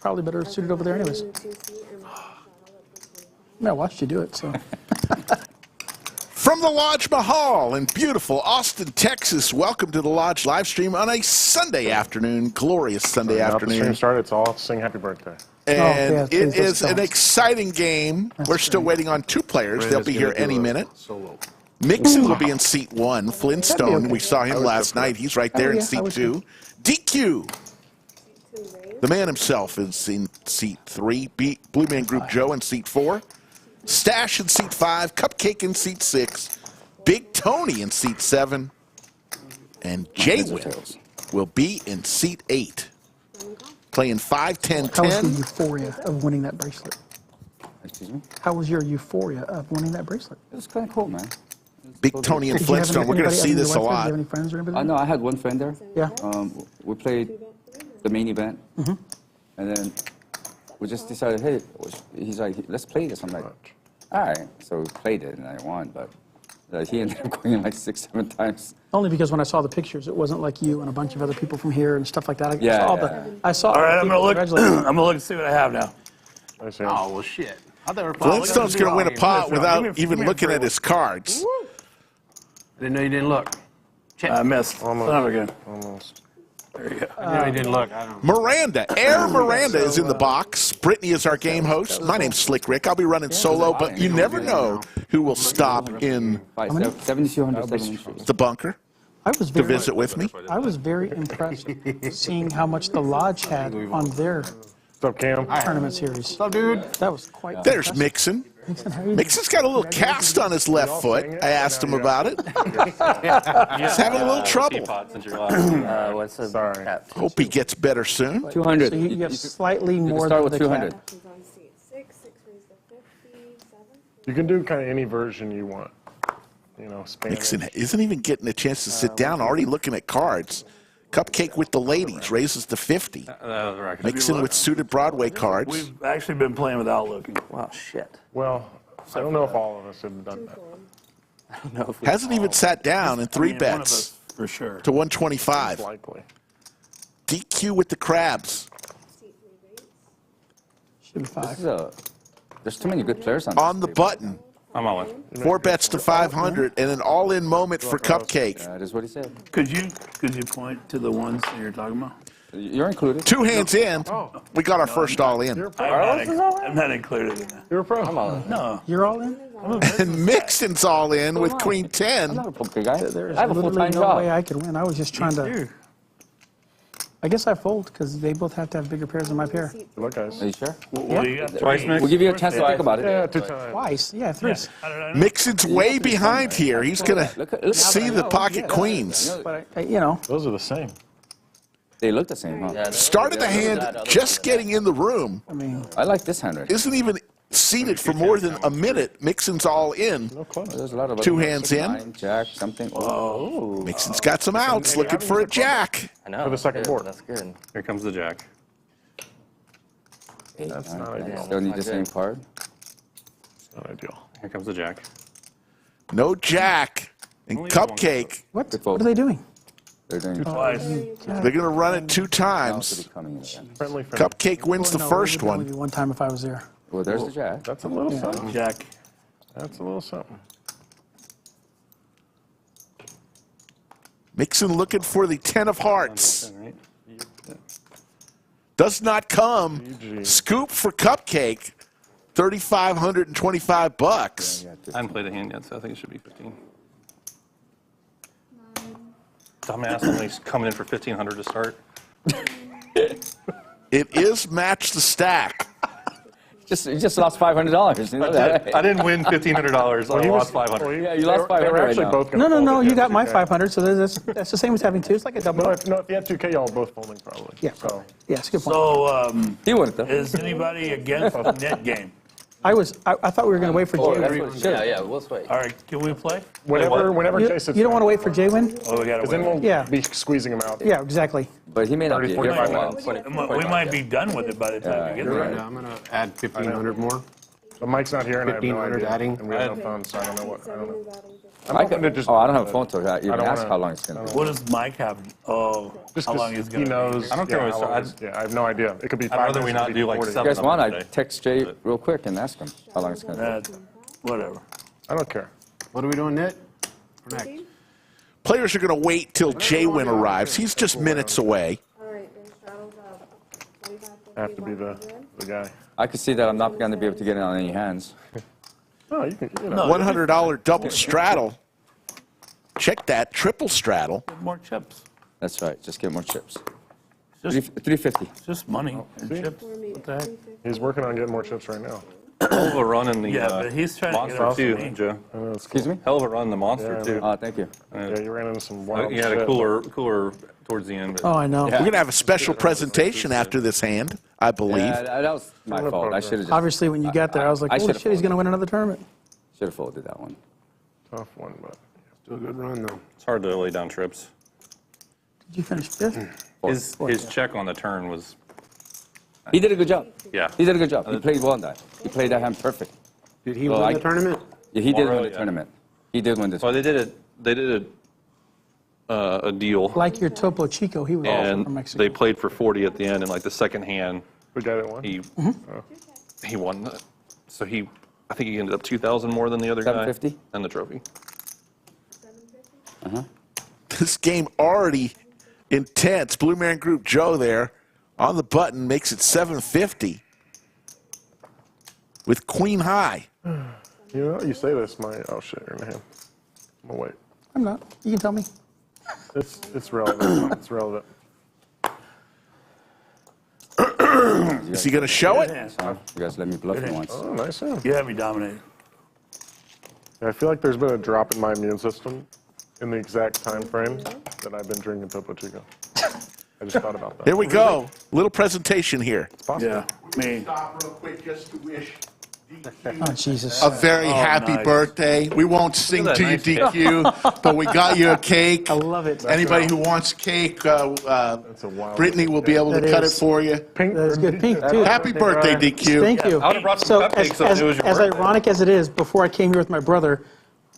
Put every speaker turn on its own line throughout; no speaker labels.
probably better suited over there anyways. I watched you do it, so.
From the Lodge Mahal in beautiful Austin, Texas, welcome to the Lodge live stream on a Sunday afternoon, glorious Sunday afternoon.
The stream started, it's all sing happy birthday.
And it is an exciting game. We're still waiting on 2 players. They'll be here any minute. Mixson will be in seat 1. Flintstone, we saw him last night. He's right there in seat 2. DQ, the man himself, is in seat 3. Blue Man Group Joe in seat 4. Stache in seat 5. Cupcake in seat 6. Big Tony in seat 7. And JWin will be in seat 8. Playing 5, 10, 10.
How was the euphoria of winning that bracelet?
Excuse me?
How was your euphoria of winning that bracelet?
It was kind of cool, man.
Big Tony and Flintstone, we're going to see this a lot.
Do you have any friends or anybody?
No, I had one friend there.
Yeah.
We played the main event, and then we just decided, hey, he's like, let's play this. I'm like, all right. So we played it, and I won, but he ended up going in like 6, 7 times.
Only because when I saw the pictures, it wasn't like you and a bunch of other people from here and stuff like that. I saw
All right, I'm gonna look. I'm gonna look and see what I have now.
I see.
Oh well, shit.
Flintstone's going to win a pot without even looking at his cards.
I didn't know you didn't look. Check. I missed. Almost. Son of a gun.
Almost.
There you go. I knew you didn't look.
Miranda, Miranda is in the box. Brittany is our game host. My name's Slick Rick. I'll be running solo, but you never know who will stop in
7,207
the bunker to visit with me.
I was very impressed seeing how much the Lodge had on their
What's up, Cam?
tournament series.
What's up, dude?
That was quite
There's
impressive.
Mixson.
Mixson, how are you?
Mixon's got a little cast on his left foot. I asked him about it. He's having a little trouble.
What's the
Sorry.
Hope he gets better soon.
200.
So you have slightly
You can
more
start
than
with
the
200.
cat.
He's on seat 6, 6 raised to 57.
You can do kind of any version you want. You know, Spanish.
Mixson isn't even getting a chance to sit down, already looking at cards. Cupcake with the ladies raises to 50. Mixson with suited Broadway cards.
We've actually been playing without looking. Wow, shit.
Well, I don't know if all of us have done that.
I don't know if we
Hasn't even sat down in 3
one of us,
bets
for sure.
to 125.
Likely.
DQ with the crabs.
Seat 3 raised.
Should be 5.
There's too many good players on
On
this
the
table.
button.
I'm all in.
4 bets to 500 and an all-in moment for Cupcake.
That is what he said.
Could you point to the ones that you're talking about?
You're included.
2 hands in. We got our first all-in.
You're a pro.
I'm not included in that.
You're a pro.
No.
You're all in?
And Mixon's all in with Queen 10.
I'm not a poker guy.
There's
I have a
literally
full-time
no way
job.
I could win. I was just trying to. I guess I fold because they both have to have bigger pairs than my pair.
Good luck, guys.
Are you sure?
What do you got?
We'll give you a chance to think about it.
Yeah, 2 times.
Twice. Yeah, 3.
Mixon's way behind here. He's going
Look
to
at-
see the pocket queens.
But, you know.
Those are the same.
They look the same, huh?
Started the hand just getting in the room.
I mean,
I like this hand right here.
Isn't even seated for more than a minute. Mixon's all in.
No question.
There's a lot of
2 hands in.
9, jack, something. Oh.
Mixon's got some outs, looking for a jack.
I know.
For the second board.
That's good.
Here comes the jack.
8,
That's
9,
not
10.
ideal.
Still need the same card.
It's not ideal.
Here comes the jack.
No jack. And Cupcake,
what?
Good
What
fold.
are they doing?
They're doing
Twice.
they're going to run it 2 times.
coming in again.
Friendly.
Cupcake wins the
No,
first
it would only
one.
be one time if I was there.
Well, there's the jack.
That's a little something.
Jack.
That's a little something.
Mixson looking for the 10 of hearts.
Right?
Does not come.
BG.
Scoop for Cupcake. $3,525.
I haven't played a hand yet, so I think it should be 15. Dumbass only coming in for 1,500 to start.
It is match the stack.
You just lost $500. You know that,
I didn't win $1,500. I lost 500.
Yeah, you lost 500 right
actually
now.
both gonna
No,
fold if
you got
had
my
2K.
500, so that's the same as having 2. It's like a double.
No, if you had 2K, y'all both folding probably.
Yeah.
So,
Yeah, it's a good point.
So,
He won it, though.
is anybody against net game?
I thought we were going to wait for
Oh,
Jay.
that's what it should.
Yeah, we'll wait.
All right, can we play?
whenever
You,
Chase sits
you don't
down.
want to wait for JWin?
Oh, we got
Because
to
then
wait.
we'll
Yeah.
be squeezing them out.
Yeah, exactly.
But he may not be
30,
here for a
45
while.
minutes.
We might be done with it by the time we get
You're
there.
right.
I'm going to add 1,500 more.
The mic's not here, and I have no
1500
idea.
adding.
And we have no phone, so I don't know what. I don't know.
I
hoping to just-
don't have a phone to even
don't
ask
wanna-
how long it's going to be.
What does Mike have? Oh,
Just
how
'cause
long is
he
going to
knows.
I don't care
yeah,
what
how
it's-
long it is. Yeah, I have no idea. It could be 5
I'd rather we
minutes, it
not
could be
do like
40.
You guys
7
want?
up
I
today.
text Jay real quick and ask him how long it's going to be.
Whatever.
I don't care.
What are we doing, Nick? Next.
Players are going to wait till JWin arrives. He's just minutes away.
All right, then straddles up 25, 50,
I have to be the
100.
guy.
I could see that I'm not going to be able to get it on any hands.
No, you can. You know.
$100 double straddle. Check that, triple straddle.
More chips.
That's right. Just get more chips.
Just,
350.
it's just money and
see?
chips.
For me,
What the heck?
350.
He's working on getting more chips right now.
Hell of a run in the
Yeah, but he's trying to get
monster
off
too,
me.
Joe.
I know, it's
Excuse
cool.
me?
Hell of a run in the monster
Yeah,
too.
Thank you.
Yeah, you ran into some wild
You had a
shit.
cooler towards the end. But
Oh, I know.
Yeah.
We're going to have a special presentation after this hand, I believe.
Yeah, that was my fault. I should have just.
Obviously, when you got there, I was like,
I
holy
should've
shit, he's going to win another tournament.
Should have folded that one.
Tough one, but
Still a good run, though.
It's hard to lay down trips.
Did you finish fifth?
His check on the turn was,
He did a good job.
yeah.
He did a good job. He played well on that. He played that hand perfect.
Did he
Well,
win
I-
the tournament?
Yeah, he did
Well,
win the
yeah.
tournament. He did win the
Well,
tournament.
they did a deal,
Like your Topo Chico, he was also from
and
Mexico.
they played for 40 at the end, and like the second hand,
the guy that won.
he won. So I think he ended up 2,000 more than the other guy.
750?
And the trophy.
750.
This game already intense. Blue Man Group Joe there on the button makes it 750 with queen high.
You know, you say this, oh shit, you're in the hand. I'm gonna wait.
I'm not. You can tell me.
It's relevant. It's relevant.
Is he going to show it?
You guys let me bluff me once.
Oh, nice hand.
You have me dominated.
Yeah, I feel like there's been a drop in my immune system in the exact time frame that I've been drinking Topo Chico. I just thought about that.
Here we go. Little presentation here.
Yeah, me.
Stop real quick just to wish
Oh, Jesus.
a very happy
nice.
birthday. We won't sing
Look
to
at
you,
that
DQ, but we got you a cake.
I love it.
Anybody who wants cake,
That's a wild
Brittany will be able to
That
cut it
is.
for you.
Pink.
That is good. Pink, too.
Happy birthday, DQ.
Thank you.
I would've brought some
So,
cupcakes if it was your
as
birthday.
ironic as it is, before I came here with my brother,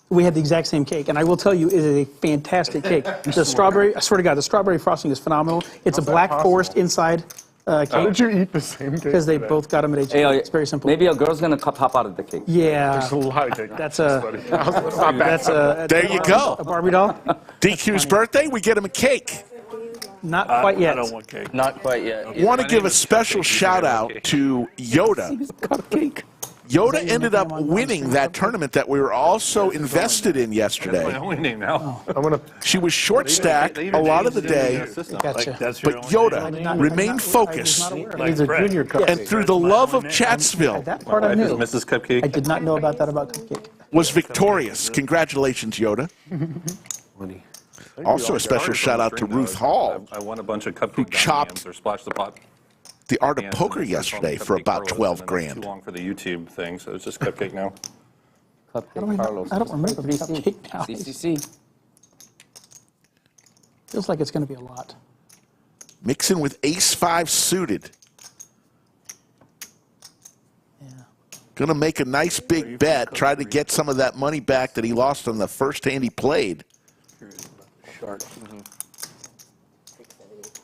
we had the exact same cake. And I will tell you, it is a fantastic cake. The strawberry, I swear to God, the strawberry frosting is phenomenal. It's a
that
black
possible?
forest inside
How
cake
did you eat the same cake?
because they
today?
both got them at
Hey,
H&M. It's very simple.
Maybe a girl's going to pop out of the cake.
Yeah.
There's a lot of cake.
That's a,
buddy. It's not bad.
that's a,
There you go.
a Barbie doll?
DQ's birthday, we get him a cake.
Not quite yet.
I don't want cake.
Not quite yet.
Want to give a special shout out to Yoda.
Cupcake.
Yoda ended up winning that tournament that we were also invested in
My
yesterday.
only name now.
I'm gonna.
She was short stacked a lot of the day,
Gotcha.
Like, that's your
but
only
Yoda
name?
remained focused.
He's a junior cupcake.
And through the love of Chatsville,
That part I
Wife is
knew.
Mrs.
I
Cupcake.
did not know about that about Cupcake.
was victorious. Congratulations, Yoda.
Money.
Also a special shout out to Ruth Hall,
I won a bunch of cupcake
chopped
or Splash the Pot.
the art of
cans
poker
and
yesterday
Cupcake
for about
Carlos,
12
and then it's
grand.
Too long for the YouTube thing, so it's just Cupcake now.
Cupcake Carlos.
I don't remember the
3C.
cupcake now.
CCC.
Feels like it's going to be a lot.
Mixson with ace-5 suited.
Yeah.
Going to make a nice big bet, try to get some of that money back that he lost on the first hand he played.
Shark.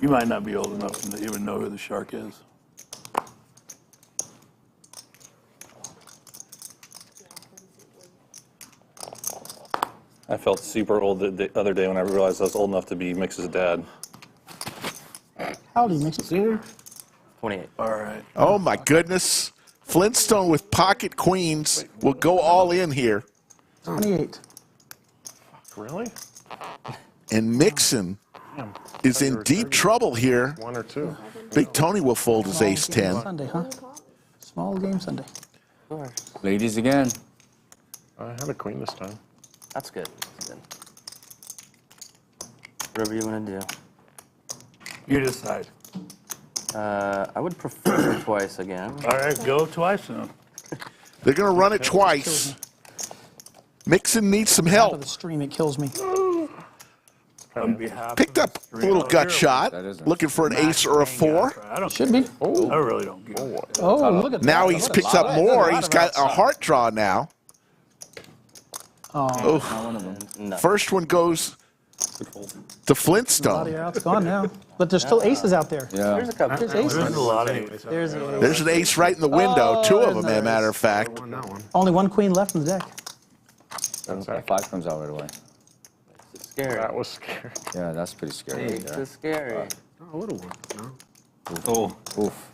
You might not be old enough to even know who the shark is.
I felt super old the other day when I realized I was old enough to be Mix's dad.
How do you mix it?
Singer?
28.
All right.
Oh my goodness. Flintstone with pocket queens will go all in here.
28.
Really?
And Mixson is in deep trouble here.
1 or 2.
Big Tony will fold his ace-10.
Sunday, huh? Small game Sunday.
Ladies again.
I had a queen this time.
That's good. That's good. Whatever you want to do.
You decide.
I would prefer twice again.
All right, go twice now.
They're going to run it twice. Mixson needs some
Out of
help.
the stream, it kills me.
On behalf
Picked
of
up
the
a little gut shot,
That isn't-
looking for an ace or a 4.
I don't
Should be.
I really don't give a
Oh, look at that.
Now he's picked up more. He's got a heart draw now.
Oh,
Not one of them.
No.
First one goes to
a lot of
Flintstone.
your outs gone now. But there's still aces out there.
Yeah.
There's a couple.
There's aces.
There's a lot of aces.
There's a,
There's an ace right in the window.
Oh,
2 of
there's
them, as a matter of fact.
Won that one.
only one queen left in the deck.
That 5 comes out right away.
Scary.
That was scary.
Yeah, that's pretty scary.
It's
Right there.
scary.
Oh, a little one. No.
Oh,
Oof.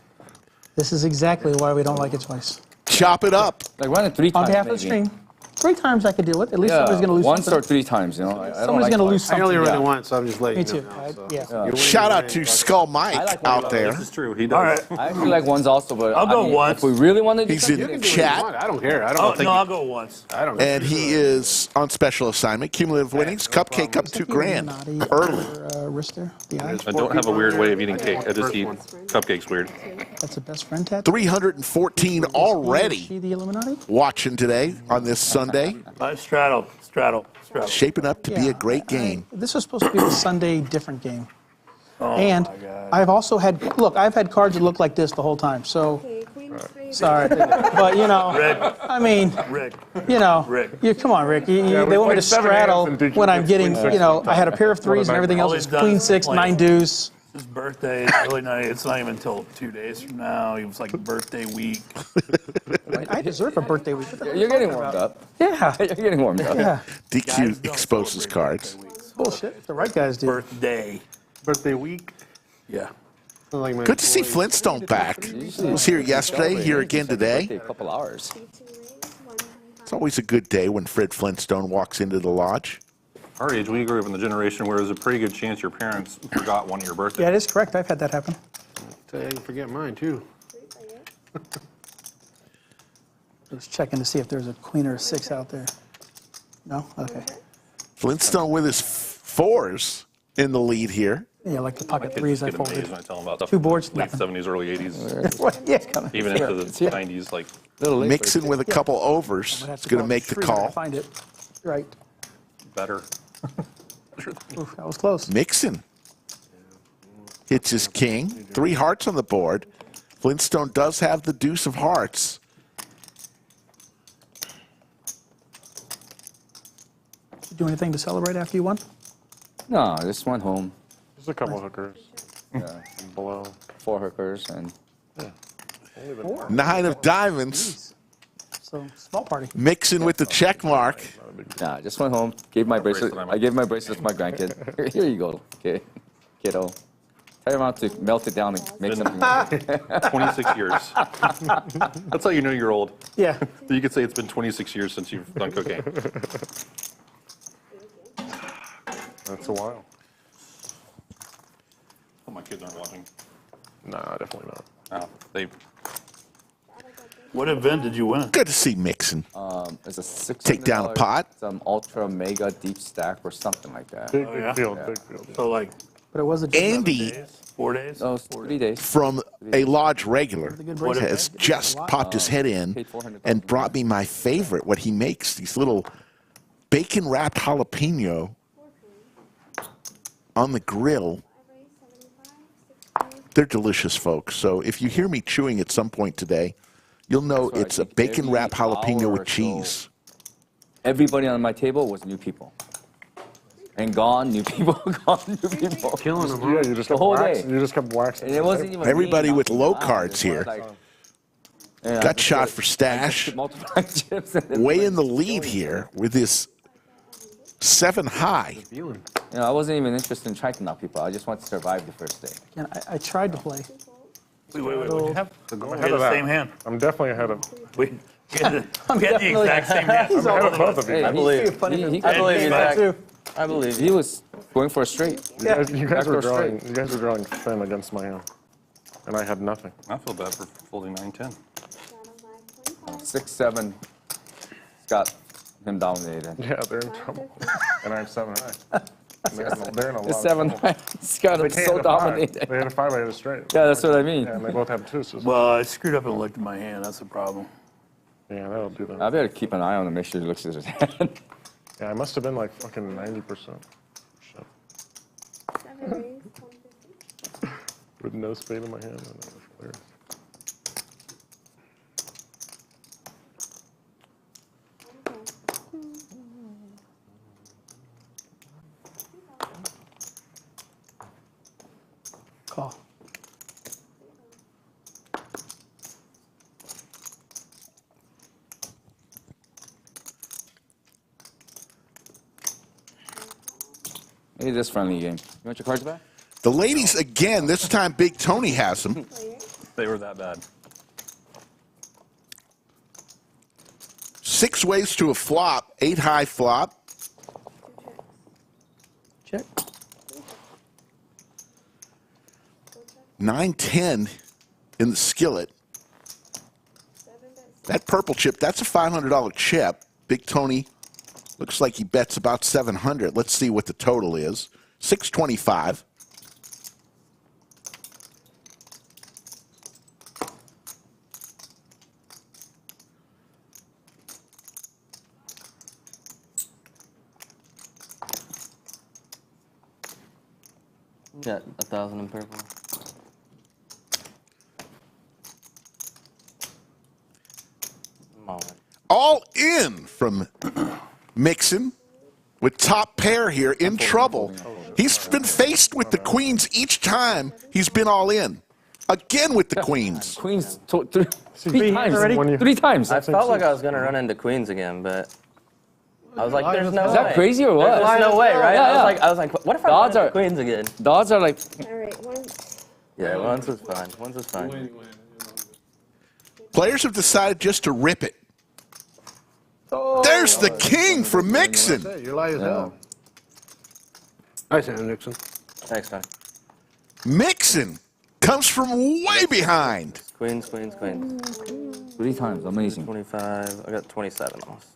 This is exactly why we don't like it twice.
Chop it up.
Like run it 3
On
times.
behalf of the
maybe.
stream, 3 times I could deal with. At least
Yeah,
somebody's going to lose
once
something.
or 3 times, you know. I don't
Somebody's
like
going to
twice.
lose
I
something.
only really
Yeah.
want, so I'm just letting
Me
you
too.
know. now, so.
Yeah.
Shout out to Skull Mike
like
out there.
this is true. He does.
All right.
I actually like ones also, but
I'll go
I mean,
once.
If we really want to do
He's
something,
in
You can do what you
chat.
want. I don't care. I
Oh,
don't think.
no, I'll go once.
I don't.
And he is on special assignment. Cumulative winnings. Cupcake up $2 grand early.
Wrister, the eye.
I don't have a weird way of eating cake. I just eat cupcakes weird.
That's a best friend tattoo.
314
Is
already
she the Illuminati?
watching today on this Sunday.
Straddle.
Shaping up to be a great game.
This was supposed to be a Sunday different game.
Oh,
And
my God.
I've also had, look, I've had cards that look like this the whole time. So,
Okay, queen straight.
sorry. But, you know,
Rick.
I mean,
Rick.
you know,
Rick.
come on, Rick.
we
They want me to
played 7
straddle
hands and DQ
when I'm
gets
getting,
queen six
you know,
and
I had a pair of threes and everything else
All
was
he's done
queen
is
6,
complain.
9 deuce.
His birthday is really not. It's not even until 2 days from now. He was like birthday week.
I deserve a birthday week.
You're getting warmed up.
Yeah.
You're getting warmed up.
Yeah.
DQ
Guys don't
exposes
celebrate
cards.
birthday weeks.
Bullshit. The right guys do.
Birthday.
Birthday week.
Yeah.
Like my
Good to see
employees.
Flintstone back. He was here yesterday, here again today.
A couple hours.
It's always a good day when Fred Flintstone walks into the lodge.
Our age, we grew up in the generation where there's a pretty good chance your parents forgot one of your birthdays.
Yeah, it is correct. I've had that happen.
Tell you, I can forget mine too.
Just checking to see if there's a queen or a 6 out there. No? Okay.
Flintstone with his 4s in the lead here.
Yeah, like the pocket
Kids
threes I
get amazed
folded.
when I tell them about stuff.
2 boards,
Late
nothing.
70s, early 80s,
Yeah.
even into the
Yeah.
90s. Like,
Little late
Mixon
birthday.
with a couple overs.
I'd have
It's going
go
to make the
tree when I
call.
Find it. Right.
better.
Oof, that was close.
Mixon hits his king. 3 hearts on the board. Flintstone does have the deuce of hearts.
Did you do anything to celebrate after you won?
No, I just went home.
There's a couple hookers
Yeah,
below.
4 hookers and
9 of diamonds.
So, small party.
Mixon with the check mark.
nah, I just went home. Gave my bracelet.
bracelet,
I gave my bracelet to my grandkid. Here you go, kiddo. Tell your mom to melt it down and make something.
26 years. That's how you know you're old.
Yeah.
You could say it's been 26 years since you've done cocaine.
That's a while.
Oh, my kids aren't watching.
Nah, definitely not.
Oh, they.
What event did you win?
Good to see Mixon.
It's a $600
Take down a pot.
Some ultra mega deep stack or something like that.
Big,
Oh,
big
yeah?
field, big field.
So like
But it was a
Andy
4 days.
No, it's 3 days.
from a lodge regular
good
What
bracelet.
has just popped his head in
Paid $400.
and brought me my favorite, what he makes, these little bacon-wrapped jalapeno on the grill. They're delicious, folks. So if you hear me chewing at some point today, you'll know
So I
it's a
think
bacon-wrapped
every
jalapeno
hour
with
or so-
cheese.
Everybody on my table was new people. And gone, new people, gone, new people.
Killing them.
Yeah, you just
The
kept
whole
waxing.
day.
You just kept waxing.
And it wasn't even
Everybody
me
with
knocking
low
them out.
cards
It was
here.
like- Yeah, I
Gut
just
shot
put-
for
I just
Stache.
put multiple chips in it.
Way in the lead here with this 7 high.
Feeling.
You know, I wasn't even interested in trying to knock people. I just wanted to survive the first day.
Yeah, I tried to play.
Wait. What do you have?
I'm
We
ahead
had
of
the
that.
same hand.
I'm definitely ahead of.
We had the exact same hand.
I'm ahead of both of you.
Hey,
I believe.
he
I believe you,
Back.
Zach. I believe
He
you.
was going for a straight.
You guys were
Backdoor
drawing.
straight.
You guys were drawing thin against my hand, and I had nothing.
I feel bad for folding 9-10.
6-7. It's got him dominated.
Yeah, they're in trouble, and I have 7 high. And they're in a lot.
It's
of
7.
trouble.
It's got him
They
so
had a 5.
dominated.
They had a 5. I had a straight.
Yeah, that's what I mean.
Yeah, and they both have 2s.
Well, I screwed up and looked at my hand. That's the problem.
Yeah, that'll do that.
I better keep an eye on him, make sure he looks at his hand.
Yeah, I must have been like fucking 90%. Shit.
raise, 150.
With no spade in my hand. I know it's clear.
Call.
Hey, this friendly game. You want your cards back?
The ladies, again, this time Big Tony has them.
They were that bad.
6 ways to a flop, 8 high flop.
Check.
9-10 in the skillet. That purple chip, that's a $500 chip. Big Tony looks like he bets about 700. Let's see what the total is. 625.
Got 1,000 in purple.
All in from Mixson with top pair here in trouble. He's been faced with the queens each time he's been all in. Again with the queens.
Queens three times
already?
3 times.
I felt like I was gonna run into queens again, but I was like, "There's no way."
Is that crazy or what?
There's no way, right?
Yeah, yeah.
I was like, "What if I run into queens again?"
The odds are like.
All right, one.
Yeah, once was fine. Once was fine.
Players have decided just to rip it. There's the king from Mixson.
You're light as hell. Nice hand, Nixon.
Thanks, man.
Mixson comes from way behind.
Queens, queens, queens.
3 times, amazing.
25. I got 27 almost.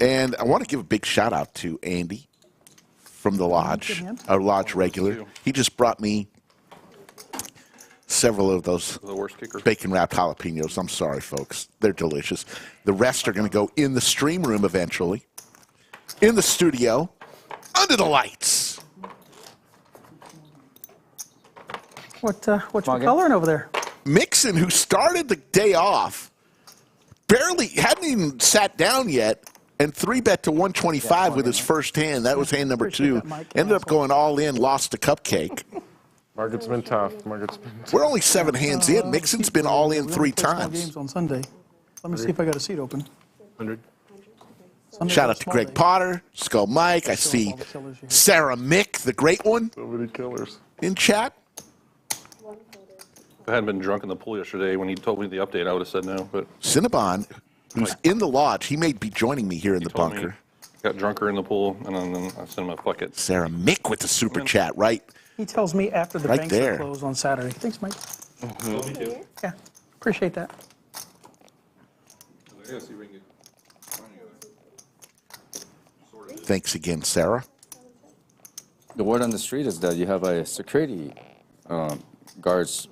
And I want to give a big shout out to Andy from the lodge, our lodge regular. He just brought me several of those
The worst kicker.
bacon wrapped jalapenos. I'm sorry, folks. They're delicious. The rest are going to go in the stream room eventually, in the studio, under the lights.
What you coloring over there?
Mixson, who started the day off, barely hadn't even sat down yet, and 3-bet to 125 with his first hand. That was hand number 2. Ended up going all in, lost to Cupcake.
Market's been tough. Market's been tough.
We're only 7 hands in. Mixon's been all in 3 times.
Games on Sunday. Let me see if I got a seat open.
100.
Sunday's
Shout
a
out to
small
Greg
day.
Potter, Skull Mike. I see Sarah Mick, the great one,
So many killers.
in chat.
If I hadn't been drunk in the pool yesterday when he told me the update, I would have said no. But
Cinnabon, who's in the lodge, he may be joining me here in
he
the
told me,
bunker.
got drunker in the pool, and then I sent him a fuck it.
Sarah Mick with the super chat, right?
He tells me after the
Right
banks
there.
are closed on Saturday. Thanks, Mike. Yeah, appreciate that.
Thanks again, Sarah.
The word on the street is that you have a security guards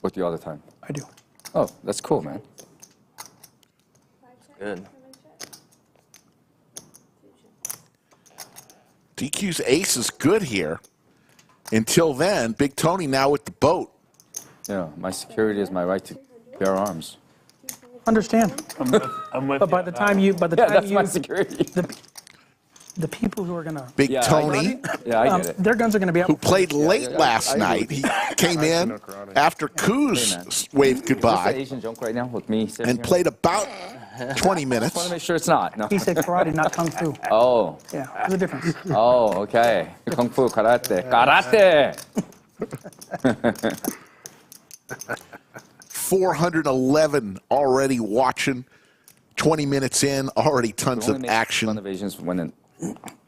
with you all the time.
I do.
Oh, that's cool, man.
Good.
DQ's ace is good here. Until then, Big Tony now with the boat.
Yeah, my security is my right to bear arms.
Understand.
I'm with
But by
you
the
on
time
that.
you, by the
Yeah,
time
that's
you,
my security.
the people who are gonna,
Big
Yeah, I
Tony,
Yeah, I get it.
their guns are gonna be up.
who played late
yeah,
last
I
night. He came in after Kuz waved
Is this an
goodbye
Asian joke right now with me sitting
and
here?
played about 20
I want to
minutes.
make sure it's not. No.
He said karate, not kung fu.
Oh,
Yeah, there's a difference.
oh, okay. Kung Fu, karate. Karate!
411 already watching. 20 minutes in, already tons
Only
of
make
action.
fun of Asians when an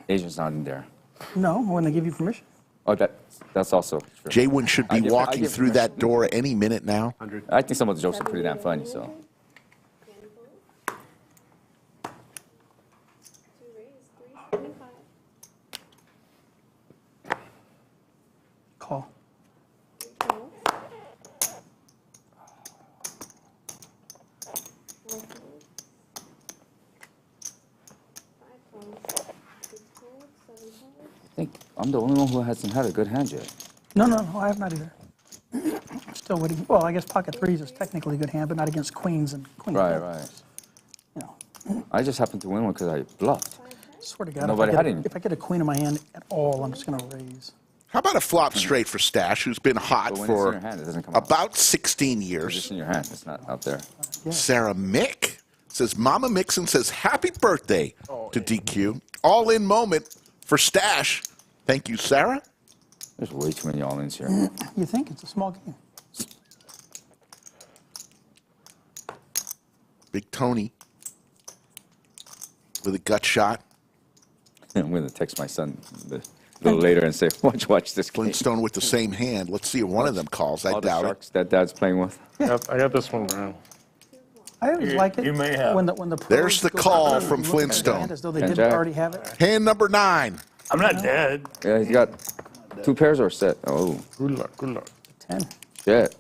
Asian's not in there.
No, when they give you permission.
Oh, that's also true.
JWin should
I
be
give- I
walking
give
through that door any minute now.
I think some of the jokes are pretty damn funny, so.
Call.
I'm the only one who hasn't had a good hand yet.
No, I have not either. I'm still waiting. Well, I guess pocket threes is technically a good hand, but not against queens and queens.
Right.
You know,
I just happened to win one because I bluffed.
swear to God,
Nobody had any.
if I get a queen in my hand at all, I'm just going to raise.
How about a flop straight for Stache, who's been hot
But when it's in
for
your hand, it doesn't come out.
about 16
It's
years?
just in your hand. It's not out there.
Yeah.
Sarah Mick says, Mama Mixson says, happy birthday to DQ. All in moment for Stache. Thank you, Sarah.
There's way too many all-ins here.
You think it's a small game?
Big Tony with a gut shot.
I'm going to text my son a little later and say, watch this game.
Flintstone with the same hand. Let's see if one of them calls. I
All the
doubt it.
sharks that Dad's playing with.
I got this one brown.
I always like it
you may have.
when the pros
There's the
go
call
back
from
and look at the
Flintstone.
hand as though they
And
didn't
Jack.
already have it.
Hand number 9.
I'm not dead.
Yeah, he's got 2 pairs or a set. Oh,
Good luck, good luck.
10.
shit.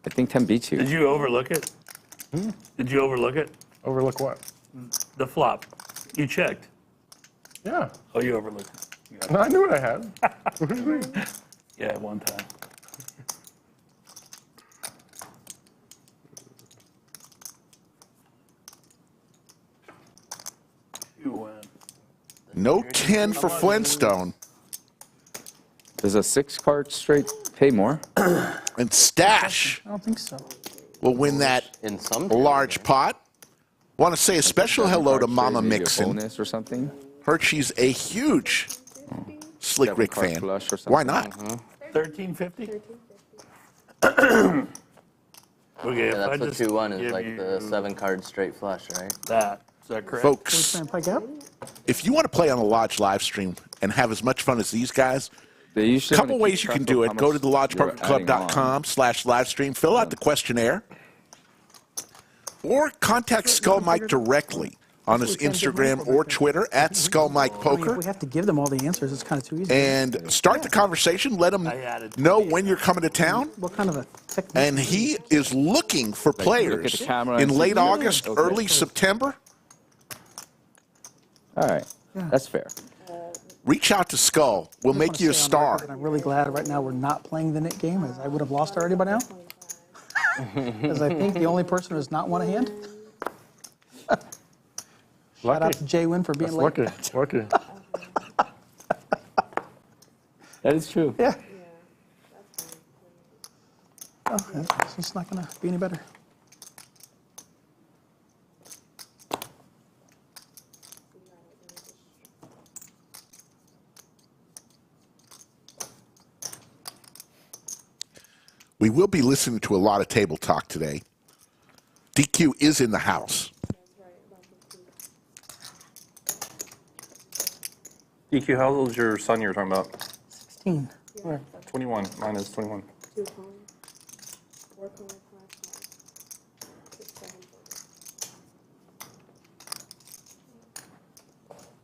I think 10 beats you.
Did you overlook it? Did you overlook it?
Overlook what?
The flop. You checked.
Yeah.
Oh, you overlooked it. You got it.
I knew what I had. What do you mean?
Yeah, one time. You win.
No 10 for Flintstone.
Does a 6-card straight pay more?
And Stache
I don't think so.
will win that
In some
large pot. Want to say a special hello to Mama
Maybe a
Mixson.
bonus or something?
Heard she's a huge Slick Rick
7-card
fan.
flush or something.
Why not?
1350? Okay,
Yeah,
if I
that's what
just
you won is
give
like
you
the 7-card straight flush, right?
that. Is that correct?
Folks,
Playing pike out?
if you want to play on the Lodge live stream and have as much fun as these guys,
They usually
couple
wanna keep
ways you
track
can
of
do
how
it. Go
much
to
you're adding
thelodgepokerclub.com/livestream, fill out the questionnaire, or contact Skull Mike directly on his Instagram or Twitter at Skull Mike
I mean,
Poker,
if we have to give them all the answers, it's kind of too easy.
and start the conversation. Let him know when you're coming to town.
What kind of a technique?
And he is looking for
look at
players
the camera
in
and
late
see-
August,
Okay.
early September.
All right. That's fair.
Reach out to Skull. We'll
I just
make
wanna
you a
say on
star.
record that I'm really glad right now we're not playing the Nick game, as I would have lost already by now. Because I think the only person who does not want a hand. Shout out to JWin for being late.
Lucky.
That is true.
Yeah. Oh, it's just not going to be any better.
We will be listening to a lot of table talk today. DQ is in the house.
EQ, how old is your son you were talking about?
16. Or
21. Mine is 21.
2 cones, 4 cones, 5 cones, 6, 7, 4 cones.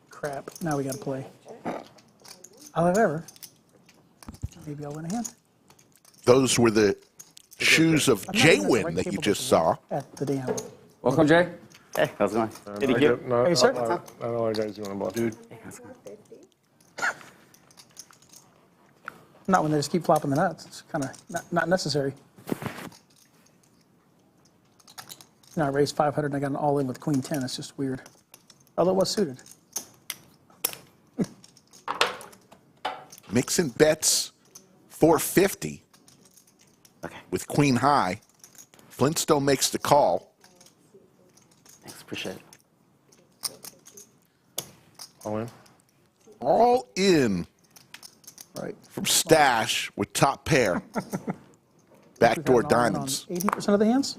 crap. Now we got to play. However, maybe I'll win a hand.
Those were the shoes of
I'm not even at the
JWin
right
that you
table
just
to
saw.
win At the damn.
Welcome, Jay.
Hey, how's it going?
Hey,
sir.
I don't like guys doing a bluff. Dude.
Not when they just keep flopping the nuts. It's kind of not necessary. You know, I raised 500 and I got an all-in with Queen 10. It's just weird. Although it was suited.
Mixson bets 450
Okay,
with Queen High. Flintstone makes the call.
thanks, appreciate it.
All in.
All in
Right.
from Stache with top pair. Backdoor diamonds.
80% of the hands?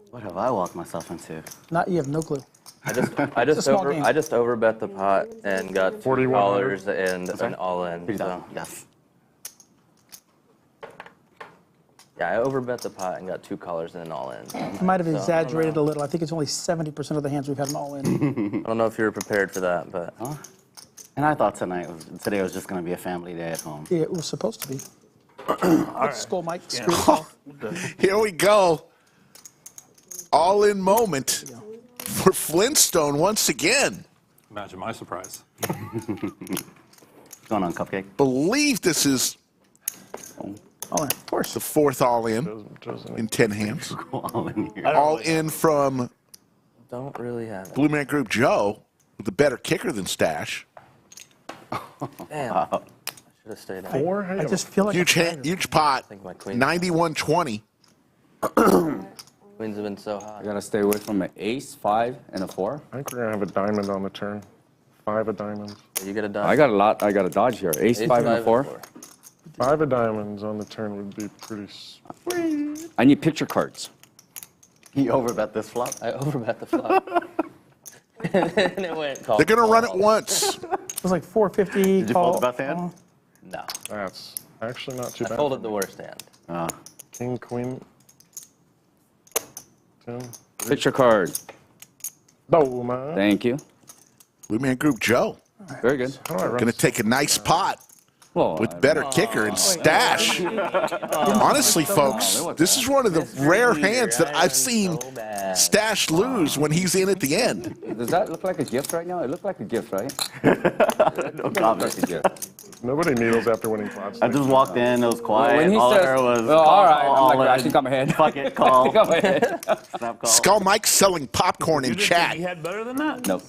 What have I walked myself into?
Not, you have no clue.
I just
It's a small game.
overbet the pot and got
$4,100
$2 and an all-in. So.
Yes.
Yeah, I overbet the pot and got $2 and an all-in.
I might have
So,
exaggerated a little. I think it's only 70% of the hands we've had an all-in.
I don't know if you were prepared for that, but
And I thought today was just going to be a family day at home.
Yeah, it was supposed to be.
right.
Skull Mike, screw it off.
Here we go. All in moment for Flintstone once again.
Imagine my surprise.
What's going on, Cupcake?
Believe this is
Oh, of course.
the fourth all-in in 10 hands.
All in here.
All in from
Don't really have it.
Blue Man Group Joe, with a better kicker than Stache.
Damn. I should have stayed out.
Four?
I just feel like
Huge pot,
think my queen-
91-20.
Queens have been so hot.
I gotta stay away from an ace, 5, and a 4.
I think we're going to have a diamond on the turn. 5 of diamonds.
You get a dime.
I got a lot. I got a dodge here. Ace, 5, and a 4.
5 of diamonds on the turn would be pretty sweet.
I need picture cards.
He overbet this flop.
I overbet the flop. And it went call.
They're going to run it once.
it was like 450.
Did you fold the best hand?
No.
That's actually not too
I
bad.
folded the worst hand.
King, queen, 10.
Picture card.
Boom.
Thank you.
Blue Man Group Joe.
Very good.
How do I run
Going to take a nice pot
Well,
with better kicker and Stache. Honestly, folks, this is one of the rare hands that I've seen Stache lose when he's in at the end.
does that look like a gift right now? It looked like a gift, right?
No comment.
Like a gift.
Nobody kneels after winning pots.
I just walked in. It was quiet.
When he
all I
says,
heard was,
well, all right, I'm like, I
in.
think I'm ahead.
Fuck it, call.
I think I'm ahead.
Snap call.
Skull Mike's selling popcorn in
You didn't think
chat.
he had better than that?
Nope.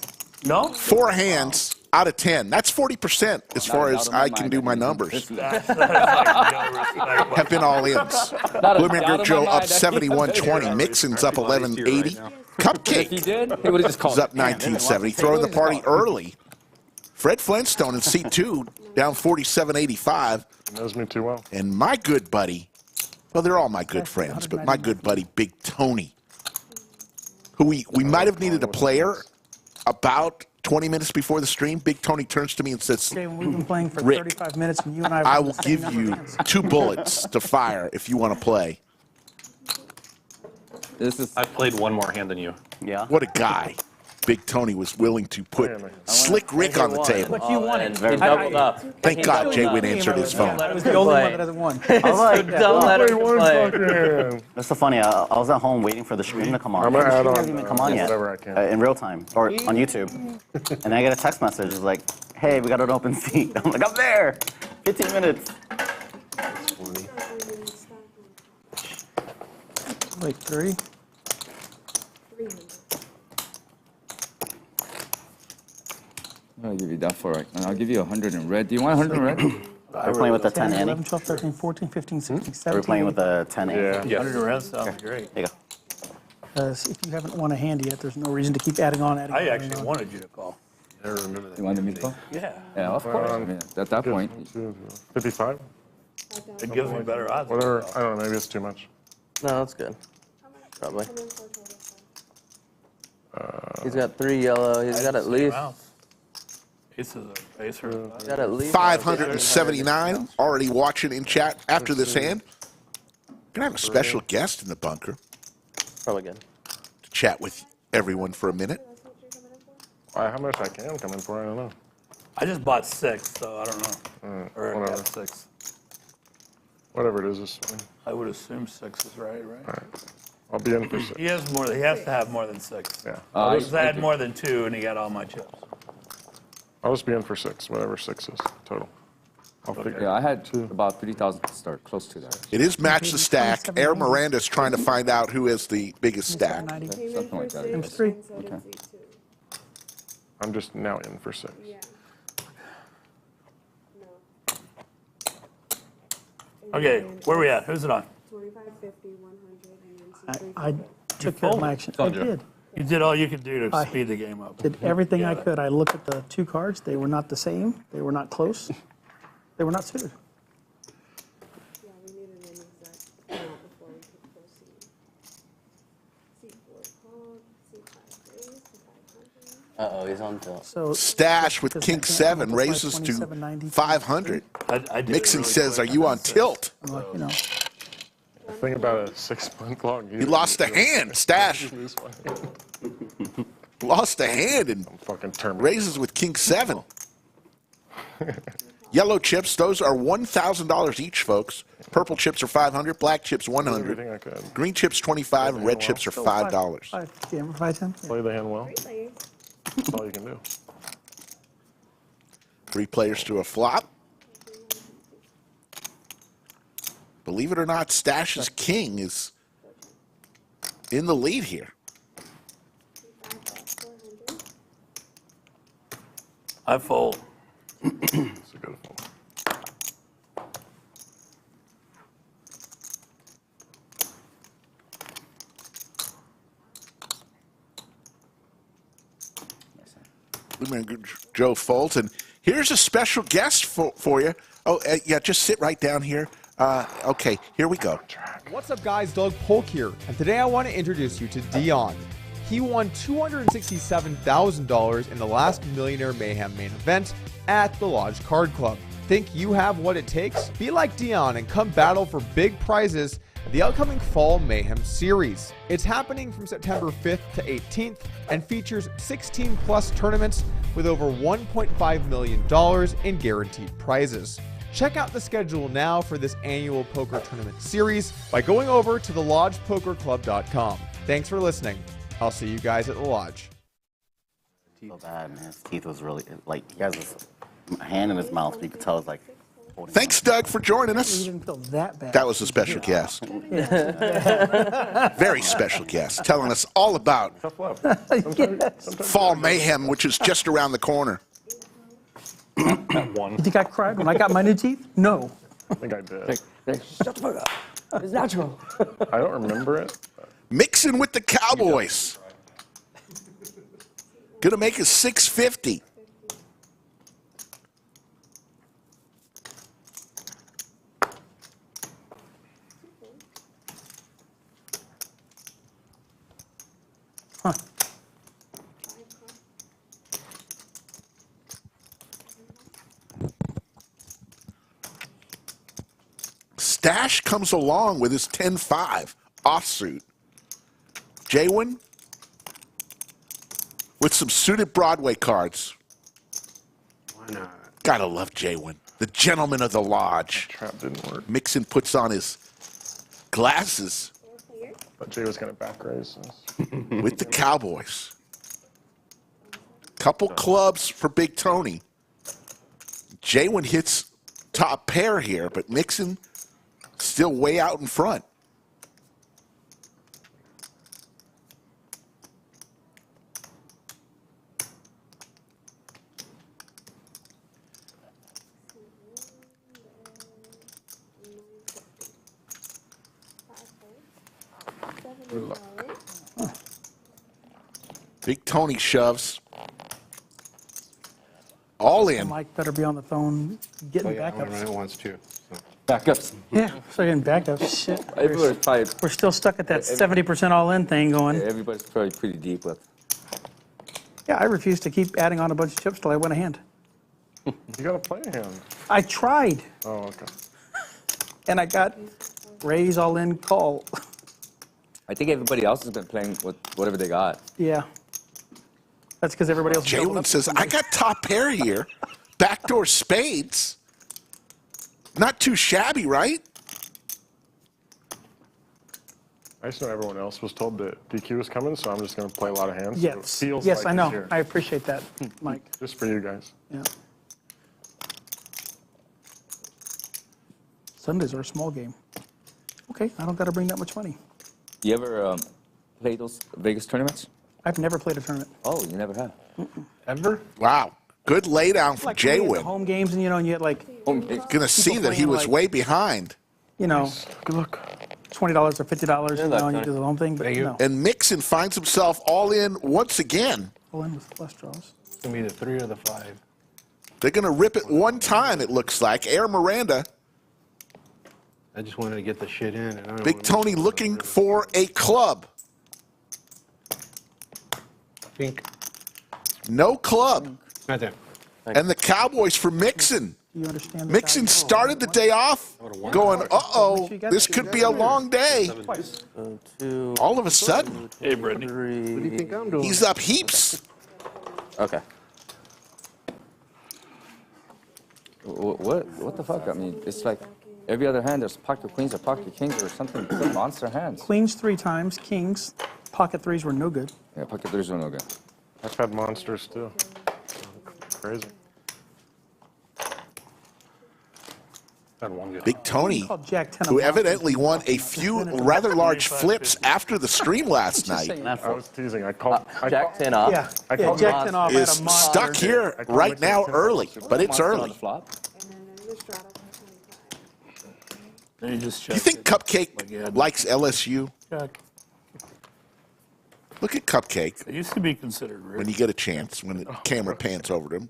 No?
4 hands out of 10. That's 40% as far as I can do my numbers.
That's like no respect.
Have been all ins. Blue Man Group Joe up 71-20. Mixson's up 11-80.
If he
Cupcake
did, he would have just called
is up
it.
1970. Throwing the party early. Fred Flintstone in seat 2 down 47-85.
He knows me too well.
And my good buddy, well, they're all my good friends, but my good buddy, Big Tony, who we might have needed a player about 20 minutes before the stream. Big Tony turns to me and says,
Okay, we've been playing for
Rick,
35 minutes, and you and I.
I will give you 2 bullets to fire if you want to play.
This is.
I've played one more hand than you.
Yeah.
What a guy. Big Tony was willing to put Slick Rick on the table.
But you won it.
He doubled up.
Thank God JWin answered his phone.
I was the only one that hasn't won.
I was like,
Don't let him
One
play.
fucking hand.
that's so funny. I was at home waiting for the stream to come on.
I'm gonna
The
add
stream
on,
hasn't even come on yet.
whatever I can.
In real time or on YouTube. And then I get a text message. It's like, hey, we got an open seat. I'm like, I'm there. 15 minutes.
Like 3.
300.
I'll give you that for it. And I'll give you 100 in red. Do you want 100 in red?
We're playing with the
10,
10
11,
Annie.
12, 13, 14, 15, 16, 17.
We're playing with the 10 Annie.
Yeah.
100 rest sounds great.
There you go.
If you haven't won a hand yet, there's no reason to keep adding on.
I
adding
actually
on.
wanted you to call. I remember that.
You wanted me to call?
Yeah.
Yeah, of course. I mean, at that point,
55?
It gives me better odds.
Whatever. I don't know. Maybe it's too much.
No, that's good. Probably.
Come in for a total of 5.
He's got 3 yellow. He's got at least.
Ace is a ace or
He's got at least
579 already watching in chat after this hand. Gonna have a special guest in the bunker
Probably good.
to chat with everyone for a minute.
That's what you're coming in for?
How much I can come in for, I don't know.
I just bought 6, so I don't know. Or I
whatever.
got 6.
Whatever it is, it's fine.
I would assume 6 is right?
All right. I'll be in for 6.
He has more. He has to have more than 6.
Yeah.
I had more than 2, and he got all my chips.
I'll just be in for 6, whatever 6 is total. I'll figure
yeah,
it
I had about 3,000 to start, close to that.
It is match the stack. Air Miranda's trying to find out who has the biggest stack.
90.
Came in
Something
for
like that.
6,
Times 3.
and so did seat 2.
I'm just now in for 6.
Yeah. No.
Okay, where we at? Who's it on?
25, 50, 100, and then seat 3.
I took care of my action. I did.
You did all you could do to
I
speed the game up.
Did everything I could. I looked at the 2 cards. They were not the same. They were not close. They were not suited.
Yeah, we needed an exact amount before we could proceed. Seat 4 called, seat 5 raised to 500.
Uh-oh, he's on tilt.
So
Stache with King 7 raises to 500.
I did
Mixson
really
says,
quick.
are you on tilt?
I'm like, you know,
The thing about a 6-month long.
He lost a hand, Stache. Lost a hand and
Fucking terminal.
raises with King 7. Yellow chips, those are $1,000 each, folks. Purple chips are 500, black chips 100,
Everything I could.
green chips 25, and red chips are $5.
5, 10.
Play the hand well.
Great players.
That's all you can do.
3 players to a flop. Believe it or not, Stache's king is in the lead here.
400.
I fold.
It's a good one.
Joe folds, and here's a special guest for you. Oh, yeah, just sit right down here. Okay, here we go.
What's up, guys? Doug Polk here, and today I want to introduce you to Dion. He won $267,000 in the last Millionaire Mayhem main event at the Lodge Card Club. Think you have what it takes? Be like Dion and come battle for big prizes at the upcoming Fall Mayhem series. It's happening from September 5th to 18th and features 16 plus tournaments with over $1.5 million in guaranteed prizes. Check out the schedule now for this annual poker tournament series by going over to thelodgepokerclub.com. Thanks for listening. I'll see you guys at the Lodge.
So bad, man. His teeth was really, like, he has his hand in his mouth, but you could tell it's like holding
Thanks, Doug, for joining
You
us.
didn't feel that bad.
That was a special guest. Very special guest, telling us all about
Tough love. Sometimes
Fall Mayhem, which is just around the corner.
At one.
You think I cried when I got my new teeth? No.
I think I did.
Shut the fuck up. It's natural.
I don't remember it.
Mixson with the Cowboys. Gonna make it 650.
Huh.
Stache comes along with his 10-5 offsuit. JWin with some suited Broadway cards.
Why not?
Gotta love JWin, the gentleman of the lodge.
Trap didn't work.
Mixson puts on his glasses
But Jay was going to back raise.
with the Cowboys. Couple clubs for Big Tony. JWin hits top pair here, but Mixson still way out in front.
Good luck.
Big Tony shoves. All in.
Mike better be on the phone getting backups.
wants to.
Backups.
Yeah, so getting backups. Shit.
Everybody's probably,
We're still stuck at that 70% all-in thing going.
everybody's probably pretty deep with.
Yeah, I refuse to keep adding on a bunch of chips till I win a hand.
You got to play a hand.
I tried,
Oh, okay.
and I got raise all-in call.
I think everybody else has been playing with whatever they got.
Yeah. That's because everybody else is building
JWin
up
says,
to
I
something.
got top pair here. Backdoor spades. Not too shabby, right?
I just know everyone else was told that DQ was coming, so I'm just going to play a lot of hands. so it
Yes,
feels
yes,
like
I
he's
know.
here.
I appreciate that, Mike.
Just for you guys.
Yeah. Sundays are a small game. Okay, I don't got to bring that much money.
You ever play those Vegas tournaments?
I've never played a tournament.
Oh, you never have.
Ever?
Wow. Good laydown from
Like when you get the
JWin.
home games, and and you had like,
Gonna see that he
playing,
was
like-
way behind.
Good luck. $20 or $50,
Good luck,
and you
Tony.
do the home thing, but no.
And Mixson finds himself all in once again.
All in with flush draws.
It's going to be the 3 or the 5.
They're gonna rip it one time, it looks like. Air Miranda.
I just wanted to get the shit in. And I don't
Big
wanna
Tony
miss
looking
it.
for a club.
Pink.
No club.
Right there.
And the Cowboys for Mixson.
You understand? the
Mixson
value?
started the day off going, uh-oh, this could be a long day.
Twice.
2,
All of a sudden,
Hey, Brittany.
3.
What do you think I'm doing?
he's up heaps.
Okay.
What the fuck? I mean, it's like Every other hand, there's pocket queens or pocket kings or something. Some monster hands.
Queens 3 times, kings, pocket 3s were no good.
Yeah, pocket threes are no good.
I've had monsters too. Crazy.
Had one good.
Big Tony,
Called Jack 10
who evidently won a few rather large flips after the stream last night,
I was teasing. I called.
Jack 10 off.
Yeah,
I
yeah,
called
Jack 10 off. I had
is
a monster.
stuck here right now early, but it's early.
Flop.
And then another straddle for 25.
Then you just check.
You think
it.
Cupcake likes LSU?
Check.
Look at Cupcake
It used to be considered rude.
when you get a chance, when the camera pans over to him.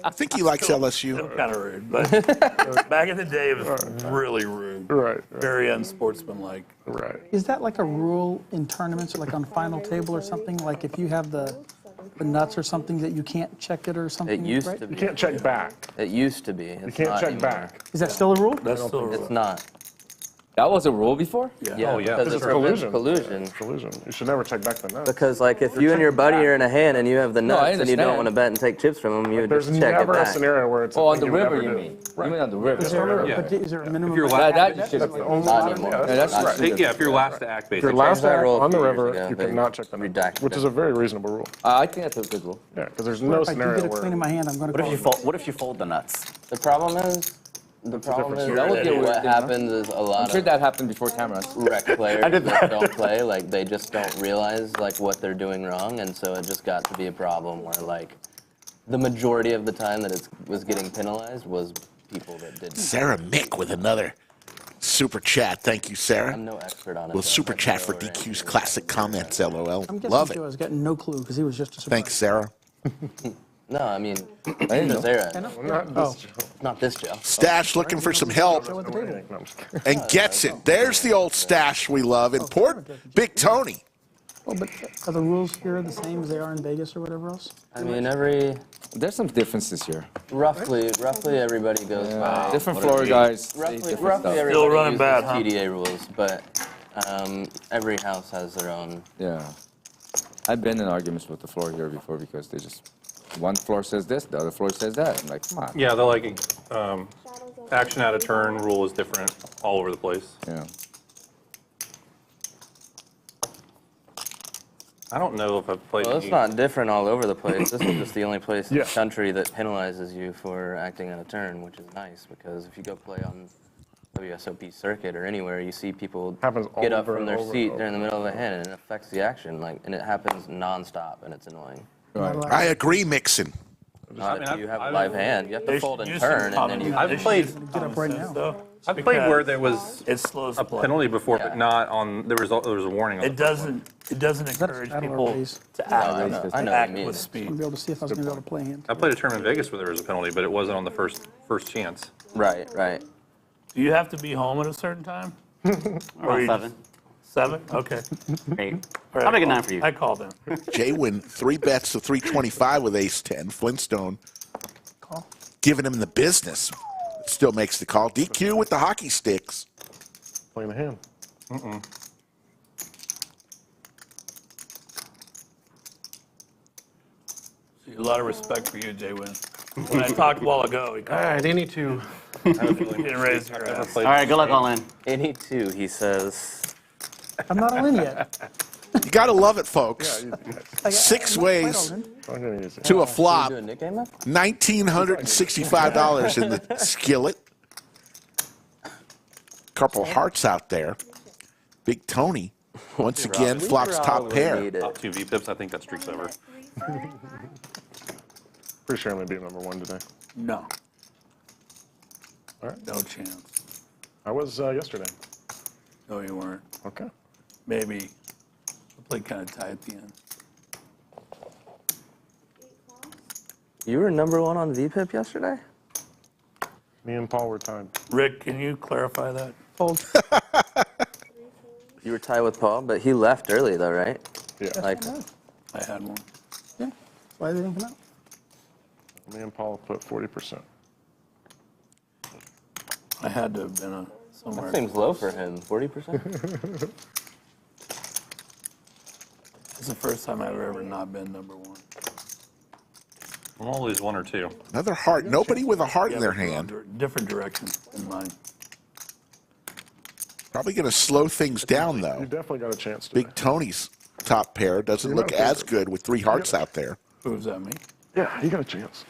I think he likes LSU.
Kind of rude, but back in the day, it was really rude.
Right.
Very unsportsmanlike.
Right.
Is that like a rule in tournaments or like on final table or something? Like if you have the nuts or something that you can't check it or something?
It used
right?
to be.
You can't check back.
It used to be.
You
It's
can't
not
check
anymore.
back.
Is that still a rule?
That's still
It's not.
That was a rule before?
Yeah,
Oh, yeah.
because
This
it
is
prevents
collusion.
collusion.
Collusion. You should never check back the nuts.
Because like if you and your buddy are in a hand and you have the
No, I
nuts and you don't
understand.
want to bet and take chips from them, you would
There's
just check it
never a
back.
scenario where it's. a
Oh, on
thing
the
you would
river,
ever
you
do.
mean? You mean on the river?
Is there,
Yeah.
but is there a minimum?
If you're
That you should
That's the only
Not
one.
anymore.
Yeah,
Yeah, that's
Not
right.
anymore.
Yeah, if you're last to act,
If
basically.
you're last
that
act
rule a
on the
few years
river,
ago.
you
They
cannot check the nuts,
redacted
which
it.
is a very reasonable rule.
I think that's a good rule.
Yeah, because there's no
If I do
scenario
get a queen in
where.
my hand, I'm going to
What if
call
you
it.
fold? What if you fold the nuts?
The problem is that
That would be a
what
weird thing, huh?
happens is a
I'm
lot
sure
of
that happened before cameras.
rec players that don't play, like they just don't realize like what they're doing wrong, and so it just got to be a problem where like the majority of the time that it was getting penalized was people that didn't.
Sarah Mick with another super chat. Thank you, Sarah.
I'm no expert on it.
We'll
but
super
I
chat
know
for
or
DQ's
anything.
classic comments, LOL.
I'm guessing
Love
Joe
it.
has got no clue because he was just a surprise.
Thanks, Sarah.
No, I mean,
didn't know.
this era,
Oh,
not this Joe.
Stache looking for some help
Joe at the table.
No, I'm just kidding.
and gets it. There's the old Stache we love. And poor Big Tony.
Oh, but are the rules here the same as they are in Vegas or whatever else?
I mean, every
There's some differences here.
roughly everybody goes by
Different floor guys. say
roughly
different
roughly
stuff.
everybody
running
uses
bad, huh?
TDA rules, but every house has their own.
Yeah. I've been in arguments with the floor here before because they just, one floor says this, the other floor says that. I'm like, come on.
Yeah, they're like action out of turn rule is different all over the place.
Yeah.
I don't know if I've played.
Well, it's
any-
not different all over the place. This is just the only place in
Yeah.
the country that penalizes you for acting out of turn, which is nice because if you go play on WSOP circuit or anywhere, you see people
Happens
get up
over
from
and
their
over
seat
and
during the middle of a hand, and it affects the action. And it happens nonstop, and it's annoying.
I agree, Mixson.
Not
mean,
if you have a
I've-
live hand. You have to fold and turn, and then you.
I've played.
Get up right now.
I've played where there was
It slows
a
the play.
penalty before,
Yeah.
but not on. There was a warning. On
It doesn't encourage
straddle or
people
raise?
to
I
act,
know what you
act
mean.
with
I'm
speed.
going to be able to see if I was going to be able to play a hand.
I played a tournament in Vegas where there was a penalty, but it wasn't on the first chance.
Right.
Do you have to be home at a certain time? Or you
7,
just- 7? Okay.
8.
All right,
I'll make it 9 for you.
I called him.
JWin 3 bets to 325 with ace 10. Flintstone
Call.
giving him the business. Still makes the call. DQ with the hockey sticks.
Playing the hand.
A lot of respect for you, JWin. When I talked a while ago, he
All right, any two.
didn't raise your ass.
All right, good luck all in.
Any two, he says.
I'm not all in yet.
You got to love it, folks.
I-
6
I'm not
ways
quite all in.
I'm gonna use it.
to a flop.
Do a Nick game up?
$1,965 in the skillet. Couple hearts out there. Big Tony, once again, flops top pair.
Top 2 V-pips. I think that streak's over.
Pretty sure I'm gonna be number 1 today.
No.
All right.
No chance.
I was yesterday.
No, you weren't.
Okay.
Maybe. I played kind of tight at the end.
You were number 1 on VPIP yesterday?
Me and Paul were tied.
Rick, can you clarify that?
Fold.
You were tied with Paul, but he left early though, right?
Yeah.
Like,
I had one.
Yeah. Why they didn't come out?
Me and Paul put 40%.
I had to have been somewhere.
that seems low for him, 40%?
It's the first time I've ever not been number 1.
I'm always 1 or 2.
Another heart. Nobody with a heart in their
but
hand.
Different direction in mine.
Probably going to slow things down, though.
You definitely got a chance to.
Big Tony's top pair doesn't look as good with 3 hearts out there.
Who's that, me?
Yeah, you got a chance.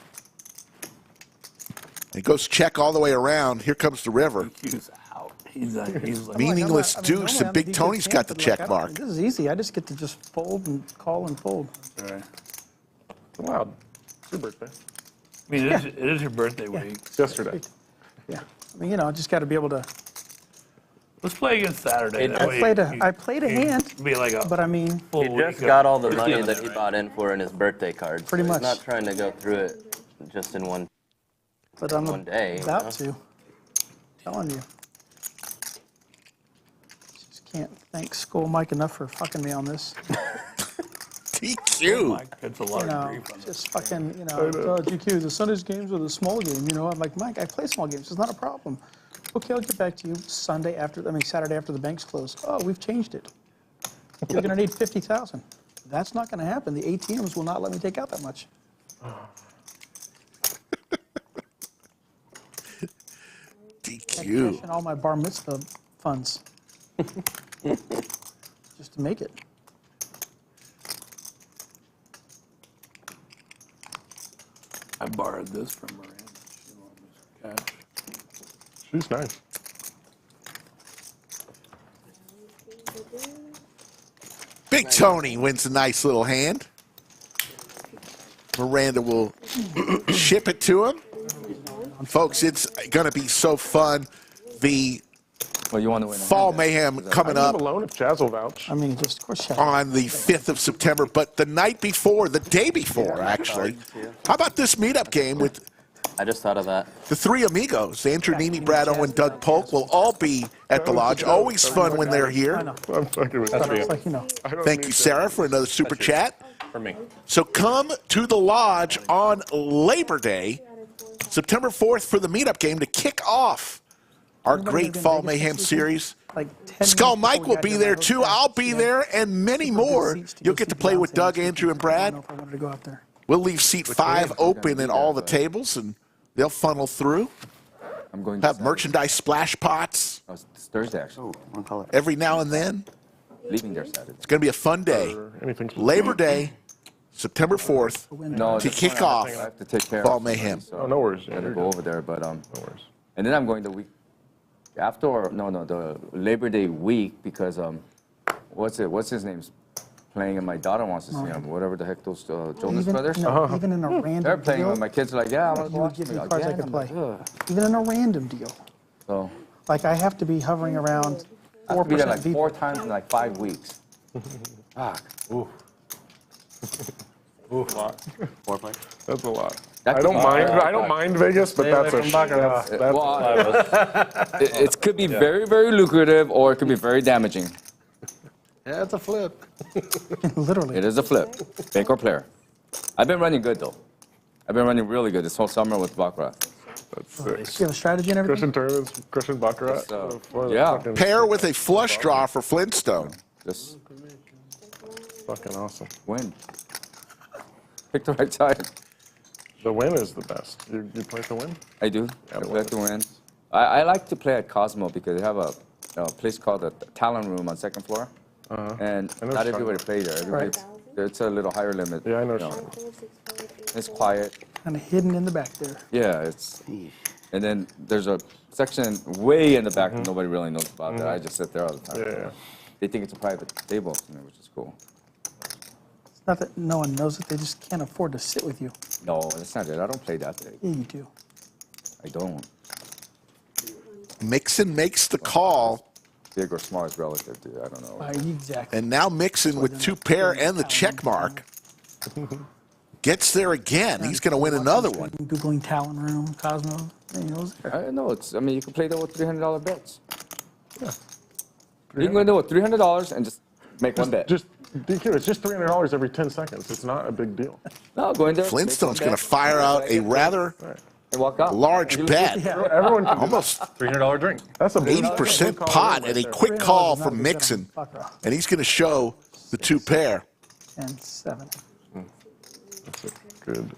It goes check all the way around. Here comes the river.
He's out. He's like
Meaningless deuce, and Big Tony's got the check mark.
This is easy. I just get to just fold and call and fold.
all right.
Wow. It's your birthday.
I mean, it is your birthday week.
Yesterday.
Yeah. I mean, I just got to be able to.
Let's play again Saturday. That way
I played a hand,
be like a
but I mean,
full
He
week
just
of
got all the
birthday
money
on
that he
right?
bought in for in his birthday card.
Pretty
so
much.
He's not trying to go through it just in one.
but I'm
One day, you
about
know?
to. Telling you. Just can't thank School Mike enough for fucking me on this.
TQ.
Mike gets a lot of grief on this.
Just fucking, GQ, the Sunday's games are the small game, I'm like, Mike, I play small games, it's not a problem. Okay, I'll get back to you Saturday after the banks close. Oh, we've changed it. You're gonna need 50,000. That's not gonna happen. The ATMs will not let me take out that much.
TQ.
Cashing all my bar mitzvah funds. Just to make it.
I borrowed this from Miranda. She wanted me some cash.
She's nice.
Big Tony wins a nice little hand. Miranda will ship it to him. Folks, it's going to be so fun. The
Well, you want to win.
Fall Mayhem coming
I'm
up
alone if Chaz will vouch.
I mean, just of course.
on the 5th of September, but the night before, the day before, actually. How about this meetup game with
I just thought of that.
the 3 amigos? Andrew, Nini, Brad, Owen, Doug Polk will all be at the lodge. Always fun when they're
I
here.
know.
I'm fucking with
That's for
It's
you.
like,
I don't
Thank
need
you,
that.
Sarah, for another super chat.
For me.
So come to the lodge on Labor Day, September 4th, for the meetup game to kick off our great Fall Mayhem series.
Like 10
Skull
minutes
Mike
before we
will
got
be
here,
there
my
too.
hotel,
I'll be there, and many more. You'll get to play with Doug, Andrew, and
I
Brad.
don't know if I wanted to go out there.
We'll leave seat 5 open at all the tables, and they'll funnel through.
I'm going to
Have
Saturday.
merchandise splash pots
Oh, it's Thursday, actually.
One color.
every now and then.
Leaving there Saturday.
It's going to be a fun day.
Anything.
Labor Day, September 4th,
No,
to
this
kick
one
off
I have to take care
Fall
of.
Mayhem.
So
Oh, no worries.
I gotta
You're
go
good.
over there, but
No worries.
and then I'm going the week after, or the Labor Day week because what's his name's playing and my daughter wants to see him. Whatever the heck those Jonas Brothers.
Even in a random
They're playing
deal,
with my kids. Are like, yeah, I want to
you would
watch
give
them.
me
Like,
cards I
yeah,
could
I'm
play.
like, ugh.
Even in a random deal.
So
Like, I have to be hovering around
I have to be there
4%
like
VIP.
4 times in like 5 weeks. Fuck.
Ooh. Ooh.
Foreplay.
That's a lot.
That
I don't
could-
mind. I don't mind Vegas, but that's a. That's,
Well, it could be very, very lucrative, or it could be very damaging.
Yeah, it's a flip.
Literally.
It is a flip, bank or player. I've been running good though. I've been running really good this whole summer with Baccarat.
that's
Do
sick.
you have a strategy and everything?
Cushion tournaments, cushion baccarat.
So,
For the
yeah.
fucking-
Pair with a flush draw for Flintstone.
Just
Fucking awesome.
win. Pick the right side.
The win is the best. You play to win?
I do. I like to win. I like to play at Cosmo because they have a place called the Talon Room on 2nd floor. And
I know
not
what you're
everybody plays there. Everybody, it's a little higher limit.
Yeah, I know.
you know. It's quiet.
Kind of hidden in the back there.
Yeah, it's. And then there's a section way in the back that nobody really knows about that I just sit there all the time.
Yeah.
They think it's a private table, which is cool.
It's not that no one knows it, they just can't afford to sit with you.
No, that's not it. I don't play that big.
Yeah, you do.
I don't.
Mixson makes the call,
Big or small is relative, dude. I don't know.
Exactly.
and now Mixson with 2 pair and the check mark gets there again. He's going to win another one.
Googling Talon Room, Cosmo. He knows there.
I know. I mean, you can play that with $300 bets. Yeah. You can go there with $300 and just make one bet.
Just DQ. It's just $300 every 10 seconds. It's not a big deal.
No, go in there.
Flintstone's going to fire out a rather
and walk out.
large bet.
Everyone can
Almost
$300 drink.
That's a
80% pot and a quick call from Mixson. And he's going to show the 2 pair.
And 7.
That's a good.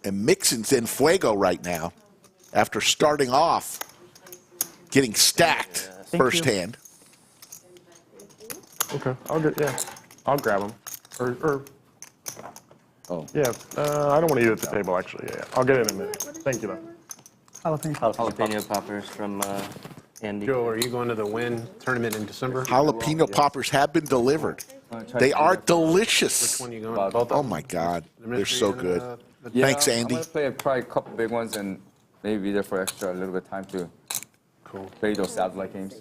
And Mixon's in fuego right now after starting off getting stacked. first hand.
Okay, I'll grab them.
Oh.
Yeah, I don't want to eat at the table, actually. Yeah, I'll get it in a minute. Thank you, though.
Jalapeno poppers from Andy.
Joe, are you going to the Win tournament in December?
Jalapeno poppers have been delivered. They are delicious.
Which one are you going? Both of
Oh
them?
my God,
The
they're
mystery
so
and,
good.
Yeah,
Thanks,
I'm
Andy.
gonna play probably a couple big ones and maybe be there for extra a little bit of time to play those satellite games.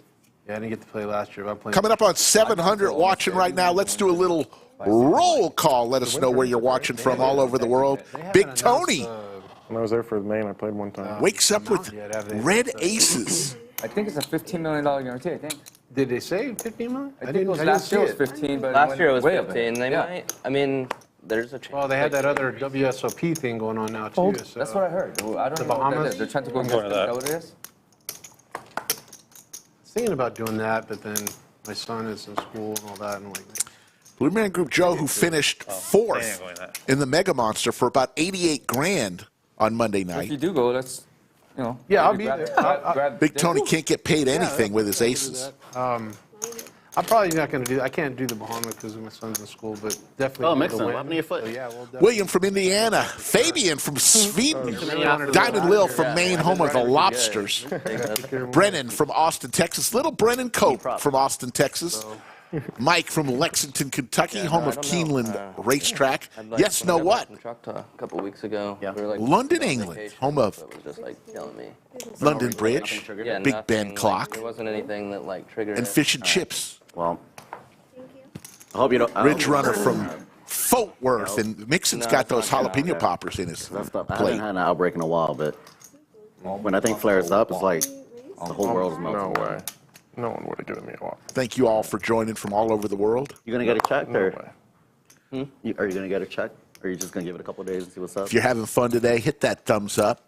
Yeah, I didn't get to play last year. But I'm playing.
Coming up on 700 watching right now. Let's do a little roll call. Let us know where you're watching from all over the world. Big Tony
When I was there for the main, I played one time.
wakes up with red aces.
I think it's a $15 million guarantee, I think.
Did they say 15 million?
I think it was last year it was 15, but
Last year it was
way up
15. They might. I mean, there's a chance.
Well, they had that other WSOP thing going on now too. So.
That's what I heard. I don't
The
know what that
Bahamas?
is. They're trying to go against
going to that.
what it is.
Thinking about doing that, but then my son is in school and all that, and I'm like,
Blue Man Group Joe, who finished fourth in the Mega Monster for about 88 grand on Monday
If you
night.
do go, let's, you know.
Yeah, I'll
maybe
be
grab-
there.
grab
Big
dinner.
Tony can't get paid anything with his aces.
I'm probably not going to do that. I can't do the Bahamas because my son's in school, but definitely.
Oh,
do the
Mixson,
Win.
what happened to your foot?
So, yeah, we'll definitely.
William from Indiana, Fabian from Sweden, Diamond Lil from Maine, home of the Lobsters, Brennan from Austin, Texas, little Brennan Cope from Austin, Texas, Mike from Lexington, Kentucky, home of Keeneland Racetrack. Yes, no what?
A couple weeks ago.
Yeah.
We were, like,
London,
on
England,
vacation,
home of
so it was just like killing me.
London Bridge,
Yeah,
Big
nothing,
Ben
like,
clock,
there wasn't anything that like triggered
and
it.
Fish and Chips.
Well, I hope you don't.
Ridge Runner from Fort Worth, and Mixson's got those jalapeno poppers in his
That stuff. I
plate.
haven't had an outbreak in a while, but when I think flares up, it's like the whole world is melting.
No way. No one would have given me a lot.
Thank you all for joining from all over the world.
You gonna get it checked,
No
or
way.
are you gonna get it checked, or are you just gonna give it a couple days and see what's up?
If you're having fun today, hit that thumbs up.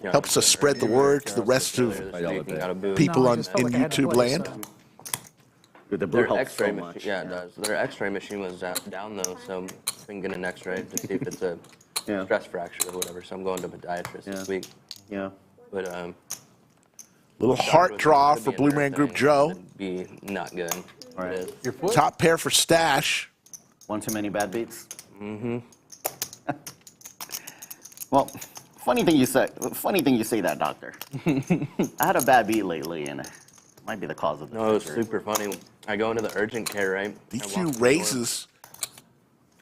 Yeah.
Helps us spread the word to the rest of people
No, I
on
just felt
in
like I had to
YouTube
play,
land.
so.
Dude, the blue
Their
helps
X-ray
so
machine,
much.
yeah, it does. Their X-ray machine was down though, so I'm thinking an X-ray to see if it's a
Yeah.
stress fracture or whatever. So I'm going to a podiatrist this week.
Yeah.
But
Little heart draw for Blue Man Group Joe.
It'd be not good.
All right.
It is.
Your foot?
Top pair for Stache.
One too many bad beats. Mm-hmm. Well, funny thing you say that, doctor. I had a bad beat lately, and it might be the cause of this.
No, it was
injury.
super funny. I go into the urgent care, right? I walk through
DQ
the
raises,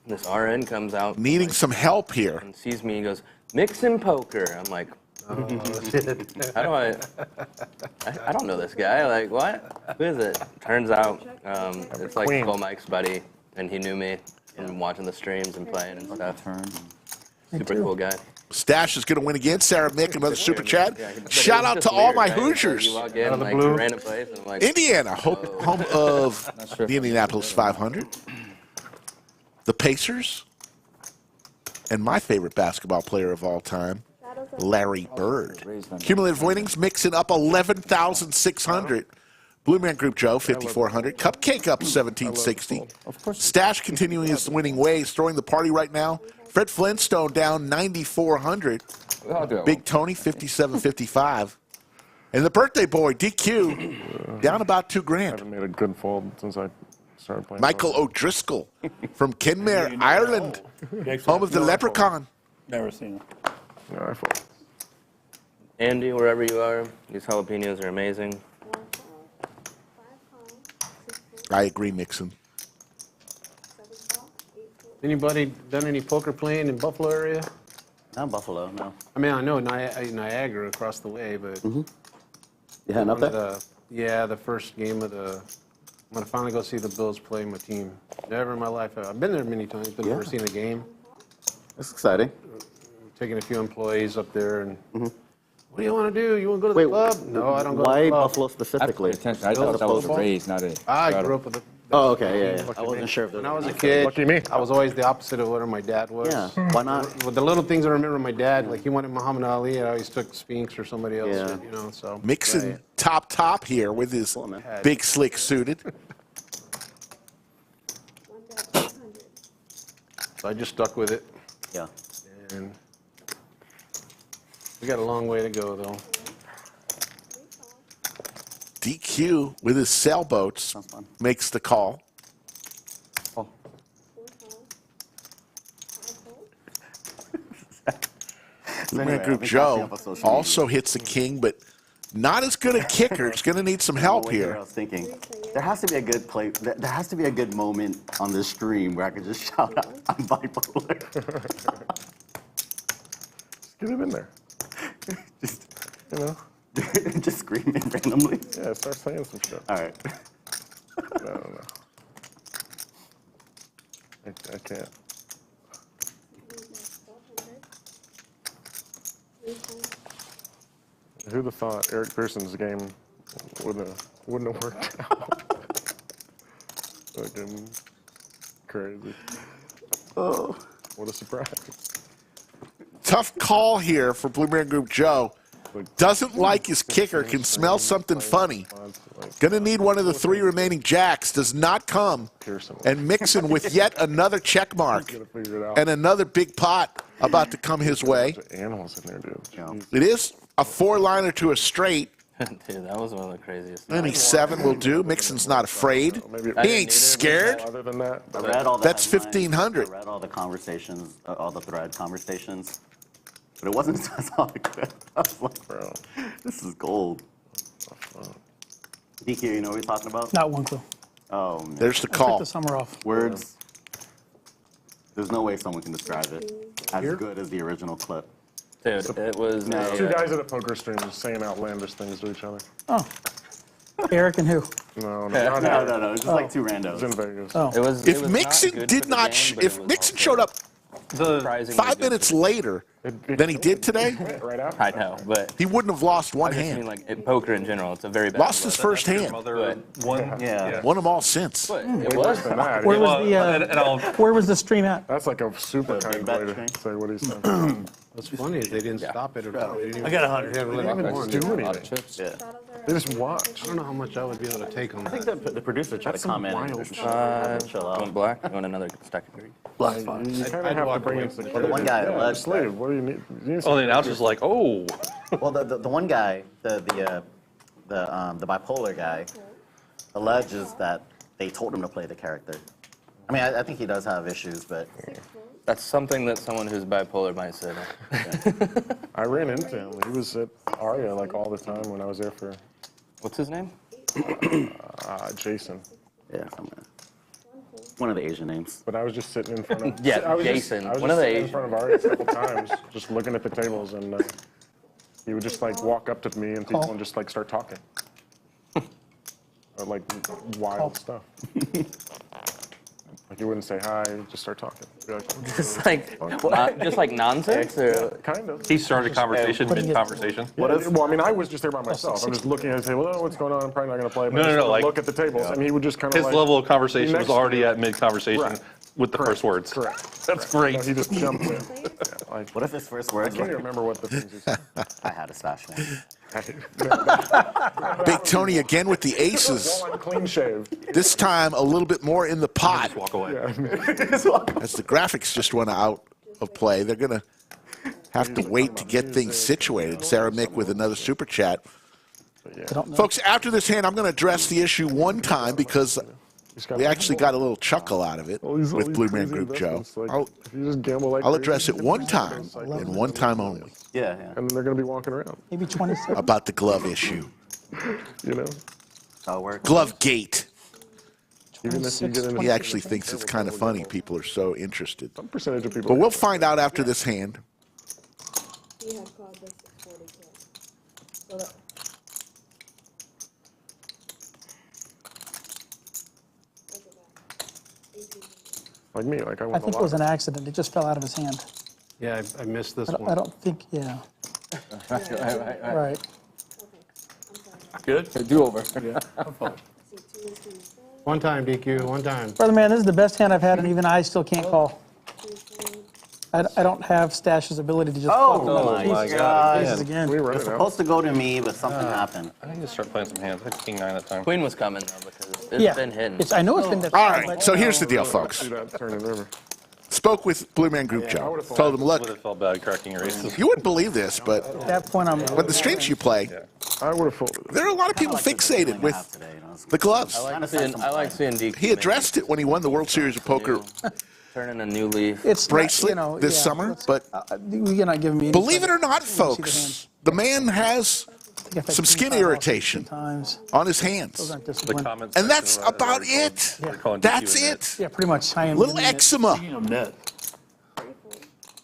door. This RN comes out.
needing
like,
some help here.
and sees me and goes, Mixson poker. I'm like, how do I don't know this guy. Like, what? Who is it? Turns out it's like
Queen.
Cole Mike's buddy, and he knew me and watching the streams and playing and stuff. Super cool guy.
Stache is going to win again. Sarah Mick, another super chat. Shout out to all my Hoosiers.
You walk in, like,
blue.
random place, and I'm like,
Indiana, home of the Indianapolis 500. The Pacers. And my favorite basketball player of all time, Larry Bird. Cumulative winnings, Mixson up 11,600. Blue Man Group Joe, 5,400. Cupcake up 1,760. Stache continuing his winning ways, throwing the party right now. Fred Flintstone down 9,400. Big Tony, 5,755. And the birthday boy, DQ, down about $2
I
grand.
haven't made a good fold since I started playing.
Michael O'Driscoll from Kenmare, Ireland, home of the Leprechaun.
Never seen it.
No, I fold.
Andy, wherever you are, these jalapenos are amazing.
I agree, Mixson.
Anybody done any poker playing in Buffalo area?
Not Buffalo, no.
I mean, I know Niagara across the way, but
You heading up
one of
there?
the first game of the. I'm gonna finally go see the Bills play my team. Never in my life. I've been there many times, but never seen a game.
It's exciting.
Taking a few employees up there and. What do you want to do? You want to go to the
Wait,
club? No, I don't go to
Why
the club.
Buffalo specifically?
Attention. I thought that was a
Football?
raise, not a.
I grew up with the.
Oh, okay, yeah. I wasn't sure if there
When I was a
was.
kid,
Lucky me.
I was always the opposite of what my dad was.
Yeah, why not?
With the little things I remember my dad, like he wanted Muhammad Ali, and I always took Spinks or somebody else,
Yeah.
you know, so.
Mixon top here with his
Cool, man.
big slick suited.
So I just stuck with it,
Yeah.
and we got a long way to go, though.
DQ with his sailboats makes the call. Winner Group Joe also hits the king, but not as good a kicker. It's going to need some help here.
I was thinking, there has to be a good play. There has to be a good moment on this stream where I could just shout out, "I'm bipolar."
Just get him in there.
Just,
You know?
just screaming randomly.
Yeah, start saying some shit.
All right.
I don't know. I can't. Who'd have thought Eric Pearson's game wouldn't have worked out? Fucking crazy.
Oh.
What a surprise.
Tough call here for Winner Group Joe. Doesn't like his kicker, can smell something funny. Gonna need one of the 3 remaining jacks, does not come. And Mixson with yet another check mark. And another big pot about to come his way.
Animals in there, dude.
It is a 4-liner to a straight.
Dude, that was one of the craziest.
Any 7 will do. Mixson's not afraid. He ain't scared.
Other than that,
I read all the
That's
headlines,
1,500.
I read all the conversations, all the thread conversations, but it wasn't until I saw the clip. I was like,
bro.
this is gold. DQ, you know what we're talking about?
Not one clue.
Oh, man.
There's the
I took
call.
the summer off.
Words. There's no way someone can describe it as good as the original clip.
Dude, it was
Two guys at a poker stream just saying outlandish things to each other.
Oh. Eric and who?
No,
No, it's just like 2 randos.
It's in Vegas.
Oh.
It was.
If
it was
Mixson
good
did
for the
not,
game, but
if
it was
Mixson
also
showed up
surprisingly
5
good
minutes
for the
later than he did today,
Right after.
I know, but
he wouldn't have lost one
I just mean
hand.
like in poker in general, it's a very bad.
Lost his first hand.
Yeah.
Won them all since.
But it
Way
was.
worse than that.
Where
Well,
was the
and I'll-
where was the stream at?
That's like a super
The
kind
big bet
way
stream?
to say what he said.
What's funny is they didn't stop it. Or they didn't
I got 100.
They haven't really
They
won.
didn't do
A lot of
anything.
chips.
Yeah.
They just watch.
I don't know how much I would be able to take on
I think
that.
the producer tried to comment and
wild
just
shit.
chill
You
out.
want black? You want another stack of green?
You kind of have to bring in some.
The one guy
Yeah,
alleged
slave. What do you need? You need
Oh, the announcer's like, oh.
Well, the one guy, the bipolar guy, alleges that they told him to play the character. I mean, I think he does have issues, but
That's something that someone who's bipolar might say.
I ran into him. He was at Aria like all the time when I was there for
What's his name?
Jason.
yeah, one of the Asian names.
But I was just sitting in front of.
Yeah,
I was
Jason,
Just, I was
one
just
of the
sitting in
Asian.
front of Aria a couple times, just looking at the tables, and he would just like walk up to me and people and just like start talking. Or, like wild stuff. Like he wouldn't say hi, he'd just start talking. Be like,
Just like nonsense, or
kind of.
He started a conversation mid-conversation.
Well, I mean, I was just there by myself. I'm just looking at the table. Oh, what's going on? I'm probably not going to play. But
No,
I just
no, like-
look at the tables, and he would just kind of
His
like.
level of conversation was
next-
already at mid-conversation
Right.
with the first words.
Correct.
That's
No,
great.
he just jumped in. Yeah, like,
What if his first
I
words
can't even
were,
remember what the things he said.
I had a stash one?
Big Tony again with the aces.
While I'm clean shaved.
This time a little bit more in the pot
Just walk away.
as the graphics just went out of play. They're going to have to wait to get things situated. Sarah Mick with another super chat.
I don't know.
Folks, after this hand, I'm going to address the issue one time because we actually got a little chuckle out of it with Blue Man Group Joe. I'll address it one time and one time only
Yeah.
And then they're going to be walking around,
Maybe 27.
about the glove issue.
you know?
How it works.
Glove gate.
Even if you get into
He actually thinks it's kind of funny. People are so interested.
some percentage of people.
But we'll find out after this hand.
He had called this at 40K. So that, look at that. 1800.
Like me, like I
I
won
think
a
it was
lot.
an accident. It just fell out of his hand.
Yeah, I missed this
I
one.
don't think, yeah. Right.
Okay, I'm sorry.
Good?
do over.
See, 2 is 24.
One time, DQ, one time.
Brother man, this is the best hand I've had, and even I still can't call.
24.
I don't have Stache's ability to just
Oh,
flip
my
pieces
God.
again.
We run
It's
it out.
supposed to go to me, but something happened.
I need to start playing some hands. I had King 9 that time.
Queen was coming though because it's
Yeah,
been hitting.
I know it's been that.
All right, so here's the deal, folks.
See that turning river.
spoke with Blue Man Group Joe. Told him,
Would
look,
have felt bad cracking your aces.
you wouldn't believe this, but
At that point, I'm.
with the streams you play,
I would have folded.
there are a lot of people fixated with the gloves.
I like seeing DQ.
He addressed it when he won the World Series of Poker
Turning a new leaf.
It's
bracelet
not, you know,
this
yeah,
summer, but
you're not giving me. any
believe it
credit.
or not,
I wanna see the
folks,
hands.
the man has
I think I've had
some skin
25 off
irritation
2 times.
on his
Those
hands.
aren't
The
disciplined.
comments
And that's
section
about
they're
it.
they're calling
That's
DQ in
it.
Yeah, pretty much. I am
Little
in it.
eczema.
Speaking of net,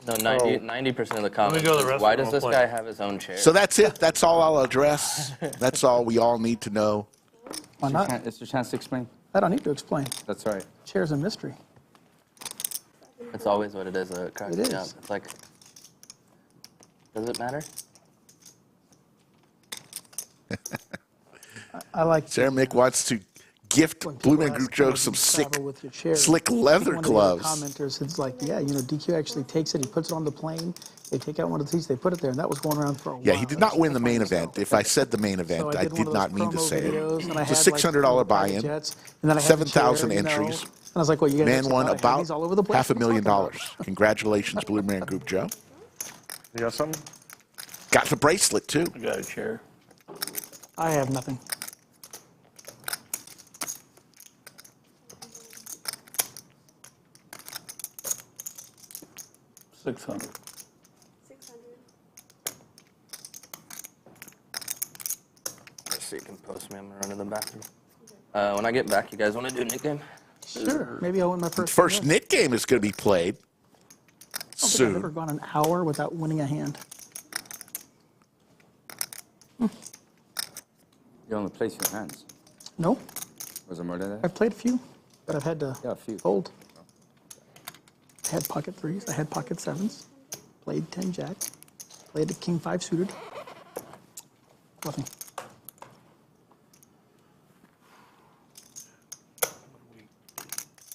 No, 90% of the comments.
go to the
is,
rest
why
of them,
does this
we'll
guy
play.
have his own chair?
So that's it. That's all I'll address. That's all we all need to know.
Why not?
It's your chance to explain.
I don't need to explain.
That's right.
Chair's a mystery.
It's always what it is. It cracks
It
me up.
is.
It's like, does it matter?
I like.
Sarah Mick wants to gift
when
Blue
people
Man
ask
Group
how
Joe
you
some
travel with your chair.
slick leather
One of the
gloves.
commenters, it's like, yeah, you know, DQ actually takes it, he puts it on the plane, they take out one of the seats, they put it there, and that was going around for a while.
Yeah, he did not win the main
That's
event. If I said the main event,
So
I
did one
did
of
not
those
mean to
promo
say it.
videos, and I
It's a
had, like,
$600
private
buy-in,
jets, and then I had the
7,000
chair, you know,
entries.
And I was like, well, you guys
Man
actually
won
gotta have
about
these all over the place. What are you talking
$500,000. Congratulations, Blue Man Group Joe.
You got something?
Got the bracelet, too.
I got a chair.
about? I have nothing.
$600.
600.
So you can post me. I'm gonna run to the bathroom. When I get back, you guys want to do a Nick game?
Sure. Maybe I'll win my first.
First
game.
knit game is going to be played
I don't think I've ever
soon.
gone an hour without winning a hand.
You only place your hands.
No,
Was there more than that?
I've played a few, but I've had to
Yeah, a few.
fold. I had pocket threes, I had pocket sevens, played 10 jack, played a king 5 suited. Nothing.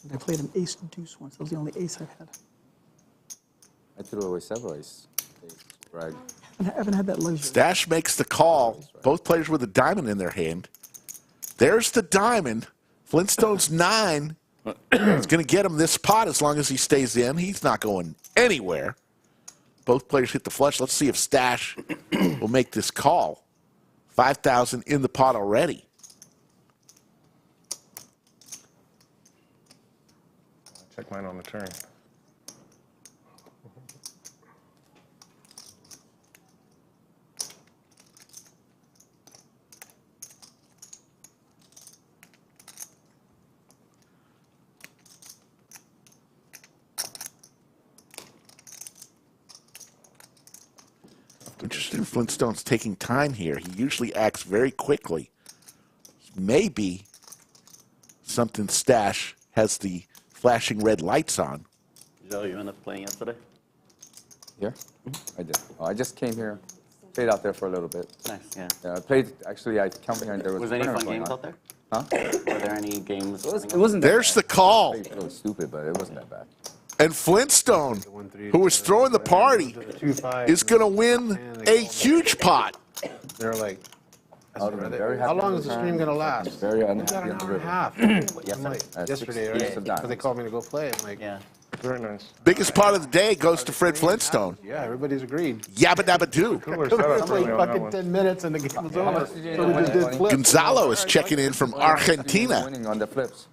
And I played an ace deuce once. That was the only ace I've had.
I threw away several aces. Brag.
I haven't had that luxury.
Stache makes the call. Both players with a diamond in their hand. There's the diamond. Flintstone's 9. He's going to get him this pot as long as he stays in. He's not going anywhere. Both players hit the flush. Let's see if Stache will make this call. 5,000 in the pot already.
Check mine on the turn.
Interesting. Flintstone's taking time here. He usually acts very quickly. Maybe something Stache has the flashing red lights on.
Joe, you ended up playing yesterday?
Here? I did. Oh, I just came here, stayed out there for a little bit.
Nice, yeah.
Yeah, I played, actually, I come here and there was
Was
a
there any
tournament
fun
going
games
on.
out there?
Huh?
Were there any games?
It wasn't that
There's
bad.
the call.
It was stupid, but it wasn't that bad.
And Flintstone, who was throwing the party,
2-5.
is going to win a huge pot.
They're like,
I would've been very happy
how long
with
is the
the
stream
turn.
gonna last?
Very
We got
unhappy
an
on the
hour and a
river.
half. I'm like,
At
yesterday,
6
right?
pieces of
Because they
diamonds.
called me to go play. I'm like,
Yeah.
Very nice.
Biggest part of the day goes to Fred Flintstone.
yeah, everybody's agreed.
Yabba dabba doo.
Cooler setup
Played
early on that
fucking
one.
10 minutes and the game was
How
over.
much did you
So
end
we
up
just did
winning?
flips.
Gonzalo is checking in from Argentina,
Winning on the flips.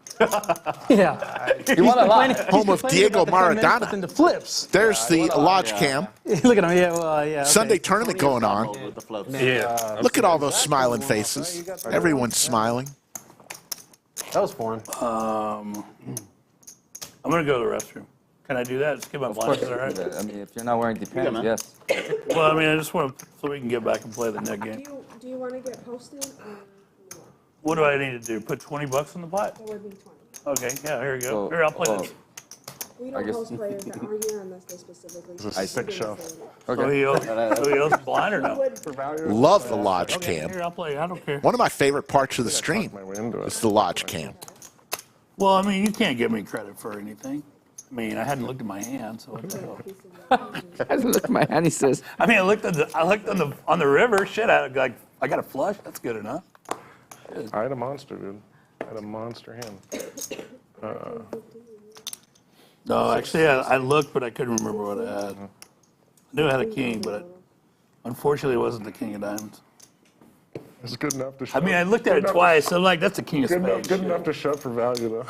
Yeah.
You won a lot.
home of Diego Maradona.
Into flips.
There's the lodge cam.
Look at him. Yeah, well, yeah. okay.
Sunday tournament going on.
With the floats.
Yeah.
Look at all those smiling faces. Everyone's smiling.
That was fun.
I'm going to go to the restroom. Can I do that? Skip my
Of course,
blinds, all right?
I mean, if you're not wearing depends,
man.
yes.
Well, I mean, I just want to, so we can get back and play the net game.
Do you want to get posted or no?
What do I need to do? Put 20 bucks in the pot?
It would be 20.
Okay, yeah, here we go.
So,
Here, I'll play
well,
this.
We
I
don't
guess-
host players that aren't here unless they specifically.
This is a sick show.
So he owes blind or no?
Love the lodge
Okay,
cam.
here, I'll play. I don't care.
One of my favorite parts of the stream
My way into
is
it.
the lodge cam.
Well, I mean, you can't give me credit for anything. I mean, I hadn't looked at my hand, so.
I look at my hand, he says.
I mean, I looked on the river. Shit, I got a flush. That's good enough.
I had a monster, dude. I had a monster hand.
No, actually, I looked, but I couldn't remember what I had. I knew I had a king, but unfortunately, it wasn't the king of diamonds.
It's good enough to shut.
I mean, I looked at it twice. I'm like, that's the king of spades.
Good enough to shut for value, though.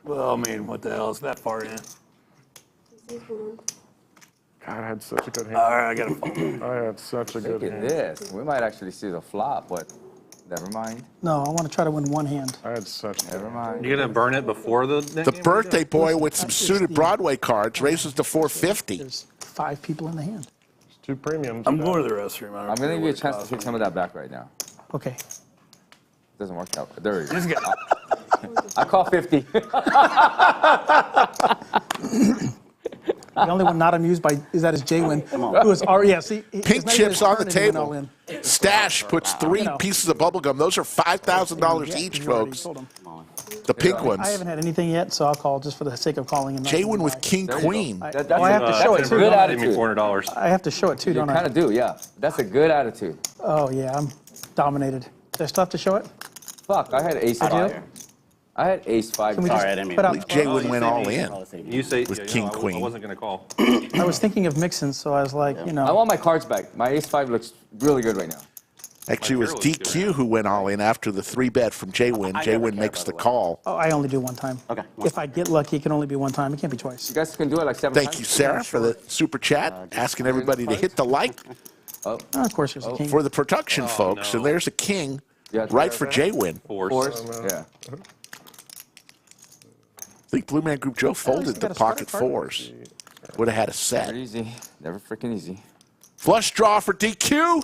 Well, I mean, what the hell? It's that far in.
God, I had such a good hand.
All right, I got to fall.
I had such a good
Look at
hand.
this. We might actually see the flop, but never mind.
No, I want to try to win one hand.
I had such a
Never mind.
You gonna burn it before the net
The
game?
birthday boy with some suited Broadway cards raises to 450.
There's 5 people in the hand.
two premiums.
I'm going to the restroom.
I'm going to give you a chance to take some of that back right now.
Okay.
Doesn't work out. There you go.
Just get,
I call 50.
The only one not amused by is JWin, who is already, yeah, see.
Pink
it's not even
chips
his
on the
turn and he went all
table.
in.
Stache puts 3 pieces of bubble gum. Those are $5,000
Yeah,
each,
you already
folks.
told him.
The pink
I
ones.
haven't had anything yet, so I'll call just for the sake of calling him.
JWin with king
There you go.
queen.
I
That's
have to show it
that's
too.
a good
don't I?
Give me
attitude.
$400.
I have to show it too,
You
don't
kind
I?
of do, yeah. That's a good attitude.
Oh yeah, I'm dominated. Do I still have to show it?
Fuck, I had ace
I do?
5. I had ace 5.
Can we
Sorry,
just
I didn't mean
put
to
out?
leave.
JWin went all in.
You say
With
yeah,
king,
I
queen.
wasn't gonna call.
I was thinking of Mixson, so I was like, you
I
know.
want my cards back. My ace 5 looks really good right now.
Actually, it was DQ who went all in after the 3-bet from JWin. JWin makes the call.
Oh, I only do one time.
Okay.
If I get lucky, it can only be one time. It can't be twice.
You guys can do it like 7
Thank
times.
you, Sarah, for the super chat, asking everybody to hit the like
Oh, of course, there's a king.
for the production, folks.
no.
And there's a king
Yeah,
right for JWin.
Force. Yeah.
I think Blue Man Group Joe folded
got
the
a starter
pocket
card.
4s. Would have had a
Never
set.
easy. Never freaking easy.
Flush draw for DQ.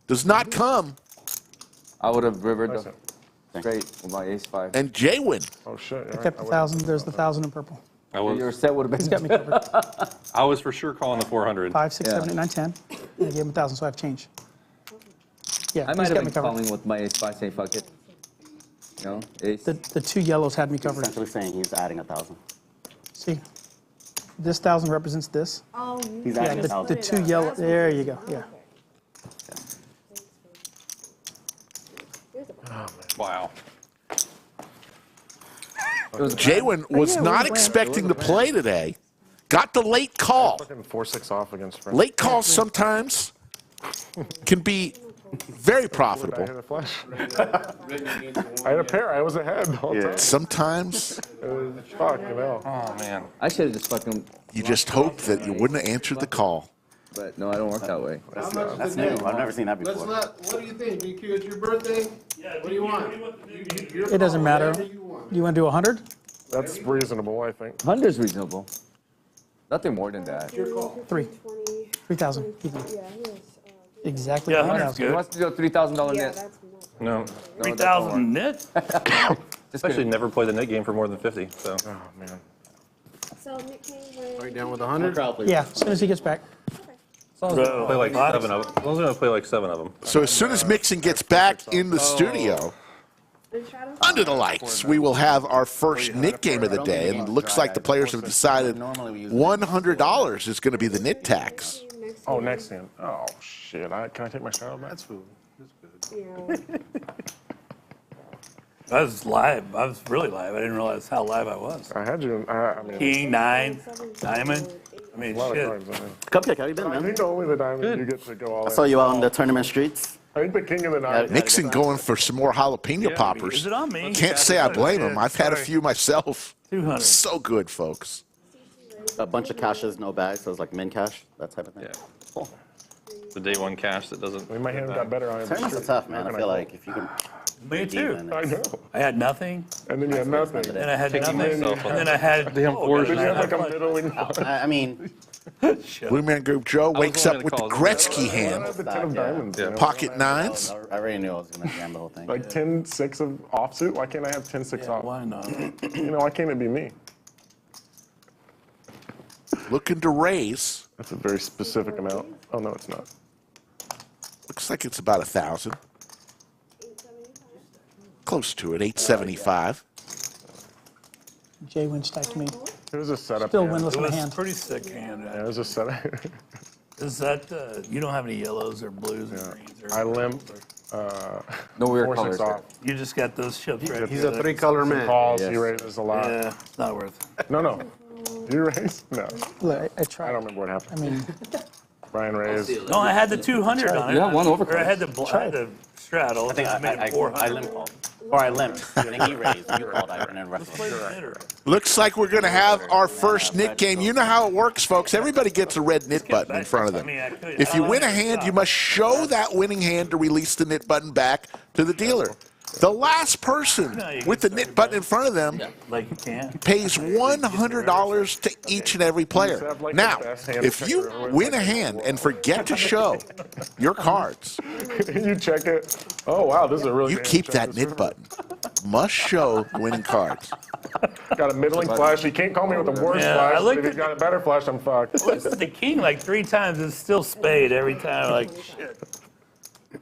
Does not come.
I would have rivered the straight with my ace 5.
And JWin.
Oh shit!
I kept the 1,000. There's the 1,000 in purple.
Your set would have
He's
been.
got me covered.
I was for sure calling the 400.
5, 6,
Yeah.
7, 8, 9, 10. And I gave him 1,000, so I have change. Yeah,
I
he's
might
got
have
me
been
covered.
calling with my ace 5 saying fuck it. You know, ace.
The 2 yellows had me covered.
Essentially saying he's adding 1,000.
See, this 1,000 represents this.
Oh, you
He's
Yeah,
adding
the
1,000.
2 yellow. There you go. Yeah.
Wow.
JWin was
yeah,
not
we ran.
expecting to play today. Got the late call.
Fucking 4-6 off against French.
Late calls sometimes can be very
I
profitable.
hit a flush. I had a pair. I was ahead the whole time.
Sometimes
Fuck, you know.
Oh man.
I should have just fucking.
you just hope that you wouldn't have answered the call.
But no, I don't work that way.
That's new. I've never seen that
Let's
before.
not, what do you think, BQ? It's your birthday? What do you want?
It doesn't matter. You want to do 100?
That's reasonable, I think.
100 is reasonable. Nothing more than that.
3. 3,000. Even. Exactly
Yeah,
3,000.
He wants to do a $3,000
Yeah,
net.
that's
No.
3,000 net?
Just
Actually,
kidding.
never played the net game for more than 50. So
Oh man.
So Nick came with.
Are you down with 100?
Yeah, as soon as he gets back.
as long as we play like 7 of them. As long as we don't play like 7 of them.
So as soon as Mixson gets back in the studio,
And Straddles?
under the lights, we will have our first knit game of the day. And it looks like the players have decided $100 is going to be the knit tax.
Oh, next hand. Oh shit! Can I take my shadow back?
That's food. That's good.
Yeah.
I was live. I was really live. I didn't realize how live I was.
I had you. I mean,
King, 9, diamond. I mean,
a lot
shit.
of cards. I mean.
Cupcake, how you been,
I
man?
think only the diamond you get to go all
I saw
in.
you out on the tournament streets.
I think the king of the nine.
Mixson going for some more jalapeno poppers.
Is it on me?
Can't say I blame him. I've had a few myself.
200.
So good, folks.
A bunch of cashes, no bags, so it's like min cash, that type of thing.
Yeah.
Cool.
The day one cash that doesn't.
I mean, my hand got better on it.
Tournaments are tough, man. I feel like if you can
Me too.
even,
I know.
I had nothing.
And then you had nothing.
Then I had
Kicking
nothing.
myself
And then I had.
Damn
oh,
fours.
God,
Then you
I
had like a
had
middling.
I mean,
Blue Man Group Joe wakes
only
up with the
gonna call
Gretzky
I
hand.
had the 10 of
Yeah.
diamonds.
Yeah.
You know?
Pocket nines.
I already knew I was going to jam the whole thing.
Like 10-6 of offsuit. Why can't I have 10-6
Yeah,
off?
why not?
You know, why can't it be me?
Looking to raise.
That's a very specific amount. Oh no, it's not.
Looks like it's about 1,000. Close to it, 875.
JWin stacked me.
It was a setup.
Still
hand.
winless
It
in my
was
hand.
pretty sick hand.
Yeah, it was a setup.
Is that, you don't have any yellows or blues or greens? Or,
I limp.
No weird
4-6
colors.
off.
you just got those chips right
He's a
here.
3-color man.
Calls.
Yes.
He raises a lot.
Yeah, it's not worth it.
No, no. You raise? No.
Look, I tried.
I don't remember what happened.
I mean,
Brian raised.
No, I had the 200 on it.
You have one
Or I
overcard.
had the straddle.
I think
I made it 400.
I limped. Or I limped. I think he raised. You called. I went in wrestling.
Looks like we're going to have our first nit game. You know how it works, folks. Everybody gets a red nit button in front of them. If you win a hand, you must show that winning hand to release the nit button back to the dealer. The last person with the nit button in front of them
Like you can't.
pays $100 to each and every player. Now, if you win a hand and forget to show your cards,
You check it. Oh, wow, this is a really
you
good
keep
check
that
this
nit
through.
button. Must show winning cards.
Got a middling flash. You can't call me with the worst
Yeah, I
flash.
looked
If you
at-
got a better flash, I'm fucked.
This is the king like 3 times. It's still spade every time. Like, shit.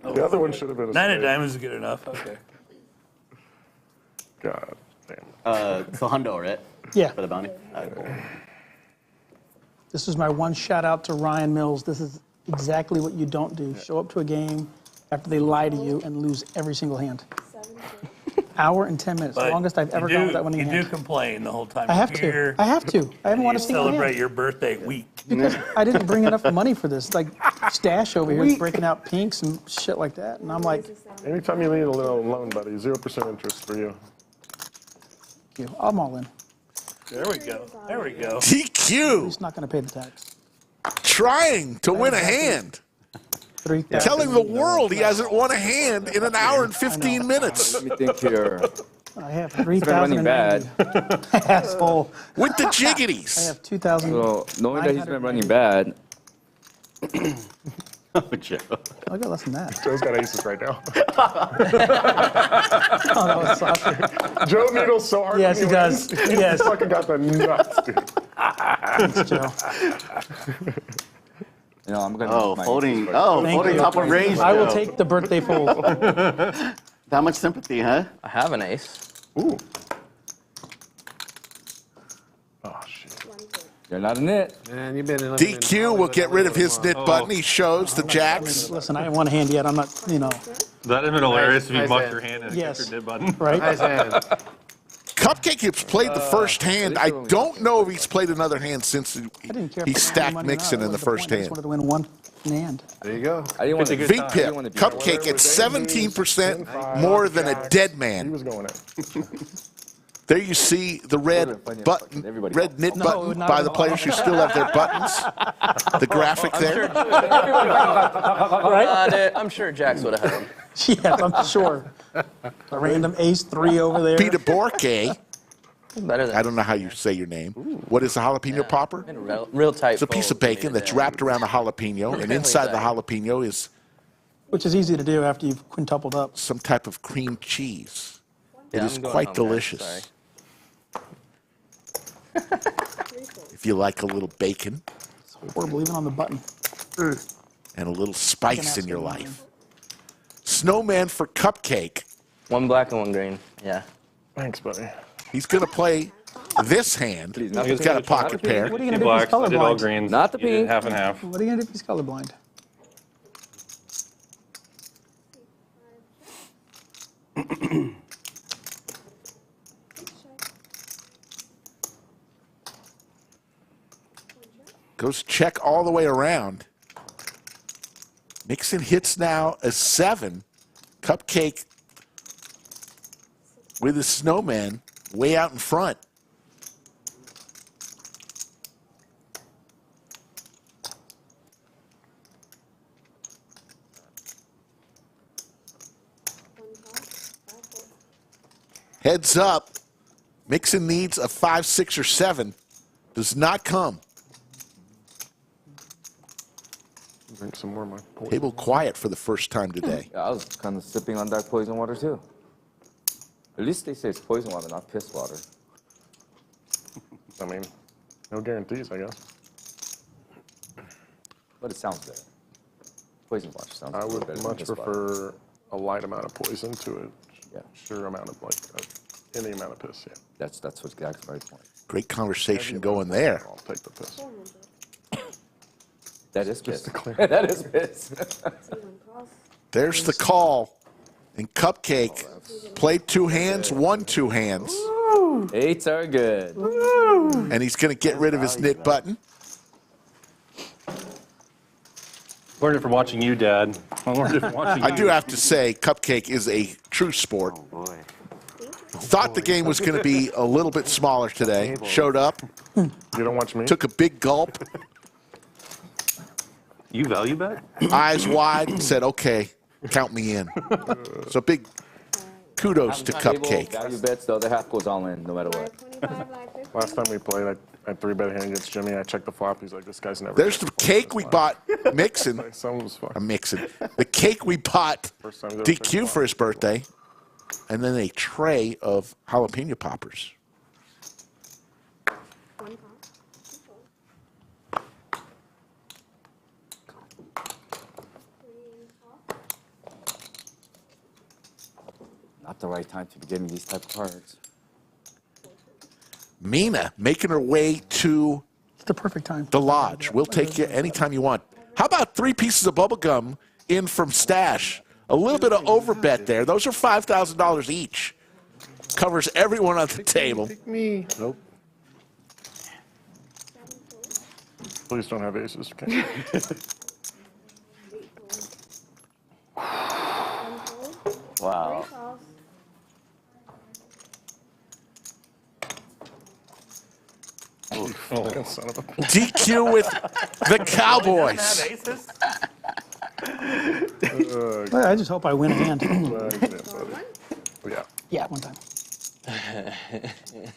The other one should have been a
9 of
spade.
diamonds is good enough. Okay.
God damn.
So Hundo, right?
yeah.
For the bounty? Cool.
This is my one shout out to Ryan Mills. This is exactly what you don't do. Show up to a game after they lie to you and lose every single hand.
7,
Hour and 10 minutes. The longest I've ever gone with that winning
You
hand.
do complain the whole time.
I have
you're
to.
here.
I have to. I haven't won a
You
single
celebrate
hand.
your birthday week.
Because I didn't bring enough money for this. Like Stache over here is breaking out pinks and shit like that. And I'm like,
Anytime you leave a little loan, buddy, 0% interest for you.
I'm all in.
There we go. There we go.
TQ
He's not going to pay the tax.
trying to win a hand.
3,000.
Telling the world he hasn't won a hand in an hour and 15 minutes.
Let me think here.
I have
It's been running
3,000.
bad.
Asshole.
With the
I
jiggities.
have 2,000.
So knowing that he's been running bad,
Oh, Joe.
I'll get less than that.
Joe's got aces right now.
Oh, that was soccer.
Joe needles so hard.
Yes,
when
he does.
wins.
Yes.
He's fucking got the nuts, dude.
Thanks, Joe.
you know, I'm gonna.
Oh,
use my-
folding. Oh,
Thank
folding
you.
top of range.
I will
Joe.
take the birthday fold.
That much sympathy, huh?
I have an ace.
Ooh. Oh, shit.
You're not in it.
Man, you've been in
DQ will get rid of his nit button. He shows the jacks.
Listen, I haven't won a hand yet. I'm not,
That'd have been hilarious if you
Nice
mucked
hand.
your hand and
Yes.
kept your nib button.
right?
Nice hand.
Cupcake has played the first hand. I don't know if he's played another hand since
I didn't care
he
if I won
stacked
money or not.
Mixson
That
in the
was
first
point. I just
hand.
wanted to win one hand.
There you go.
I didn't want to.
V Pip, Cupcake at 17% more than a dead
He
man.
was going in.
There you see the red button, red nit button by the players who still have their buttons. The graphic there.
I'm sure Jax would have had him.
Yes, I'm sure. A random ace 3 over there.
Peter Borke.
Better than
I don't know how you say your name. What is a jalapeno popper?
been real tight.
It's a piece of bacon that's wrapped around a jalapeno, and inside the jalapeno is
Which is easy to do after you've quintupled up.
some type of cream cheese. It
Yeah,
is
I'm going
quite
home, guys.
delicious.
Sorry.
If you like a little bacon
Horrible, even on the button.
and a little spice in your life. Snowman for Cupcake.
One black and one green. Yeah.
Thanks, buddy.
He's going to play this hand. He's got a pocket pair.
What are you
Two
going to do if he's
blacks, I did all
colorblind?
greens.
Not the
You did
pink.
half and half.
What are you going to do if he's colorblind?
Goes check all the way around. Mixson hits now a 7. Cupcake with his snowman way out in front. Heads up. Mixson needs a 5, 6, or 7. Does not come.
Drink some more of my poison.
Table quiet for the first time today.
Yeah, I was kind of sipping on that poison water too. At least they say it's poison water, not piss water.
I mean, no guarantees, I guess.
But it sounds better. Poison water sounds
I
a little
would
better than
much
piss water.
prefer a light amount of poison to a
Yeah.
sure amount of, like, any amount of piss, yeah.
That's what's exactly my point.
Great conversation going there.
I'll take the piss.
That is piss.
to clear.
That is piss.
There's the call. And Cupcake played 2 hands, won 2 hands.
8s are good.
And he's going to get rid of his knit button.
Learned it from watching you, Dad. I learned it from watching
I
you.
do have to say, Cupcake is a true sport.
Oh, boy.
Thought the game was going to be a little bit smaller today. Showed up,
You don't watch me?
took a big gulp,
You value bet?
eyes wide, and said, okay, count me in. So big kudos to Cupcake.
Value bets, the other half goes all in, no matter what.
25, like 50.
Last time we played, I 3-bet a hand against Jimmy. I checked the flop. He's like, this guy's never.
There's the cake we bought Mixson.
Some was fun.
Mixson. The cake we bought
First time he's ever checked the
DQ
flop.
for his birthday. And then a tray of jalapeno poppers.
One call. Two call. Three call.
Not the right time to be getting these type of cards.
Mina making her way to
It's the perfect time.
the lodge. We'll take you anytime you want. How about 3 pieces of bubble gum in from Stache? A little bit of overbet there. Those are $5,000 each. Covers everyone on the table.
Me. Nope.
Please don't have aces. Okay.
One fold.
Wow.
Three calls.
Fucking son of a.
DQ with the Cowboys.
Well, I just hope I win a hand.
Yeah.
Yeah, one time.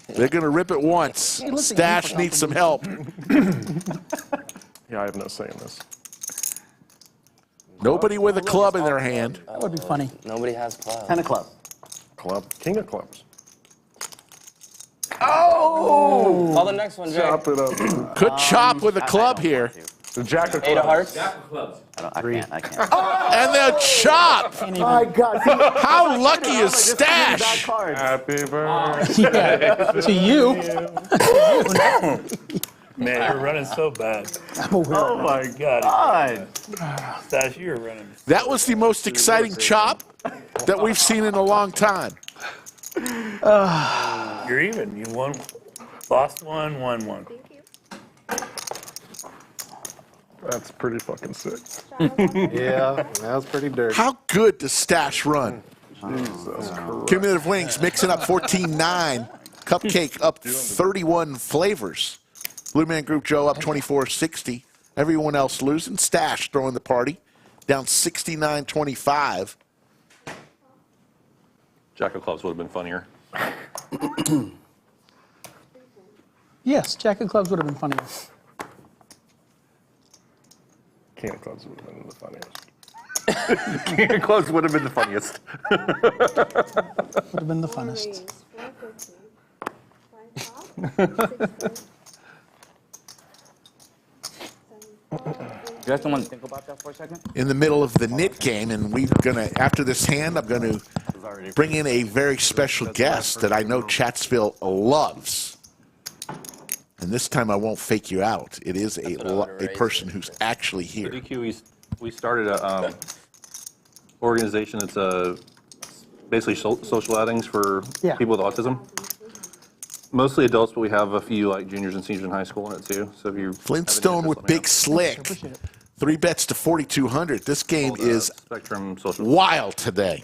They're going to rip it once.
Hey, listen, you
Stache
forgot
needs
to
some
do-
help.
Yeah, I have no say in this.
Nobody with a club in their hand.
That would be funny.
Nobody has clubs.
10 of clubs.
Club. King of clubs.
Oh, the next one, Jay.
Chop it up.
Could chop with a club here.
The jack of
8 of
clubs.
hearts.
I can't.
And they'll chop.
My God. See,
How lucky is
just give me the bad
Stache?
cards.
Happy birthday.
Yeah, to you.
Man, you're running so bad.
I'm aware.
Oh my
God.
God.
Stache, you're running.
That was the most exciting chop that we've seen in a long time.
You're even. You won. Lost one, won one.
Thank you.
That's pretty fucking sick.
Yeah, that was pretty dirty.
How good does Stache run?
Jesus Christ.
Cumulative wings mixing up 14-9. Cupcake up 31 flavors. Blue Man Group Joe up 24-60. Everyone else losing. Stache throwing the party. Down 69-25.
Jack of clubs would have been funnier.
Yes, Jack of Clubs would have been funnier.
King of clubs would have been the funniest.
King of clubs would have been the funniest.
Would have been the
Four
funnest.
rings. 450. 5 call. 6 fold. 7 call.
You guys don't want to think about that for a second?
In the middle of the knit game, and we're gonna, after this hand, I'm gonna bring in a very special guest that I know Chatsville loves. And this time I won't fake you out. It is a person who's actually here.
DQ, we started a organization that's basically social outings for
Yeah.
people with autism. Mostly adults, but we have a few like juniors and seniors in high school in it too. So if you
Flintstone with Big Slick.
Appreciate it.
3 bets to 4,200. This game is
Spectrum Social.
wild today.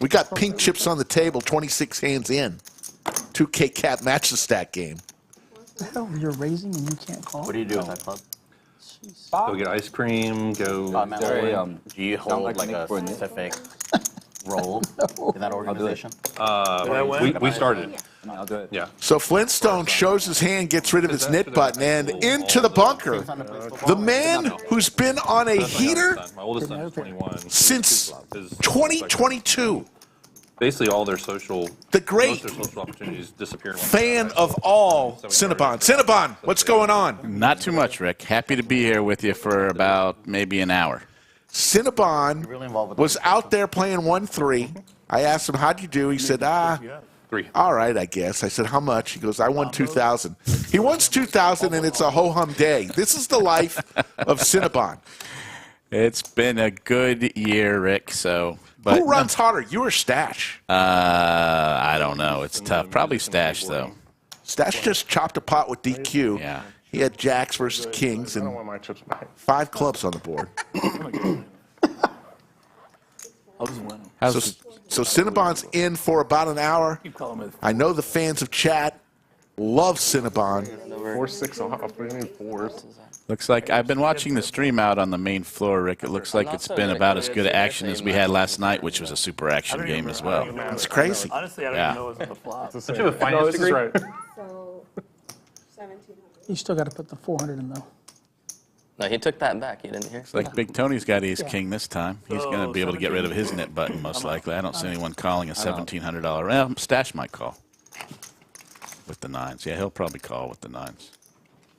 We got pink chips on the table, 26 hands in. 2K cap match the stack game.
The hell, you're raising and you can't call?
What do you do with that club?
Go get ice cream. Go.
I meant,
Very,
do you hold
like
like
Nick
a
for Nick.
specific role in that organization?
We started.
I'll do it.
Yeah.
So Flintstone shows his hand, gets rid of his knit button, and into the bunker. The man who's been on a heater
My oldest son is 21.
since
His-
2022.
Basically, all their social.
The great
most of their social opportunities disappear.
fan of all Cinnabon. Cinnabon, what's going on?
Not too much, Rick. Happy to be here with you for about maybe an hour.
Cinnabon
Really involved with
was out there playing 1-3. I asked him, how'd you do? He said,
3.
all right, I guess. I said, how much? He goes, I won 2,000. He wins 2,000, and it's a ho-hum day. This is the life of Cinnabon.
It's been a good year, Rick. So, but
who runs hotter, you or Stache?
I don't know. It's tough. Probably Stache though.
Stache just chopped a pot with DQ.
Yeah.
He had jacks versus kings
I don't
and
want my chips back.
5 clubs on the board.
I'll just win 'em.
So Cinnabon's in for about an hour.
Keep calling me.
I know the fans of chat love Cinnabon.
4-6 off. We need 4s.
Looks like I've been watching the stream out on the main floor, Rick. It looks like it's been about as good action as we had last night, which was a super action game as well.
It's crazy.
Honestly, I don't
Yeah.
even know what's the flop.
Don't you have a finance degree? Right.
So, 1,700.
You still got to put the 400 in though.
No, he took that back. You didn't hear?
It's like Big Tony's got ace king this time. He's going to be able to get rid of his knit button most likely. I don't see anyone calling a $1,700. Well, Stache might call with the 9s. Yeah, he'll probably call with the 9s.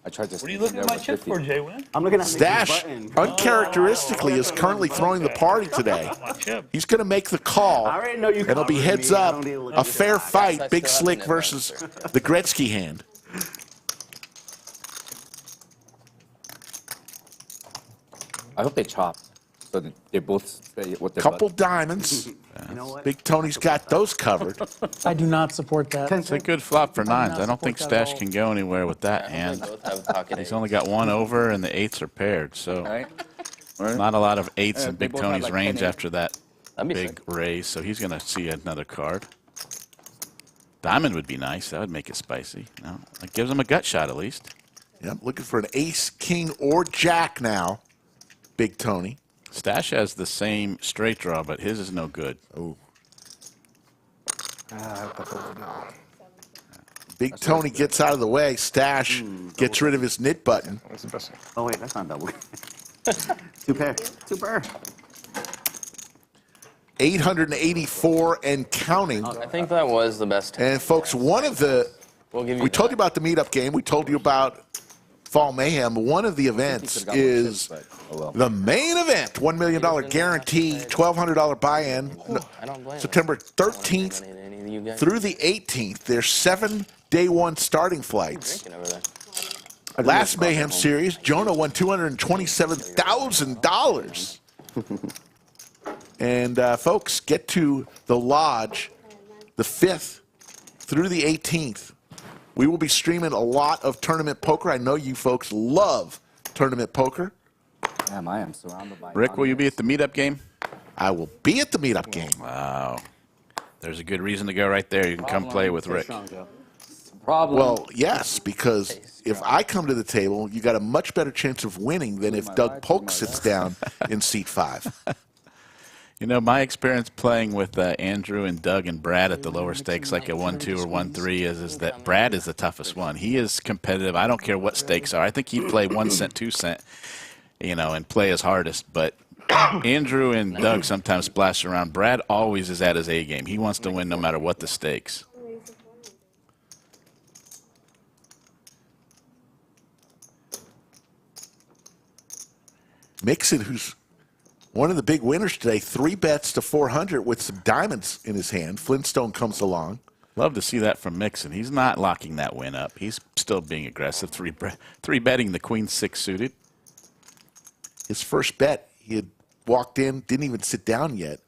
I tried to.
What are you looking at my chips for, JWin?
I'm looking at
Stache, uncharacteristically, is currently throwing the party today.
My chip.
He's going to make the call.
I already know you.
It'll be
covered
heads
me. I
up.
don't need to look
A
at
fair
your
fight,
I
Big
still have
Slick
an
versus
advantage.
the Gretzky hand.
I hope they chop, so that they both stay with their
Couple diamonds.
You know what?
Big Tony's got those covered.
I do not support that.
It's a good flop for 9s. I don't think
support that at
Stache
all.
can go anywhere with that
They
hand.
both have pocket
He's
eights.
only got 1 over, and the 8s are paired, so
Right?
not a lot of 8s in
they
Big
both have
Tony's
like
range
10-8.
after that
That'd be
big
sick.
raise, so he's going to see another card. Diamond would be nice. That would make it spicy. No, it gives him a gut shot at least.
Yep, looking for an ace, king, or jack now. Big Tony.
Stache has the same straight draw, but his is no good.
Oh,
I have to hold it down.
Big Tony gets out of the way. Stache gets rid of his knit button.
That's the best thing.
Oh wait, that's not double. 2 pair. 2 pair.
884 and counting.
I think that was the best.
And folks, one of the
We'll give you
we told
that.
you about the meetup game. We told you about Fall Mayhem. One of the events is the main event. $1 million guarantee, $1,200 buy-in.
I don't blame
September
him.
13th
Any of you guys
through the 18th. There's 7 day 1 starting flights.
drinking over there?
Last Mayhem series, Jonah won $227,000. And folks, get to the lodge the 5th through the 18th. We will be streaming a lot of tournament poker. I know you folks love tournament poker.
Damn, I am surrounded by.
Rick, will you be at the meetup game?
I will be at the meetup game.
Wow. There's a good reason to go right there. You can come play with Rick.
Problem.
Well, yes, because if I come to the table, you got a much better chance of winning than if Doug Polk sits down in seat 5.
You know, my experience playing with Andrew and Doug and Brad at the lower stakes, like a 1-2 or 1-3, is that Brad is the toughest one. He is competitive. I don't care what stakes are. I think he'd play 1 cent, 2 cent, you know, and play his hardest. But Andrew and Doug sometimes splash around. Brad always is at his A game. He wants to win no matter what the stakes.
Mixson, who's one of the big winners today, 3 bets to 400 with some diamonds in his hand. Flintstone comes along.
Love to see that from Mixson. He's not locking that win up. He's still being aggressive. 3 betting the Queen 6 suited.
His first bet, he had walked in, didn't even sit down yet,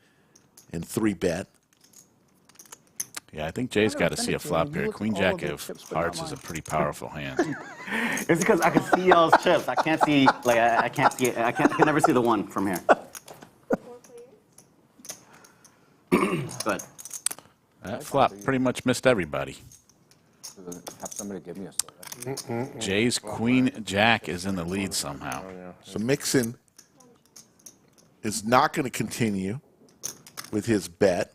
and 3 bet.
Yeah, I think Jay's got to see a flop here. Queen Jack of Hearts is a pretty powerful hand.
It's because I can see y'all's chips. I can't see, like, I can't see it. I can never see the 1 from here. Good.
That flop pretty much missed everybody.
Have somebody give me a soda.
Jay's Queen Jack is in the lead somehow.
So Mixson is not going to continue with his bet.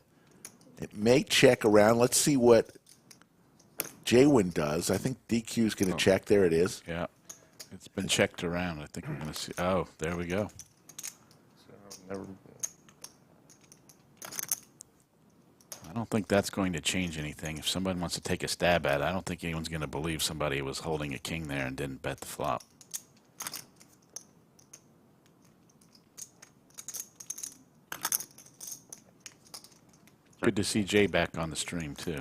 It may check around. Let's see what JWin does. I think DQ is going to check. There it is.
Yeah, it's been checked around. I think we're going to see. Oh, there we go. I don't think that's going to change anything. If somebody wants to take a stab at it, I don't think anyone's going to believe somebody was holding a king there and didn't bet the flop. Good to see Jay back on the stream, too.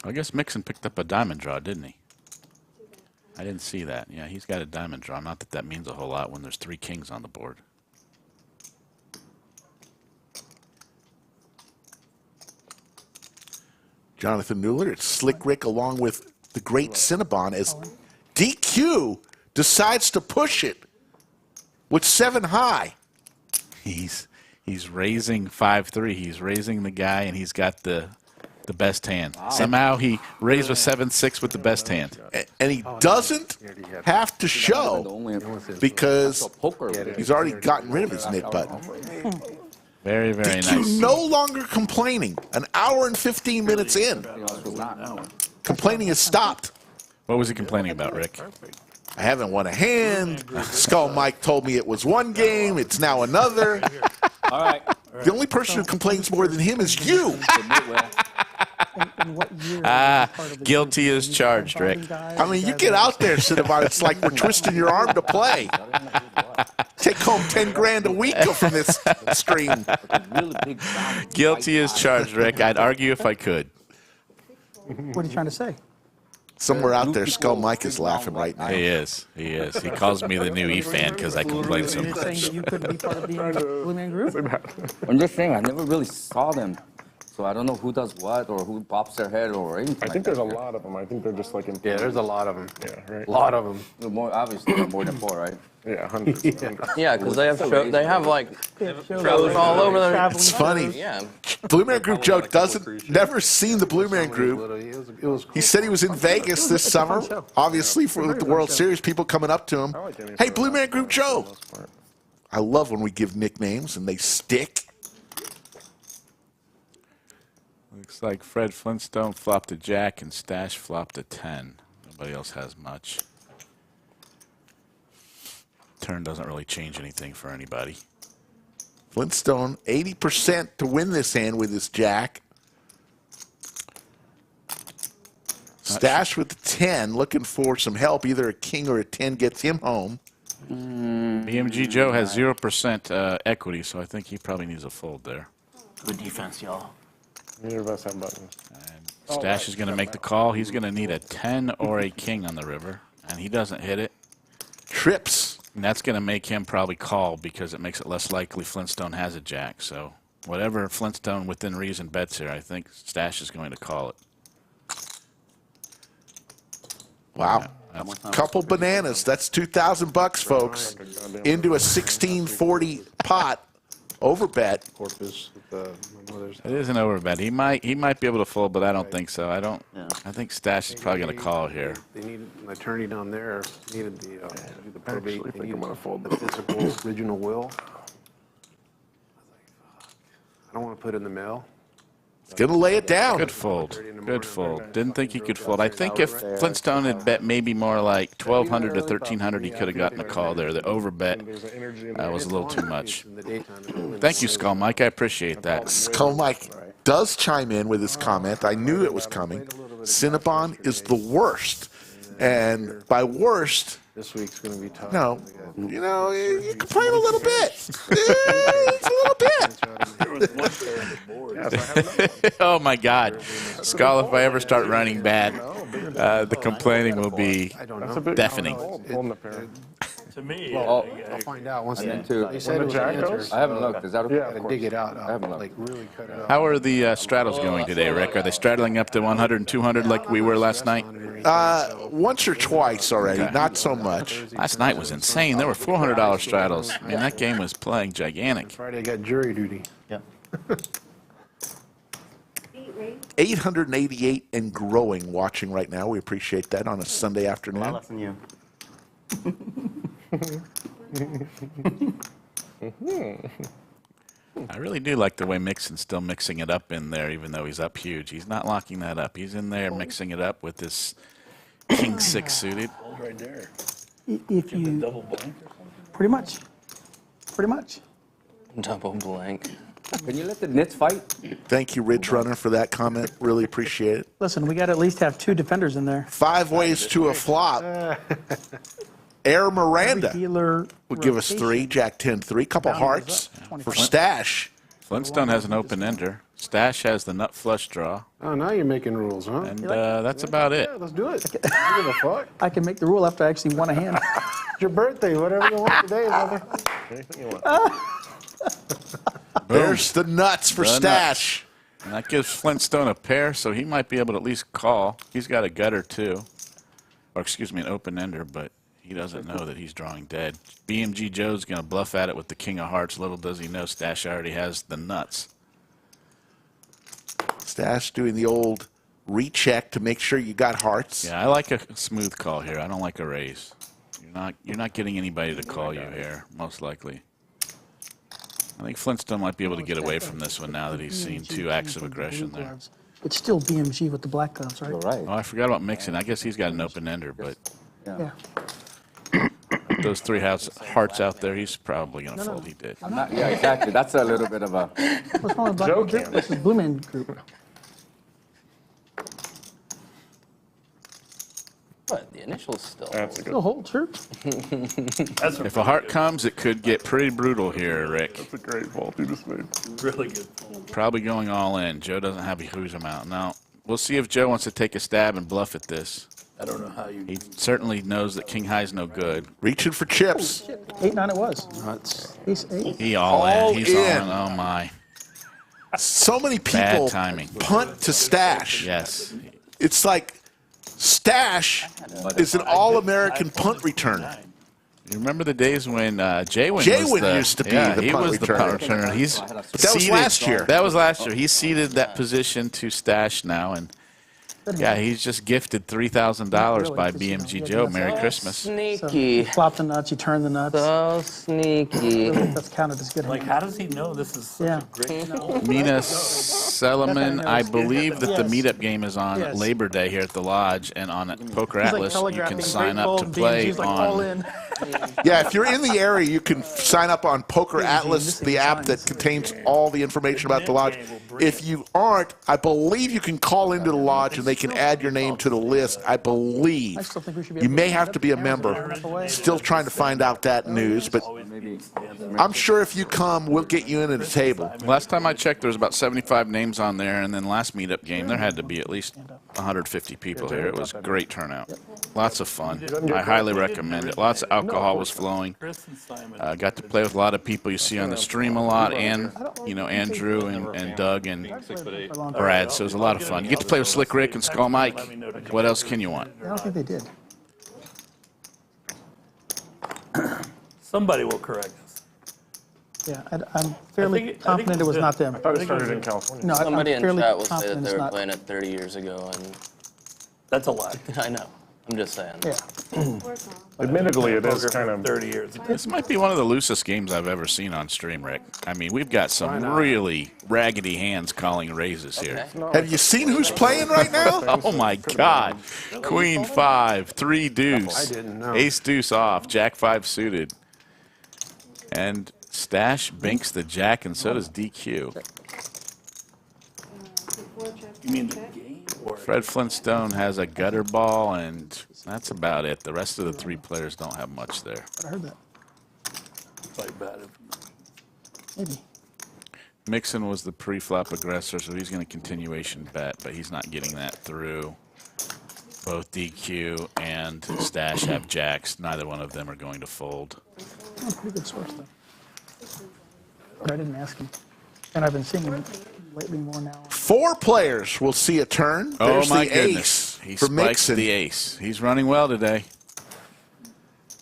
I guess Mixson picked up a diamond draw, didn't he? I didn't see that. Yeah, he's got a diamond draw. Not that that means a whole lot when there's 3 kings on the board.
Jonathan Mueller, it's Slick Rick along with the great Cinnabon as DQ decides to push it with 7 high.
He's raising 5-3. He's raising the guy, and he's got the best hand. Wow. Somehow he raised with 7-6 with the best hand.
And he doesn't have to show because he's already gotten rid of his knit button.
Very, very
DQ
nice.
no longer complaining. An hour and 15 minutes in. Complaining has stopped.
What was he complaining about, Rick?
I haven't won a hand. Skull Mike told me it was one game. It's now another.
All right.
The only person who complains more than him is you.
In what year?
Guilty as charged, Rick.
I mean, you get out there, Cinnabon. It's like we're twisting your arm to play. Take home 10 grand a week from this stream.
Guilty as charged, Rick. I'd argue if I could.
What are you trying to say?
Somewhere out there, Skull Mike is laughing right now.
He is. He is. He calls me the new E-fan because I complain so
You're saying
much.
that you couldn't be part of the Blue Man Group?
I'm just saying, I never really saw them. So I don't know who does what or who pops their head or anything.
I think there's a lot of them. I think they're just like in.
Yeah, there's a lot of them.
Yeah, right.
A lot of them.
More, obviously, more than 4, right?
Yeah, hundreds.
Yeah, because they have like shows all over the.
It's funny.
Yeah.
Blue Man Group Joe never seen the Blue Man Group. He said he was in Vegas this summer, obviously for the World Series. People coming up to him, hey, Blue Man Group Joe. I love when we give nicknames and they stick.
Looks like Fred Flintstone flopped a jack and Stache flopped a 10. Nobody else has much. Turn doesn't really change anything for anybody.
Flintstone, 80% to win this hand with his jack. Stache with the 10, looking for some help. Either a king or a 10 gets him home.
BMG Joe has 0% equity, so I think he probably needs a fold there.
Good defense, y'all.
Neither of us have buttons.
And Stache is going to make the call. He's going to need a 10 or a king on the river, and he doesn't hit it.
Trips.
And that's going to make him probably call because it makes it less likely Flintstone has a jack. So whatever Flintstone within reason bets here, I think Stache is going to call it.
Wow. Couple bananas. That's $2,000, folks, into a 1640 pot. Overbet.
It is an overbet. He might be able to fold, but I don't think so. I think Stache is probably going to call here.
They need an attorney down there. Needed the probate. They need the physical original will. I don't want to put it in the mail.
He's going to lay it down.
Good fold. Good fold. Didn't think he could fold. I think if Flintstone had bet maybe more like 1,200 to 1,300, he could have gotten a call there. The overbet was a little too much. Thank you, Skull Mike. I appreciate that.
Skull Mike does chime in with his comment. I knew it was coming. Cinnabon is the worst. And by worst,
this week's going to be tough.
No, you complain a little bit. It's a little bit.
Oh my God, Skull! If I ever start running bad, the complaining will be deafening.
To me,
I'll find out once they said it was an answer.
I haven't looked. Is that okay?
Yeah, I dig it out. I haven't like really cut it out.
How are the straddles going today, Rick? Are they straddling up to 100 and 200 like we were last night?
Once or twice already, not so much.
Last night was insane. There were $400 straddles. I mean, that game was playing gigantic.
Friday I got jury duty.
Yeah.
888 and growing watching right now. We appreciate that on a Sunday
A lot
afternoon.
less than you.
I really do like the way Mixson's still mixing it up in there, even though he's up huge. He's not locking that up. He's in there mixing it up with this King 6 suited.
right there.
If you,
Double blank or something?
pretty much.
Double blank.
Can you let the nits fight?
Thank you, Ridge Runner, for that comment. Really appreciate it.
Listen, we got to at least have 2 defenders in there.
5 ways to a flop. Air Miranda
Dealer
would give us 3. Jack 10, 3. Couple hearts for Stache.
Flintstone has an open ender. Stache has the nut flush draw.
Oh, now you're making rules, huh?
And that's about it.
Yeah, let's do it. I don't give a fuck.
I can make the rule after I actually won a hand.
It's your birthday, whatever you want today, brother.
Anything you want.
There's the nuts for Stache.
And that gives Flintstone a pair, so he might be able to at least call. He's got a gutter too. Or excuse me, an open ender, but he doesn't know that he's drawing dead. BMG Joe's going to bluff at it with the king of hearts. Little does he know Stache already has the nuts.
Stache doing the old recheck to make sure you got hearts.
Yeah, I like a smooth call here. I don't like a raise. You're not getting anybody to call you here, most likely. I think Flintstone might be able to get away from this one now that he's seen 2 acts of aggression there.
It's still BMG with the black gloves, right?
Right.
Oh, I forgot about Mixson. I guess he's got an open ender, but
Yeah.
those 3 hearts out there, he's probably going to fold. He did.
Yeah, exactly. That's a little bit of a.
What's wrong with black
Joe
group
can.
versus blue man group?
But the initials still.
That's a
Still
good.
hold, sure.
That's
If a heart comes, it could get pretty brutal here, Rick.
That's a great fault you just made.
really good.
Probably going all in. Joe doesn't have a huge amount. Now, we'll see if Joe wants to take a stab and bluff at this.
I don't know how you.
He certainly knows that king high's no good.
Reaching for chips.
8-9 it was.
Nuts.
Ace 8.
He all
All
in. He's all
in.
in. Oh, my.
So many
Bad
people
timing.
punt to Stache.
Yes.
It's like Stache is an all-American punt returner.
You remember the days when JWin
JWin used to be the
he
punt
was the
returner.
punt returner. He's
But that was last year.
That was last year. He ceded that position to Stache now, and yeah, he's just gifted $3,000 by BMG Joe. Merry Christmas.
Sneaky.
You flop the nuts, you turn the nuts.
So sneaky.
That's counted as good.
Like, how does he know this is such
Yeah.
a great?
Mina Seleman, I believe that the
Yes.
meetup game is on
Yes.
Labor Day here at the Lodge, and on Poker
He's like
Atlas, you
telegraphing
can
great
sign up
bold,
to play
BMG's like all
on.
in.
Yeah, if you're in the area, you can sign up on Poker Atlas, the app that contains all the information about the lodge. If you aren't, I believe you can call into the lodge and they can add your name to the list. I believe.
I still think we should be
You
able
may
to
have to be a member. Still trying to find out that news, but
Maybe.
I'm sure if you come, we'll get you in at a table.
Last time I checked, there was about 75 names on there, and then last meetup game, there had to be at least 150 people here. It was a great turnout. Lots of fun. I highly recommend it. Lots of alcohol was flowing.
Chris and Simon.
Got to play with a lot of people you see on the stream a lot, and Andrew and Doug and Brad. So it was a lot of fun. You get to play with Slick Rick and Skull Mike. What else can you want?
I don't think they did.
Somebody will correct us.
Yeah, I'm fairly
I think
confident it was
it's
not them.
I thought it started in California.
No, I'm
Somebody in
fairly
chat will say that
confident
they
it's
were
not.
playing it 30 years ago, and
That's a lie.
I know. I'm just saying.
Yeah.
Admittedly, it is
Poker
kind
for
of.
30 years.
This might be one of the loosest games I've ever seen on stream, Rick. I mean, we've got some really raggedy hands calling raises here.
Have you seen who's playing right now?
Oh my God! Queen 5, 3 deuce,
I didn't know.
Ace deuce off, Jack 5 suited, and Stache binks the Jack, and so does DQ.
You mean the game? Or
Fred Flintstone has a gutter ball, and that's about it. The rest of the 3 players don't have much there.
I heard that.
like bad?
Maybe.
Mixson was the pre-flop aggressor, so he's going to continuation bet, but he's not getting that through. Both DQ and Stache have jacks. Neither one of them are going to fold.
Oh, pretty good source, though. But I didn't ask him. And I've been seeing him lately more now.
4 players will see a turn.
Oh,
There's
my
the
goodness.
ace
He
for
spikes
Mixson.
the ace. He's running well today.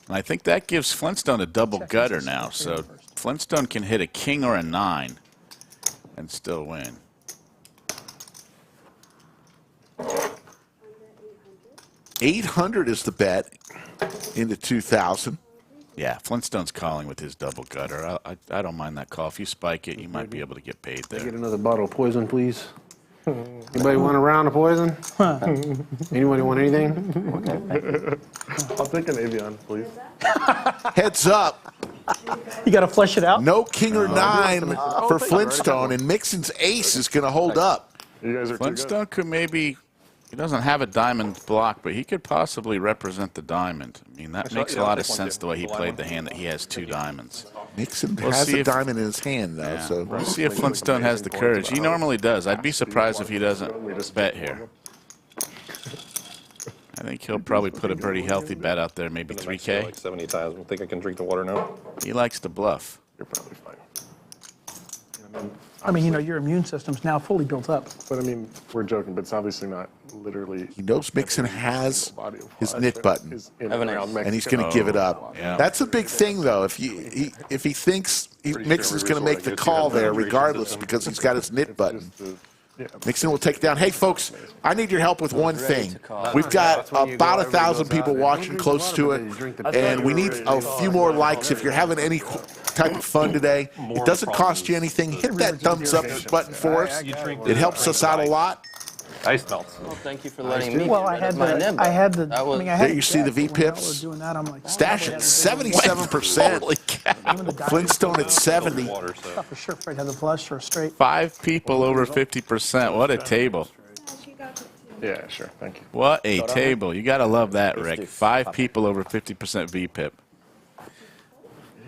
And I think that gives Flintstone a double gutter now, so Flintstone can hit a king or a 9 and still win.
$800 is the bet into 2,000.
Yeah, Flintstone's calling with his double gutter. I don't mind that call. If you spike it, you might be able to get paid
Can I
there.
get another bottle of poison, please? Anybody want a round of poison? Anybody want anything?
I'll take an Avion, please.
Heads up.
You got to flesh it out?
No king or 9 for Flintstone, and Mixson's ace is going to hold up.
You guys are too good.
Flintstone could maybe, he doesn't have a diamond block, but he could possibly represent the diamond. I mean, that makes a lot of sense the way he played the hand that he has 2 diamonds.
Mixson
We'll
has
see
a
if-
diamond in his hand, though.
Yeah.
So
We'll see if Flintstone has the courage. He normally does. I'd be surprised if he doesn't bet here. I think he'll probably put a pretty healthy bet out there, maybe 3K.
Like 70 times. I think I can drink the water now.
He likes to bluff.
You're probably fine.
I mean, you know, your immune system's now fully built up.
But I mean, we're joking, but it's obviously not literally.
he knows Mixson has his knit button, and he's going to give it up.
Yeah.
That's a big thing, though. If he thinks Mixson's going to make the call there, regardless, because he's got his knit button. Mixson will take it down. Hey, folks, I need your help with one thing. We've got about 1,000 people watching close to it, and we need a few more likes. If you're having any type of fun today, it doesn't cost you anything. Hit that thumbs up button for us. It helps us out a lot.
Ice melts.
Well, thank you for letting me.
Well,
get
I
rid
had
of my nib.
the, I had the,
That was-
I mean, I had
There you see the V-pips.
Doing that, I'm like,
Stache at 77%.
Holy cow.
Flintstone at 70.
Water, so.
for sure, Fred had the flush or straight.
5 people over 50%. What a table.
Yeah, sure. Thank you.
What a table. You got to love that, Rick. 5 people over 50%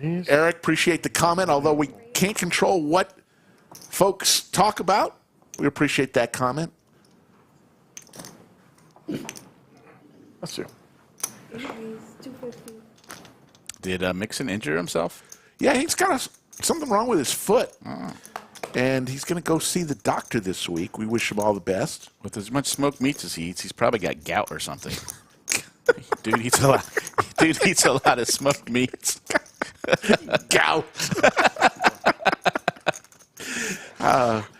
VPIP.
Eric, appreciate the comment. Although we can't control what folks talk about, we appreciate that comment.
That's you.
Did Mixson injure himself?
Yeah, he's got something wrong with his foot. And he's going to go see the doctor this week. We wish him all the best.
With as much smoked meats as he eats, he's probably got gout or something. Dude eats a lot. Dude eats a lot of smoked meats.
Gout.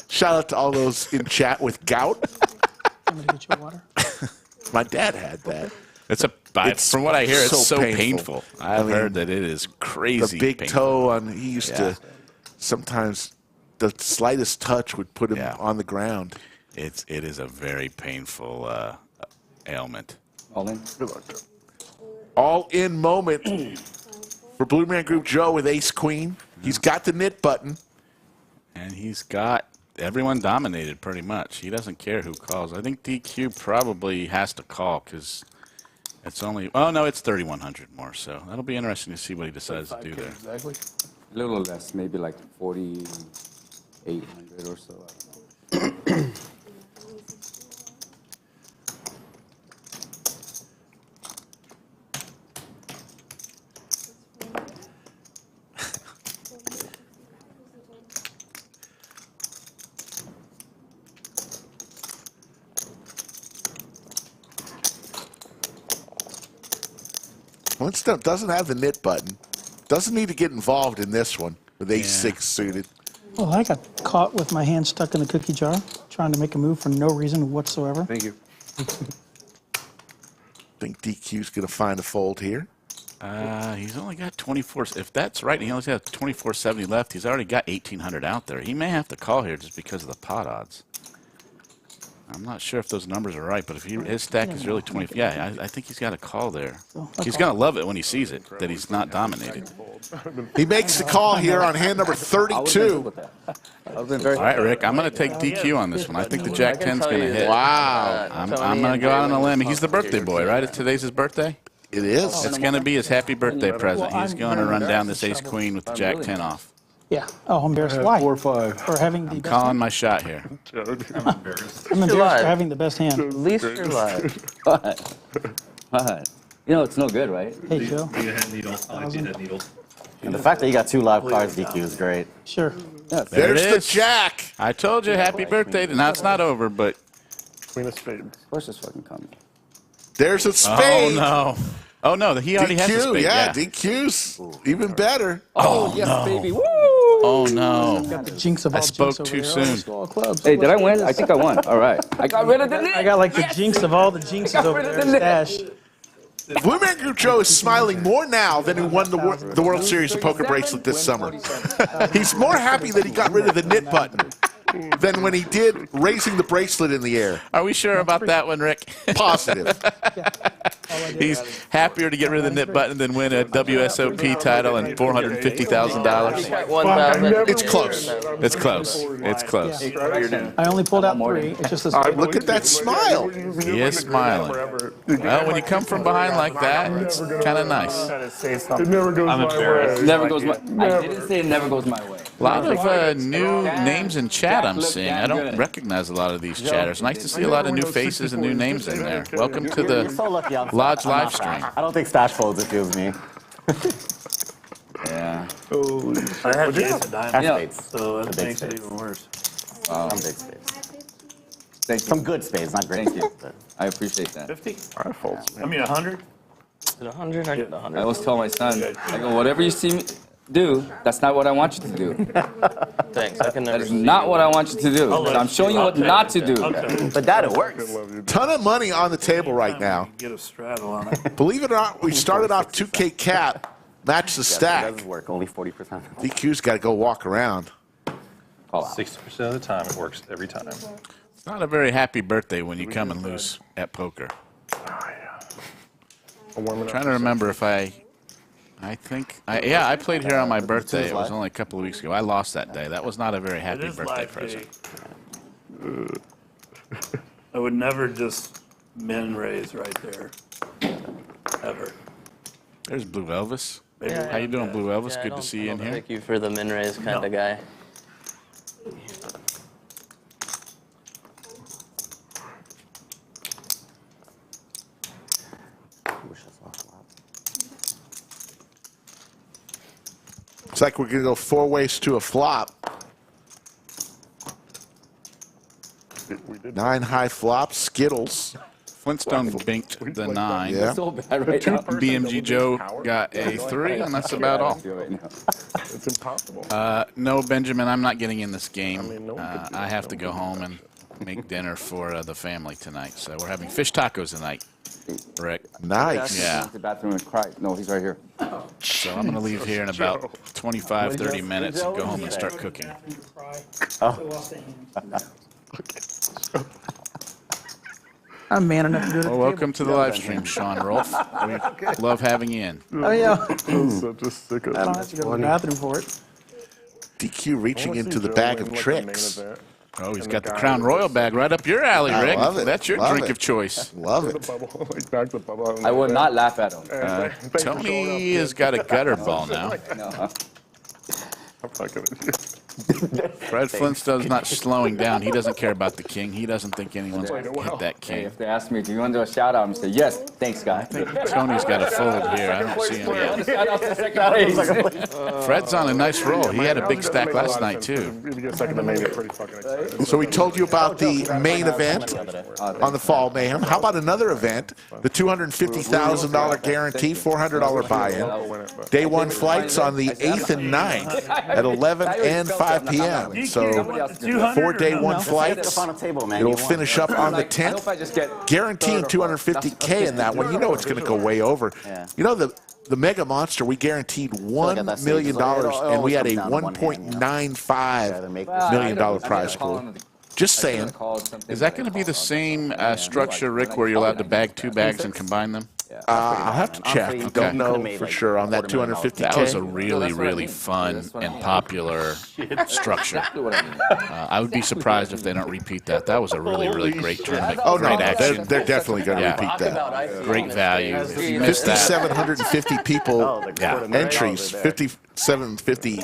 Shout out to all those in chat with gout.
I'm going to get you a water.
My dad had that.
From what I hear, it's so
painful.
painful. I've heard that it is crazy.
The big
painful.
toe on. He used to sometimes the slightest touch would put him on the ground.
It is a very painful ailment.
All in.
Good luck, Joe.
All in moment for Blue Man Group Joe with Ace Queen. He's got the knit button.
And he's got everyone dominated pretty much. He doesn't care who calls. I think DQ probably has to call because it's only, oh no, it's 3,100 more. So that'll be interesting to see what he decides to do there.
Exactly.
A little less, maybe like 4,800 or so. I don't know.
Flintstone doesn't have the knit button. Doesn't need to get involved in this one with Ace-6 suited.
Well, I got caught with my hand stuck in the cookie jar, trying to make a move for no reason whatsoever.
Thank you.
Think DQ's going to find a fold here.
He's only got 24. If that's right, he only has 2470 left. He's already got 1,800 out there. He may have to call here just because of the pot odds. I'm not sure if those numbers are right, but if his stack is really 20, yeah, I think he's got a call there. He's going to love it when he sees it, that he's not dominated.
He makes the call here on hand number 32.
I've been very
All right, Rick, I'm going to take DQ on this one. I think the Jack 10's going to hit.
Wow.
I'm going to go out on a limb. He's the birthday boy, right? Today's his birthday?
It is.
It's going to be his happy birthday present. He's going to run down this ace queen with the Jack 10 off.
Yeah. Oh, I'm embarrassed. Why?
4 or 5.
For having the best
Calling
hand?
my shot here.
I'm embarrassed for having the best hand.
At least you're live.
What? What? You know, it's no good, right?
Hey, Joe.
And the fact that you got 2 live cards, DQ, is great.
Sure.
There
There's
it
the
is.
Jack.
I told you, happy birthday. Now it's not over, but.
Queen of spades.
Of course it's fucking coming.
There's a spade.
Oh, no. Oh, no, he already has a
DQ,
spade.
yeah, DQ's even better.
Oh, yes, baby. Woo!
Oh, no.
Got the jinx of all
I spoke
jinx over
too
there.
soon.
Let's go all clubs.
Hey, did I win? I think I won. All right. I got rid of the
I got like the jinx of all the jinxes over there. Stache.
Blue Man Group Joe is smiling more now than he won the World Series of Poker bracelet this summer. He's more happy that he got rid of the knit button than when he did raising the bracelet in the air.
Are we sure about that one, Rick?
Positive.
He's happier to get rid of the nip button than win a WSOP title and $450,000.
It's close.
It's close. It's close.
I only pulled out 3. It's just a
Look at that smile.
He is smiling. Well, when you come from behind like that, it's kind of nice.
It never goes my way.
Never goes my. I didn't say it never goes my way.
A lot of new names in chat I'm seeing. I don't recognize a lot of these chatters. Nice to see a lot of new faces and new names in there. Welcome to the Lodge live stream.
I don't think Stache folds if it was me.
Yeah.
I have Jason Diamond,
Spades.
so that
The big
makes it
spades.
even worse.
Some big spades.
Thank you.
Some good spades, not great
Thank you.
spades.
I appreciate that.
50?
I fold.
I mean, 100?
Is it 100? I get 100.
I always tell my son, I go, whatever you see me do, that's not what I want you to do.
Thanks. I can
That
never
is
see
not
you.
what I want you to do. I'm showing you what not to do.
But Dad, it works.
Ton of money on the table right now.
Get a straddle on it.
Believe it or not, we started off 2K cap, match the
It
stack.
does work, only 40%.
DQ's got to go walk around.
60% of the time, it works every time.
It's not a very happy birthday when you come and lose at poker. I'm trying to remember if I played here on my birthday. It was only a couple of weeks ago. I lost that day. That was not a very happy
It is
birthday
live
present.
day. I would never just min raise right there. Ever.
There's Blue Elvis.
Yeah,
How you doing, Blue Elvis?
Yeah, I
Good to
don't-
see
I
you in
don't
here.
think you for the min raise kind of guy.
Looks like we're going to go 4 ways to a flop. 9 high flops, Skittles.
Flintstone binked the 9.
Yeah.
So bad right now.
BMG Joe got a 3, and that's about all.
It's impossible.
No, Benjamin, I'm not getting in this game. I have to go home and make dinner for the family tonight. So we're having fish tacos tonight, Rick.
Nice.
Yeah.
The bathroom and cry. No, he's right here.
So I'm going to leave here in about 25, 30 minutes and go home and start cooking.
I'm man enough to do it.
Well, welcome to the live stream, Sean Rolfe. We love having you in.
Oh, yeah.
Such a sicko.
I don't have to go to the bathroom for it.
DQ reaching into the bag of tricks.
Oh, he's got the Crown Royal bag right up your alley,
I
Rick.
love it.
That's your
Love
drink
it.
of choice.
Love it.
I would not laugh at him.
Tony has got a gutter ball now.
No.
Fred Flintstone's not slowing down. He doesn't care about the king. He doesn't think anyone's going to hit that
Hey,
king.
if they ask me, do you want to do a shout out? I'm going to say, yes, thanks, guy.
Tony's got a fold here. I don't see him yet.
Shout out to second place.
Fred's on a nice roll. He had a big stack last night, too.
So we told you about the main event on the Fall Mayhem. How about another event? The $250,000 guarantee, $400 buy-in. Day 1 flights on the 8th and 9th at 11 and 5 p.m. So 4 day 1 flights. It'll finish up on the 10th. Guaranteeing $250K in that one. You know it's going to go way over. You know the Mega Monster, we guaranteed $1 million, and we had a $1.95 million prize pool. Just saying.
Is that going to be the same structure, Rick, where you're allowed to bag 2 bags and combine them?
I'll have to check. I don't know for sure on that $250K.
That was a really, really fun and popular structure. I would be surprised if they don't repeat that. That was a really, really great tournament.
Oh, no,
Great action.
they're definitely going to repeat that.
Great value. If you missed that,
5,750 people entries, 5,750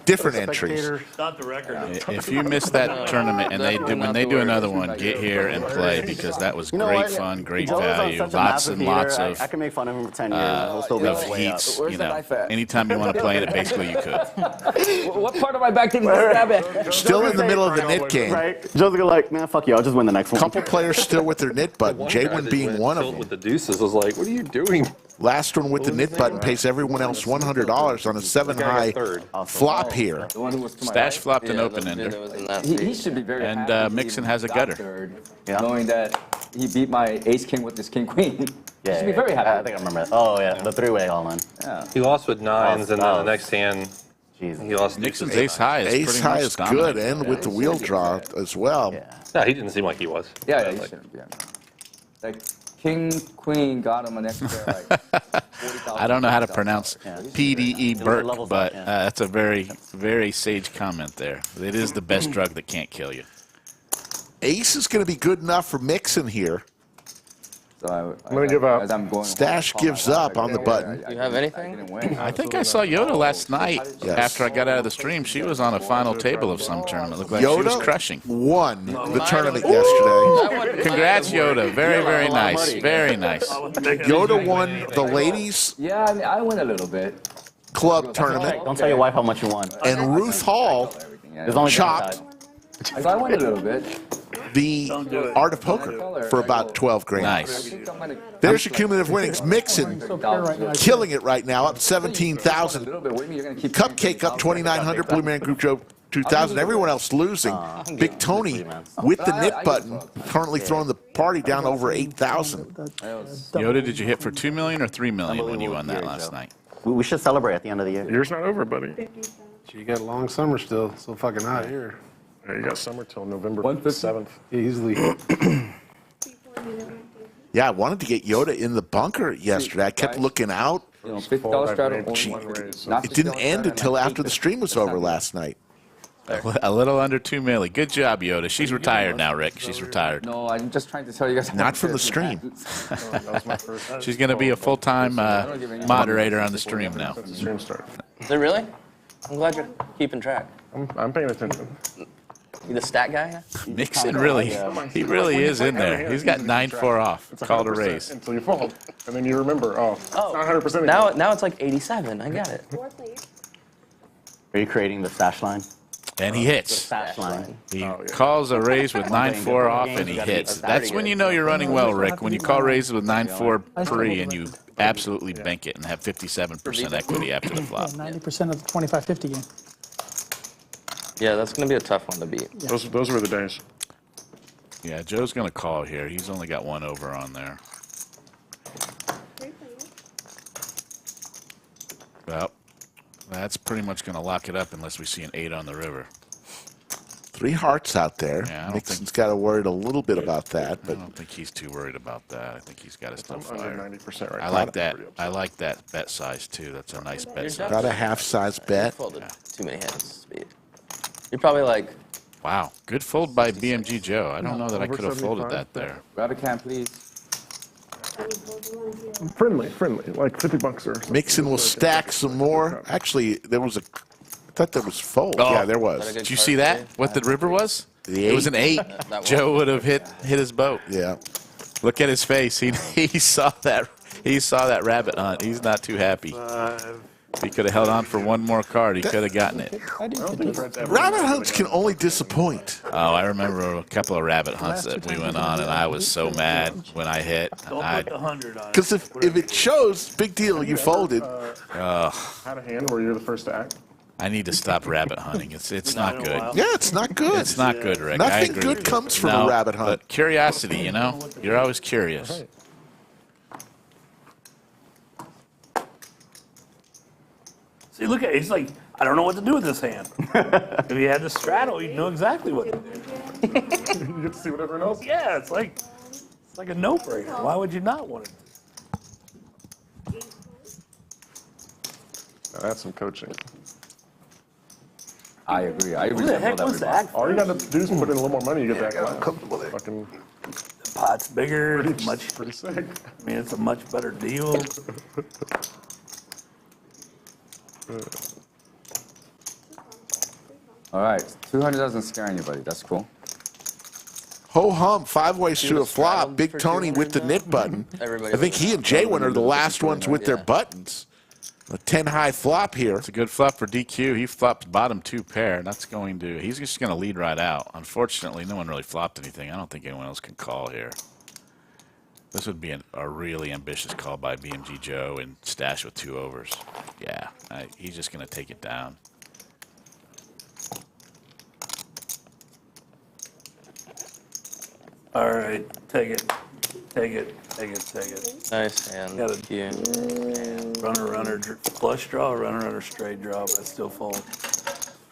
different entries.
Not the record.
if you missed that tournament and when they do another one, get here and play because that was great fun, great value, lots and lots of
I can make fun of him for 10 years. He'll still be way up.
heats. You know, anytime you want to play in it, basically you could.
What part of my back did you stab at?
Still in the middle of the knit game.
Right? Joe's gonna like, man, fuck you. I'll just win the next one.
Couple players still with their knit button. JWin being one of them.
With the deuces, I was like, what are you doing?
Last one with the knit button pays everyone else $100 on a 7-high flop here.
Stache flopped an open ender.
He should be very
And
happy
Mixson
he
has a
got
gutter.
third, knowing that he beat my ace king with this king queen. He should be very happy.
I think I remember that. Oh, yeah, the 3-way all-in.
Yeah.
He lost with 9s, and then the next hand,
Jesus.
He lost
Mixson's ace high is
Ace
pretty
high
much
is
dominant.
good, and with the wheel draw as well.
Yeah, he didn't seem like he was.
Yeah, he shouldn't be. Like king, queen got him an extra like 40,000.
I don't know how to pronounce PDE Burke,
levels
but
up,
that's a very, very sage comment there. It is the best drug that can't kill you.
Ace is going to be good enough for Mixson here.
So
I'm going to give up.
as I'm going
Stache
home,
gives up on the button.
You have anything?
I didn't win.
I think I saw Yoda last night after I got out of the stream. She was on a final table of some tournament. Looked like she was
Yoda
crushing.
won the tournament yesterday.
Congrats, Yoda. Very, very nice. Very nice.
Yoda won the ladies
Yeah, I mean, I win a little bit.
club tournament,
Don't tell your wife how much you won.
and Ruth Hall
There's only
chopped
downside.
So I win a little bit.
the art of poker for about 12 grand.
Nice.
There's your cumulative winnings. Mixson killing it right now, up 17,000. Cupcake up 2,900. Blue Group Joe 2,000. Everyone else losing. Big Tony with the knit button, currently throwing the party down over 8,000.
Yoda, did you hit for 2 million or 3 million when you won that last night?
We should celebrate at the end of the year.
Year's not over, buddy.
You got a long summer still. So fucking hot here.
Yeah, you got summer till November
150.
7th.
Easily.
Yeah, I wanted to get Yoda in the bunker yesterday. I kept looking out.
You know, $50 straddle.
It didn't end until after the stream was over last night.
A little under 2 million. Good job, Yoda. She's retired now, Rick. She's retired.
No, I'm just trying to tell you guys.
Not from the stream.
She's going to be a full-time moderator on the stream now.
The stream started.
Is it really? I'm glad you're keeping track.
I'm paying attention.
You the stat guy?
Mixson really, he really is in there. He's got 9-4 off. It's called a raise.
Until you fold. And then you remember, oh, it's not 100%
Now it's like 87. I got it.
Are you creating the stash line?
And he hits.
Stash line.
He calls a raise with 9-4 off and he hits. That's when you know you're running well, Rick. When you call raises with 9-4 pre and you absolutely bank it and have 57% equity after the flop.
90% of the 25-50 game.
Yeah, that's going to be a tough one to beat.
Those were the days.
Yeah, Joe's going to call here. He's only got one over on there. Well, that's pretty much going to lock it up unless we see an 8 on the river.
3 hearts out there.
Yeah,
Mixon's got to worry a little bit about that.
I
But
don't think he's too worried about that. I think he's got to still
I'm under
fire.
90% right
I
now.
like that. I like that bet size too. That's a nice bet size.
about a half-size bet.
Folded too many hands. Speed. You're probably like,
Wow, good fold by BMG Joe. I don't know that I could have folded that there.
Grab a can, please.
Friendly, like $50 or something.
Mixon will stack some more. Actually, there was a. I thought there was fold.
Oh.
Yeah, there was.
Did you see that? What the river was?
The
It was an 8. Joe would have hit his boat.
Yeah.
Look at his face. He saw that. He saw that rabbit hunt. He's not too happy. He could have held on for one more card. He could have gotten it.
Rabbit hunts can only disappoint.
Oh, I remember a couple of rabbit hunts that we went on, and I was so mad when I hit.
Don't put the 100 on it.
Because if it shows, big deal, you folded.
Had a hand where you're the first to act.
I need to stop rabbit hunting. It's not good.
Yeah, it's not good.
It's not good, Rick. I
Nothing
agree
good
with you.
comes from
No,
a rabbit hunt.
But curiosity, you know, you're always curious.
See, look at it. He's like, I don't know what to do with this hand. If he had the straddle, he'd know exactly what to do.
You get to see what everyone else.
Yeah, it's like a no-brainer. Why would you not want it?
Now, that's some coaching.
I agree. I
Who the
resemble
heck
that
wants to
remark.
act?
All you got to do is put in a little more money, you get that class. Fucking
The pot's bigger. It's much.
pretty sick.
I mean, it's a much better deal.
All right, 200 doesn't scare anybody. That's cool.
Ho hum, 5 ways to a flop. Big Tony with the knit button. I think he and JWin are the last ones with their buttons. A 10 high flop here.
It's a good flop for DQ. He flopped bottom 2 pair. And that's going to. He's just going to lead right out. Unfortunately, no one really flopped anything. I don't think anyone else can call here. This would be a really ambitious call by BMG Joe and Stache with 2 overs. Yeah, he's just going to take it down.
All right, take it. Take it, take it, take it.
Nice hand.
Got it.
Yeah.
Runner, runner, flush draw, runner, runner, straight draw, but I still fold.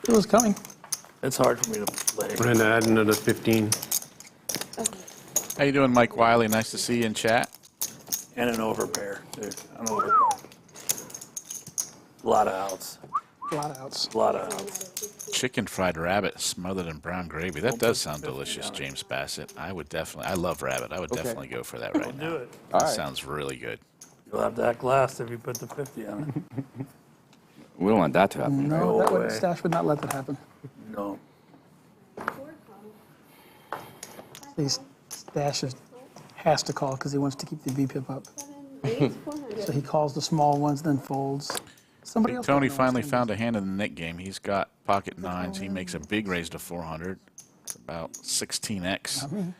It was coming.
It's hard for me to play.
We're going to add another 15.
How you doing, Mike Wiley? Nice to see you in chat.
And an overpair, dude. An overpair. A lot of outs.
A lot of outs.
A lot of outs.
Chicken fried rabbit smothered in brown gravy. That does sound delicious, James Bassett. I would definitely. I love rabbit. I would definitely go for that right now.
Do it.
That sounds really good.
You'll have to act last if you put the 50 on it.
We don't want that to happen.
No, that would,
way.
Stache would not let that happen.
No.
Stache has to call because he wants to keep the VPIP up. So he calls the small ones, then folds. Somebody else.
Tony finally found a hand in the Nick game. He's got pocket nines. He makes a big raise to 400. It's about 16x.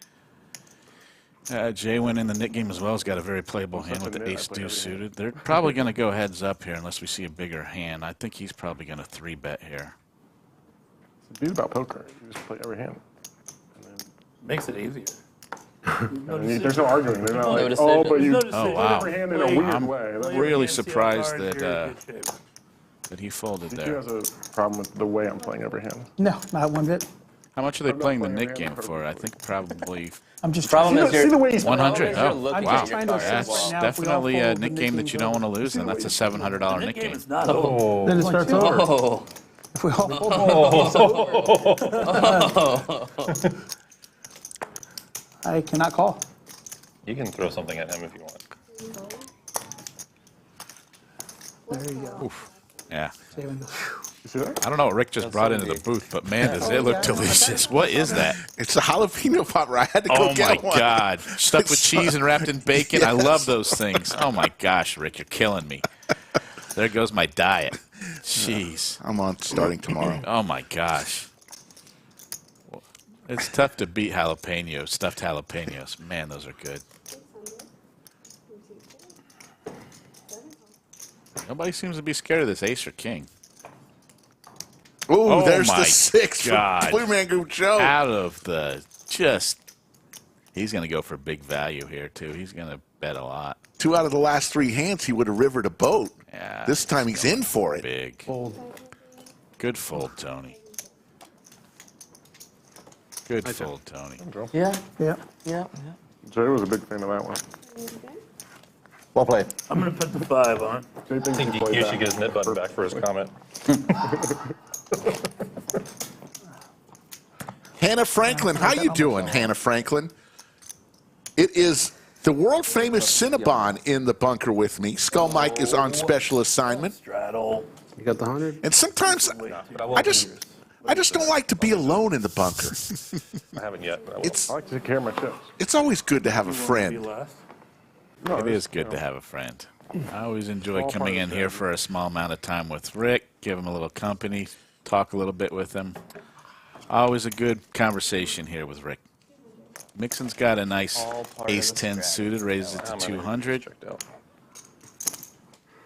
JWin in the Nick game as well has got a very playable hand with the ace deuce suited. They're probably going to go heads up here unless we see a bigger hand. I think he's probably going to 3-bet here.
It's the beauty about poker. You just play every hand.
Makes it easier.
There's no arguing. They're not like,
decision.
oh, but you
Oh, wow.
every hand in a weird
I'm
way.
really surprised that he folded
He
there.
has a problem with the way I'm playing every hand.
No, not one bit.
How much are they
I'm not
playing the
playing
Nick
hand,
game
I've heard
for?
of
I think probably
I'm just
Problem
trying
is
to,
you're,
See the way he's
100.
You're
Oh,
looking
wow.
at your
trying to assess
That's
right now if we all
definitely a
fold, the
Nick game that you don't want to lose, and that's a $700 Nick
Nick game
game.
is not over.
then it starts over.
Oh.
If we all fold, I cannot call.
You can throw something at him if you want.
There you go.
Yeah.
JWin goes, "Phew."
You see that?
I don't know what Rick just brought into the booth, but man, does it look delicious. What is that?
It's a jalapeno popper. I had to go
Oh my
get one.
God. Stuffed with cheese and wrapped in bacon. I love those things. Oh my gosh, Rick, you're killing me. There goes my diet. Jeez.
I'm on starting tomorrow.
Oh my gosh. It's tough to beat jalapenos, stuffed jalapenos. Man, those are good. Nobody seems to be scared of this ace or king.
Ooh,
Oh
there's
my
the 6
God.
from BMG Joe.
Out of the he's going to go for big value here, too. He's going to bet a lot.
2 out of the last 3 hands, he would have rivered a boat.
Yeah.
This time he's in for it.
Big. Good fold, Tony. Good fold, Tony.
Yeah.
Yeah.
Yeah.
Jay was a big fan of that one.
Well played.
I'm going to put the 5 on.
Jay
I
thinks
think
he played
DQ
that.
should get his mid button back for his comment.
Hannah Franklin, how you doing, Hannah Franklin? It is the world-famous Cinnabon in the bunker with me. Skull Mike is on special assignment.
Straddle.
You got the 100?
And sometimes I just don't like to be alone in the bunker.
I haven't yet, but I will.
I like to take care of my chips.
It's always good to have a friend.
It is good to have a friend. I always enjoy coming in here for a small amount of time with Rick, give him a little company, talk a little bit with him. Always a good conversation here with Rick. Mixson's got a nice ace 10 suited, raises it to 200.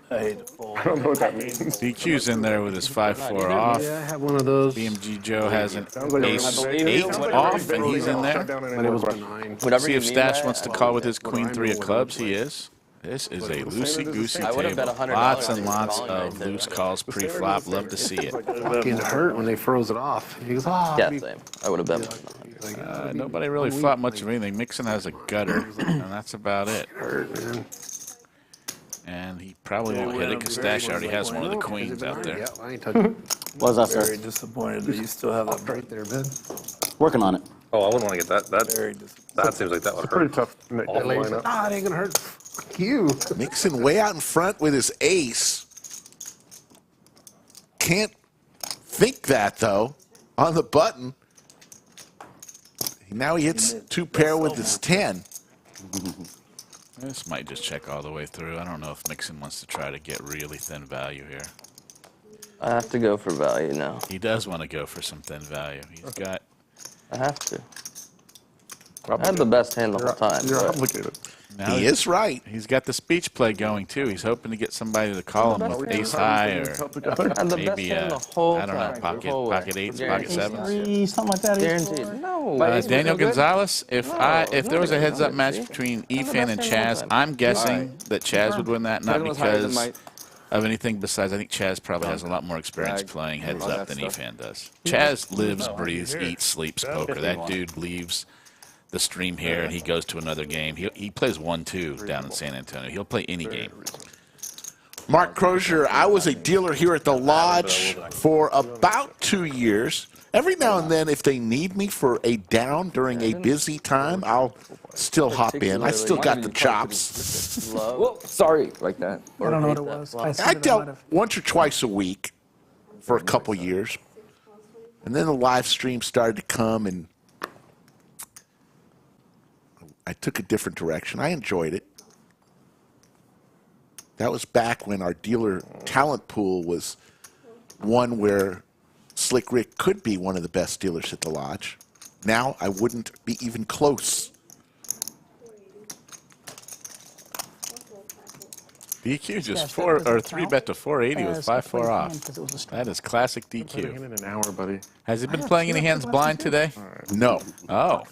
I hate to fold.
I don't know what that means.
DQ's in there with his 5-4 off.
Yeah, I have one of those.
BMG Joe has an
Sounds like
ace
a
8
sounds like a
off,
big
and he's in there.
shutdown
But it was
anymore.
benign.
Whatever
See
you
if
mean
Stache
by
wants to
it.
call with his
What
queen
I
3
know
of
what
clubs.
it
He
was.
is. This is a
same as the
loosey-goosey
same.
I would have bet
table.
$100
Lots and
on
lots
calling right
of
there.
loose calls pre-flop. Love to see it.
Fucking hurt when they froze it off. He goes, oh,
Yeah, same. I would have bet more than 100.
Nobody really flopped much of anything. Mixson has a gutter, and that's about it.
hurt, man.
And he probably won't hit it because Stache already has one of the queens out there.
Yeah, I ain't touching it.
What was that,
Very
sir?
disappointed that you still have that.
Right there, man.
Working on it.
Oh, I wouldn't want to get that.
Very disappointed.
That seems like that would
Pretty
hurt.
tough Nick
All the way.
lineup.
Ah, it ain't gonna hurt. Fuck you.
Mixson way out in front with his ace. Can't think that, though, on the button. Now he hits 2 pair with his 10.
This might just check all the way through. I don't know if Mixson wants to try to get really thin value here.
I have to go for value now.
He does want to go for some thin value. He's got...
I have to. I had the best hand the whole time.
You're
but
obligated.
Now
He is right.
He's got the speech play going, too. He's hoping to get somebody to call him with ace high or maybe, I don't know, pocket eights, pocket sevens.
3, something like that.
Guaranteed. No.
Daniel Gonzalez, if there was a heads-up match between Efan and Chaz, I'm guessing that Chaz would win that, not because of anything besides I think Chaz probably has a lot more experience playing heads-up than Efan does. Chaz lives, breathes, eats, sleeps poker. That dude leaves the stream here and he goes to another game. He plays 1-2 down in San Antonio. He'll play any game.
Mark Crozier, I was a dealer here at the Lodge for about 2 years. Every now and then, if they need me for a down during a busy time, I'll still hop in. I still got the chops.
Whoa, sorry, like that.
I don't know what it was.
I dealt once or twice a week for a couple years. And then the live stream started to come, and I took a different direction. I enjoyed it. That was back when our dealer talent pool was one where Slick Rick could be one of the best dealers at the Lodge. Now I wouldn't be even close.
DQ just 3-bet to 480 with 5-4 off. That is classic DQ.
In an hour, buddy.
Has he been playing any hands blind today?
No.
Oh.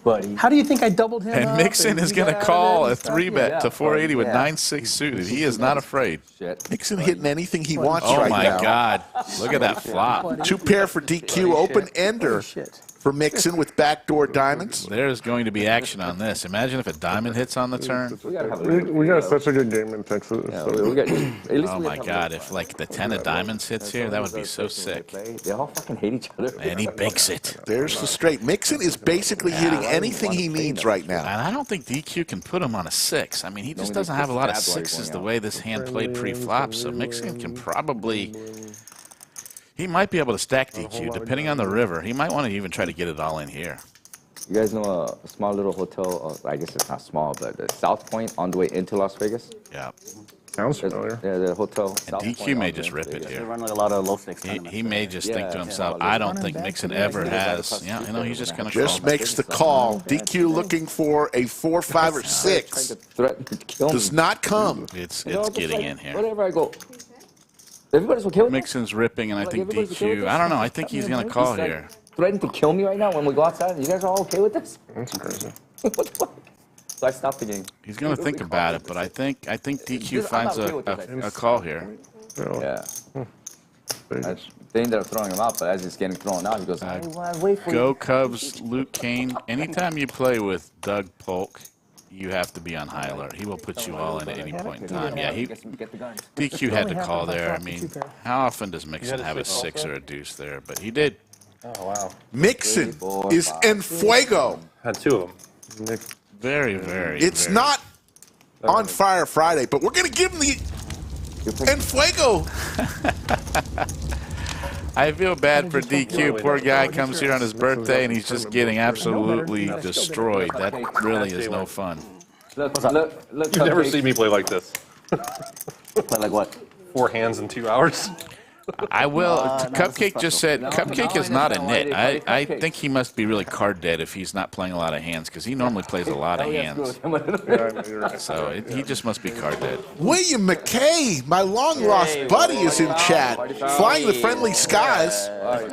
Buddy. How do you think I doubled him?
And Mixson is going to call a 3-bet to 480 with 9-6 suited. He is not afraid.
Mixson hitting anything he wants
right
now.
Oh, my God. Look at that flop.
2 pair for DQ, open-ender for Mixson with backdoor diamonds.
There's going to be action on this. Imagine if a diamond hits on the turn.
We got such a good game in Texas.
Oh, my God. If, like, the 10 of diamonds hits here, that would be so sick.
They all fucking hate each other.
And he bakes it.
There's the straight. Mixson is basically hitting anything he needs right now.
And I don't think DQ can put him on a 6. I mean, he just doesn't have a lot of 6s the way this hand played pre-flop. So Mixson can probably... He might be able to stack DQ, depending on the river. He might want to even try to get it all in here.
You guys know a small little hotel, I guess it's not small, but South Point on the way into Las Vegas?
Yeah.
Sounds familiar.
Yeah, the hotel.
And DQ may just rip it
They
here.
run like a lot of low stakes.
He may just think to himself, I don't think Mixson ever has. Yeah, you know, he's just going to
Just makes the call. DQ looking for a 4, 5, or 6. Does not come.
It's getting in here.
Wherever I go. Everybody's okay with
Mixon's ripping, and I think DQ. I don't know. I think he's going to call here.
Threatening to kill me right now when we go outside. You guys are all okay with this?
That's crazy.
What the fuck? So I stopped the game.
He's going to think about it, but I think DQ finds a call here.
Yeah. They ended up throwing him out, but as he's getting thrown out, he goes, wait for
Go Cubs, Luke Kane. Anytime you play with Doug Polk, you have to be on high alert. He will put you all in at any point in time. Yeah, DQ had to call there. I mean, how often does Mixson have a 6 or a deuce there? But he did.
Oh, wow.
Mixson is en fuego.
Had 2 of them.
Very, very.
It's not on Fire Friday, but we're going to give him the en fuego.
I feel bad for DQ. Poor guy comes here on his birthday and he's just getting absolutely destroyed. That really is no fun.
look,
You never see me play like this.
Play like what?
4 hands in 2 hours.
I will. Cupcake just said Cupcake is not a nit. I think he must be really card dead if he's not playing a lot of hands because he normally plays a lot of hands. So he just must be card dead.
William McKay, my long-lost buddy, is in chat. Flying the friendly skies.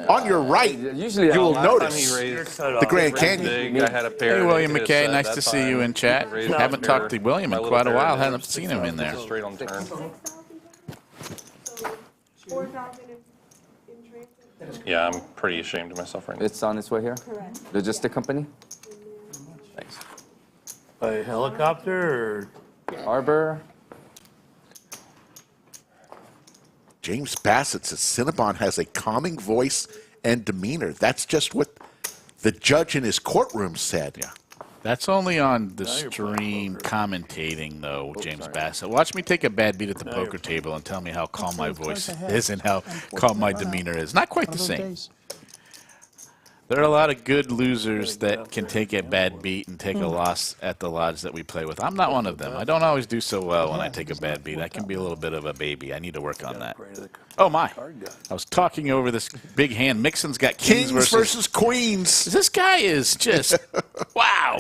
On your right, you will notice the Grand Canyon.
I had a pair.
Hey, William McKay, nice to see you in chat. Haven't talked to William in quite a while. Haven't seen him in there.
Straight on turn. Yeah, I'm pretty ashamed of myself right now.
It's on its way here?
Correct.
Logistic company?
Thanks.
A helicopter or
Arbor?
James Bassett says Cinnabon has a calming voice and demeanor. That's just what the judge in his courtroom said.
Yeah. That's only on the stream commentating, though, James Bassett. Watch me take a bad beat at the poker table and tell me how calm my voice is and how calm my demeanor is. Not quite the same. There are a lot of good losers that can take a bad beat and take a loss at the lodge that we play with. I'm not one of them. I don't always do so well when I take a bad beat. I can be a little bit of a baby. I need to work on that. Oh, my. I was talking over this big hand. Mixson's got kings versus
queens.
This guy is just, wow.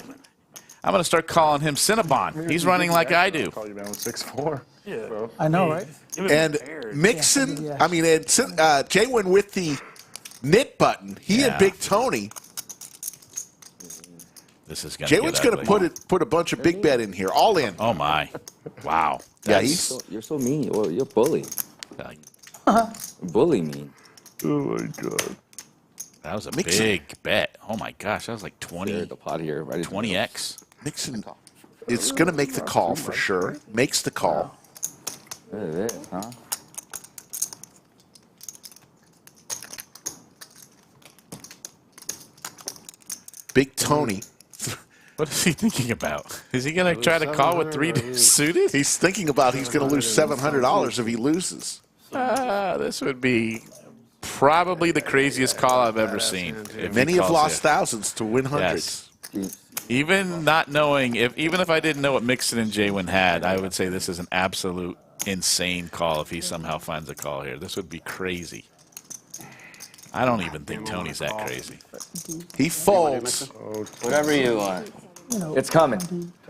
I'm going to start calling him Cinnabon. He's running like I do.
Call you down with 6-4.
Yeah.
So.
I know, right?
And Mixson,
Yeah.
I mean, and JWin with the knit button. He and Big Tony.
This is going to
JWin's going to put a bunch of big bet in here, all in.
Oh, my. Wow.
Yeah,
You're so mean. Well, you're bully. Bully mean.
Oh, my God.
That was a big bet. Oh, my gosh. That was like 20,
The pot here, right?
20x.
Mixson is going to make the call for sure. Makes the call.
Look at this, huh?
Big Tony.
What is he thinking about? Is he going to try to call with 3 suited?
He's thinking about he's going to lose $700 if he loses.
This would be probably the craziest call I've ever seen.
Many have lost thousands to win hundreds.
Yes. Even not knowing, even if I didn't know what Mixson and JWin had, I would say this is an absolute insane call if he somehow finds a call here. This would be crazy. I don't even think Tony's that crazy.
He folds.
Whatever you want.
It's coming.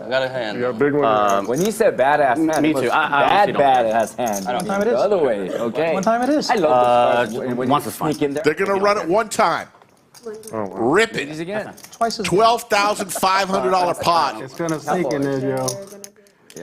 I got a hand.
You got a big one.
When you said badass hand,
Me
it was
too. I honestly don't
badass hand.
I don't
What time it
The
is?
other way, okay?
What time it is?
I love this card. When
once
you
is fine.
sneak in there.
They're going to run it one time. Rip
Ladies
it.
again.
Twice as
$12,500 pot.
It's gonna sneak in there, Joe.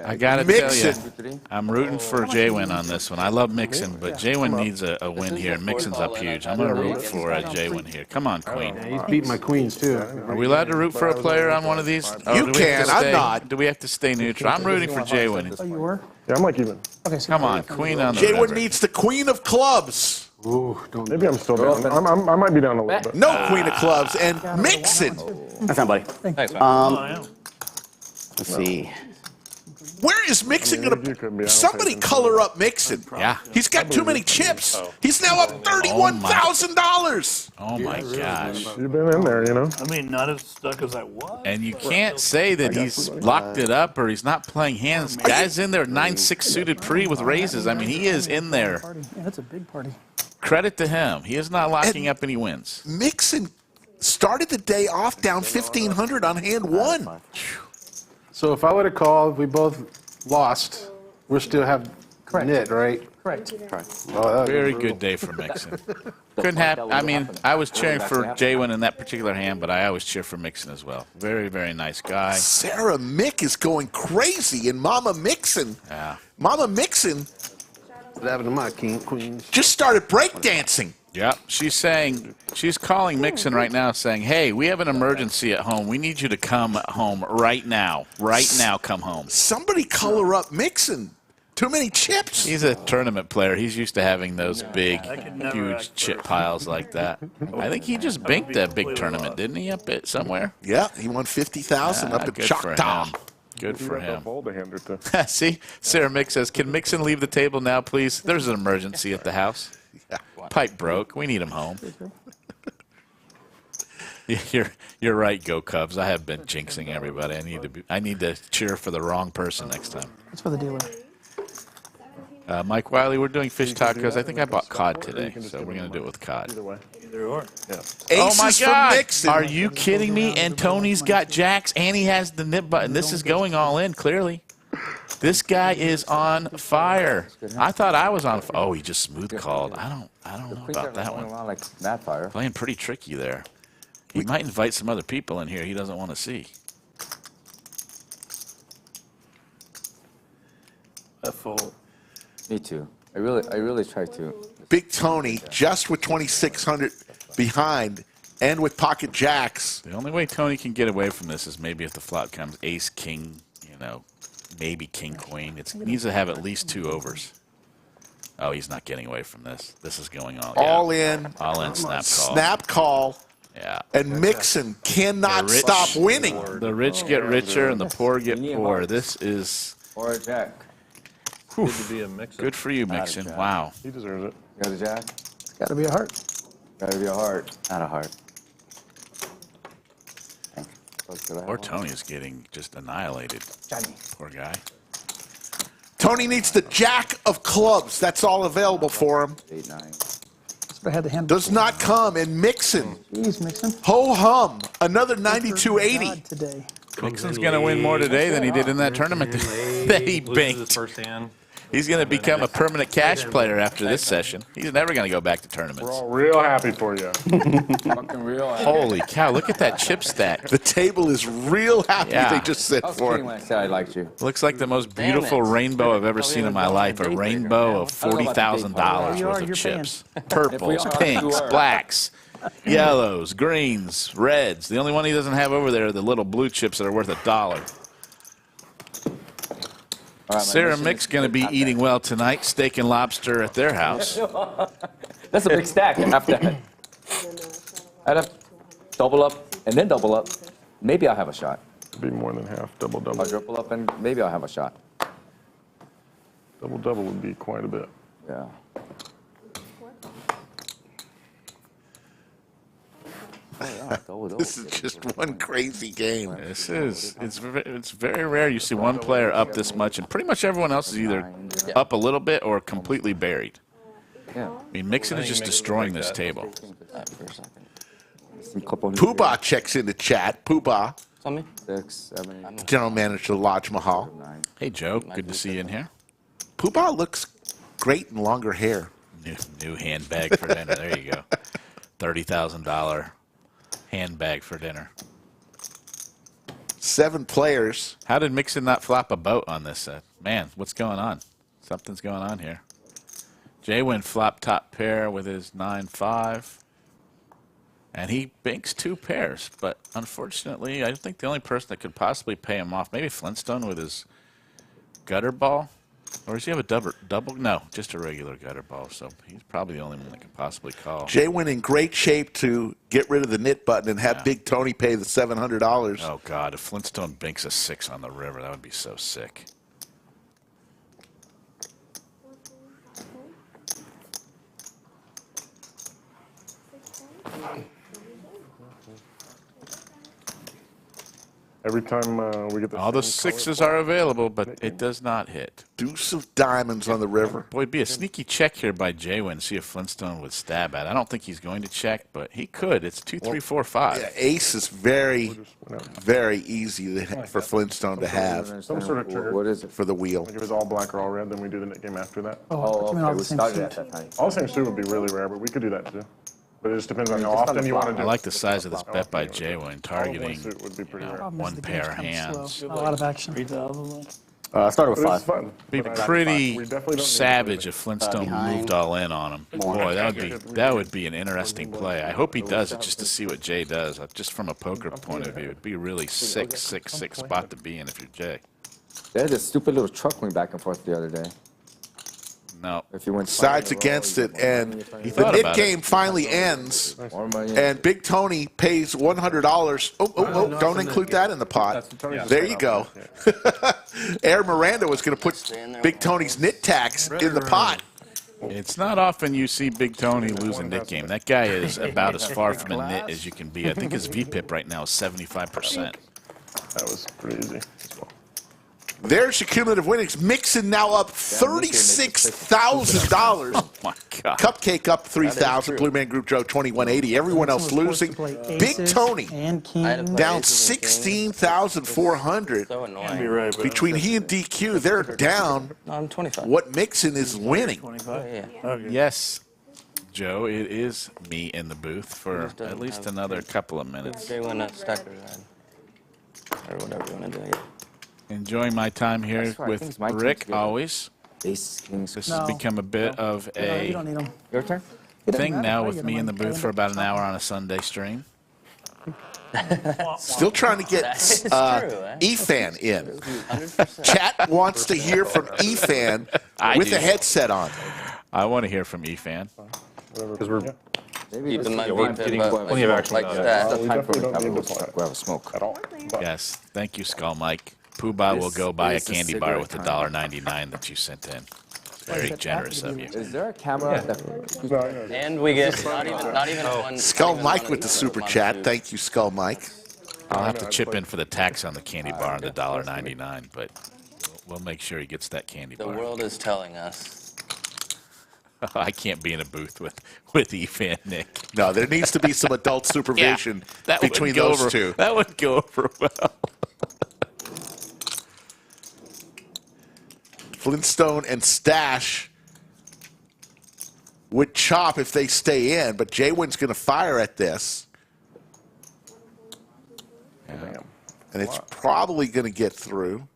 I got to tell
Mixson.
you, I'm rooting for JWin on this one. I love Mixson, but JWin needs a win here. Mixson's up huge. I'm going to root for JWin here. Come on, Queen.
He's beating my queens too.
Are we allowed to root for a player on one of these? Or
You
do we have to
can. I'm
stay-
not.
Do we have to stay neutral? I'm rooting for JWin.
Oh, you were?
Yeah, I'm like even.
Okay, so
Come on, Queen on the
JWin
river.
needs the Queen of Clubs.
Ooh, don't.
Maybe I'm still down. I might be down a little bit.
No Queen of Clubs. And Mixson.
That's not, buddy.
Thanks, man.
Let's see.
Where is Mixson going
You could be.
to...
I don't
Somebody
think-
color up Mixson.
Yeah.
He's got too many chips. He's now up $31,000.
Oh, my gosh.
You've been in there, you know.
I mean, not as stuck as I was.
And you can't say that he's locked it up or he's not playing hands. Guy's in there 9-6 suited pre with raises. I mean, he is in there.
party. Yeah, that's a big party.
Credit to him. He is not locking up any wins.
Mixson started the day off down 1,500 on hand one.
So if I would have called, we both lost. We still have knit, right?
Correct.
Oh, that
Very good day for Mixson. Couldn't happen. I mean, I was cheering for JWin in that particular hand, but I always cheer for Mixson as well. Very, very nice guy.
Sarah Mick is going crazy, and Mama Mixson.
Yeah.
Mama Mixson
What happened to my queens?
just started breakdancing.
Yep. She's calling Mixson right now saying, hey, we have an emergency at home. We need you to come home right now. Right now, come home.
Somebody color up Mixson. Too many chips.
He's a tournament player. He's used to having those big, huge chip piles like that. I think he just banked that big tournament, didn't he, up at somewhere?
Yeah, he won 50,000 up at
Good for
Choctaw.
him. Good for him.
Fold a hand or two.
See, Sarah Mick says, can Mixson leave the table now, please? There's an emergency at the house. Pipe broke. We need him home. You're right, go Cubs. I have been jinxing everybody. I need to cheer for the wrong person next time.
That's for the dealer.
Mike Wiley, we're doing fish tacos. I think I bought cod today, so we're going to do it with cod.
Either way.
Either or.
Yeah.
Oh my
Aces for
God!
Mixson.
Are you kidding me? And Tony's got jacks, and he has the nip button. This is going all in, clearly. This guy is on fire. I thought I was on fire. Oh, he just smooth called. I don't know about that one.
Like that fire.
Playing pretty tricky there. He might invite some other people in here he doesn't want to see.
A fold.
Me too. I really try to.
Big Tony just with 2,600 behind and with pocket jacks.
The only way Tony can get away from this is maybe if the flop comes ace, king, maybe king, queen. It needs to have at least 2 overs. Oh, he's not getting away from this. This is going all
All in.
All in, snap call.
Snap call.
Yeah.
And Mixson cannot stop winning.
The rich get richer and the poor get poor. This is
Or a jack.
Good to be a Mixson.
good for you, Mixson. Wow.
He deserves it.
Got a jack?
It's got to be a heart.
Gotta be a heart.
Not a heart.
Or Tony is getting just annihilated. Poor guy.
Tony needs the jack of clubs. That's all available for him.
8, 9.
That's what I had the hand.
Does not come. And Mixson,
Jeez, Mixson.
ho hum, another
God
92.80.
today.
Mixson's going to win more today than he did in that tournament that he banked.
First hand.
He's going to become a permanent cash player after this session. He's never going to go back to tournaments.
We're all real happy for you.
Fucking real.
Holy cow, look at that chip stack.
The table is real happy
Yeah.
they just sent
I was
for
kidding
it.
when I said I liked you.
Looks like the most beautiful rainbow I've ever seen in my life. A rainbow of $40,000 worth of chips. Purples, pinks, blacks, yellows, greens, reds. The only one he doesn't have over there are the little blue chips that are worth $1.
All right,
Sarah Mick's going to be eating well tonight. Steak and lobster at their house.
That's a big stack after that. I'd have double up and then double up. Maybe I'll have a shot.
Be more than half, double double.
I'll triple up and maybe I'll have a shot.
Double double would be quite a bit.
Yeah.
This is just one crazy game.
This is, it's very rare you see one player up this much, and pretty much everyone else is either up a little bit or completely buried.
Yeah.
I mean, Mixson is just destroying this table.
Poobah checks in the chat. Poobah,
6, 7,
general manager of Lodge Mahal.
9.
Hey, Joe, good to see you in here.
Poobah looks great in longer hair.
New handbag for dinner. There you go. $30,000 handbag for dinner.
7 players.
How did Mixson not flop a boat on this set? Man, what's going on? Something's going on here. JWin flop top pair with his 9-5. And he banks 2 pairs. But unfortunately, I think the only person that could possibly pay him off, maybe Flintstone with his gutter ball. Or does he have a double? No, just a regular gutter ball. So he's probably the only one that could possibly call.
JWin in great shape to get rid of the knit button and have Big Tony pay the $700.
Oh, God. If Flintstone banks a 6 on the river, that would be so sick.
Every time we get the
All the
same
6s
color
are available, but it does not hit.
Deuce of diamonds on the river.
Boy, it'd be a sneaky check here by JWin. See if Flintstone would stab at. I don't think he's going to check, but he could. It's 2, 3, 4, 5.
Yeah, ace is very, very easy for Flintstone to have
Some sort of trigger.
What is it?
for the wheel.
Like if it's all black or all red, then we do the knit game after that.
Oh,
you mean all
okay.
the
We
same
started
suit?
at that time.
All the same suit would be really rare, but we could do that too. But it just depends on how often you want to do
I
it.
like the size of this bet by JWin, targeting
suit would be pretty rare.
Problem is
one
the
pair of
game's kinda
hands.
slow. Not a lot of action.
3,000.
I started with
But it's
5.
fun.
Be
But I-
pretty
we definitely don't need
savage if Flintstone
behind.
moved all in on him. Boy, that would be an interesting play. I hope he does it just to see what Jay does. Just from a poker point of view, it'd be a really sick spot to be in if you're Jay.
They had this stupid little truck going back and forth the other day.
No.
If you went
Sides against it, and the
thought
knit
about it.
game finally ends,
more money.
and Big Tony pays $100. Oh, don't include that in the pot. There you go. Air Miranda was going to put Big Tony's knit tax in the pot.
It's not often you see Big Tony lose a knit game. That guy is about as far from a knit as you can be. I think his VPIP right now is 75%.
That was pretty easy as well.
There's your cumulative winnings. Mixson now up $36,000.
Oh, my God.
Cupcake up 3,000. Blue Man Group Joe 2180. Everyone else losing. Big Tony
And king.
down 16,400.
So annoying.
Be right, but
Between he and DQ, they're down
No, I'm 25.
what Mixson is winning.
25.
Yeah.
Okay.
Yes, Joe, it is me in the booth for at least another couple of minutes.
JWin Stacker ride. Or whatever you want to do. Yeah.
Enjoying my time here
That's right, I think
with
it's my turn
Rick,
to get
always.
Ace, kings.
This
No.
has become a bit of
You
a
don't need them.
Your turn?
thing now with me in the booth for about an hour on a Sunday stream.
Still trying to get
That is true, eh?
EFAN in.
100%.
Chat wants to hear from EFAN
I
with
do.
a headset on.
I want to hear from EFAN.
Because we're
Maybe
Keeping my
we're
VPIP
getting
up,
plenty of action
like
now.
that.
we definitely don't need this
Grab a smoke.
at all. But
Yes, thank you, Skull Mike. Poobah will go buy a
is a
candy bar with
cigarette
the $1.99 that you sent in. Very generous of you.
Is there a camera?
And we get not even one.
Skull
not even
Mike
one
with the
of
super
them
chat.
on
Thank you, Skull Mike.
I'll have to chip in for the tax on the candy bar and the $1.99, but we'll make sure he gets that candy
The
bar.
world is telling us.
I can't be in a booth with EFAN, Nick.
No, there needs to be some adult supervision
that
between
wouldn't go
those
over,
two.
That wouldn't go over well.
Flintstone and Stache would chop if they stay in, but JWin's going to fire at this.
Yeah.
And it's probably going to get through.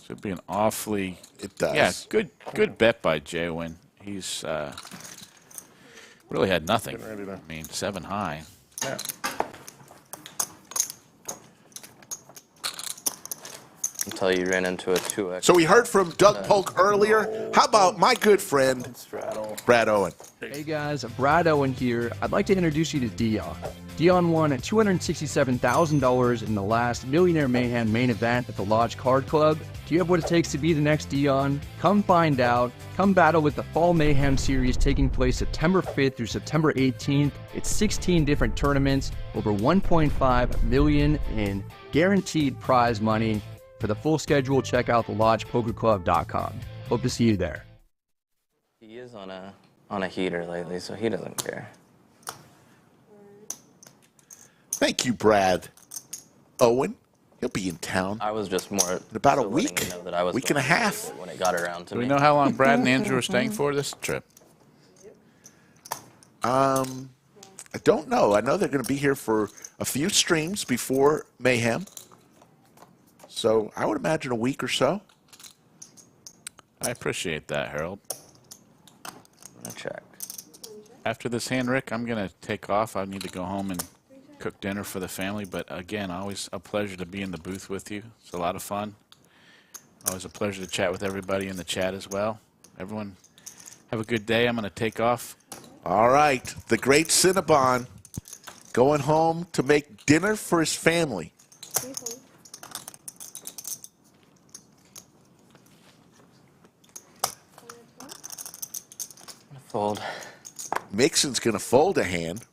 Should be an awfully...
It does.
Yeah, good bet by JWin. He's really had nothing. I mean, 7 high.
Yeah.
Until you ran into a 2x.
So we heard from Doug Polk earlier. How about my good friend, Brad Owen?
Hey guys, Brad Owen here. I'd like to introduce you to Dion. Dion won $267,000 in the last Millionaire Mayhem main event at the Lodge Card Club. Do you have what it takes to be the next Dion? Come find out. Come battle with the Fall Mayhem series taking place September 5th through September 18th. It's 16 different tournaments, over $1.5 million in guaranteed prize money. For the full schedule, check out thelodgepokerclub.com. Hope to see you there.
He is on a heater lately, so he doesn't care.
Thank you, Brad Owen. He'll be in town.
I was just more
in about a
so
week,
letting you know that I was
week and a half.
when it got around to
Do
me.
we know how long Brad and Andrew are staying for this trip?
I don't know. I know they're going to be here for a few streams before Mayhem. So I would imagine a week or so.
I appreciate that, Harold.
I'm gonna check.
After this hand, Rick, I'm going to take off. I need to go home and cook dinner for the family. But again, always a pleasure to be in the booth with you. It's a lot of fun. Always a pleasure to chat with everybody in the chat as well. Everyone, have a good day. I'm going to take off.
All right. The great Cinnabon going home to make dinner for his family.
Fold.
Mixson's going to fold a hand.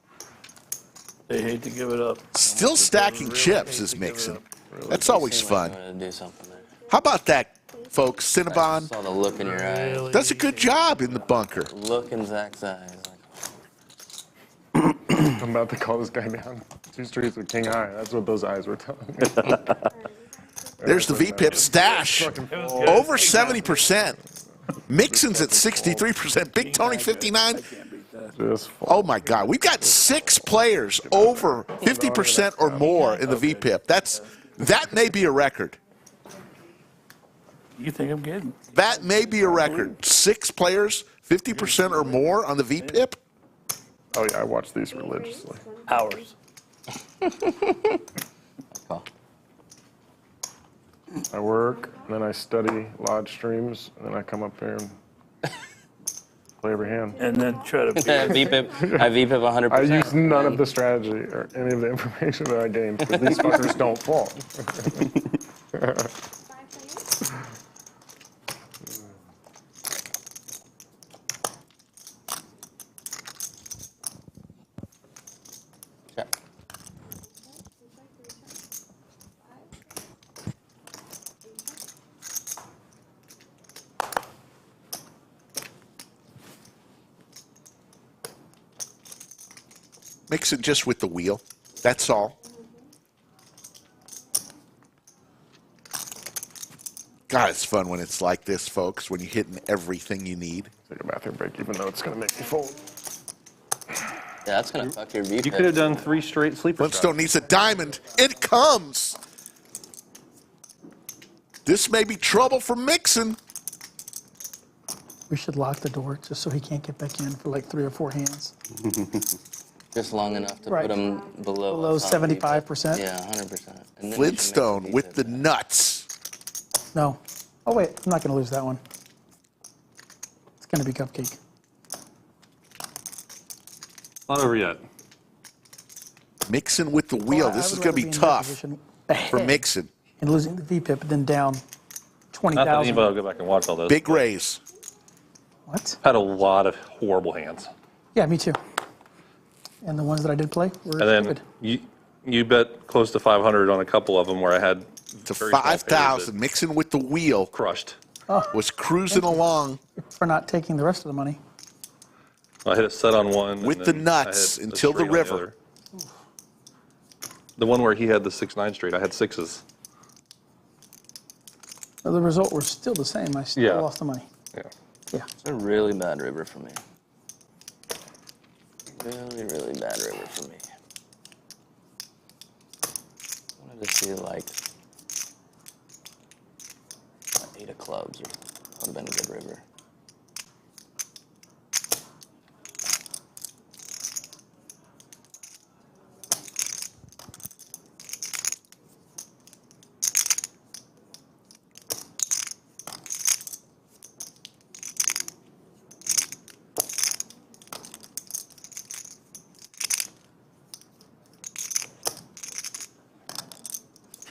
They hate to give it up.
Still stacking chips is Mixson. That's always fun.
Do something there.
How about that, folks? Cinnabon
Saw the look in your eyes.
does a good job in the bunker.
Look in Zach's eyes.
I'm about to call this guy down. 2 streets with king high. That's what those eyes were telling me.
There's the VPIP Stache. Over 70%. Mixson's at 63%. Big Tony 59. Oh my God, we've got 6 players over 50% or more in the VPIP. That may be a record.
You think I'm kidding?
That may be a record. 6 players, 50% or more on the VPIP.
Oh yeah, I watch these religiously.
Hours.
I work, and then I study Lodge streams, and then I come up here and play every hand.
And then try to
VPIP, I VPIP 100%.
I use none of the strategy or any of the information that I gained because these fuckers don't fall.
Mixson just with the wheel. That's all. God, it's fun when it's like this, folks, when you're hitting everything you need.
Take a bathroom break, even though it's going to make me fold.
Yeah, that's going to fuck your VPIP.
You could have done 3 straight sleeper
Flintstone needs a diamond. It comes. This may be trouble for Mixson.
We should lock the door just so he can't get back in for like 3 or 4 hands.
Just long enough to
Right.
put him below.
Below
us on
75%?
Yeah, 100%. And then
Flintstone with the nuts.
No. Oh, wait. I'm not going to lose that one. It's going to be Cupcake.
Not over yet.
Mixson with the wheel.
Well, I
This is
would
going to
rather
be
in that
tough
position
for Mixson.
And losing the VPIP, then down
Not that
20,000.
anybody will go back and watch all those.
Big raise.
What?
Had a lot of horrible hands.
Yeah, me too. And the ones that I did play were
And then
stupid.
you bet close to 500 on a couple of them where I had
To
very small pairs
5,000. Mixson with the wheel.
crushed.
Was cruising along.
For not taking the rest of the money.
I hit a set on one. and
With the
then I
nuts
had a
until the
straight on
river.
other. The one where he had the 6-9 straight, I had 6s.
Well, the result was still the same. I still lost the money.
Yeah.
Yeah.
It's a really bad river for me. Really, really bad river for me. I wanted to see like 8 of clubs would have been a good river.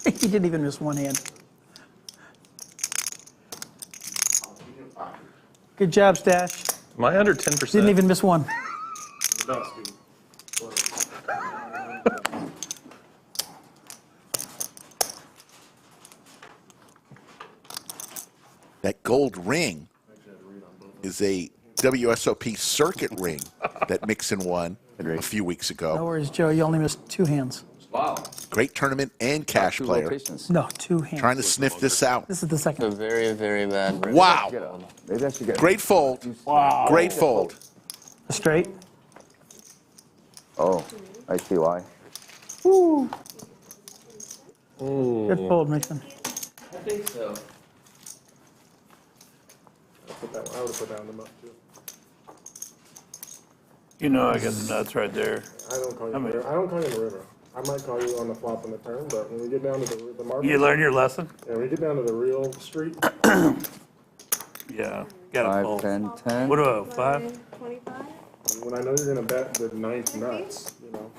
He didn't even miss one hand. Good job, Stache.
Am I under 10%?
Didn't even miss one.
That gold ring is a WSOP circuit ring that Mixson won a few weeks
No
ago.
worries, Joe. You only missed 2 hands.
Wow.
Great tournament and cash
Two
player.
locations.
No, 2 hands.
Trying to sniff this out.
This is the
A
second.
very, very bad river.
Wow.
Maybe I should get
Great fold.
Wow.
Great fold.
Straight.
Oh, I see why.
Woo. Good fold, Mixson.
I think so.
I would have put that on the muff too.
You know I got the nuts right there.
I don't call you.
I mean-
I don't call you in the river. I might call you on the flop and the turn, but when we get down to the market,
You learn your lesson?
yeah, when we get down to the real street,
Yeah. Got to
5,
fold.
10, 10.
What about 5?
25?
when I know you're gonna bet the 9th nuts, you know,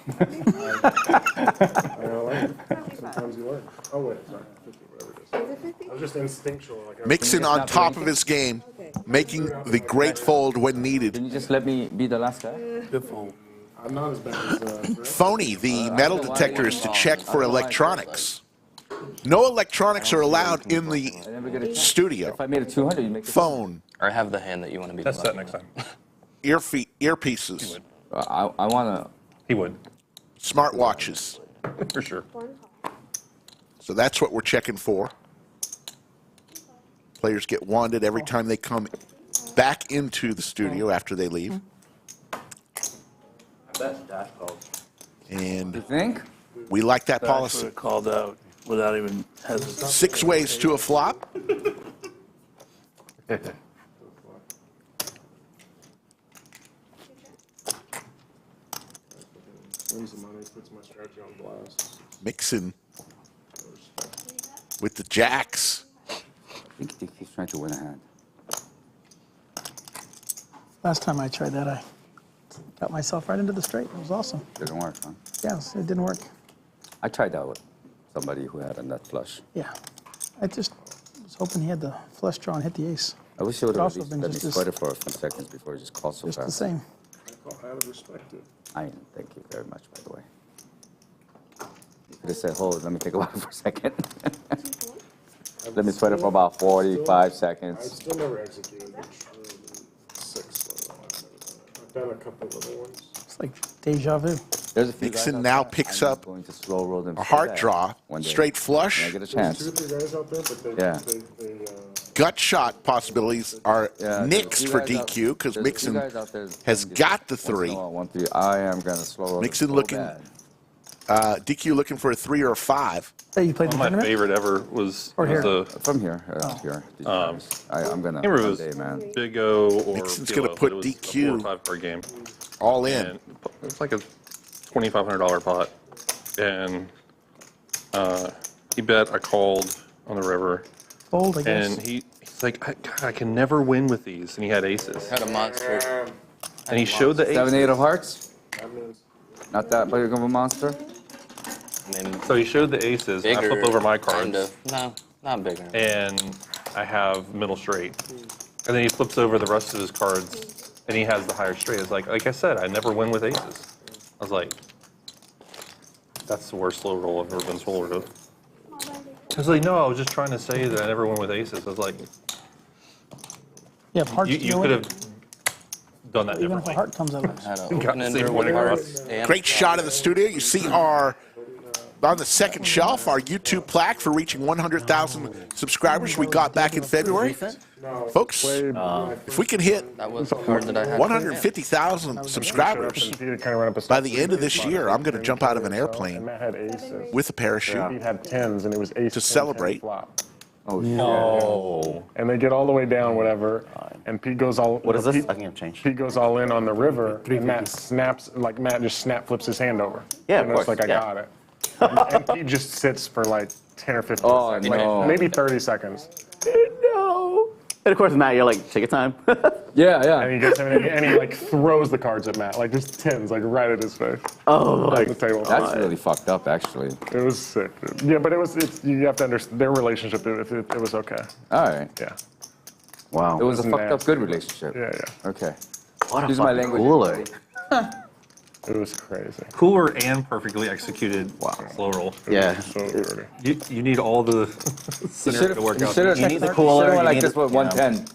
I don't like it. Sometimes you learn. Oh wait, sorry, 50, whatever it is.
Is it 50?
I was just instinctual. Like I was
Mixson on top of his game, making the great fold when
Can
needed.
you just let me be the last guy?
Good fold.
I'm not as bad as
Phony the metal detectors to check for electronics. No electronics are allowed in the
I never get a chance.
studio.
If I made a 200, you make it.
Phone,
Or have the hand that you want to be.
Test that
bluffing.
next time.
earpieces,
I want
He would,
smartwatches.
for sure.
One call.
So that's what we're checking for. Players get wanded every time they come back into the studio after they leave.
You
And
think?
we like that
That's what
policy.
it called out without even hesitating.
6 ways to a flop.
wins the money, puts my strategy on blast.
Mixson with the jacks.
I think he's trying to win a hand.
Last time I tried that, I got myself right into the straight. It was awesome.
Didn't work, huh?
Yes, it didn't work.
I tried that with somebody who had a nut flush.
Yeah. I just was hoping he had the flush draw and hit the ace.
I wish he would
Could
have
also
at least
been
let me
just as-
sweat it for a few seconds before he just called so
Just the
fast.
same.
I would respect it.
I thank you very much, by the way. You could have said, hold, let me think about it for a second. Let me sweat it for about 45
I
seconds.
still never executed the true 6 level. I've done a couple little ones.
It's like deja vu.
There's a few
Mixson
guys out
now
there,
picks
I'm
up
going to slow roll them
a
so
heart
bad
draw,
one day
straight
when
flush.
I get a
There's
chance.
2 or 3 guys out there, but they,
Yeah.
they
Gut shot possibilities are
Yeah,
nixed for DQ because Mixson has got the 3.
I am going to slow roll
Mixson
them so
looking,
bad.
DQ looking for a 3 or a 5.
Hey, you played the
My
tournament?
favorite ever was
Or here?
the
From here, here. I'm going to,
can't remember if it was
day, man.
Big O or
Mixson's
PLO,
gonna put
but it was
DQ
a 4 or 5 card game.
All in.
And it was like a $2,500 pot, and he bet. I called on the river,
Fold, I guess.
and he's like, God, I can never win with these, and he had aces,
Had a monster.
and he showed the
7,
aces.
8 of hearts?
that means
Not that big of a monster?
I mean,
So he showed the aces. And I
bigger.
flip over my
Kind
cards,
of. No, not bigger.
and I have middle straight, and then he flips over the rest of his cards, and he has the higher straight. It's like I said, I never win with aces. I was like, that's the worst slow roll I've ever been swallowed of. I was like, no, I was just trying to say that I never win with aces. I was like,
Yeah, if hearts
you
go
could
in,
have done that
even if a
differently.
heart comes out.
Had an
Got
open
the same
ender
winning
with
run.
hearts and
Great shot of the studio. You see our on the second shelf, our YouTube plaque for reaching 100,000 subscribers we got back in February. Folks, if we can hit
That was the card that I had.
150,000 subscribers by the end of this year, I'm going to jump out of an airplane
Matt had aces.
with a parachute
He had tens, and it was ace
to celebrate.
Oh no! And they get all the way down, whatever, and Pete goes all.
What is this? I can't change.
Pete goes all in on the river, and Matt snaps, like Matt just flips his hand over.
Yeah,
and
of
it's
course.
like I got it. And Pete just sits for like 10 or 15 seconds, like maybe 30 seconds.
No. And of course, Matt, you're like, take your time.
Yeah.
And he gets him, and he like throws the cards at Matt, like just tens, like right at his face.
Oh,
Like the table.
That's really fucked up, actually.
It was sick, dude. Yeah, but you have to understand their relationship. It was okay.
All right.
Yeah.
Wow.
It was a
Isn't
fucked up
that-
good relationship.
Yeah.
Okay.
What a
Use my
fucking
language.
cooler.
It was crazy.
Cooler and perfectly executed slow roll.
Yeah.
So dirty.
You need all the scenario to work out.
You need the cooler.
went
You
like
need
this
the-
with 110.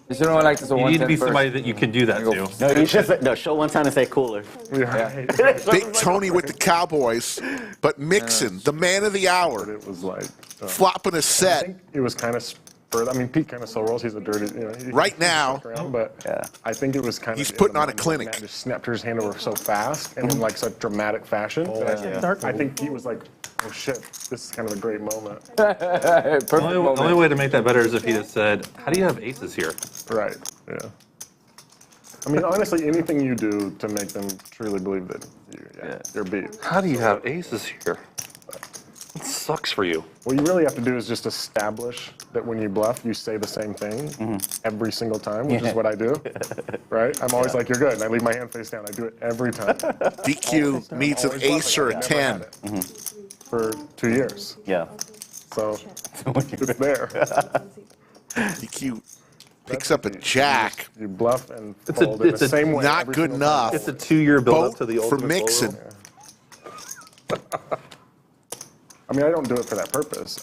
You should have went like this with
You
110
need to be
first.
somebody that you can do that to.
No, you should say, no, show one time and say cooler.
Yeah.
Big Tony with the Cowboys, but Mixson, the man of the hour,
It was like
flopping a
I
set.
think it was kind of spurred. I mean, Pete kind of slow rolls. He's a dirty, he
Right now,
around, but I think it was kind of.
he's putting on a clinic.
Matt just snapped his hand over so fast and in like such dramatic fashion. I think Pete was like, "Oh shit, this is kind of a great moment."
Perfect
The
moment.
only way to make that better is if he had said, "How do you have aces here?"
Right. Yeah. I mean, honestly, anything you do to make them truly believe that you're beat.
How do you have aces here? It sucks for you.
What you really have to do is just establish that when you bluff, you say the same thing every single time, which is what I do. Right? I'm always like, "You're good," and I leave my hand face down. I do it every time.
DQ needs an ace or a 10.
For 2 years.
Yeah.
So it's there.
DQ picks up a jack.
You bluff and
It's a-
fold in
it's
the
a-
same way.
Not
every
good
single time.
enough.
It's a 2-year build up to the
Both for
ultimate slow
Mixson.
roll.
I mean, I don't do it for that purpose.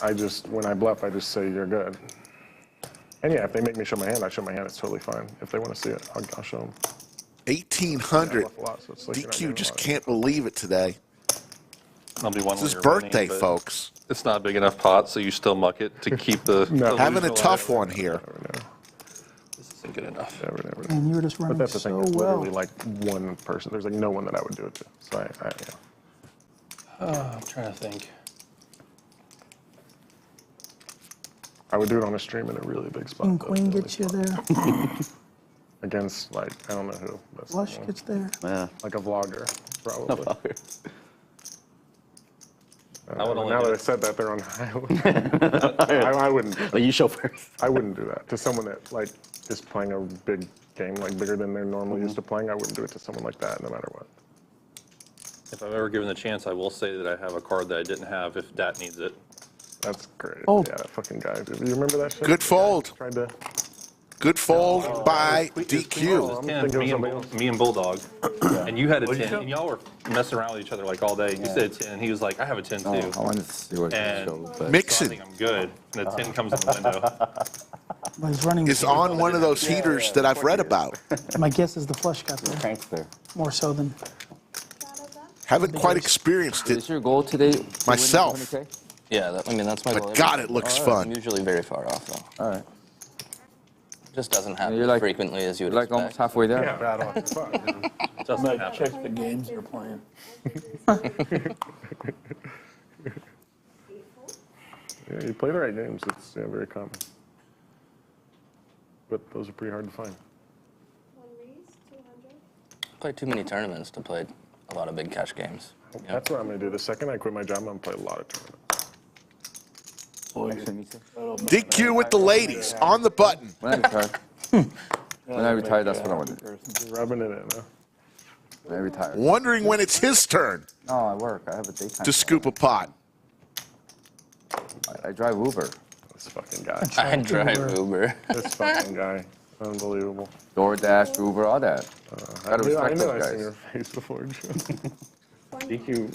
When I bluff, I just say, "You're good." And yeah, if they make me show my hand, I show my hand. It's totally fine. If they want to see it, I'll show them.
1,800.
bluff a lot, so it's like you're not
DQ
doing a
just
lot.
can't believe it today.
I'll be one
It's his
when you're
birthday,
winning, but
folks.
It's not a big enough pot, so you still muck it to keep the.
No.
Having a
illusion
tough
alive.
one here.
This isn't good enough.
Never.
And you were just
But
running
that's the thing.
so
It's
well.
literally like one person. There's like no one that I would do it to. So
I'm trying to think.
I would do it on a stream in a really big spot.
King
though,
Queen
really
gets you
spot.
there.
Against like I don't know who. That's
Flush
one.
gets there.
Yeah.
Like a vlogger, probably.
I would only
Now
do
that I
it.
said that, they're on I wouldn't.
But you show first.
I wouldn't do that to someone that like is playing a big game, like bigger than they're normally used to playing. I wouldn't do it to someone like that, no matter what.
If I'm ever given the chance, I will say that I have a card that I didn't have if Dat needs it.
That's great.
Oh.
Yeah, that fucking guy. Dude. You remember that shit?
Good fold.
Tried to.
Good fold by DQ.
I'm
Yeah,
thinking of
me,
something
and
else.
me and Bulldog. And you had a
What'd you
10,
show?
and y'all were messing around with each other like all day. You said 10, and he was like, "I have a 10 too."
I wanted to see what
And-
it showed, but
So I
Mixson
think I'm good. And the 10 comes in the window.
But he's running.
is on one of those heaters that I've read about.
My guess is the flush got there
Cranks there.
more so than.
Haven't quite experienced
is
it
your goal today to win
myself.
20K?
Yeah, that's my goal.
But God, it looks
I'm
fun.
usually very far off, though.
All right.
Just doesn't happen
You're
as
like-
frequently as you would
You're like
expect.
almost halfway there.
Yeah, bad on. Fuck.
Doesn't
Might
happen.
check the games you're playing.
Yeah, you play the right games. It's very common. But those are pretty hard to find.
One raise, 200.
Played too many tournaments to play a lot of big cash games.
That's what I'm going to do. The second I quit my job, I'm going to play a lot of tournaments.
Actually, me too.
DQ with the ladies on the button.
When I retire, when I retire, that's what I want to do.
You're rubbing it in, huh?
When I retire.
Wondering when it's his turn
No, I work. I have a daytime.
to scoop a pot.
I drive Uber.
This fucking guy.
I drive Uber.
This fucking guy. Unbelievable.
DoorDash, Uber, all that. Gotta
I
respect
know
those
I've seen your
guys.
face before, Joe.
DQ.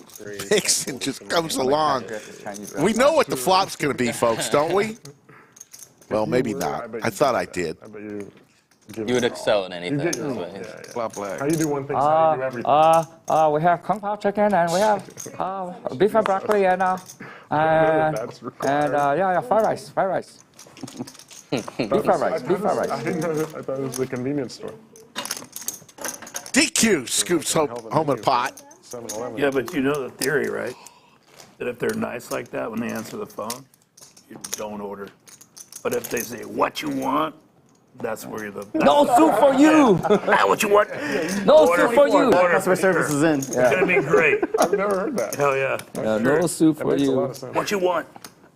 Mixson just comes along.
Chinese
We know what the flop's going to be, folks, don't we? Well, maybe
I
not.
bet
I
you
thought
do
I
that.
did.
I bet you.
You would excel in
You
anything.
get your
That's
own.
what he's-
Yeah.
Flat black.
How you do one thing, how you do everything.
We have kung pao chicken and we have beef and broccoli and
That's required.
fried rice. Beef fried rice.
I didn't know that. I thought it was the convenience store.
DQ scoops home a pot.
7-Eleven.
Yeah, but you know the theory, right? That if they're nice like that when they answer the phone, you don't order. But if they say, what you want, that's where you're the...
No soup for you.
What you want?
No soup for you.
Customer service is in.
It's going to be great.
I've never heard that.
Hell yeah.
No soup
That
for
makes a lot
you.
of sense.
What you want?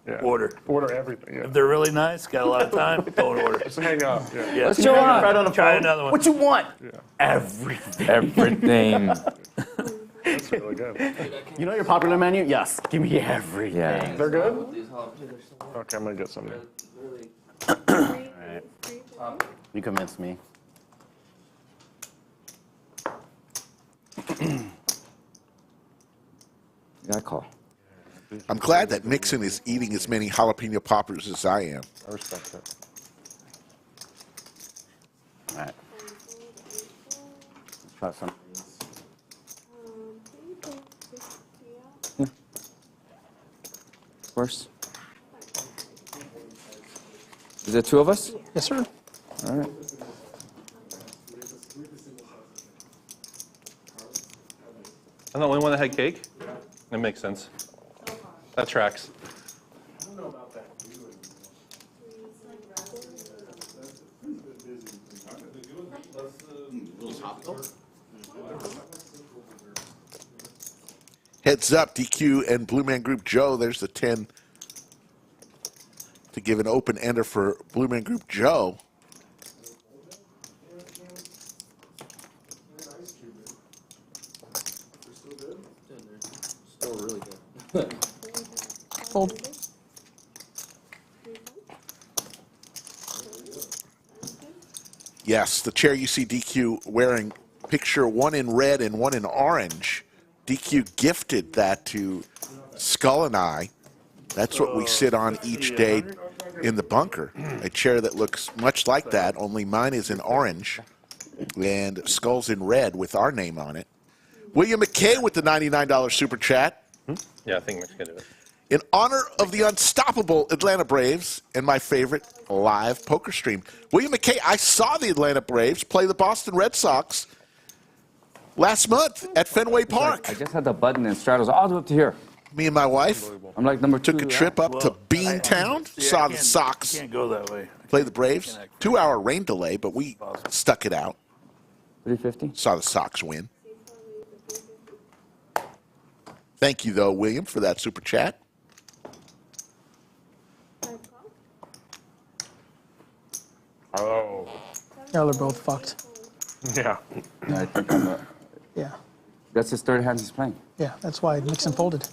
Yeah.
Order.
Order everything. Yeah.
If they're really nice, got a lot of time, don't order.
Just hang up. Yeah.
Yeah.
What you want?
Right on the
Try
phone.
another one.
What you want?
Yeah.
Everything.
Everything.
That's really good.
You know your popular menu? Yes. Give me everything.
Yeah.
They're good? Okay, I'm going to get some.
Alright. You convinced me.
Got call.
I'm glad that Mixson is eating as many jalapeno poppers as I am.
I respect it.
Alright. Let's try some.
Of course. Is there two of us?
Yes, sir.
All right.
I'm the only one that had cake? That makes sense. That tracks.
Heads up, DQ and Blue Man Group Joe. There's the 10 to give an open ender for Blue Man Group Joe.
Still really good.
Fold.
Yes, the chair you see DQ wearing, picture one in red and one in orange. DQ gifted that to Skull and I. That's what we sit on each day in the bunker. A chair that looks much like that, only mine is in orange and Skull's in red with our name on it. William McKay with the $99 super chat.
Yeah, I think Mick's going to do it.
In honor of the unstoppable Atlanta Braves and my favorite live poker stream. William McKay, I saw the Atlanta Braves play the Boston Red Sox last month at Fenway Park.
I just had the button and straddles all the way up to here.
Me and my wife
I'm like number two.
took a trip up to Beantown, saw the Sox
You can't go that way.
play the Braves. 2-hour rain delay, but we stuck it out.
350.
Saw the Sox win. Thank you, though, William, for that super chat.
Oh.
Yeah, they're both fucked.
Yeah.
I think I'm
Yeah.
that's his third hand he's playing.
Yeah, that's why Mixson folded.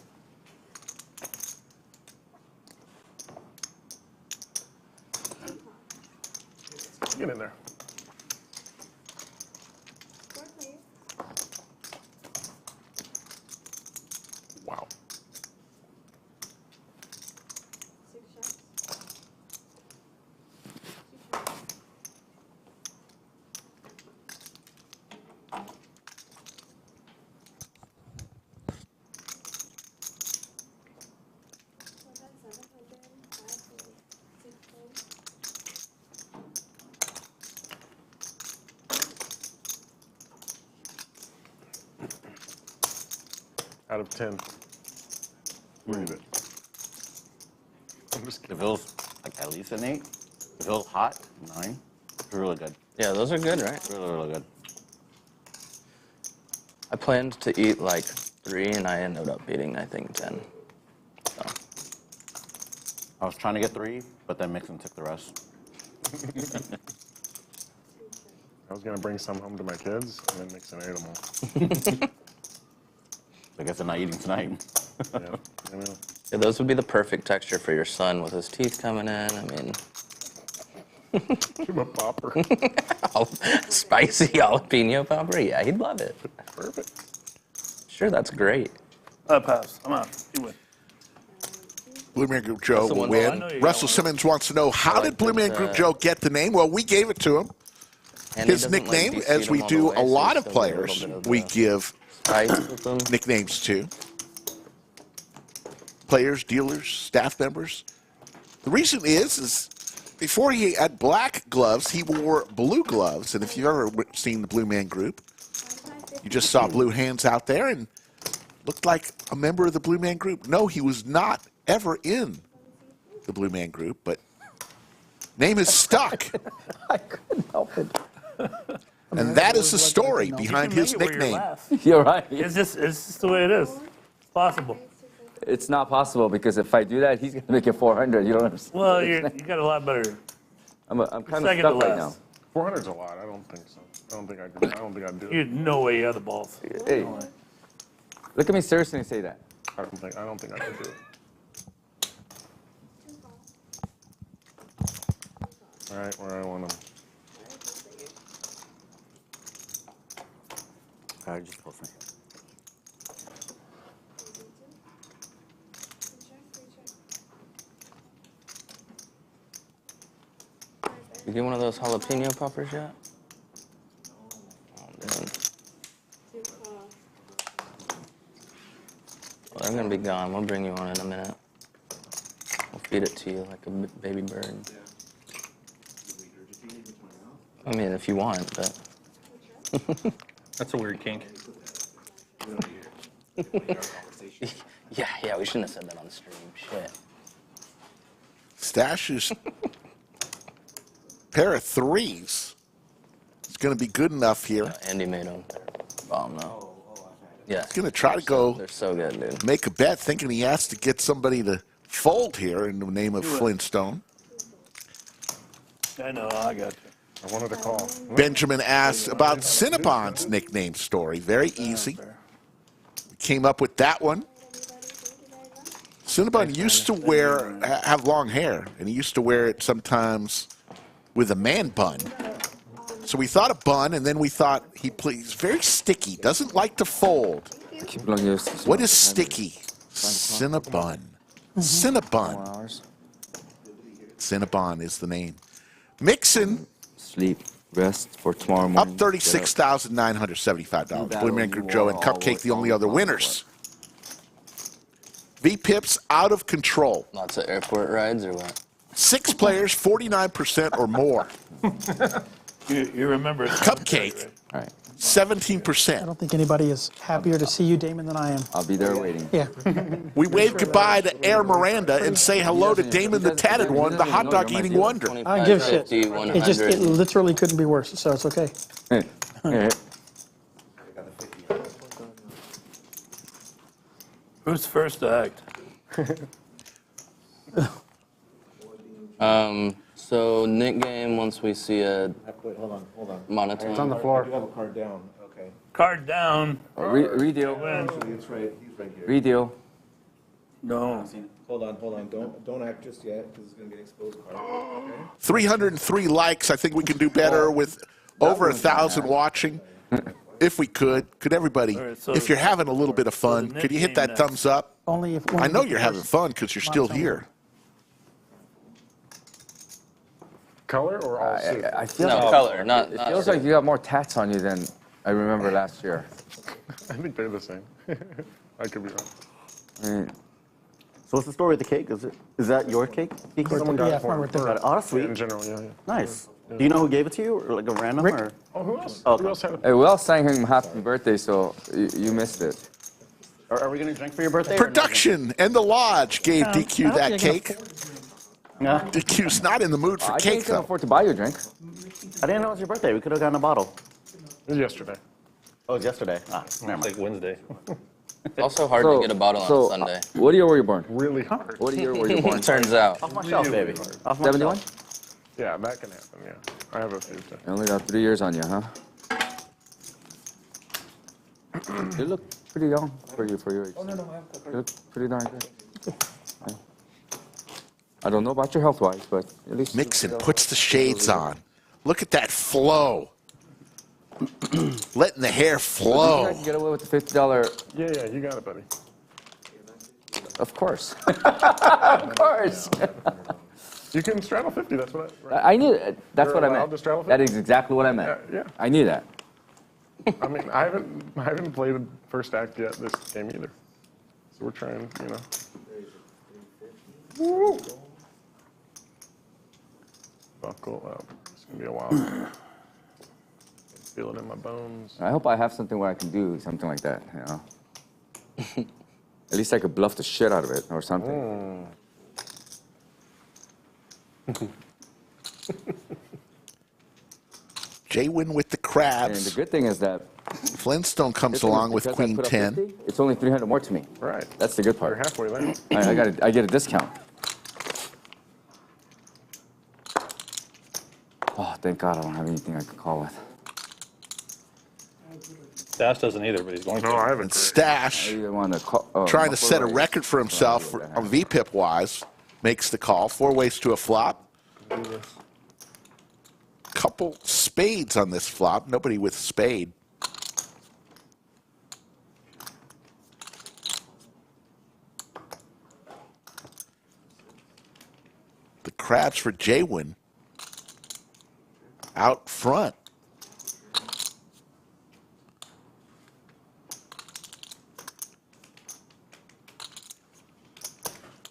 Get in there. Wow. Out of 10. Read it. I'm just
If
kidding.
it was like at least an 8, if it was hot, 9. It's really good.
Yeah, those are good, right?
Really, really good.
I planned to eat like 3, and I ended up eating, I think, 10. So.
I was trying to get 3, but then Mixson took the rest.
I was going to bring some home to my kids, and then Mixson ate them all.
I guess they're not eating tonight.
Yeah, I know.
Yeah, those would be the perfect texture for your son with his teeth coming in. I mean,
Give him a popper.
spicy jalapeno popper. Yeah, he'd love it.
Perfect.
Sure, that's great.
Pass. I'm out. You win.
Blue Man Group Joe
the
will
one-
win.
I know you got
Russell
one.
Simmons wants to know, how did Blue Man Group Joe get the name? Well, we gave it to him.
And he
His
doesn't, like,
nickname,
DC
as
them
we
all the
do
way,
a
so
lot
you
of
still get a little
players,
bit of
we
the
give
spice with them.
nicknames to. Players, dealers, staff members. The reason is before he had black gloves, he wore blue gloves. And if you've ever seen the Blue Man Group, you just saw blue hands out there and looked like a member of the Blue Man Group. No, he was not ever in the Blue Man Group, but name is stuck.
I couldn't help it.
And that is the story behind his nickname.
You're right.
It's just the way it is. It's possible.
It's not possible because if I do that, he's going to make it 400. You don't understand.
Well, you got a lot better.
I'm kind of
Second to
stuck right now.
last.
400's a lot. I don't think so. I don't think I'd do it.
You no way you have the balls.
Hey, look at me seriously and say that.
I don't think I could do it. All right, where I want them.
Just go for it.
You get one of those jalapeno poppers yet? Oh, man. Well, they're gonna be gone. We'll bring you one in a minute. We'll feed it to you like a baby bird. I mean, if you want, but.
That's a weird kink.
Yeah, we shouldn't have said that on stream. Shit.
Stache's pair of threes is going to be good enough here.
Andy made them. Bomb though. Yeah.
He's going to try to go
They're so good, dude.
make a bet, thinking he has to get somebody to fold here in the name of Flintstone.
I know, I got you.
I wanted to call.
Benjamin asks about Cinnabon's nickname story. Very easy. We came up with that one. Cinnabon used to have long hair, and he used to wear it sometimes with a man bun. So we thought a bun, and then we thought he's very sticky, doesn't like to fold. What is sticky? Cinnabon. Cinnabon. Cinnabon is the name. Mixson.
Sleep, rest for tomorrow morning.
Up $36,975. Blue Man Group Joe and Cupcake, the only other winners. V-Pips out of control.
Lots of airport rides or what?
6 players, 49% or more.
You remember
Cupcake,
All right.
17%.
I don't think anybody is happier to see you, Damon, than I am.
I'll be there waiting.
Yeah.
We wave goodbye to Air Miranda and say hello to Damon the Tatted One, the hot dog eating wonder.
I don't give a shit.
50,
It literally couldn't be worse, so it's okay.
Who's first to act?
So Nick game once we see a
Wait, hold on.
monotone.
It's on the floor.
You have a card down. Okay.
Card down.
Redeal.
Actually, it's right. He's right here.
Redeal.
No.
Hold on. Don't act just yet because it's gonna get exposed card. Okay.
303 likes. I think we can do better with over 1,000 watching. If we could everybody,
right, so
if you're having a little bit of fun,
the
could you hit
nickname
that thumbs up?
Only if
I know you're having fun because you're still here.
Color or all suit?
I feel
No,
like,
color, not.
it feels like you got more tats on you than I remember last year.
I think they're the same. I could be wrong.
I mean,
So what's the story with the cake? Is that your cake?
Someone got
Yeah,
it for me.
for my birthday.
Oh, that's sweet.
In general, yeah.
Nice. Do you know who gave it to you, or like a random?
Rick?
Or?
Oh, who else?
Okay.
Who else had it?
hey, we all sang him happy birthday, so you missed it.
Are we gonna drink for your birthday? or not?
Production and the lodge gave DQ that cake.
Yeah.
DQ's not in the mood for
I
cake
can't
though.
afford to buy you a drink.
I didn't know it was your birthday. We could have gotten a bottle.
It was yesterday.
Oh, it was yesterday. Ah, never
It's
mind.
like Wednesday.
It's also hard to get a bottle on Sunday.
What year were you born?
Really hard.
What year were you born?
Turns out.
Off my shelf, baby. Off my
71?
shelf.
Yeah, that can happen. Yeah, I have a few.
You only got 3 years on you, huh? You look pretty young for your age. You look pretty darn good. Yeah. I don't know about your health-wise, but at least...
Mixson puts the shades on. Look at that flow. Letting the hair
I
flow.
can get away with the $50...
Yeah, you got it, buddy.
Of course. Of course.
You can straddle 50. That's what
I knew that's
You're
what I
allowed
meant.
to straddle
That
50?
is exactly what I meant.
Yeah.
I knew that.
I mean, I haven't played the first act yet this game either. So we're trying, you know. Woo. Buckle up. It's gonna be a while. Feel it in my bones.
I hope I have something where I can do something like that. You know. At least I could bluff the shit out of it or something.
JWin with the crabs.
And the good thing is that
Flintstone comes along with Queen 10.
50, it's only 300 more to me.
Right.
That's the good
You're
part.
halfway there.
I get a discount. Oh, thank God I don't have anything I can call with.
Stache doesn't either, but he's going to.
No, I haven't.
Stache,
I want to call,
trying to set a record for himself on VPIP-wise, makes the call. 4 ways to a flop. Couple spades on this flop. Nobody with spade. The crabs for JWin out front.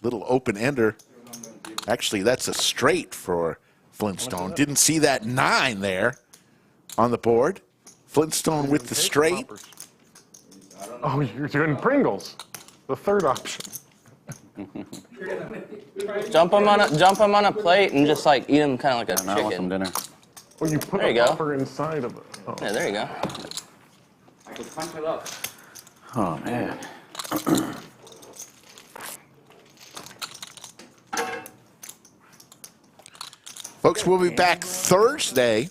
Little open ender. Actually, that's a straight for Flintstone. Didn't see that 9 there on the board. Flintstone with the straight.
Oh, you're doing Pringles. The third option.
Jump them on a plate and just like eat them kind of like a chicken.
dinner.
Well, you put
There
a
you go.
buffer inside of it. Oh.
Yeah, there you go.
I could punch it up.
Oh, man.
Folks, we'll be back Thursday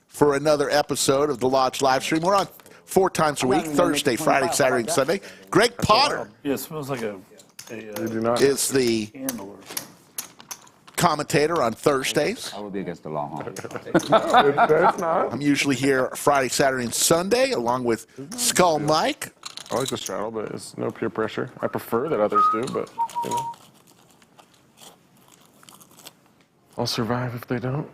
for another episode of the Lodge live stream. We're on 4 times a week, Thursday, Friday, Saturday, and Sunday. Greg Potter
Yeah, it smells like
You do not.
is the
candle.
commentator on Thursdays.
I will be against the law, huh?
It's not.
I'm usually here Friday, Saturday, and Sunday, along with Skull Mike.
I like to straddle, but it's no peer pressure. I prefer that others do, but, you know. I'll survive if they don't.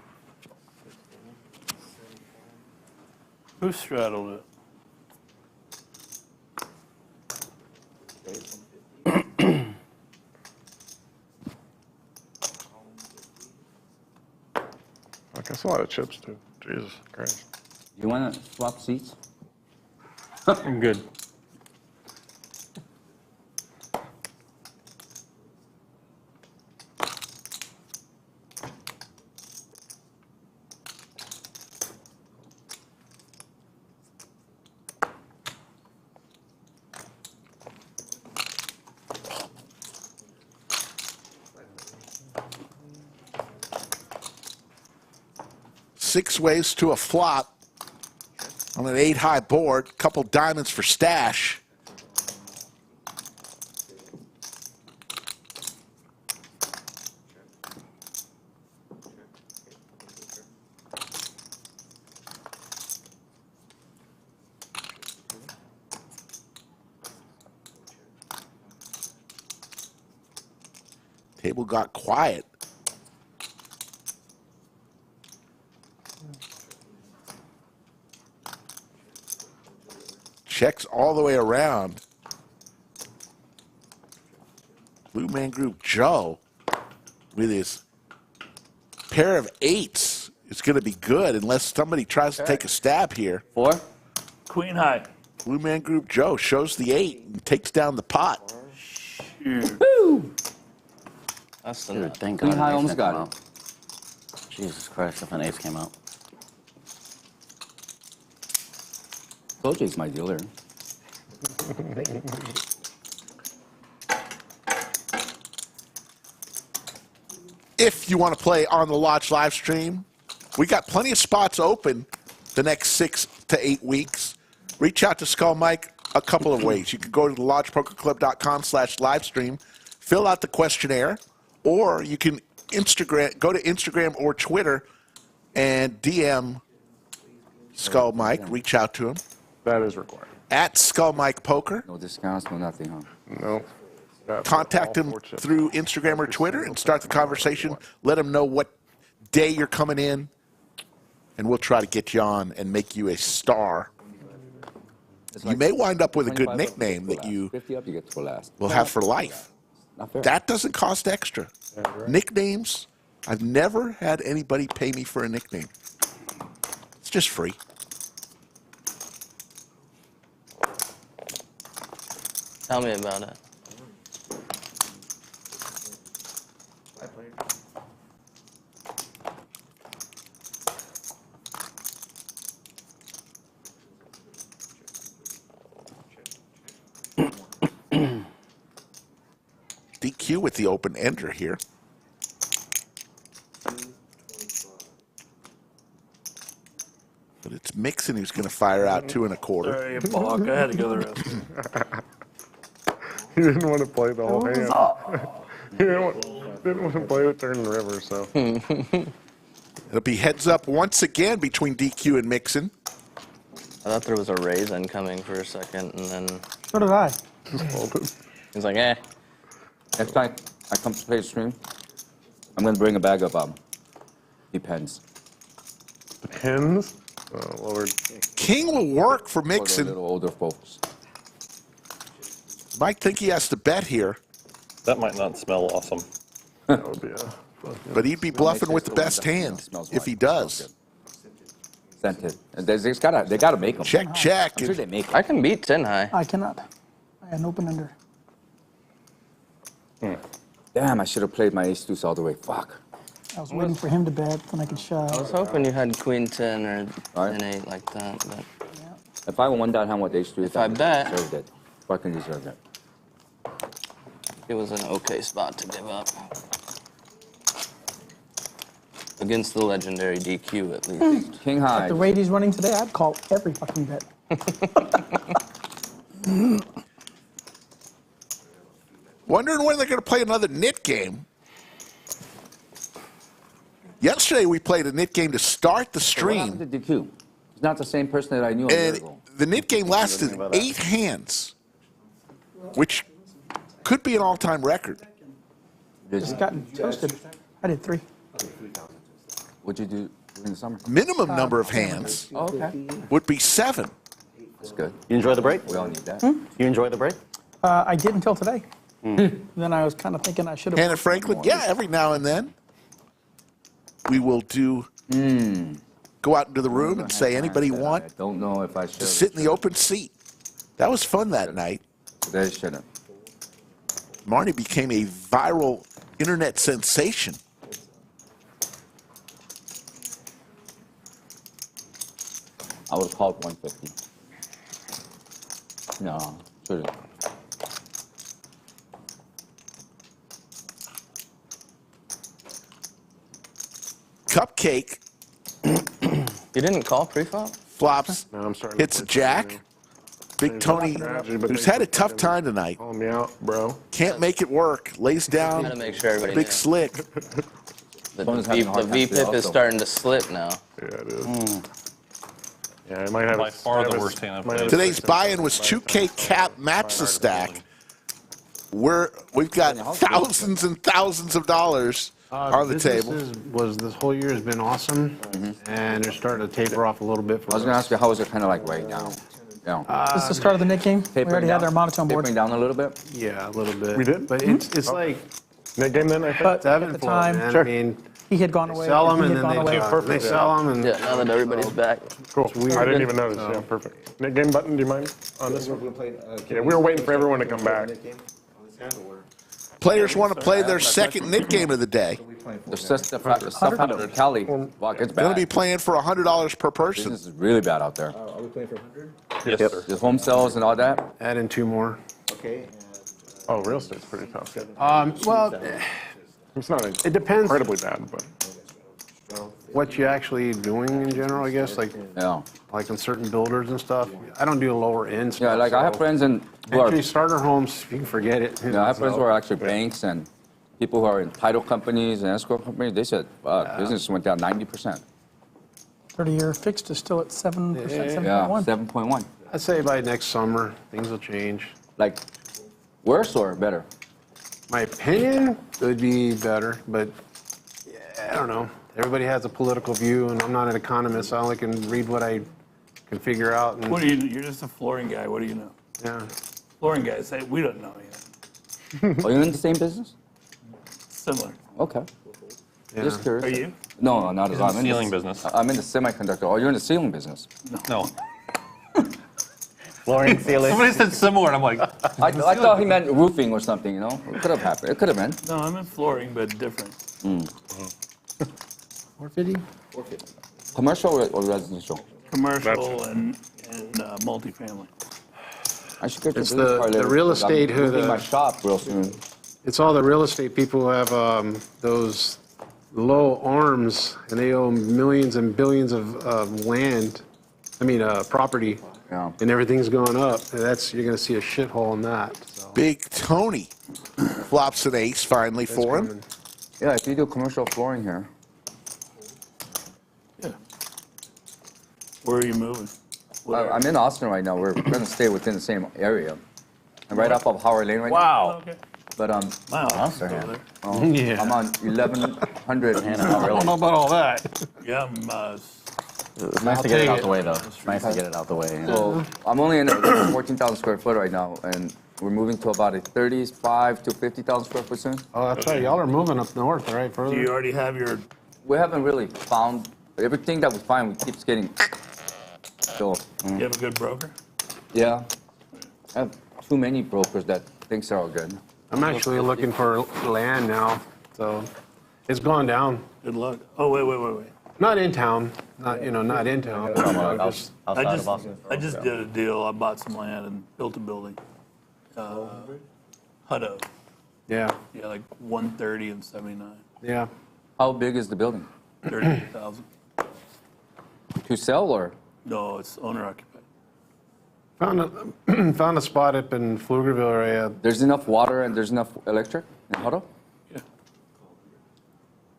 Who straddled it?
Like, that's a lot of chips, too. Jesus Christ.
You want to swap seats?
I'm good.
Six ways to a flop on an 8-high board. Couple diamonds for Stache. Table got quiet. Checks all the way around. Blue Man Group Joe with his pair of 8s is going to be good unless somebody tries to take a stab here.
4?
Queen high.
Blue Man Group Joe shows the 8 and takes down the pot.
Woo! That's the
Dude,
nut.
thank
Queen
God.
high
an ace
almost
didn't
got
come out. Jesus Christ, if an ace came out.
Boja's my dealer.
If you want to play on the Lodge live stream, we got plenty of spots open the next 6 to 8 weeks. Reach out to Skull Mike a couple of ways. You can go to the lodgepokerclub.com/livestream, fill out the questionnaire, or you can go to Instagram or Twitter and DM Skull Mike. Reach out to him.
That is required.
At Skull Mike Poker.
No discounts, no nothing, huh?
No.
contact him through Instagram or Twitter and start the conversation. Let him know what day you're coming in, and we'll try to get you on and make you a star. You may wind up with a good nickname that you will have for life. That doesn't cost extra. Nicknames, I've never had anybody pay me for a nickname. It's just free.
Tell me about it.
DQ with the open ender here. But it's Mixson who's going to fire out 2 1/4.
Sorry, block. I had to go the rest.
He didn't want to play the whole hand. He didn't want to play the turn in the river, so.
It'll be heads up once again between DQ and Mixson.
I thought there was a raise incoming for a second, and then
So did I.
he's like, eh.
Next time I come to play the stream, I'm going to bring a bag of pens.
Pins? Oh, Lord.
King will work for
For the
Mixson.
little older folks.
Might think he has to bet here,
That might not smell awesome.
That would be a.
but he'd be bluffing with the best hand if he does.
Scented. And they gotta make them.
Check, check.
I'm sure they make them.
I can beat 10 high.
I cannot. I had an open ender.
Damn, I should have played my ace deuce all the way. Fuck.
I was waiting for him to bet, then I could shove.
I was hoping you had queen 10 or
Right.
10 8 like that, but
If I won down hand with ace deuce,
If I bet-
deserved it. Fucking deserved it.
it was an okay spot to give up. Against the legendary DQ, at least.
King high.
The rate he's running today, I'd call every fucking bet.
Wondering when they're going to play another knit game. Yesterday we played a knit game to start the
What
stream,
happened to DQ? He's not the same person that I knew a year
and
ago.
the knit game lasted 8 hands, which could be an all-time record.
Just gotten toasted. I did 3.
What'd you do during the summer?
Minimum number of hands
Oh, okay.
would be 7.
That's good.
You enjoy the break?
We all need that.
You enjoy the break?
I did until today. Then I was kind of thinking I should have.
Hannah Franklin, yeah, every now and then we will do, go out into the room and say, anybody want
I don't know if I should.
to sit in the open seat. That was fun that night.
They shouldn't.
Marnie became a viral internet sensation.
I would have called 150. No, shouldn't.
Cupcake
You didn't call pre-flop?
flops,
No, I'm starting to
hits a
play
jack.
something
Big Tony,
strategy, but
who's
they
had a tough
fucking
time tonight,
Call me out, bro.
can't make it work, lays down,
Gotta make sure everybody
big
knows.
slick.
The
Someone's having a hard time
VPIP
today
is
also.
starting to slip now.
Yeah, it is. Yeah, I might have
By
a-
far
I have
the
a-
worst hand I've
might
played.
have a
Today's
6
buy-in was 2K cap match the stack. We've got thousands and thousands of dollars on the table.
This whole year has been awesome, and they're starting to taper off a little bit for
I was going to ask you, how is it kind of like right now?
This is the start of the knit game. We already had our monotone board.
Tapering down a little bit?
Yeah, a little bit.
We did?
But it's like
Net game then, I think?
But
seven
at the
flow,
time,
man.
Sure.
I mean,
he had gone
they
away.
sell them
he
and
had
then
gone
they,
away.
they sell them and
Yeah, now that everybody's back.
Cool.
weird.
I didn't even notice. Yeah, perfect. Net game button, do you mind on this one? Yeah, we were waiting for everyone to come back.
Players want to play their second knit game of the day.
The stuff out of Cali, fuck, it's
Going to
bad.
be playing for $100 per person.
Business is really bad out there.
Are we playing for 100?
Yes, sir.
The home sales and all that.
add in 2 more.
Okay.
Oh, real estate's pretty tough.
Well,
It's not
it depends
incredibly bad, but
what you're actually doing in general, I guess. Like in certain builders and stuff. I don't do lower end stuff.
Yeah, like I have friends who are
Entry starter homes, you can forget it.
I have friends who are actually banks and people who are in title companies and escrow companies. They said, fuck, business went down 90%.
30-year fixed is still at 7%,
Yeah,
7.1.
7.1.
I'd say by next summer, things will change.
Like, worse or better?
My opinion would be better, but yeah, I don't know. Everybody has a political view, and I'm not an economist. I only can read what I can figure out. And,
What do you? You're just a flooring guy. What do you know?
yeah.
Flooring guys say we don't know yet.
Are you in the same business?
Similar.
Okay.
Yeah.
Just curious.
Are you?
No, not at all. I'm in
Ceiling
the,
business.
I'm in the semiconductor. Oh, you're in the ceiling business.
No.
Flooring, ceiling.
Somebody said similar, and I'm like,
I thought he meant roofing or something, you know? It could have happened. It could have been.
No, I'm in flooring, but different.
450?
Commercial or residential?
Commercial and multifamily.
I should get your
It's
business
the
card later
real
because I'm
estate who
moving
the-
my shop real soon.
It's all the real estate people who have those low arms, and they own millions and billions of land. I mean, property,
Yeah.
and everything's going up. And you're going to see a shithole in that. So
Big Tony flops an ace finally
that's
for him.
coming.
Yeah, if you do commercial flooring here.
Yeah. Where are you moving?
I'm in Austin right now. We're going to stay within the same area. I'm right off of Howard Lane right
Wow. Okay.
now. But
My office is over there.
Yeah.
I'm on 1100
I don't know about all that.
Yeah, I'm.
It's nice to get it out the way, though. It's nice to get it out the way. You know?
So I'm only in a 14,000 square foot right now, and we're moving to about a 35 to 50,000 square foot soon.
Oh, that's right. Y'all are moving up north, right?
Do
Further.
you already have your?
We haven't really found everything that we find. We keeps getting. So
You have a good broker?
yeah, I have too many brokers that thinks they're all good.
I'm actually looking for land now, so it's gone down.
Good luck. Oh wait.
Not in town. Not in town.
Outside of Boston.
I just did a deal. I bought some land and built a building. Hutto.
Yeah.
Yeah, like 130 and 79.
Yeah.
How big is the building?
38,000.
To sell or?
No, it's owner occupied.
Found a spot up in Pflugerville area,
There's enough water and there's enough electric in Hutto?
Yeah.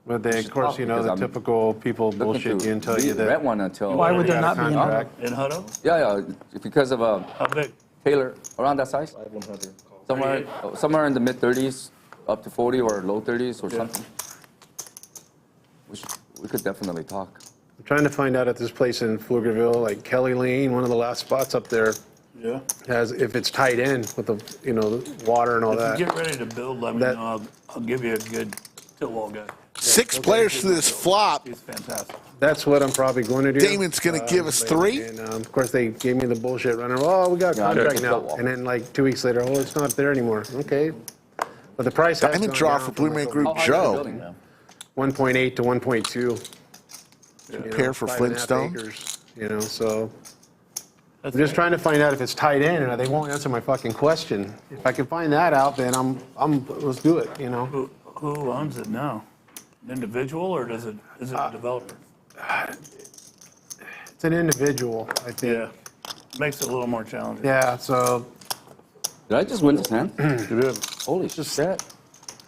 but they, of course,
because
the
I'm
typical people
Looking
bullshit you and tell you
rent
that.
one until.
Why would there
got
not
a
be
contract.
In Hutto?
Yeah, because of
How big?
Taylor, around that size? Somewhere in the mid 30s, up to 40 or low 30s or something. We could definitely talk.
I'm trying to find out at this place in Pflugerville, like Kelly Lane, one of the last spots up there,
Yeah.
has, if it's tied in with the, the water and all
If
that.
you get ready to build, let me
That-
know. I'll give you a good tilt wall guy.
6 players to this flop.
He's fantastic.
That's what I'm probably going to do.
Damon's going to give us 3.
And of course, they gave me the bullshit runner. Oh, we got a
Yeah, I know
contract
the
now.
tilt wall.
And then like 2 weeks later, oh, it's not there anymore. Okay. But the price has
Diamond
gone
draw
down
for
from
Blue Man
like
Group
How high is the
Joe.
building?
1.8 to 1.2.
Pair for
5.5
Flintstone.
acres, so
That's
I'm just
right.
trying to find out if it's tied in, and they won't answer my fucking question. If I can find that out, then let's do it,
Who owns it now? An individual or is it a developer?
It's an individual, I think.
Yeah. Makes it a little more challenging.
Yeah, so
Did I just win this hand?
You did.
Holy shit.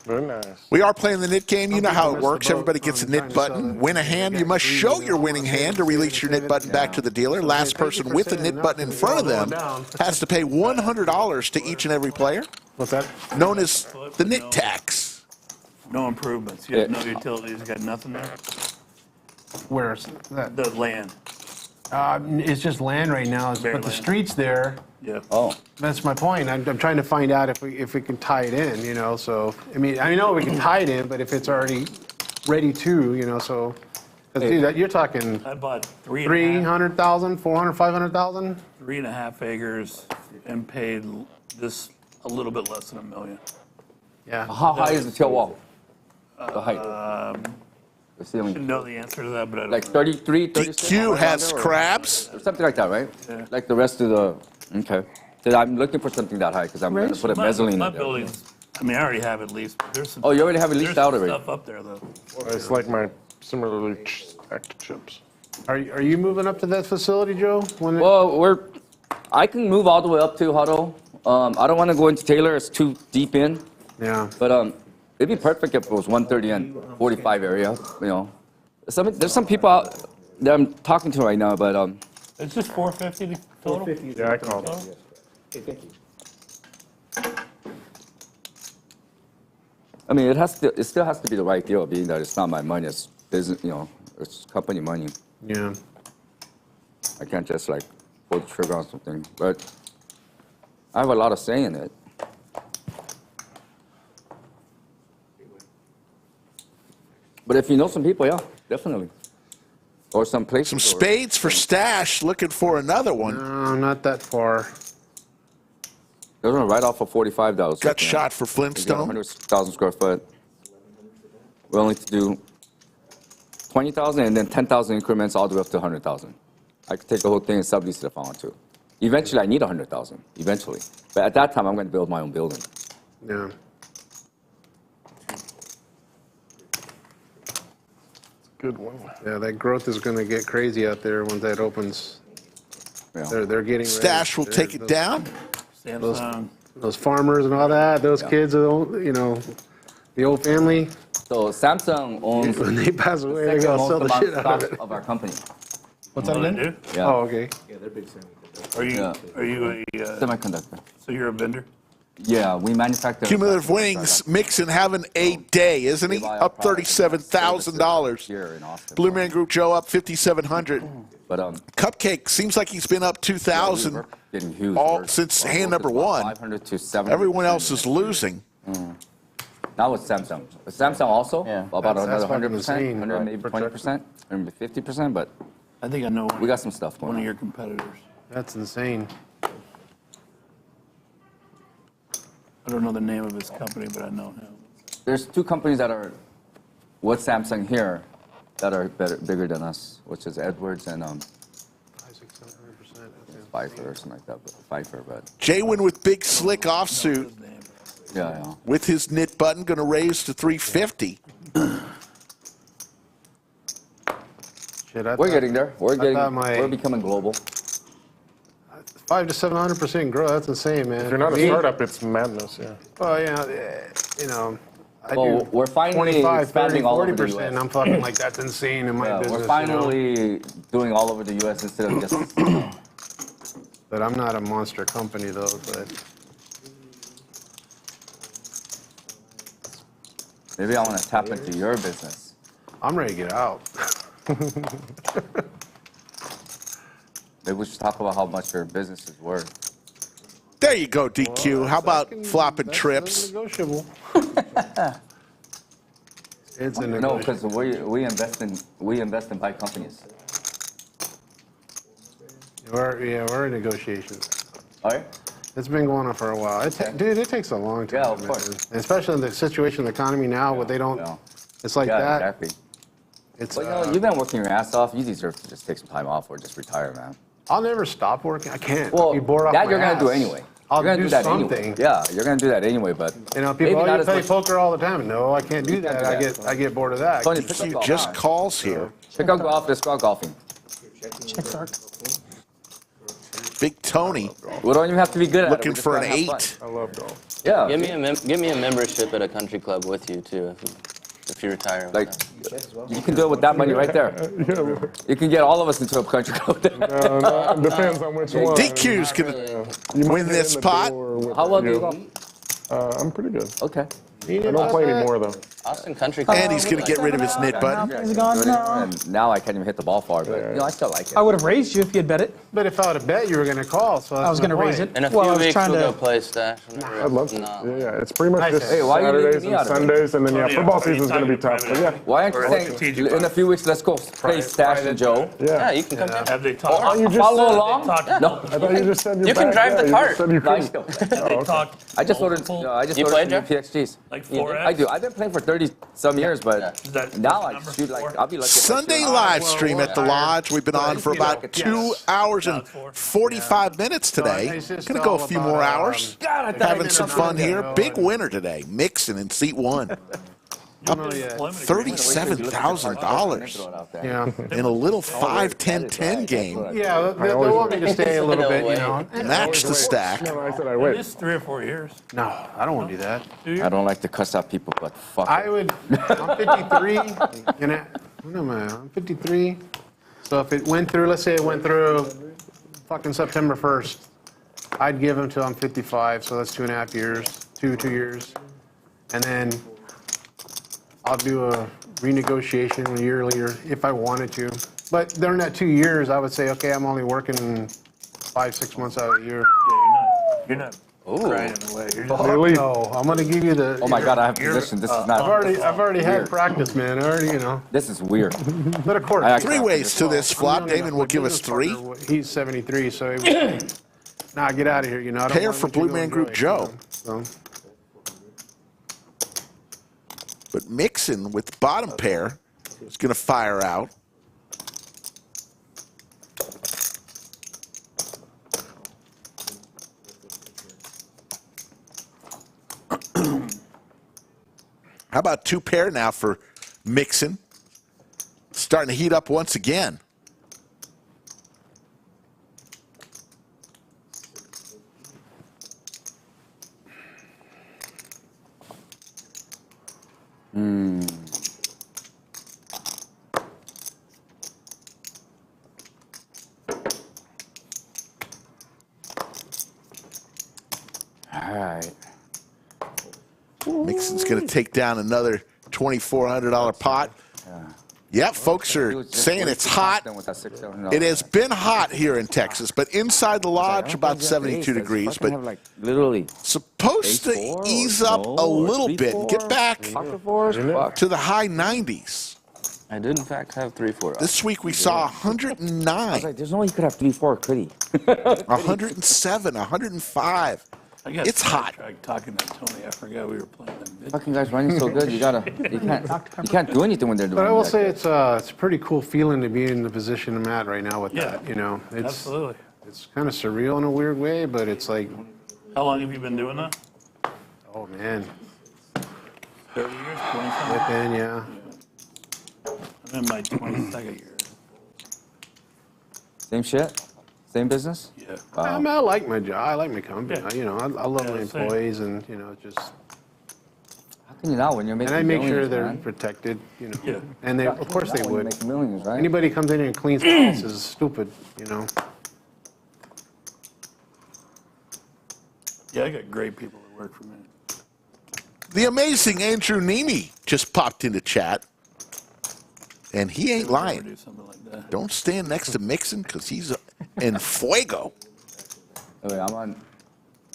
Very nice.
We are playing the knit game. You know how it
Missed the
works.
boat
Everybody gets a
on
knit
trying to sell
button.
it.
Win a hand, you must show your winning hand to release your knit button back to the dealer. Last person with a knit button in front of them has to pay $100 to each and every player,
what's that?
known as the knit tax.
No improvements. You have no utilities. You got nothing there.
Where's that?
The land.
It's just land right now,
Bare
but the
land.
street's there.
Yeah.
Oh,
That's my point. I'm trying to find out if we can tie it in, so, I know we can tie it in, but if it's already ready to, so, 'cause, dude, you're talking
I bought
300,000, 400, 500,000?
3.5 acres and paid this a little bit less than $1 million.
Yeah.
how high is the tail wall? The height? The
I
ceiling?
should know the answer to that, but I don't
Like
know.
33, 36?
DQ has
or
crabs.
something like that, right?
Yeah.
Like the rest of the, okay. So I'm looking for something that high because I'm going to put a mezzanine
My
in there.
building's, I already have it leased. But there's some.
Oh, you already have it leased
there's
out
some
already?
stuff up there though.
It's like my similarly stacked chips.
Are you moving up to that facility, Joe? When
Well, I can move all the way up to Hutto. I don't want to go into Taylor. It's too deep in.
Yeah.
But it'd be perfect if it was 130 and 45 area, There's some people out that I'm talking to right now, but
It's just 450 total.
Yeah, I called it.
I mean, it still has to be the right deal, being that it's not my money, it's business, it's company money.
Yeah.
I can't just like pull the trigger on something, but I have a lot of say in it. But if you know some people, yeah, definitely. Or some places.
Some spades for Stache, looking for another one.
No, not that far.
They're going to write off for $45.
Got shot for Flintstone.
100,000 square foot. We're only to do 20,000 and then 10,000 increments all the way up to 100,000. I could take the whole thing and sublease it if I want to. Eventually, I need 100,000. Eventually, but at that time, I'm going to build my own building.
Yeah.
Good one.
Yeah, that growth is going to get crazy out there once that opens.
Yeah.
They're getting ready.
Stache will take it down.
Those farmers and all that, those kids, the old family.
So Samsung owns.
When they pass away, they're going to sell the shit out of it.
Of our company.
What's that again?
Do?
Yeah.
Oh, okay.
Are you a
Semiconductor.
so you're a vendor?
Yeah, we manufacture.
Cumulative winnings, Mixson having a day, isn't he? Up $37,000.
Here in Austin.
Blue Man Group Joe up 5,700.
But
Cupcake seems like he's been up 2,000
getting huge.
all since hand number one.
500 to 700.
Everyone else is losing.
That was Samsung. But Samsung also about
That's
another
fucking
100%,
insane.
100 maybe 20%, or maybe 50%. But
I think I know
we got some stuff going
one of
on.
your competitors.
That's insane.
I don't know the name of his company, but I know him.
There's two companies that are with Samsung here that are bigger than us, which is Edwards and Pfeiffer or something like that. But Pfeiffer, but
JWin with big slick offsuit
yeah.
with his knit button, going to raise to 350.
Shit,
We're getting there. We're
we're
becoming global.
500 to 700% growth. That's insane, man.
If you're not a startup, it's madness. Yeah.
Well, I
Well,
do
we're finally
25, 30,
expanding all over the
40%.
US.
I'm fucking like, that's insane in my
Yeah,
business.
we're finally doing all over the U.S. instead of just.
But I'm not a monster company, though. But
Maybe I want to tap into your business.
I'm ready to get out.
Maybe we should talk about how much your business is worth.
There you go, DQ. How about flopping trips?
Negotiable. It's a
No,
negotiable.
because we invest in bike companies.
We're in negotiations.
All right.
It's been going on for a while. Dude, it takes a long time.
Yeah, of
man.
course.
And especially in the situation of the economy now, where they don't.
Yeah.
It's like
Yeah,
that.
exactly.
It's.
But you've been working your ass off. You deserve to just take some time off or just retire, man.
I'll never stop working. I can't.
Well,
I'll be bored off
that
my
you're gonna do
ass.
anyway.
I'll
You're gonna
do
do that
something.
anyway. Yeah, you're gonna do that anyway. But
People,
maybe
oh,
not
you
as
play
much.
poker all the time. No, I can't do that.
can't do that.
I get bored of that.
Tony, pick up
DQ
golf.
just calls here.
Check out golf. Let's go golfing.
Check mark.
Big Tony
We don't even have to be good at it.
looking
We just
for an
gotta have
8.
fun.
I love golf.
Yeah.
Give me a membership at a country club with you too, if you retire.
Like, you can do it with that money right there. You can get all of us into a country club.
No, it depends on which one.
DQ's going to win this pot.
How well do you golf?
I'm pretty good.
Okay.
I don't play anymore, though.
Austin Country Club.
And he's going to get rid of his knit button.
He's gone now.
And now I can't even hit the ball far, but I still like it.
I would have raised you if you had bet it.
But if I would have bet, you were going to call. So
I was going to raise it.
In a few
Well, I was
weeks,
trying
we'll go
to.
play Stache.
I'd love to. Yeah, it's pretty much just
Hey, why are you leaving
Saturdays
me
and
out of it?
Sundays, and then
yeah,
football
are you
season's going to be
talking
tough. But yeah,
Why aren't you saying
strategic
in a few weeks, let's go play Stache and Joe?
Yeah, you can come down.
Have they talked?
you just
Follow
said-
along? No.
I thought you just said
You can drive the cart.
You
No, I
couldn't.
still.
They talked.
I just ordered.
You played,
new
Jeff?
PXGs.
Like 4X?
I do. I've been playing for 30-some years, but
Is that
now I
number
shoot like
4?
I'll be lucky. if I shoot
Sunday
an
live
hour.
stream at the Lodge. We've been on for about 2 hours and 45 minutes today.
it's just
Going to go a
all
few
about,
more hours. Having some fun here. Big winner today. Mixson in seat 1. $37,000
Yeah.
in a little 5-10-10 game.
Yeah, they'll want me to stay a little bit, you know.
Match the stack.
No, I said I
At
wait.
least 3 or 4 years.
No, I don't want to do that.
I don't like to cuss out people, but fuck
I
it.
would. I'm 53. What am I? I'm 53. So if it went through, let's say it went through fucking September 1st, I'd give them till I'm 55. So that's 2.5 years, 2 years, and then I'll do a renegotiation yearly or if I wanted to. But during that 2 years, I would say, okay, I'm only working 5-6 months out of the year.
You're not grinding away. You're just
No, I'm gonna give you the.
Oh my God, I have position. This is not.
I've already had practice, man. I already, you know.
This is weird.
But of course,
Three ways to this flop. Damon will give us 3.
He's 73, so he was, nah, get out of here. You know, I don't
Pair
want
for
what you
Blue
go
Man
enjoy,
Group Joe.
you know,
But Mixson with the bottom pair is going to fire out. How about 2 pair now for Mixson? Starting to heat up once again.
All right.
Mixson's going to take down another $2,400 pot. Yep, folks are saying it's hot. It has been hot here in Texas, but inside the lodge about 72 degrees. But
literally
supposed to ease up a little bit and get back to the high 90s.
I did in fact have 3-4.
This week we saw 109.
I was like, there's no way he could have 3-4, could he?
107, 105. It's hot.
Talking to Tony, I forgot we were playing them.
Fucking guys running so good, you can't do anything when they're doing.
But I will
that.
say it's a pretty cool feeling to be in the position I'm at right now with that. You know, it's
Absolutely.
it's kind of surreal in a weird way, but it's like,
How long have you been doing that?
oh man,
30 years, 20
within, yeah.
I'm in my 22nd year.
Same shit, same business.
Yeah.
I mean, I like my job. I like my company.
Yeah.
You know, I love my
same.
employees, and you know, just
How can you not when you're making?
and I make sure
millions,
they're
man?
protected. You know,
Yeah.
and they, of course, they
Not when you
would.
make millions, right?
Anybody comes in here and cleans the house is stupid. You know.
Yeah, I got great people that work for me.
The amazing Andrew Nemi just popped into chat. And he ain't lying.
Do something like that.
Don't stand next to Mixson because he's in fuego.
Wait, I'm on.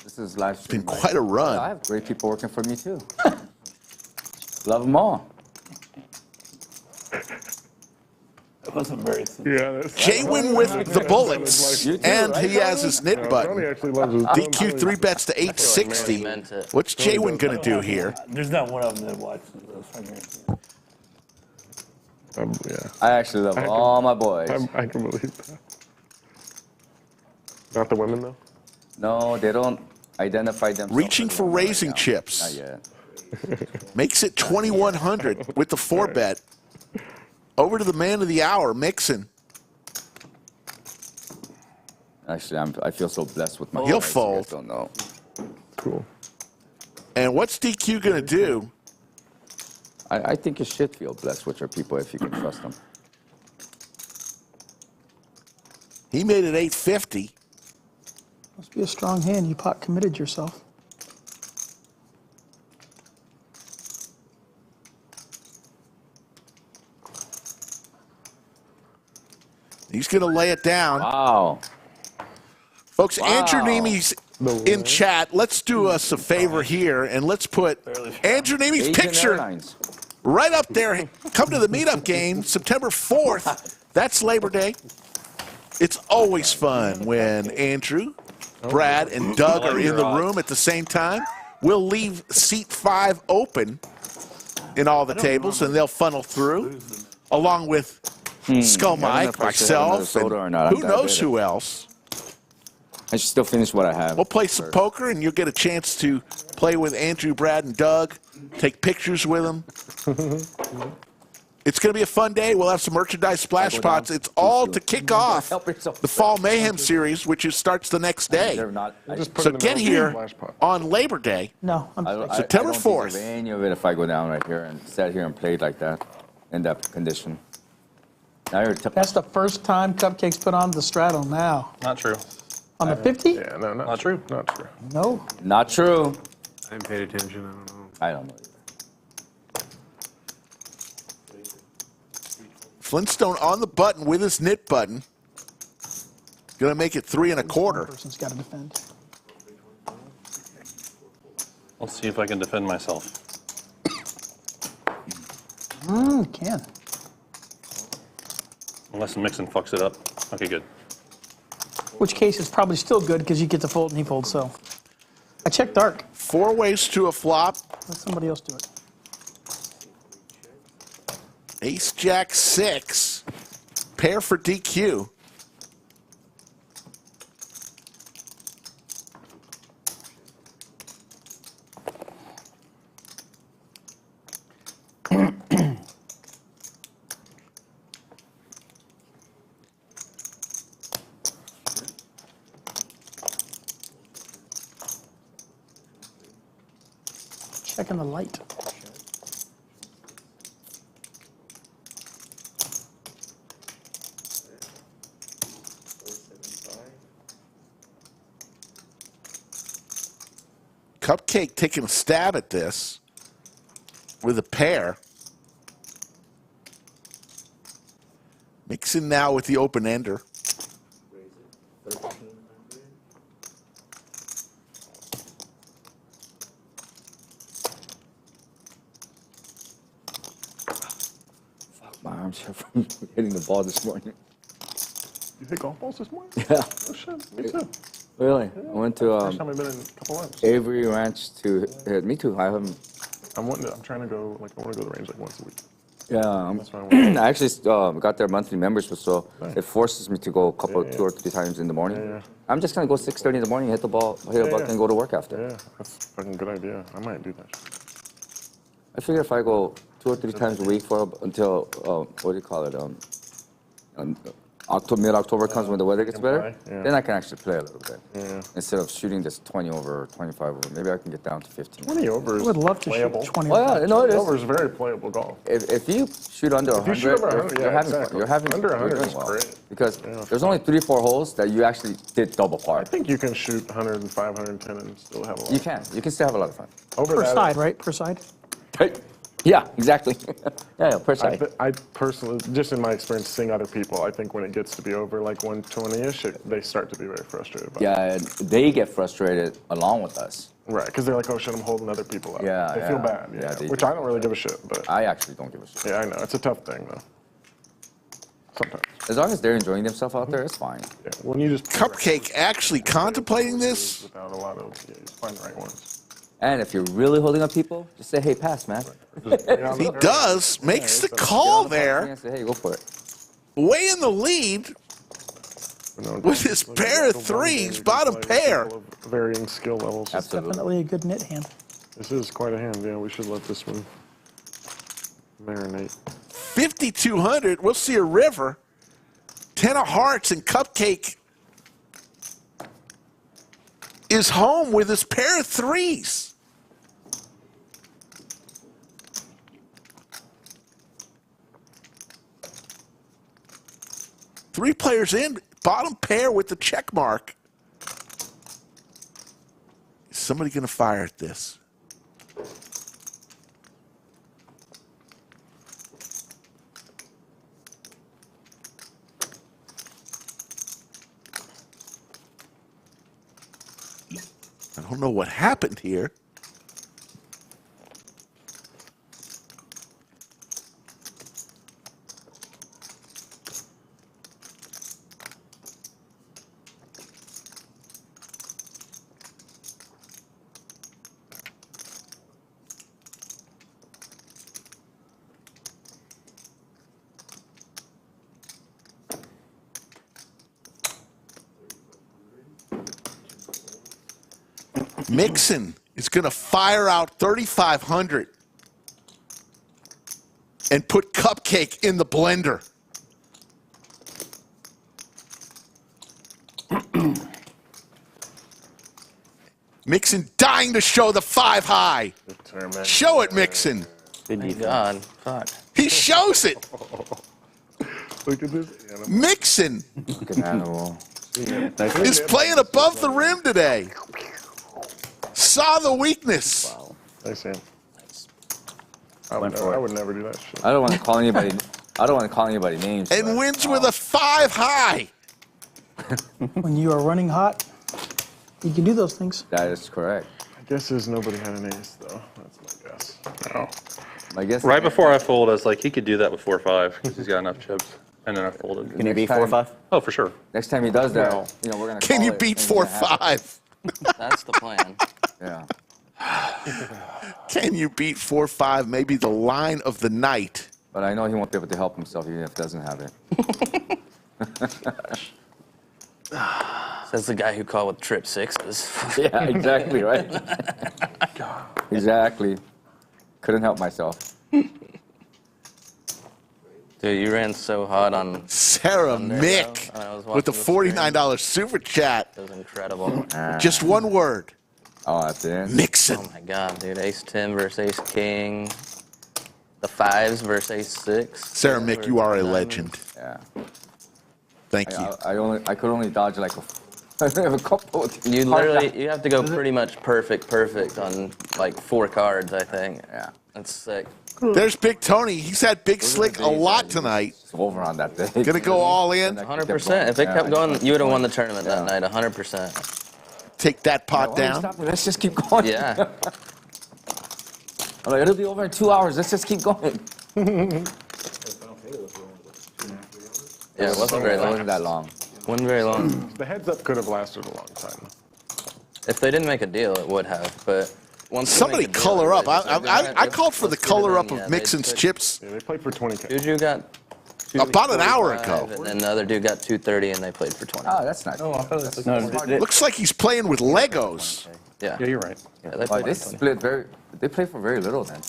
This is live stream.
Been quite a run.
I have great people working for me too. Love them all.
That wasn't very simple.
Yeah,
JWin with the bullets,
You too,
and
right,
he has his knit
Tony
button.
actually loves his
DQ 3 bets to 860.
meant it.
What's JWin going to do here?
There's not one of them that watches those from here.
Yeah,
I actually love all my boys.
I can believe that. Not the women, though?
No, they don't identify themselves.
Reaching
as
for
women right
raising
now.
chips.
Not yet.
Makes it 2,100 with the 4 bet. Over to the man of the hour, Mixson.
Actually, I feel so blessed with my.
He'll
guys, you
fold.
guys don't know.
Cool.
And what's DQ going to do?
I think you should feel blessed with your people if you can trust them.
He made it 850.
Must be a strong hand. You pot committed yourself.
He's going to lay it down.
Wow.
Folks,
Wow.
Andrew Nemi's in chat. Let's do us a favor here, and let's put Andrew Nemi's
Asian
picture
Airlines.
right up there. Come to the meetup game September 4th. That's Labor Day. It's always fun when Andrew, Brad, and Doug are in the room at the same time. We'll leave seat 5 open in all the tables, and they'll funnel through, along with Skull
I don't know
Mike,
if I should have another
myself,
soda
and
or not. I'm
who knows
diabetic.
who else.
I should still finish what I have.
We'll play some poker, and you'll get a chance to play with Andrew, Brad, and Doug, take pictures with them. It's going to be a fun day. We'll have some merchandise splash pots. It's all to kick off the Fall Mayhem series, which starts the next day.
They're not.
So get here on Labor Day,
No, I'm
September
I don't think
4th.
of any of it if I go down right here and sit here and play like that, in that condition. Now you're
That's the first time Cupcake's put on the straddle now.
Not true.
On the 50?
Yeah, no,
Not true.
Not true.
No.
not true.
I haven't paid attention. I don't know.
I don't know.
Flintstone on the button with his knit button. Going to make it 3 1/4.
Person's got to defend.
Let's see if I can defend myself.
Can.
Unless Mixson fucks it up. Okay, good.
Which case is probably still good because you get to fold and he folds. So I checked dark.
4 ways to a flop.
Let somebody else do it.
Ace Jack 6. Pair for DQ.
Checking the light.
Cupcake taking a stab at this with a pair. Mixson now with the open ender.
My arms are from hitting the ball this morning.
You hit golf balls this morning?
Yeah.
Oh shit, me too.
Really? I went to
First time I've been in a couple months.
Avery Ranch to hit. Me too. I haven't.
I'm trying to go. Like I want to go to the range like once a week.
Yeah,
That's what I want.
I actually got their monthly membership, so it forces me to go a couple, 2 or 3 times in the morning.
Yeah.
I'm just gonna go 6:30 in the morning, hit the ball, hit a buck, and go to work after.
Yeah, that's a fucking good idea. I might do that.
I figure if I go 2 or 3 times a week for until what do you call it? Mid-October comes when the weather gets better, then I can actually play a little bit.
Yeah.
Instead of shooting this 20 over, 25 over, maybe I can get down to 15.
20 over is
I would love to
playable.
shoot 20.
Oh yeah, no, it
20
is.
over is very playable golf.
If you shoot under 100,
you shoot over 100,
you're
yeah,
having
exactly.
you're having
Under
you're
100
doing
is
well.
great.
Because
Yeah.
there's only 3 or 4 holes that you actually did double par.
I think you can shoot 105, 110 and still have a lot.
You can still have a lot of fun.
Over
Per
that,
side, right? Per side.
Yeah, exactly. yeah, per side.
I personally, just in my experience seeing other people, I think when it gets to be over like 120-ish, they start to be very frustrated by it.
Yeah, and they get frustrated along with us.
Right, because they're like, oh shit, I'm holding other people up.
Yeah,
They feel bad,
yeah, they
which
do.
I don't really give a shit, but
I actually don't give a shit.
yeah, I know. It's a tough thing, though. Sometimes.
As long as they're enjoying themselves out there, it's fine.
Yeah, when you just...
Cupcake actually contemplating this.
Without a lot of... Yeah, you find the right ones.
And if you're really holding up people, just say, hey, pass, man.
He does. Makes the call there.
Yeah, say, hey, go for it.
Way in the lead with his pair of threes, bottom pair.
People of varying skill levels.
Absolutely.
Definitely a good knit hand.
This is quite a hand, yeah. We should let this one marinate.
5,200. We'll see a river. 10 of hearts, and Cupcake is home with his pair of threes. Three players in, bottom pair with the check mark. Is somebody going to fire at this? I don't know what happened here. Mixson is going to fire out 3,500 and put Cupcake in the blender. Mixson dying to show the 5 high. Show it, Mixson.
Thank God. Fuck.
He shows it.
Look at this animal.
Mixson
Good animal.
is playing above the rim today. Saw the weakness.
Nice hand. I would never do that shit.
I don't want to call anybody. I don't want to call anybody names.
And wins with a 5 high.
When you are running hot, you can do those things.
That is correct.
I guess there's nobody had an ace, though. That's my guess.
No.
I guess
Right before I fold, I was like, he could do that with 4-5 because he's got enough chips. And then I folded.
Can you beat 4-5?
Oh, for sure.
next time he does that, you know, we're gonna.
Can
call
you
it
beat
and we're gonna have
4-5?
That's the plan.
it. Yeah.
Can you beat 4-5? Maybe the line of the night.
But I know he won't be able to help himself even if he doesn't have it.
Says the guy who called with trip sixes.
Yeah, exactly, right? Exactly. Couldn't help myself.
Dude, you ran so hot on
Sarah
there,
Mick
though. I was
with the
watching the
$49 super chat.
It was incredible.
Just one word.
Oh, that's it.
Mixson.
Oh my god, dude. Ace 10 versus ace king. The 5s versus ace 6.
Sarah Mick, you are a legend.
Yeah.
Thank you.
I could only dodge like a couple.
You literally, you have to go pretty much perfect on like 4 cards, I think.
Yeah.
That's sick.
There's Big Tony. He's had Big Slick a lot tonight.
It's over on that day.
Gonna go all in.
100%. If it kept going, you would have won the tournament that night, 100%.
Take that pot down.
Let's just keep going.
Yeah.
I'm like, it'll be over in 2 hours. Let's just keep going.
Yeah, it wasn't very
It
long.
wasn't that long.
Wasn't very long.
The heads up could have lasted a long time.
If they didn't make a deal, it would have. But once they
Somebody
make a deal,
color up.
everybody's like,
I called for the
let's get it
color
in.
up of
Yeah,
Mixson's
they
chips
Yeah, they played for 20K.
Juju got
about an hour
245,
ago.
and then the other dude got 230, and they played for 20.
Oh, that's nice.
Looks like he's playing with Legos.
Yeah.
Yeah, you're right.
Yeah, they
Oh,
played
they
for 20.
split very. They played for very little then.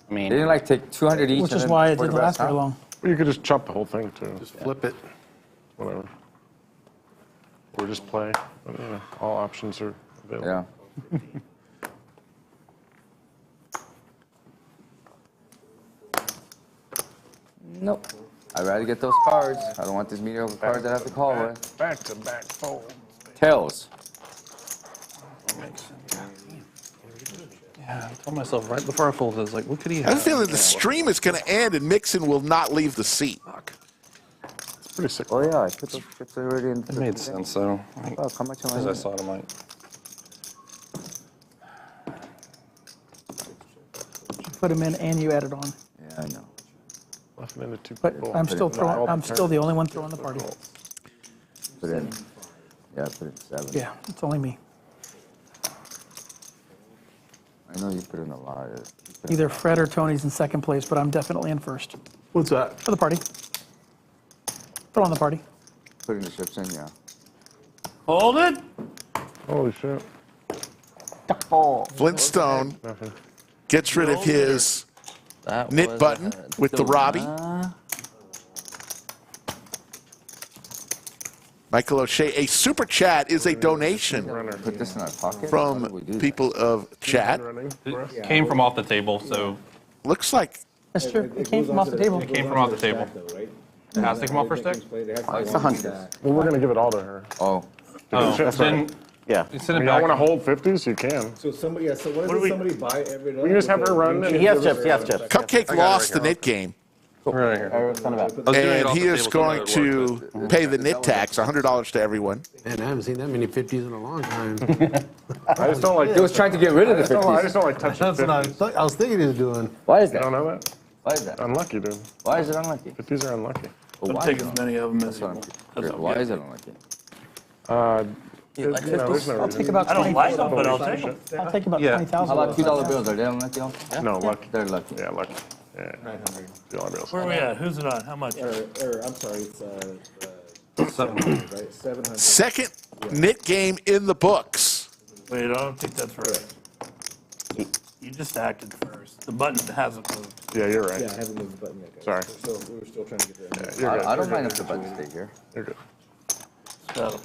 I mean,
They didn't like take 200 each.
Which
and
is
then
why it
for the
didn't last
rest,
very
huh?
long.
Well, you could just chop the whole thing, too.
Just flip it.
Whatever. Or just play. But, you know, all options are available.
Yeah. Nope. I'd rather get those cards. I don't want these mediocre cards that I have to call with.
Back-to-back folds.
Tails.
Yeah, I told myself right before I folded, I was like, what could he
I have a
have?
feeling the stream is going to end and Mixson will not leave the seat.
It's pretty sick.
Oh yeah, I put those chips already in.
It made sense, though.
Oh, how much am I?
As I saw it, I'm like,
You put them in and you added on.
Yeah, I know.
Left into 2
But
people.
I'm still throwing. I'm still the only one throwing the party.
Put in. Yeah, put in 7.
Yeah, it's only me.
I know you put in a lot.
Either Fred or Tony's in second place, but I'm definitely in first
What's that?
for the party. Throw on the party.
Putting the chips in, yeah.
Hold it.
Holy shit.
Flintstone
Nothing.
gets rid of his
that
knit
was
button
a
with the
good
Robbie.
one.
Michael O'Shea, a super chat is a donation
Put this in our pocket. How do we do
from
that?
people of chat.
Running for us.
it came from off the table, so
Looks like
That's true. It came from off the table.
it came from off the table. It has to come off for stick?
Oh, it's 100.
Well, we're going to give it all to her.
Oh,
Oh,
That's
then
Yeah.
send
If
it
y'all
back.
want to hold 50s, you can.
So somebody, yeah, so what does somebody buy every day?
We can just have her run. And
He has chips. He has chips.
Cupcake lost the knit game,
Right here.
Or son of a-
I was doing it
and
off
he
the
is
table, so I know
going
it
to
worked, but-
pay the knit tax, $100 to everyone.
Man, I haven't seen that many 50s in a long time.
I just don't like.
he was trying to get rid of the
I
50s.
just don't like touching 50s.
I was thinking he was doing.
Why is
You don't
that?
know that?
Why is that?
Unlucky, dude.
Why is it unlucky?
50s are unlucky.
Well,
Don't
why
take
is
as
it
many of them as
That's
you
what I'm
want.
curious. Why is it unlucky?
You like
You know, there's no
I'll
reason.
take about
I don't like
20,000.
them, but I'll take them.
I'll take about
Yeah.
20,000.
How about $2 bills? Are they unlucky also?
No, lucky.
They're lucky.
Yeah, lucky. Yeah.
900.
$2 bills.
Where are we at? Who's it on? How much?
Or I'm sorry, it's
700.
right, 700.
Second knit game in the books.
Wait, I don't think that's right. You just acted first. The button hasn't moved.
Yeah, you're right.
Yeah, I haven't moved the button yet, guys.
Sorry.
We were still trying to get there.
You're good.
I don't mind if the buttons stay here.
You're good.
So,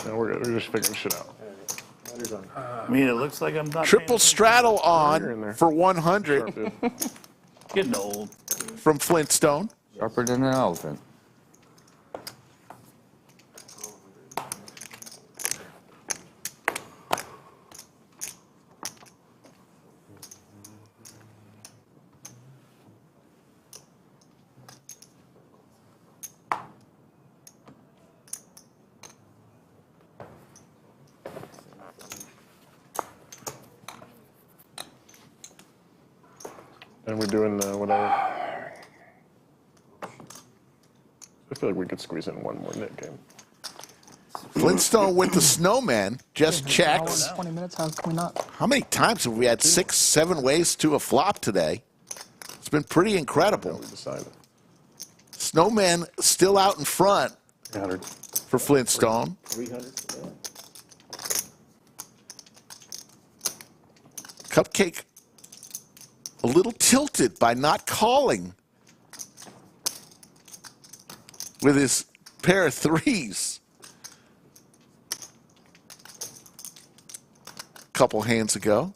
No, we're good. We're just figuring shit out.
Mother's on.
I mean, it looks like I'm not
Triple straddle
You're in
on
there.
for 100
Sharp, dude.
getting old.
from Flintstone.
Sharper than an elephant.
And we're doing whatever. I feel like we could squeeze in one more knit game.
Flintstone with the snowman just checks.
20 minutes, how can we not?
How many times have we had 6, 7 ways to a flop today? It's been pretty incredible. Snowman still out in front
300.
for Flintstone.
300.
Cupcake a little tilted by not calling with his pair of threes. Couple hands ago.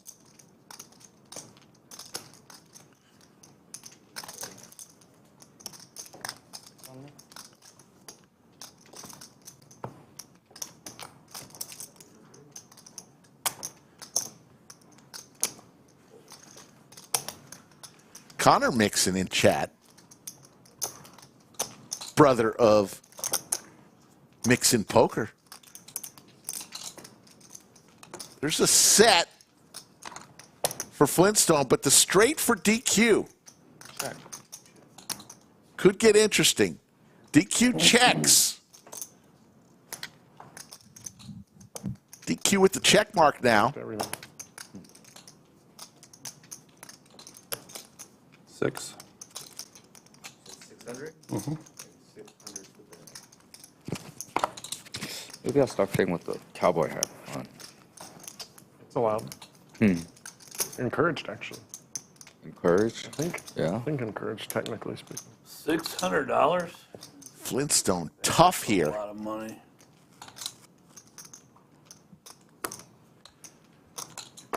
Connor Mixson in chat, brother of Mixson Poker. There's a set for Flintstone, but the straight for DQ could get interesting. DQ checks. DQ with the check mark now.
6.
600?
Mm-hmm.
Maybe I'll start playing with the cowboy hat on.
It's allowed. Encouraged, actually.
Encouraged?
I think.
Yeah.
I think encouraged, technically speaking.
$600?
Flintstone tough
A
here.
lot of money.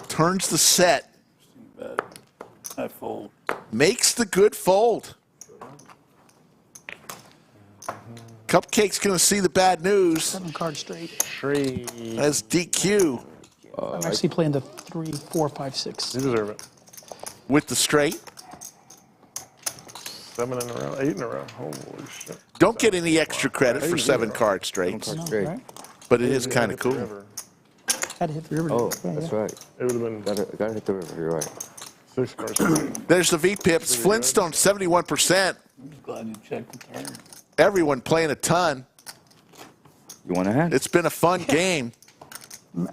Turns the set.
Bet. I fold.
Makes the good fold. Cupcake's going to see the bad news
7 card straight.
as DQ
I'm actually playing the 3, 4, 5, 6.
You deserve it.
with the straight.
7 in a row, 8 in a row. Holy shit.
Don't get any extra credit for 7 card straights,
I know,
Straight.
right?
but it is kind of cool.
Had to hit the river.
Oh,
Yeah,
that's
yeah.
right.
It would have been
Gotta hit the river. You're right.
6 cards straight.
There's the V-Pips. Flintstone 71%.
I'm glad you checked the turn.
Everyone playing a ton.
You want a hand?
It's been a fun game.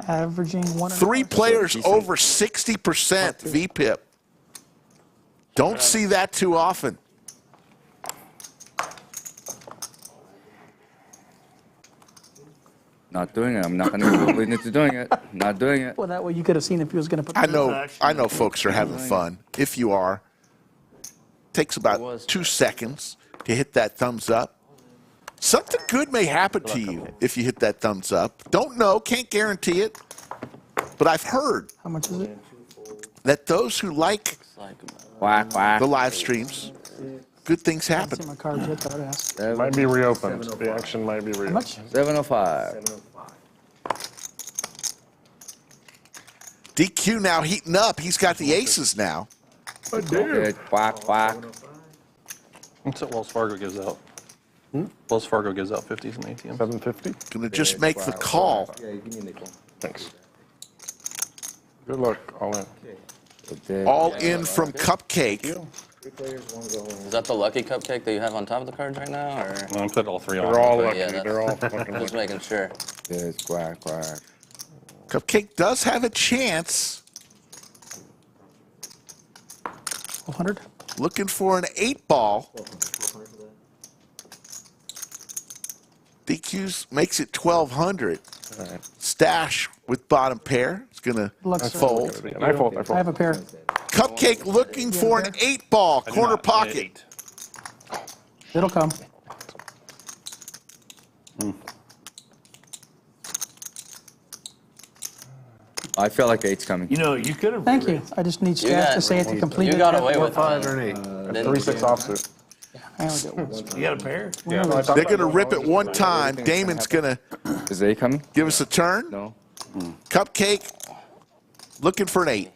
Averaging 1.
3 players over 60% V-Pip. Don't see that too often.
Not doing it. I'm not gonna go into doing it. Not doing it.
Well, that way you could have seen if he was going to put.
I know folks are having fun. If you are, takes about 2 seconds to hit that thumbs up. Something good may happen to you if you hit that thumbs up. Don't know, can't guarantee it, but I've heard
How much is it?
that those who like
Whack, whack.
the live streams, good things
I
happen.
haven't seen my cards yet, but I'd ask.
Might be reopened. The action might be
How
reopened.
much?
705.
DQ now heating up. He's got the aces now.
Good. Whack, whack.
What's that Wells Fargo gives out? Wells Fargo gives out 50s and ATMs.
750?
Gonna just make the call.
Yeah, give me a nickel.
Thanks. Good luck, all in.
All in from Cupcake.
3 players, 1 go home.
Is that the lucky cupcake that you have on top of the cards right now, or?
I'm gonna put all 3 on.
They're all
Okay,
lucky.
yeah, that's-
They're all fucking
Just
lucky.
making sure.
Good. Quack, quack.
Cupcake does have a chance.
100.
Looking for an 8-ball.
1200 for that.
DQ's makes it 1,200. Stache with bottom pair. It's going to
Looks
fold.
And I fold.
I have a pair.
Cupcake looking for an 8-ball.
I do
Corner
not.
pocket.
8.
It'll come.
I feel like 8's coming.
You know, you could have.
Thank you. I just need staff to say it to complete it.
You got away with
5
it.
or an 8.
Didn't
3-6
you?
offsuit.
I only got one.
You got a pair?
Yeah,
They're going to rip it one time. Damon's going to
Is 8 coming?
give us a turn.
No.
Cupcake looking for an 8.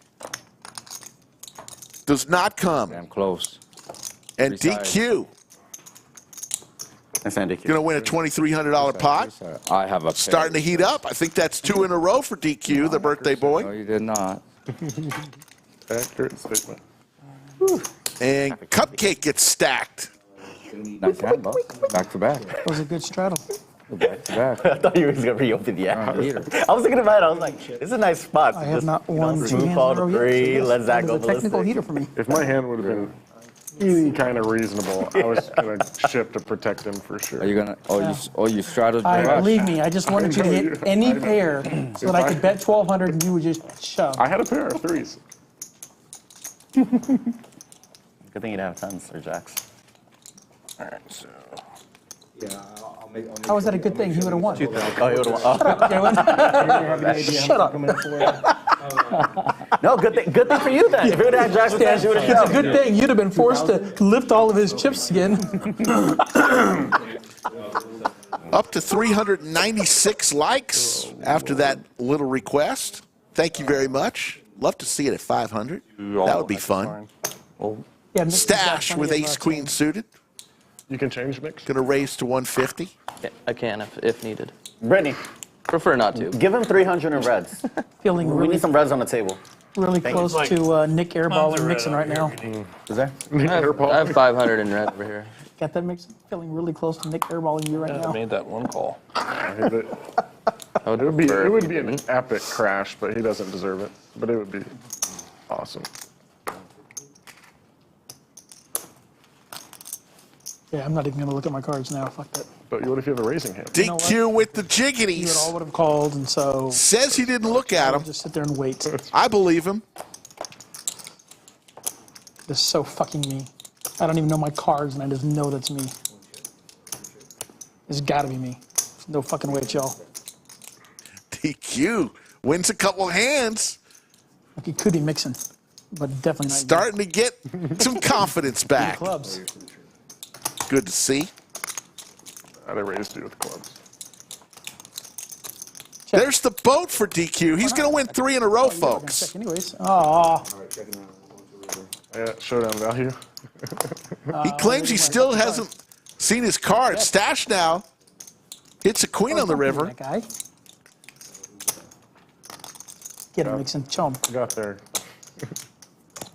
Does not come.
Damn close.
And
Three sides.
DQ
That's Andy.
going to win a $2,300 pot.
I have a pair.
Starting to heat up. I think that's 2 in a row for DQ, the birthday
No,
boy.
you did not.
Accurate statement.
And Cupcake gets stacked.
Nice hand, boss. Back to back.
That was a good straddle.
Back to back.
I thought you were going to reopen the app. I was thinking about it. I was like, this is a nice spot.
I have not won 2
smooth
hands
call
in a row
to
yet, so
three,
yes,
let
that
Zach
is
go
a technical
ballistic.
heater for me.
If my hand would have been any kind of reasonable, I was going to ship to protect him for sure.
Are you gonna? You straddled your rush.
Believe me, I just wanted you to hit any pair so that I could bet 1,200 and you would just shove.
I had a pair of threes.
Good thing you didn't have tons, Sir Jax.
All right, so.
Yeah, I'll make
How was that a good thing? He would have won.
Oh, you would have won.
Shut up, Jalen. Shut up.
No, good thing for you then. If you would have had Jax Stache, you would have
It's a good thing. You'd have been forced to lift all of his chips again.
Up to 396 likes after that little request. Thank you very much. Love to see it at 500. That would be fun.
Yeah,
Stache with ace queen suited.
You can change mix.
Going to raise to 150.
Yeah, I can if needed.
Brittany,
Prefer not to.
give him 300 in reds.
Feeling
We
really,
need some reds on the table.
really close to Nick airballing Mixson right now.
Is there?
I have 500 in red over here.
Got that Mixson? Feeling really close to Nick airballing you right
I
now.
made that one call.
It would be an epic crash, but he doesn't deserve it. But it would be awesome.
Yeah, I'm not even going to look at my cards now. Fuck that.
But what if you have a raising hand?
DQ with the
You would all
jiggities.
would have called, and so
Says he didn't look at
I'll
him.
just sit there and wait.
I believe him.
This is so fucking me. I don't even know my cards, and I just know that's me. It's got to be me. There's no fucking way it's y'all.
DQ wins a couple hands.
Like, it could be Mixson, but definitely not.
Starting to get some confidence back.
Clubs.
Good to see.
I'd have raised you with clubs.
Check.
There's the boat for DQ. He's going to win 3 in a row, folks.
Check anyways. Oh,
Yeah, showdown value.
He claims he still hasn't seen his card. Stache now hits a queen on the river.
that guy. Get him, Mixson. Show him.
Got there.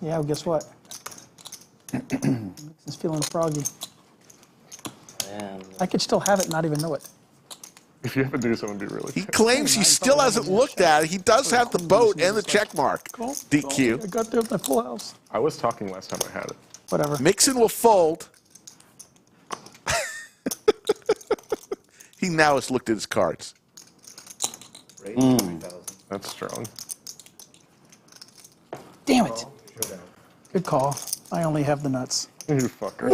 Yeah, well, guess what? Mixson's feeling froggy.
And
I could still have it and not even know it.
If you have to do something, it'd be really.
He claims he still hasn't looked at it. He does have the boat and the check mark.
I
DQ.
got there with my full house.
I was talking last time I had it.
Whatever.
Mixson will fold. He now has looked at his cards.
That's strong.
Damn it. Good call. I only have the nuts.
You fucker.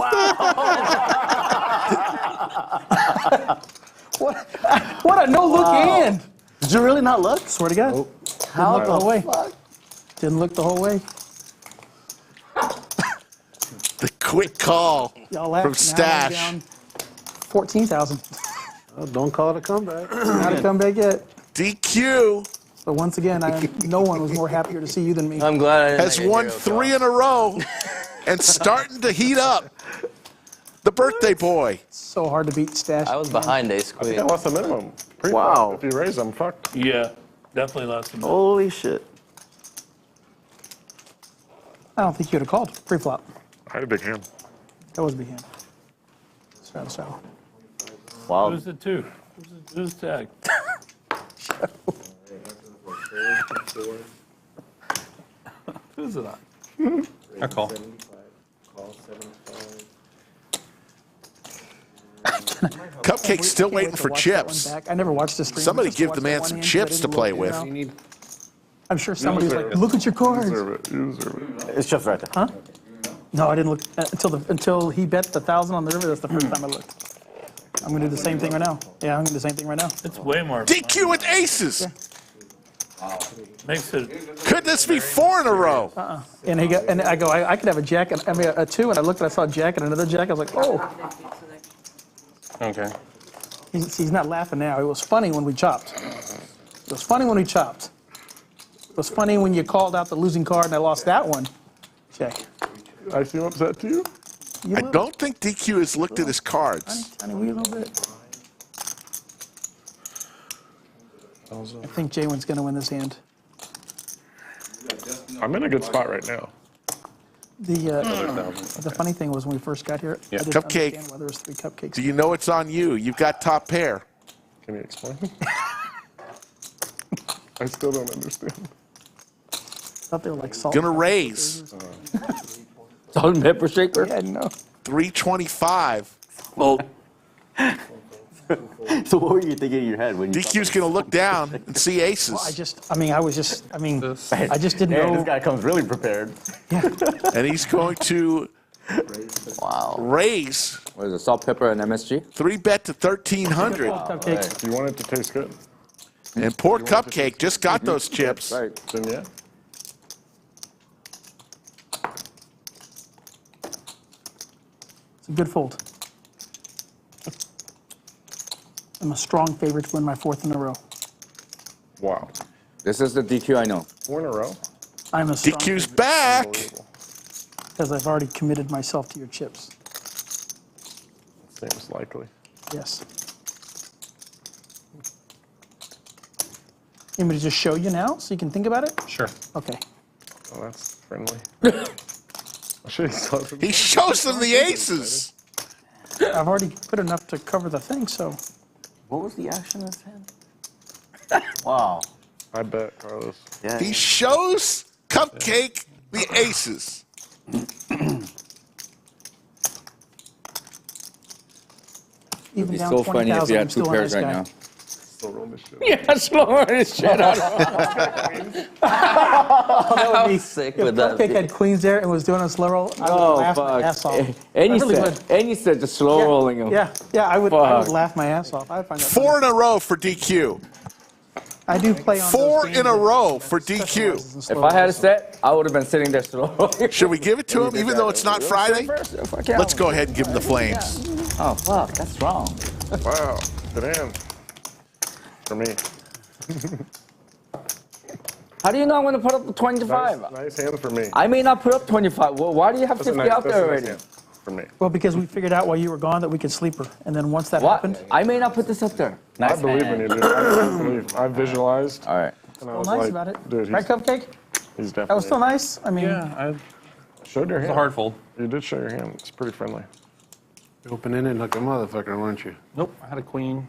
What a no-look hand.
did you really not look?
Swear to God.
How
Didn't look the whole way.
fuck?
Didn't look the whole way.
The quick call
Y'all laughed.
from
Now I'm
Stache.
down 14,000.
Oh, don't call it a comeback.
Not a comeback yet.
DQ
But once again, no one was more happier to see you than me.
I'm glad I didn't
has
make a
won
hero
3
call.
in a row and starting to heat up. The birthday boy.
So hard to beat Stache.
I was behind ace
I think
queen.
I lost the minimum.
Wow.
If you raise, I'm fucked.
Yeah, definitely lost some.
Holy shit.
I don't think you would have called pre-flop.
I had a big hand.
That was a big hand. So.
Wow.
Who's the 2? Who's tag? Who's it on?
I call.
Cupcake's still
Can't
waiting
wait to
for
watch that one
chips.
back. I never watched the stream.
Somebody
Just
give
watch
the
that
man
one
some
hand,
chips
but I
to play
didn't
with.
look,
You need
I'm sure somebody's
deserve
like,
it.
look at your
You
cards.
deserve it. You deserve it.
It's just right there.
Huh? No, I didn't look until he bet the 1,000 on the river. That's the first time I looked. I'm gonna do the same thing right now. Yeah, I'm gonna do the same thing right now.
It's way more.
DQ with aces.
Makes it.
Could this be 4 in a row?
And he got, and I go, I could have a jack, I mean a 2, and I looked and I saw a jack and another jack. I was like, oh.
Okay.
He's not laughing now. It was funny when we chopped. It was funny when we chopped. It was funny when you called out the losing card and I lost that one. Check.
I seem upset to you.
You
I
little-
don't think DQ has looked at his cards.
Tiny wee a little bit. I think JWin's going to win this hand.
I'm in a good spot right now.
The funny thing was when we first got here, I didn't
Cupcake.
understand why there was 3 cupcakes.
Do you know it's on you? You've got top pair.
Can you explain? I still don't understand.
I thought they were like salt.
Gonna raise.
Salt and pepper shaker?
Yeah, no.
325.
Well,
So what were you thinking in your head when you?
DQ's gonna look down and see aces.
Well, I just didn't
Man,
know.
this guy comes really prepared.
And he's going to raise.
what is it, salt, pepper, and MSG?
3-bet to 1,300.
Cupcake.
Do you want it to taste good?
And poor Cupcake just got those chips.
Right.
Then yeah.
It's a good fold. I'm a strong favorite to win my 4th in a row.
Wow.
This is the DQ I know.
4 in a row?
I'm a strong
DQ's back.
because I've already committed myself to your chips.
Seems likely.
Yes. You want me to just show you now so you can think about it?
Sure.
Okay.
Oh, that's friendly. I'll show you something.
He shows them the aces.
I've already put enough to cover the thing, so.
What was the action of his hand? Wow.
I bet, Carlos.
Yeah.
He shows Cupcake the aces.
Even
It'd be
down
so funny if
20,000,
you
I'm
had 2
still a
pairs
nice
right
guy.
now.
Still rolling this shit.
Yeah, slower this shit out.
That would be
sick
if
with that.
Cupcake had queens there and was doing a slow roll, I would laugh my ass off.
And
I
you
really
said,
would.
and you said just slow rolling them.
Yeah, I would
Fuck.
laugh my ass off. I'd find that
4 in a row for DQ.
I do play on
4
those
in a
games
row
that
for DQ.
specializes in
If
slow
I had a
rolls.
set, I would have been sitting there slow rolling.
Should we give it to him even though it's not Friday? Let's go ahead and give him the flames.
Oh, fuck, that's wrong.
Wow. Good hand. For me.
How do you know I'm going to put up the 25?
Nice hand for me.
I may not put up 25. Well, why do you have
That's a
50 out
that's
there
a nice
already?
hand for me.
Well, because we figured out while you were gone that we could sleeper, and then once that
What?
happened,
I may not put this up there.
I believe in you, dude. I believe. I visualized.
All right.
And I
well,
was
nice
like,
about it.
dude,
Right, Cupcake?
he's definitely.
That was still nice. I mean,
Yeah,
Showed your
it's
hand.
a hard fold.
You did show your hand. It's pretty friendly.
Opening it like a motherfucker, weren't you?
Nope, I had a queen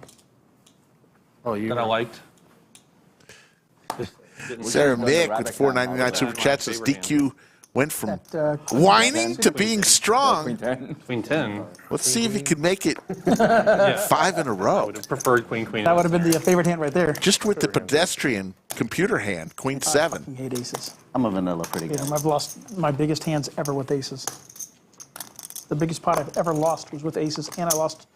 Oh, you.
that I liked.
Sarah Mick with 4.99 super chats says DQ went from
that,
whining to being strong.
Queen 10.
Queen 10.
Let's see if he could make it
Yeah.
5 in a
I
row.
would have preferred queen, queen.
that would have been the favorite hand right there.
Just with the pedestrian computer hand, Queen 7.
I hate aces.
I'm a vanilla pretty
Hate
good.
'em. I've lost my biggest hands ever with aces. The biggest pot I've ever lost was with aces, and I lost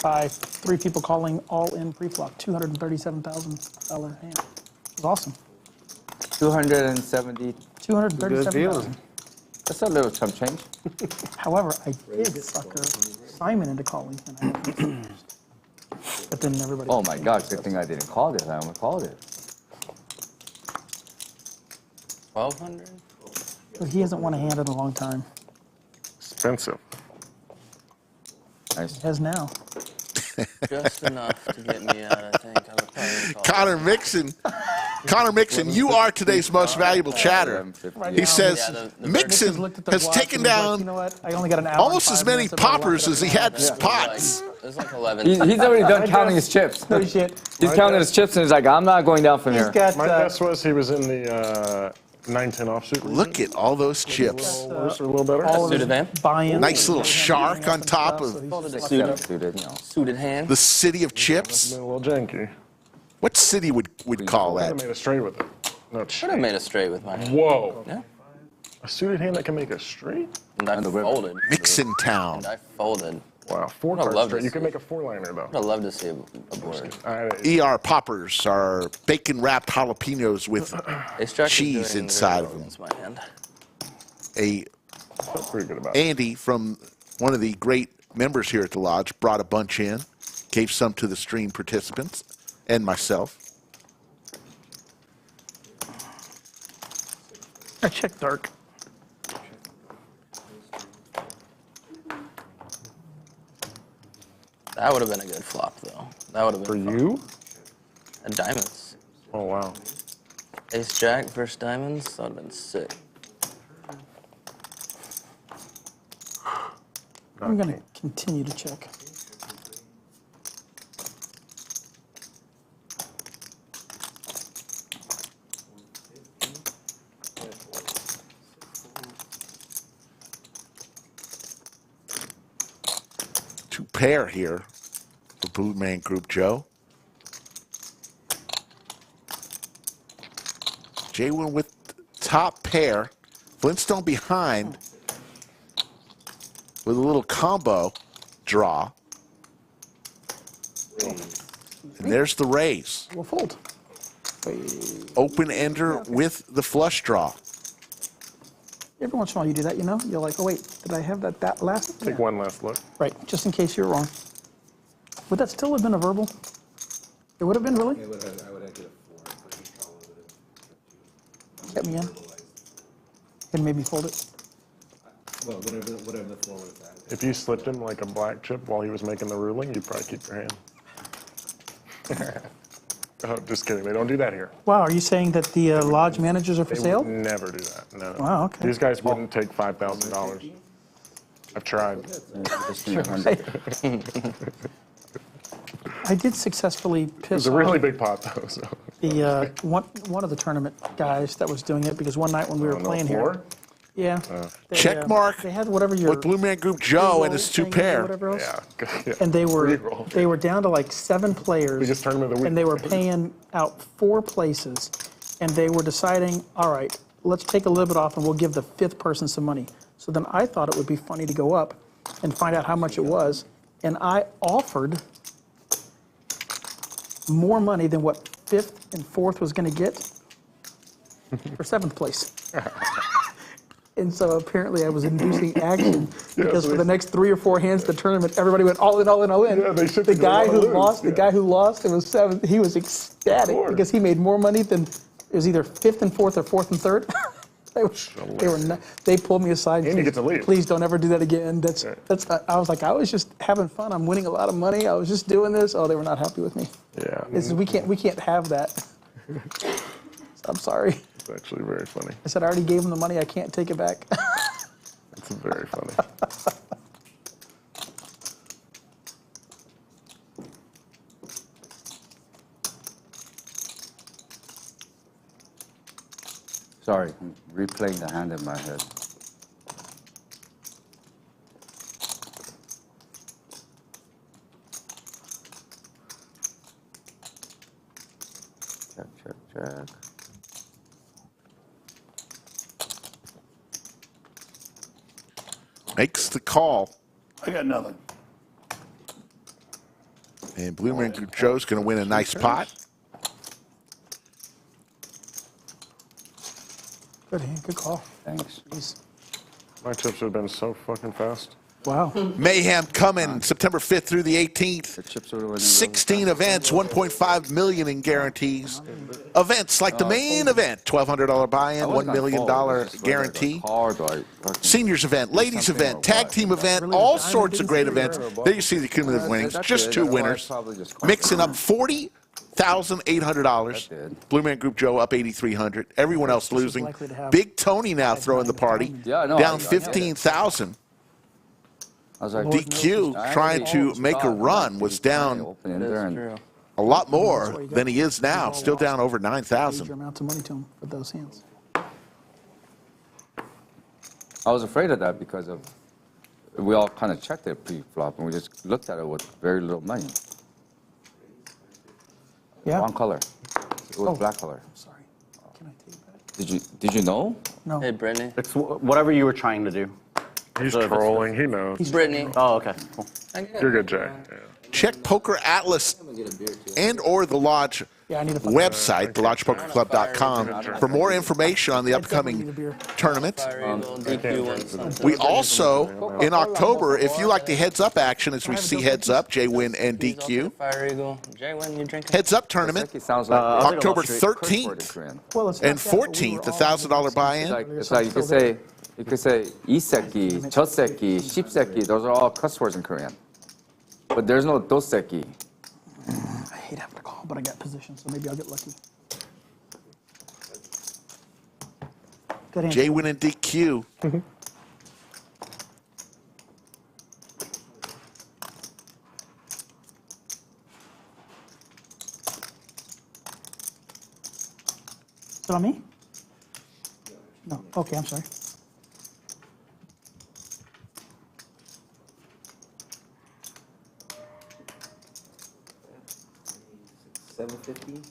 by 3 people calling all in pre-flop. $237,000 hand. It was awesome.
270.
$237,000.
That's a little chump change.
However, I did sucker Simon into calling, and I had to but then everybody.
Oh my God, good thing I didn't call this. I almost called it.
1,200?
But he hasn't won a hand in a long time.
Expensive.
Nice.
He has now.
Just enough to get me out, I think. I would probably call
Connor Mixson. Connor Mixson, you are today's most valuable chatter. He says
Yeah, the
Mixson
Looked at the
has
watch
taken
and was like,
down
you know what? I only got an hour
almost
and
as
5
many
minutes. I better lock
poppers
it
as he
up.
had
it.
spots.
There's like 11.
He's already done counting his chips.
No shit.
He's counting his chips and he's like, I'm not going down from
He's
here.
got.
My guess was he was in the 9-10 offsuit.
Look at all those chips.
Worse or a little better.
all of
Suited
his
hand?
buy-ins.
Nice little shark on top of
Suited.
Suited, you know.
Suited hand.
the city of chips.
Been a little janky.
What city would call
Could have
that?
made a straight with it. No
Should have made a straight with my hand.
Whoa.
Yeah.
A suited hand that can make a straight?
And I folded.
Mixson Town.
And I folded.
Wow. 4
I'd
card
love
straight.
to
You can
see
make a 4-liner though.
I'd love to see a board.
ER poppers are bacon-wrapped jalapenos with cheese inside of them.
That's my hand.
Felt pretty good about it.
Andy from one of the great members here at the Lodge brought a bunch in, gave some to the stream participants and myself.
I checked dark.
That would have been a good flop, though. That would have
For
been fun.
you?
And diamonds.
Oh, wow.
Ace Jack versus diamonds. That would have been sick.
I'm going to continue to check.
Two pair here for Blue Man Group Joe. JWin with top pair. Flintstone behind with a little combo draw. And there's the raise.
We'll fold.
Open ender with the flush draw.
Every once in a while you do that, you know? You're like, oh, wait, did I have that last?
Take one last look.
Right, just in case you're wrong. Would that still have been a verbal? It would have been, really?
I would have did a 4, but he probably would have.
Get me in. And maybe fold it.
Well, whatever the 4 would have been.
If you slipped him like a black chip while he was making the ruling, you'd probably keep your hand. Oh, just kidding. They don't do that here.
Wow, are you saying that the lodge managers are for
They
sale?
would never do that. No.
Wow, okay.
These guys wouldn't take $5,000. I've tried.
I did successfully
It
piss
was a really
off
big pot, though. So.
the one of the tournament guys that was doing it, because one night when we were playing here, yeah, they,
Check mark
they had whatever your
with Blue Man Group Joe and his two
thing is or
pair.
whatever else.
Yeah.
And they
Reroll.
were down to like 7 players,
Biggest tournament of the week.
and they were paying out 4 places, and they were deciding, all right, let's take a little bit off and we'll give the 5th person some money. So then I thought it would be funny to go up and find out how much it was, and I offered more money than what 5th and 4th was going to get for 7th place. And so apparently I was inducing action because for the next 3 or 4 hands of the tournament, everybody went all in, all in, all in.
Yeah, they should
the guy who
lose.
lost, the guy who lost, it was 7th. He was ecstatic because he made more money than it was either 5th and 4th or 4th and 3rd. They pulled me aside
And you get to leave.
Please don't ever do that again. I was like, I was just having fun. I'm winning a lot of money. I was just doing this. Oh, they were not happy with me.
Yeah.
We can't have that. I'm sorry.
It's actually very funny.
I said I already gave them the money. I can't take it back.
It's very funny.
Sorry, I'm replaying the hand in my head. Check.
Makes the call.
I got nothing.
And Blue Man Group Joe's going to win a nice pot.
Good hand, good call.
Thanks.
Jeez.
My chips have been so fucking fast.
Wow.
Mayhem coming September 5th through the 18th. 16 events, 1.5 million in guarantees. Events like the main event, $1,200 buy-in, $1 million guarantee. Seniors event, ladies event, tag team event, all sorts of great events. There you see the cumulative winnings. Just 2 winners. Mixing up $40,800. Blue Man Group Joe up $8,300. Everyone else losing. Big Tony now throwing the party. Down $15,000. DQ trying to make a run was down a lot more than he is now. Still down over 9,000.
Major amounts of money to him for those hands.
I was afraid of that because we all kind of checked it pre-flop and we just looked at it with very little money.
Yeah.
One color. It was black color.
Sorry. Can I take that?
Did you know?
No.
Hey, Brittany.
It's whatever you were trying to do.
He's trolling. He knows.
Brittany.
Oh, okay. Cool.
You're good, Jay. Yeah.
Check Poker Atlas and or the Lodge website, thelodgepokerclub.com, for more information on the upcoming tournament. We also, in October, if you like the heads-up action, as we see heads-up, JWin and DQ, heads-up tournament, October 13th and 14th, $1,000 buy-in.
It's like you could say iseki, choseki, shipseki. Those are all cuss words in Korean. But there's no doseki.
I hate having to call, but I got position, so maybe I'll get lucky. Good hand.
JWin and DQ.
it on me? No. Okay, I'm sorry.
$7.50.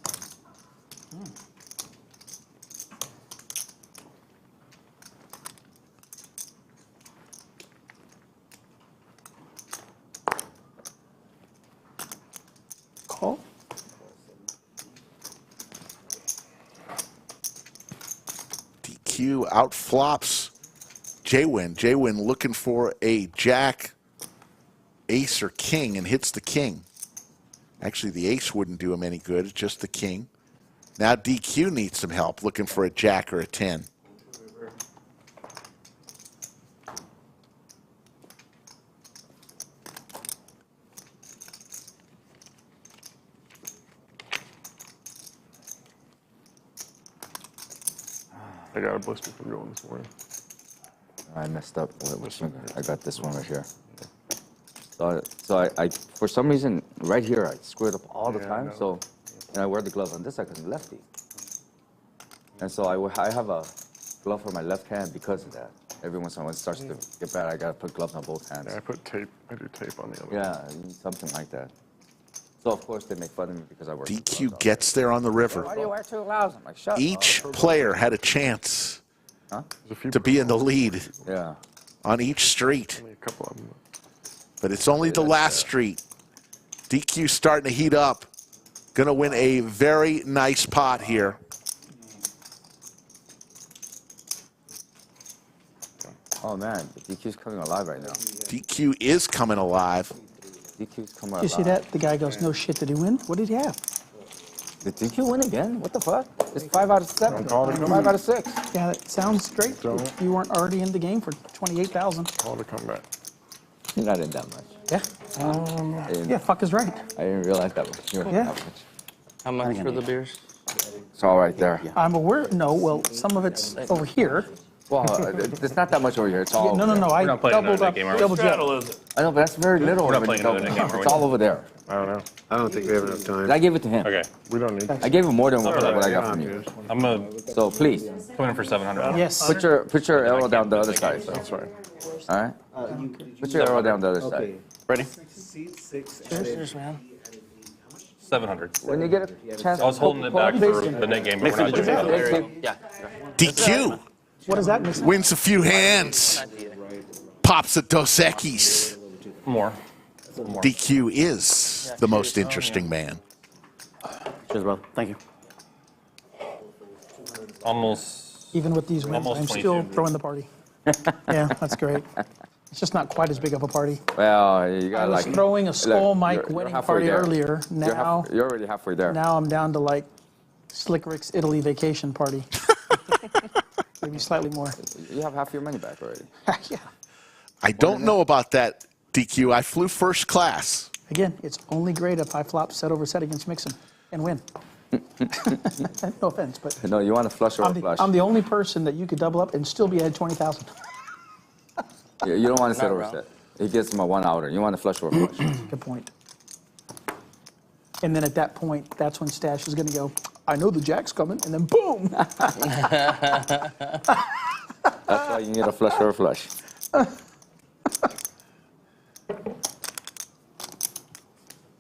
Call.
DQ out flops JWin. JWin looking for a jack, ace, or king, and hits the king. Actually, the ace wouldn't do him any good. It's just the king. Now DQ needs some help, looking for a jack or a 10.
I got a blister from going this morning.
I messed up. I got this one right here. So I for some reason, right here, I screw it up all the time. So, and I wear the glove on this side because I'm lefty. And so I have a glove for my left hand because of that. Every once in a while, it starts to get bad. I got to put gloves on both hands.
Yeah, I put tape. I do tape on the other.
Yeah, something like that. So, of course, they make fun of me because I wear
DQ gets there on the river.
Why do you wear two gloves? I'm like, shut up.
Each player had a chance to be in the lead on each street.
Only a couple of them.
But it's only the last street. DQ starting to heat up. Going to win a very nice pot here.
Oh, man, the DQ's coming alive right now.
DQ is coming alive.
DQ's coming alive.
You see that? The guy goes, no shit, did he win? What did he have?
Did DQ win again? What the fuck? It's 5 out of 7. 5 out of 6.
Yeah, that sounds great. If you weren't already in the game for 28,000.
Call the comeback.
You're not in that much.
Yeah. Yeah, fuck is right.
I didn't realize that much. You were in that much.
How much for the beers?
It's all right there.
I'm aware. No, well, some of it's over here.
Well, it's not that much over here. It's all
No,
over
no, no. I doubled up, double
Straddle,
checked.
is it?
I know, but that's very little.
We're not playing another game, are we?
It's all over there.
I don't know.
I don't think we have enough time.
I gave it to him.
Okay.
We don't need.
I gave him more than what I got from you.
I'm going to
So please,
come in for 700.
Yes.
put your arrow down the other side.
That's right.
All right? Put your arrow down the other side.
Ready?
Cheers, man.
700.
When you get a chance,
I was holding it back for the net game, but we're not doing it.
Yeah.
DQ
What does that mean?
wins a few hands. Pops a Dos Equis.
More.
DQ is the most interesting man.
Cheers, bro. Thank you.
Almost.
Even with these wins,
Almost
I'm still
22.
throwing the party. Yeah, that's great. It's just not quite as big of a party.
Well, you
I
got
was
like
throwing a skull
look,
mic
you're
winning
halfway
party
there.
earlier. Now,
You're already halfway there.
now I'm down to like Slick Rick's Italy vacation party. Maybe slightly more.
You have half your money back already.
Yeah.
I don't know about that, DQ. I flew first class.
Again, it's only great if I flop set over set against Mixson and win. No offense, but
No, you want to flush or flush.
I'm the only person that you could double up and still be ahead 20,000.
Yeah, you don't want to set over set. He gets him a 1 outer. You want to flush or flush.
Good point. And then at that point, that's when Stache is going to go, I know the jack's coming, and then boom.
That's why you need a flush or a flush.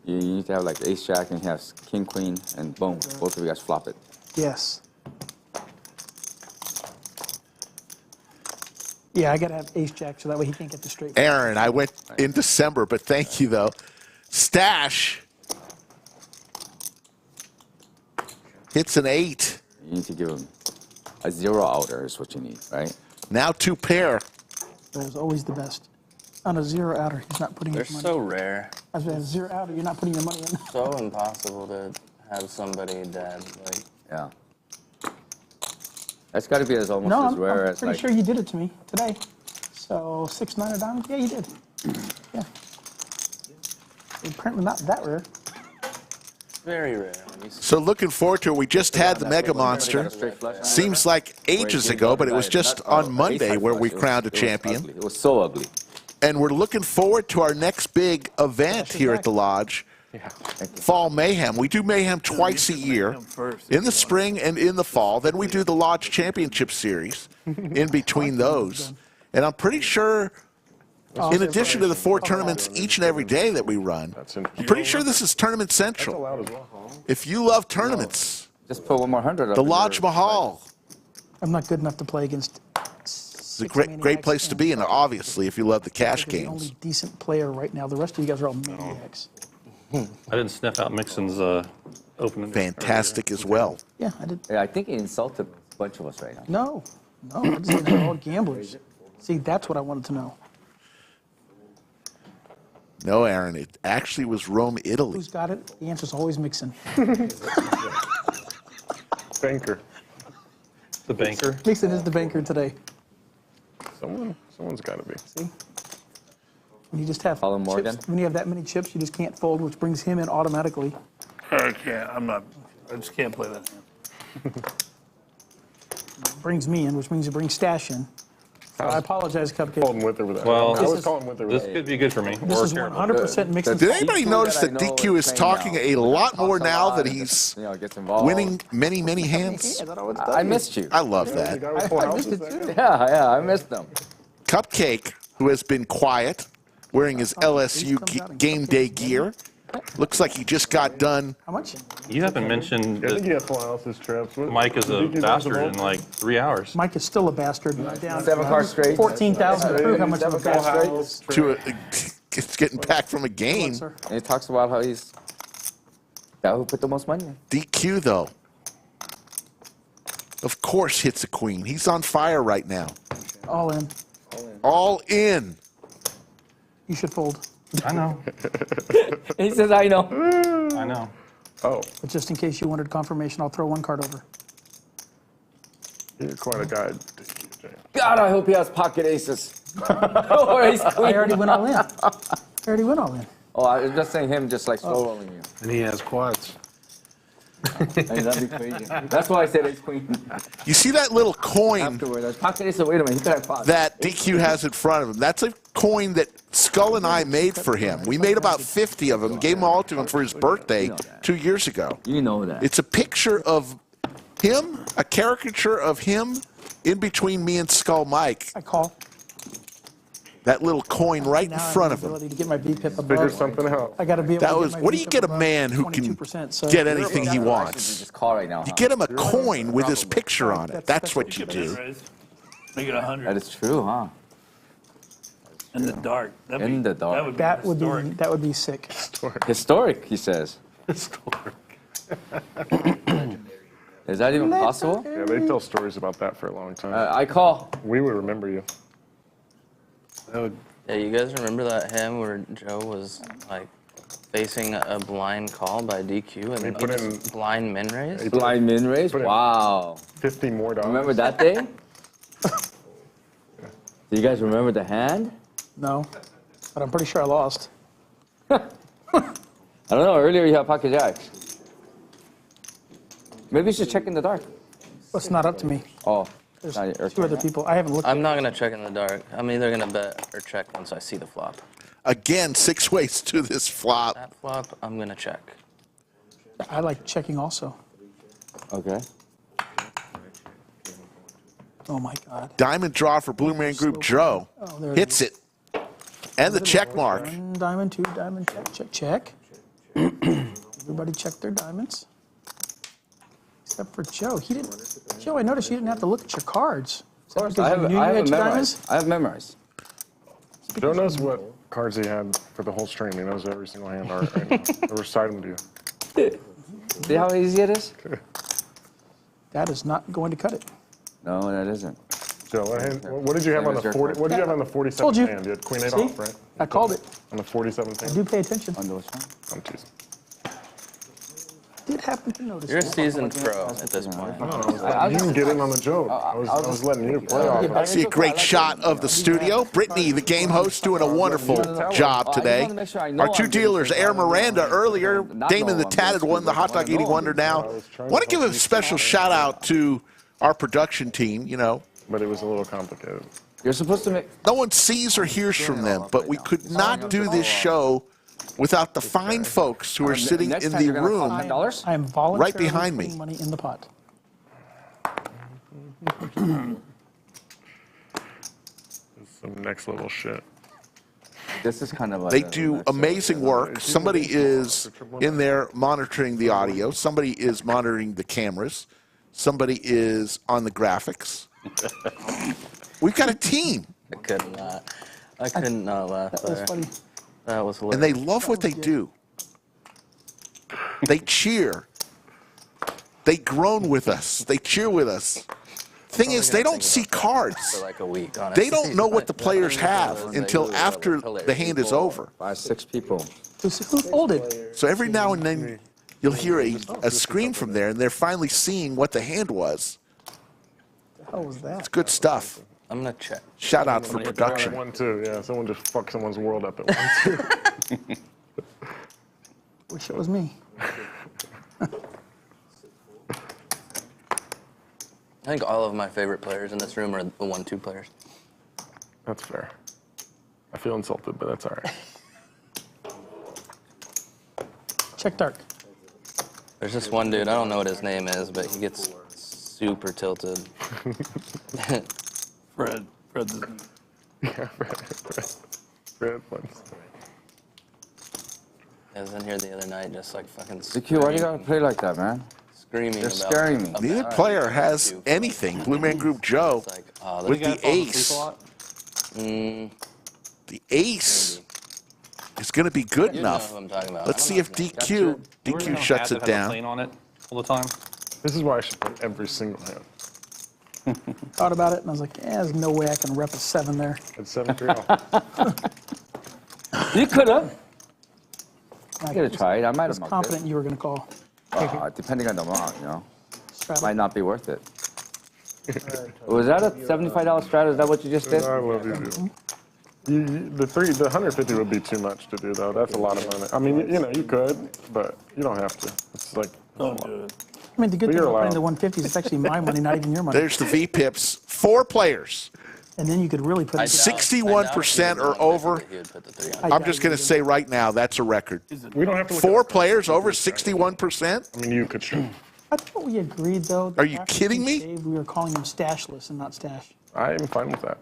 You need to have like ace jack and he has king queen and boom, both of you guys flop it.
Yes. Yeah, I got to have ace jack so that way he can't get the straight.
Aaron, I went in December, but thank you, though. Stache hits an 8.
You need to give him a 0 outer is what you need, right?
Now 2 pair.
That was always the best. On a 0 outer, he's not putting
They're
his money.
so rare.
As a 0 outer, you're not putting your money in.
So impossible to have somebody that, like,
Yeah. That's got to be as almost
No,
as
I'm
rare as
pretty
like.
sure you did it to me today. So 6-9 of diamonds? Yeah, you did. Yeah. Apparently not that rare.
very rare.
So looking forward to it. We just had the Mega Monster. Seems like ages ago, but it was just on Monday where we crowned a champion.
It was so ugly.
And we're looking forward to our next big event here at the Lodge. Fall Mayhem. We do Mayhem twice a year, in the spring and in the fall. Then we do the Lodge Championship Series in between those. And I'm pretty sure, in addition to the 4 tournaments each and every day that we run, I'm pretty sure this is Tournament Central. If you love tournaments,
just put one more 100 up.
The Lodge Mahal.
I'm not good enough to play against.
It's a great place to be, and obviously, if you love the cash
I'm the
games.
only decent player right now. The rest of you guys are all maniacs.
I didn't sniff out Mixson's opening.
Fantastic as well.
Yeah, I did.
Yeah, I think he insulted a bunch of us right now.
No, I just think they're all gamblers. See, that's what I wanted to know.
No, Aaron, it actually was Rome, Italy.
Who's got it? The answer's always Mixson.
Banker.
The banker?
Mixson is the banker today.
Someone's got to be.
See? When you just have
Colin Morgan.
chips, when you have that many chips, you just can't fold, which brings him in automatically.
I can't. I just can't play that hand.
Brings me in, which means it brings Stache in. So I apologize, Cupcake.
Called him with or without.
Well,
I was calling with or
this
without.
could be good for me.
This is 100% Mixson.
Did anybody notice that DQ is talking a lot more now that he's winning many, many hands?
I missed you.
I love that.
I missed it too.
Yeah, I missed them.
Cupcake, who has been quiet, wearing his LSU game day gear. Looks like he just got done.
How much?
You haven't mentioned
I think he
that
has full houses, trips.
Mike is a bastard in like 3 hours.
Mike is still a bastard. Down
7 cards straight.
14,000 to prove how much of a bastard.
It's getting back from a game.
Sir.
And he talks about how he's guy who put the most money in.
DQ, though, of course, hits a queen. He's on fire right now.
All in.
All in.
You should fold.
I know.
He says, I know.
I know.
Oh,
But just in case you wanted confirmation, I'll throw 1 card over.
you're quite a guy.
God, I hope he has pocket aces. Or ace
I
queen.
already went all in.
Oh, I was just saying him just like slow rolling you.
And he has quads.
I mean, that'd be crazy. That's why I said ace queen.
You see that little coin
Afterwards, pocket ace, wait a minute, he could have pots.
that DQ has in front of him? That's a coin that Skull and I made for him. We made about 50 of them, gave them all to him for his birthday 2 years ago.
You know that.
It's a picture of him, a caricature of him in between me and Skull Mike.
I call.
That little coin right in
Now I have
front
the
of him.
able to get my VPIP
Figure
above.
something out.
I got to be able
That
to
was,
get my
what do you
VPIP
get a
above
man who can
22%, so
get anything he wants?
Just call right now.
You get him a coin with his picture on it. That's what you do.
Make it 100.
That is true, huh?
In the dark.
In the dark.
That would be sick.
Historic, he says.
Historic.
Is that even possible?
Yeah, they tell stories about that for a long time.
I call.
We would remember you.
Yeah, you guys remember that hand where Joe was like facing a blind call by DQ and then
put
he
in-
just blind min raise?
Blind min raise?
Put in
Wow.
50 more dollars.
Remember that day? Do you guys remember the hand?
No, but I'm pretty sure I lost.
I don't know. Earlier you had pocket jacks. Maybe you should check in the dark.
Well, it's not up to me.
Oh.
There's
not your
2 other people. I haven't looked.
I'm not gonna check in the dark. I'm either gonna bet or check once I see the flop.
Again, 6 ways to this flop.
That flop, I'm gonna check.
I like checking also.
Okay.
Oh my God.
Diamond draw for Blue Man Group Joe.
Oh, there it
Hits it. And the check mark.
1 diamond, 2 diamond, check. Everybody check their diamonds. Except for Joe. He didn't. Joe, I noticed you didn't have to look at your cards. Of
course, I have memorized. I have memorized.
Joe knows what cards he had for the whole stream. He knows every single hand. I'll recite them to you.
See how easy it is?
That is not going to cut it.
No, that isn't.
Joe, what did you have on the 40? What did you have on the 47th
Told you.
hand? You had Queen 8
See?
off, right?
I called it.
On the 47th
I
hand.
do pay attention.
On those ones?
I'm teasing.
Did happen to notice.
You're a
that.
seasoned pro at this point.
You can get in on the joke. I was letting you play off of
I
it.
see a great shot of the studio. Brittany, the game host, doing a wonderful job today. Our 2 dealers, Air Miranda earlier, Damon the Tatted One, the hot dog eating wonder now. I want to give a special shout out to our production team, you know.
But it was a little complicated.
You're supposed to make.
No one sees or hears from them, but we could not do this show without the fine folks who are sitting
next
in
time
the
you're gonna call
room
$10?
I am voluntarily
right behind me.
putting money in the pot.
Some next level shit.
This is kind of like
They do amazing work. Somebody is in there monitoring the audio. Somebody is monitoring the cameras. Somebody is on the graphics. We've got a team.
I couldn't not laugh
That was
there.
funny.
That was
And
hilarious.
they love what they do. They cheer. They groan with us. They cheer with us. Thing is, they don't see cards.
For like a week, honestly.
They don't know what the players have until after the hand is over.
5, 6 people.
Who folded?
So every now and then, you'll hear a scream from there, and they're finally seeing what the hand was.
What the hell was that?
It's good stuff.
I'm gonna check.
Shout out for production.
1-2, yeah. Someone just fucked someone's world up at 1-2.
Wish it was me.
I think all of my favorite players in this room are the 1-2 players.
That's fair. I feel insulted, but that's all right.
Check dark.
There's this one dude, I don't know what his name is, but he gets super tilted.
Fred. Fred's his name.
Yeah, Fred wins.
I was in here the other night just like fucking
CQ, why do you gotta play like that, man?
screaming
They're
about
scaring me.
Neither player has anything. Blue Man Group Joe with the ace. The ace is going to be good enough. Let's see if DQ shuts it down.
On it all the time.
This is why I should play every single hand.
Thought about it and I was like, yeah, there's no way I can rep a 7 there.
It's 7-3.
You could have.
I
could have tried. I might have
was confident you were going to call.
Depending on the amount, you know.
Straddle.
Might not be worth it. Was that a $75 straddle? Is that what you just did?
I love you, dude. The 150 would be too much to do, though. That's a lot of money. I mean, you know, you could, but you don't have to. It's like,
don't do it.
I mean, the good thing about playing the 150s, it's actually my money, not even your money.
There's the V-pips. 4 players.
And then you could really put
61% or over. I'm just going to say right now, that's a record.
We don't have to look
4 players over 61%?
I mean, you could show.
I thought we agreed, though.
Are you kidding me?
We were calling him Stashless and not Stache.
I am fine with that.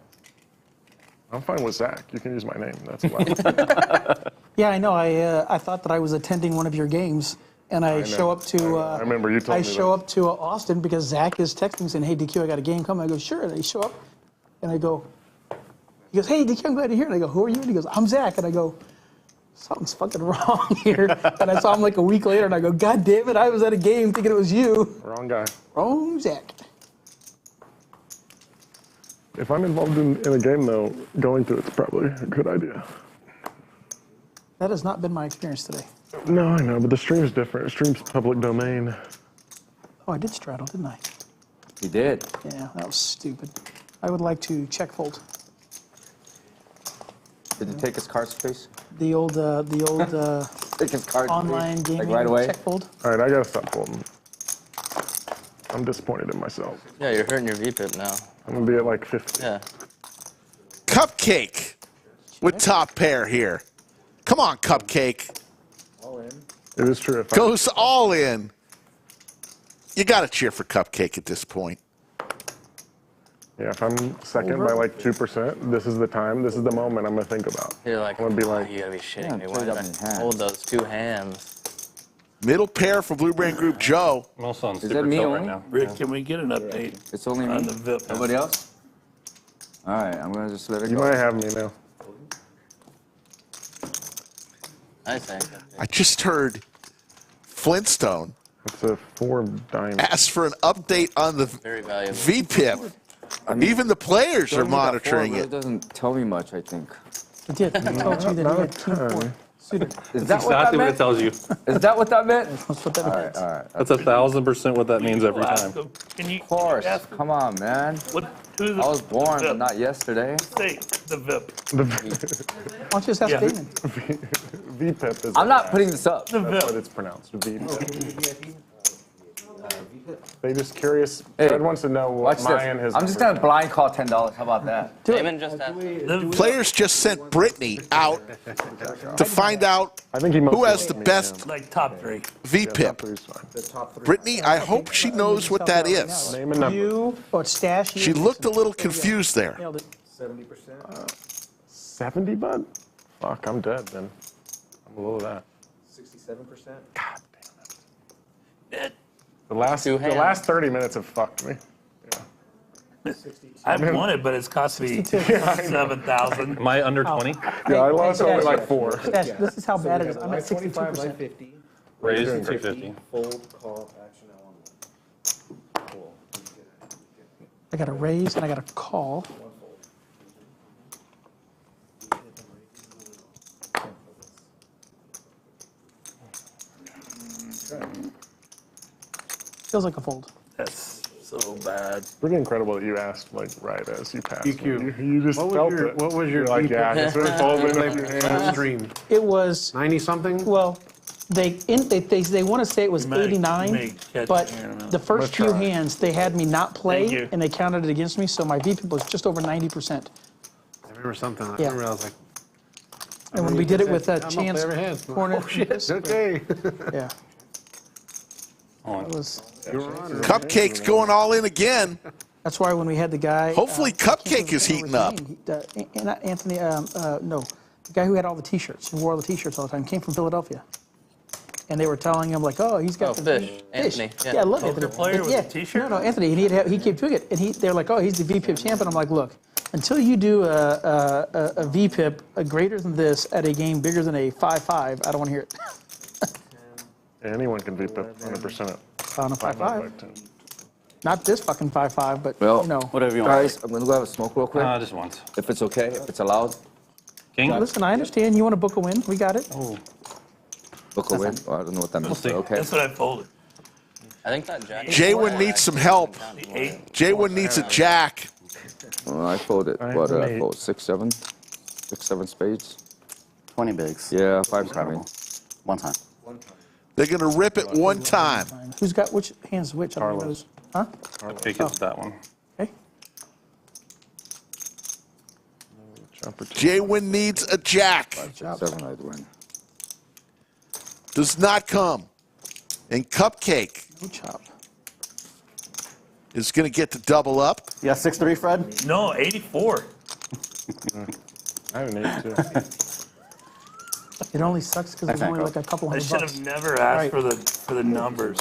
I'm fine with Zach. You can use my name. That's allowed.
Yeah, I know. I thought that I was attending one of your games, and I show up to.
I remember you told me
I show up to Austin because Zach is texting saying, "Hey, DQ, I got a game coming." I go, "Sure." And I show up, and I go. He goes, "Hey, DQ, I'm glad to hear." And I go, "Who are you?" And he goes, "I'm Zach." And I go, "Something's fucking wrong here." And I saw him like a week later, and I go, "God damn it! I was at a game thinking it was you."
Wrong guy.
Wrong Zach.
If I'm involved in a game, though, going to it's probably a good idea.
That has not been my experience today.
No, I know, but the stream's different. The stream's public domain.
Oh, I did straddle, didn't I?
You did.
Yeah, that was stupid. I would like to check fold.
Did you take his cards, please?
The old
Take his cards,
online
please.
gaming
Like right away?
check fold.
All right, I gotta stop folding. I'm disappointed in myself.
Yeah, you're hurting your VPIP now.
I'm gonna be at like 50.
Yeah.
Cupcake with top pair here. Come on, Cupcake.
All in. It is true. If
Goes all in. You got to cheer for Cupcake at this point.
Yeah, if I'm second by like 2%, this is the time, this is the moment I'm gonna think about.
You're like,
I'm gonna be like,
you gotta be shitting me.
Yeah,
Why
trade
did
up
I
in hand.
hold those 2 hands?
Middle pair for Blue Man Group Joe.
I'm also on
Is
super
that me
tilt
only?
right now.
Rick, can we get an update
It's only
on
me.
the VIP?
Nobody else? All right, I'm going to just let it
you
go.
might have me now.
I think.
I just heard Flintstone
It's a 4 diamond.
ask for an update on the
Very valuable.
VPIP. Even the players are monitoring
It
it.
doesn't tell me much, I think.
It did. I told you that he had King 4 suited.
Is
That's exactly what it tells you.
Is that what that meant?
That's what that meant.
All right.
That's 1,000% what that means every
Ask
time.
him. Can you
Of course.
ask him
Come on, man.
who's the
I was born,
VIP?
but not yesterday.
Say the VIP.
Why don't you just ask
Yeah.
Damon?
VPIP is
I'm not putting this up.
that's what it's pronounced. VPIP. They just curious.
Hey,
Fred wants to know what
Watch
my
this.
and his.
I'm just going to blind call $10. How about that?
Damon just asked.
Players just sent Brittany out to find out who has the best
Like top 3.
VPIP. Brittany, I hope she knows what that is.
Name and number.
You, oh, it's Stache.
She looked a little confused there.
Nailed it.
70%.
70, bud? Fuck, I'm dead then. I'm below that.
67%.
God damn it. The last 30 minutes have fucked me. Yeah.
I've won it, but it's cost me 7,000.
Am I under 20?
Yeah, I lost only like 4.
Stache, this is how bad it is. I'm at
25,
62%.
50.
Raise to
250.
250.
Fold, call, action now on one. Cool.
I got a raise and I got a call. Feels like a fold.
That's so bad.
Pretty incredible that you asked like right as you passed.
QQ.
You just felt it.
What was your
You're like, yeah, it's been folding in your hands.
stream?
It was,
90 something?
well, they want to say it was
You may
89,
catch
but
it here in a minute.
the first few
try.
hands, they had me not
Thank
play,
you.
and they counted it against me, so my VP was just over 90%.
I remember something. I
Yeah.
remember I was like,
And when we did it with that
I'm
chance
up there ahead.
corner,
Oh shit, okay.
yeah. That was,
Cupcake's going all in again.
that's why when we had the guy.
Hopefully
I can't
Cupcake is
remember
heating
his
up.
name. Not Anthony, no, the guy who had all the T-shirts, who wore all the T-shirts all the time, came from Philadelphia. And they were telling him like, oh, he's got the
Fish. Anthony.
Yeah, I love
Poker
Anthony.
player with
yeah,
a T-shirt?
No, Anthony. And he kept doing it, and they're like, oh, he's the VPIP champ, and I'm like, look, until you do a VPIP greater than this at a game bigger than a 5-5, I don't want to hear it.
Anyone can beat 100% it.
On a 5-5. Not this fucking 5-5, but
Well,
you know.
whatever you want. Guys, I'm going to go have a smoke real quick.
Just once.
If it's okay, if it's allowed.
King?
Listen, I understand you want to book a win. We got it.
Book a win. Oh, I don't know what that means, but okay.
That's what I folded.
I think that Jack.
Jaywood needs some help.
Eight.
Jaywood needs a jack.
I folded, what,
an 8.
6, 7? 6, 7 spades?
20 bigs.
Yeah, 5 timing.
One time.
They're going to rip it one time.
Who's got which hands? Which? I don't know those. Huh?
Cupcake is that one.
Okay.
Jaywood needs a jack.
7, I'd win.
Does not come. And Cupcake
No chop.
is going to get the double up.
Yeah, 6-3, Fred?
No, 84.
I have an 8 too.
It only sucks because there's only like a couple
I
hundred
should
bucks.
have never asked
Right.
for the numbers.